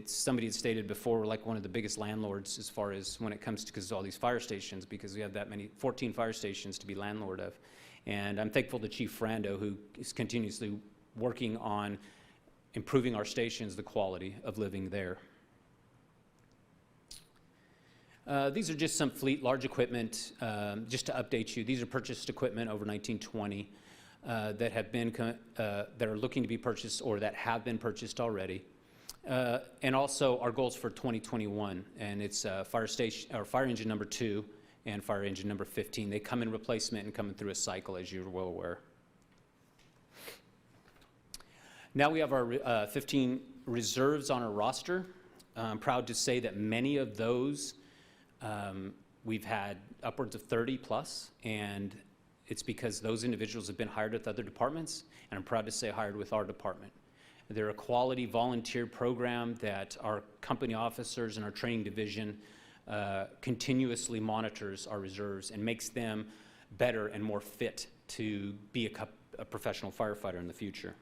Somebody had stated before, we're like one of the biggest landlords as far as when it comes to, because of all these fire stations, because we have that many, 14 fire stations to be landlord of. And I'm thankful to Chief Frando, who is continuously working on improving our stations, the quality of living there. These are just some fleet, large equipment, just to update you. These are purchased equipment over 1920 that have been, that are looking to be purchased or that have been purchased already. And also our goals for 2021, and it's fire engine number 2 and fire engine number 15. They come in replacement and coming through a cycle, as you're well aware. Now we have our 15 reserves on our roster. I'm proud to say that many of those we've had upwards of 30 plus, and it's because those individuals have been hired with other departments, and I'm proud to say hired with our department. They're a quality volunteer program that our company officers and our training division continuously monitors our reserves and makes them better and more fit to be a professional firefighter in the future.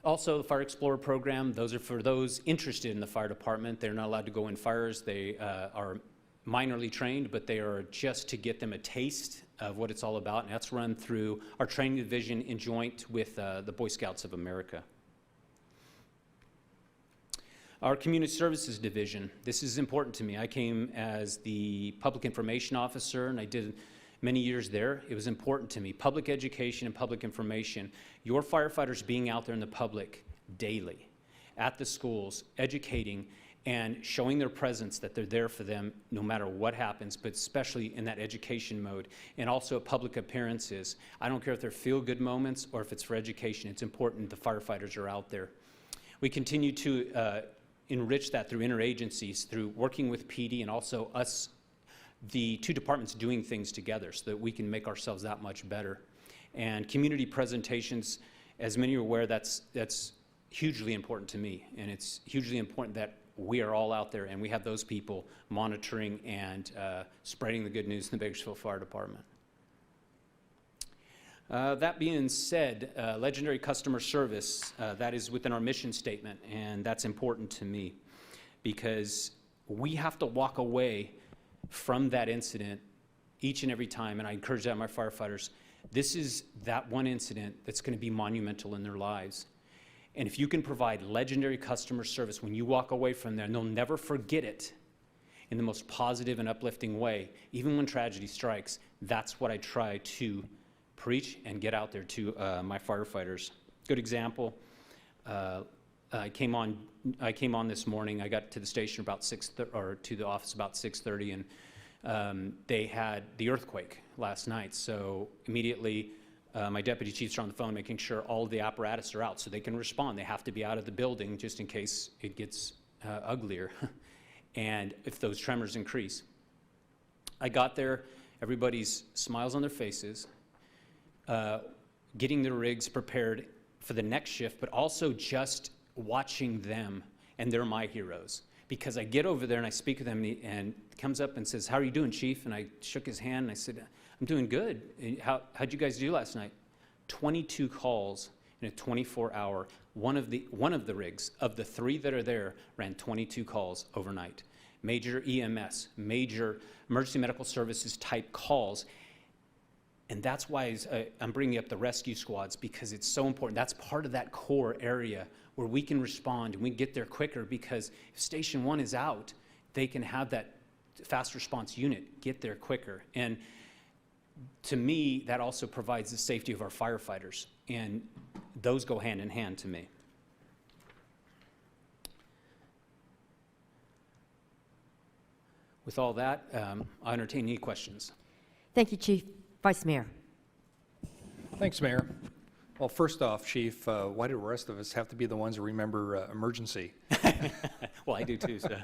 Also, the Fire Explorer program, those are for those interested in the fire department. They're not allowed to go in fires. They are minorly trained, but they are just to get them a taste of what it's all about, and that's run through our training division in joint with the Boy Scouts of America. Our community services division, this is important to me. I came as the public information officer, and I did many years there. It was important to me. Public education and public information. Your firefighters being out there in the public daily, at the schools, educating and showing their presence, that they're there for them no matter what happens, but especially in that education mode, and also at public appearances. I don't care if they're feel-good moments or if it's for education. It's important the firefighters are out there. We continue to enrich that through interagencies, through working with PD and also us, the two departments doing things together so that we can make ourselves that much better. And community presentations, as many are aware, that's hugely important to me, and it's hugely important that we are all out there and we have those people monitoring and spreading the good news in the Bakersfield Fire Department. That being said, legendary customer service, that is within our mission statement, and that's important to me because we have to walk away from that incident each and every time, and I encourage that in my firefighters. This is that one incident that's going to be monumental in their lives. And if you can provide legendary customer service when you walk away from there, and they'll never forget it, in the most positive and uplifting way. Even when tragedy strikes, that's what I try to preach and get out there to my firefighters. Good example, I came on this morning. I got to the station about to the office about 6:30, and they had the earthquake last night. So immediately, my deputy chiefs are on the phone making sure all of the apparatus are out so they can respond. They have to be out of the building just in case it gets uglier, and if those tremors increase. I got there, everybody's smiles on their faces, getting the rigs prepared for the next shift, but also just watching them, and they're my heroes. Because I get over there and I speak with them, and he comes up and says, "How are you doing, Chief?" And I shook his hand and I said, "I'm doing good. How'd you guys do last night?" 22 calls in a 24-hour. One of the rigs, of the 3 that are there, ran 22 calls overnight. Major EMS, major emergency medical services type calls. And that's why I'm bringing up the rescue squads, because it's so important. That's part of that core area where we can respond and we get there quicker, because if Station 1 is out, they can have that fast response unit get there quicker. And to me, that also provides the safety of our firefighters. And those go hand in hand to me. With all that, I entertain any questions. Thank you, Chief. Vice Mayor. Thanks, Mayor. Well, first off, Chief, why do the rest of us have to be the ones that remember emergency? Well, I do too, so.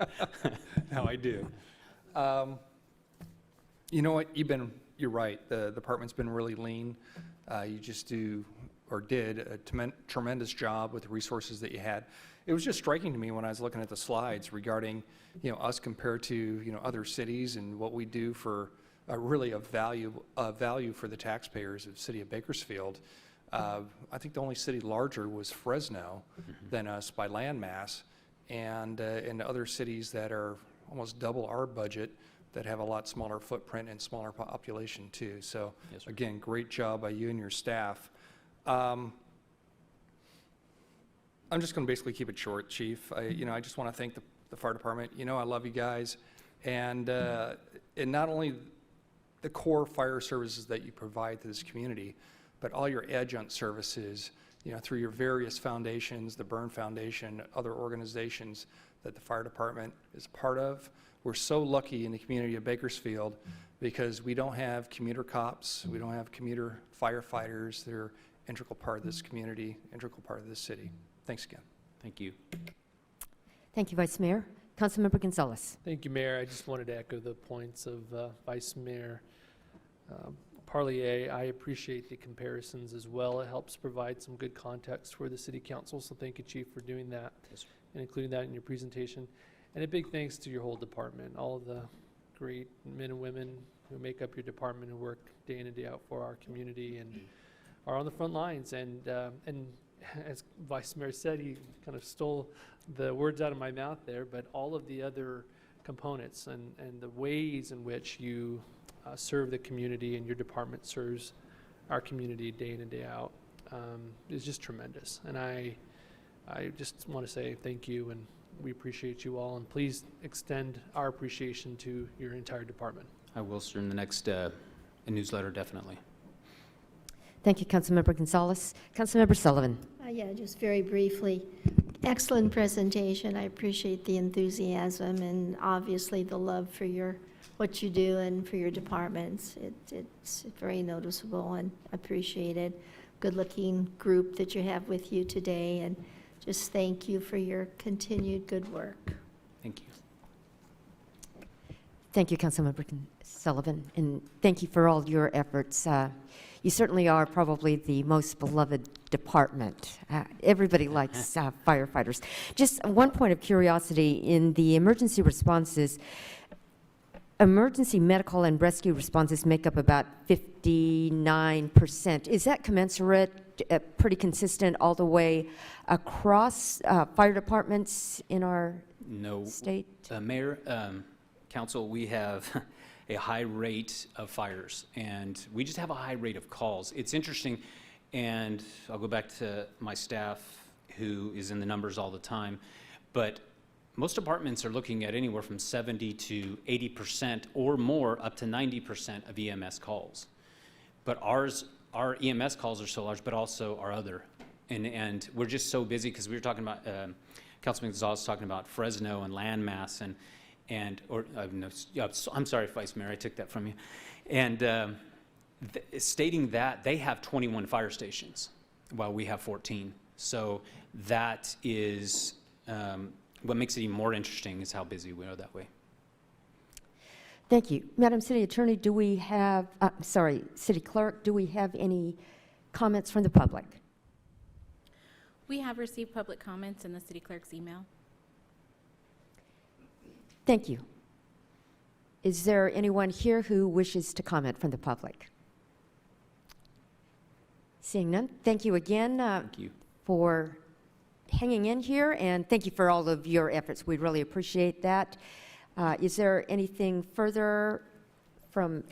No, I do. You know what? You're right. The department's been really lean. You just did a tremendous job with the resources that you had. It was just striking to me when I was looking at the slides regarding, us compared to, other cities and what we do for really a value for the taxpayers of the city of Bakersfield. I think the only city larger was Fresno than us by land mass, and in other cities that are almost double our budget that have a lot smaller footprint and smaller population too. So Yes, sir. again, great job by you and your staff. I'm just going to basically keep it short, Chief. I just want to thank the fire department. I love you guys, and not only the core fire services that you provide to this community, but all your adjunct services, through your various foundations, the Byrne Foundation, other organizations that the fire department is part of. We're so lucky in the community of Bakersfield because we don't have commuter cops, we don't have commuter firefighters. They're integral part of this community, integral part of this city. Thanks again. Thank you. Thank you, Vice Mayor. Councilmember Gonzalez. Thank you, Mayor. I just wanted to echo the points of Vice Mayor Parlier. I appreciate the comparisons as well. It helps provide some good context for the City Council, so thank you, Chief, for doing that and including that in your presentation. And a big thanks to your whole department, all of the great men and women who make up your department and work day in and day out for our community and are on the front lines. And as Vice Mayor said, he kind of stole the words out of my mouth there, but all of the other components and the ways in which you serve the community and your department serves our community day in and day out is just tremendous. And I just want to say thank you, and we appreciate you all, and please extend our appreciation to your entire department. I will, sir, in the next newsletter, definitely. Thank you, Councilmember Gonzalez. Councilmember Sullivan. Yeah, just very briefly. Excellent presentation. I appreciate the enthusiasm and obviously the love for what you do and for your departments. It's very noticeable and appreciated. Good-looking group that you have with you today, and just thank you for your continued good work. Thank you. Thank you, Councilmember Sullivan, and thank you for all your efforts. You certainly are probably the most beloved department. Everybody likes firefighters. Just one point of curiosity, in the emergency responses, emergency medical and rescue responses make up about 59%. Is that commensurate, pretty consistent all the way across fire departments in our state? Mayor, Council, we have a high rate of fires, and we just have a high rate of calls. It's interesting, and I'll go back to my staff who is in the numbers all the time, but most departments are looking at anywhere from 70 to 80% or more, up to 90% of EMS calls. But our EMS calls are so large, but also our other. And we're just so busy because we were talking about, Councilman Gonzalez was talking about Fresno and landmass I'm sorry, Vice Mayor, I took that from you. And stating that they have 21 fire stations while we have 14. So that is what makes it even more interesting is how busy we are that way. Thank you. Madam City Attorney, do we have, City Clerk, do we have any comments from the public? We have received public comments in the city clerk's email. Thank you. Is there anyone here who wishes to comment from the public? Seeing none, thank you again for hanging in here, and thank you for all of your efforts. We really appreciate that. Is there anything further from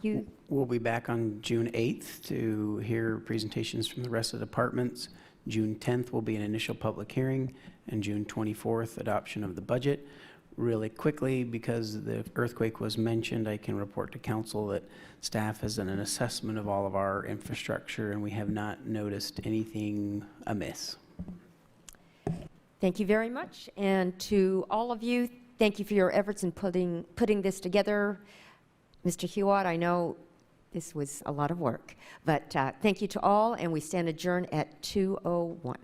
you? We'll be back on June 8th to hear presentations from the rest of the departments. June 10th will be an initial public hearing, and June 24th, adoption of the budget. Really quickly, because the earthquake was mentioned, I can report to council that staff has done an assessment of all of our infrastructure, and we have not noticed anything amiss. Thank you very much. And to all of you, thank you for your efforts in putting this together. Mr. Huot, I know this was a lot of work, but thank you to all, and we stand adjourned at 2:01.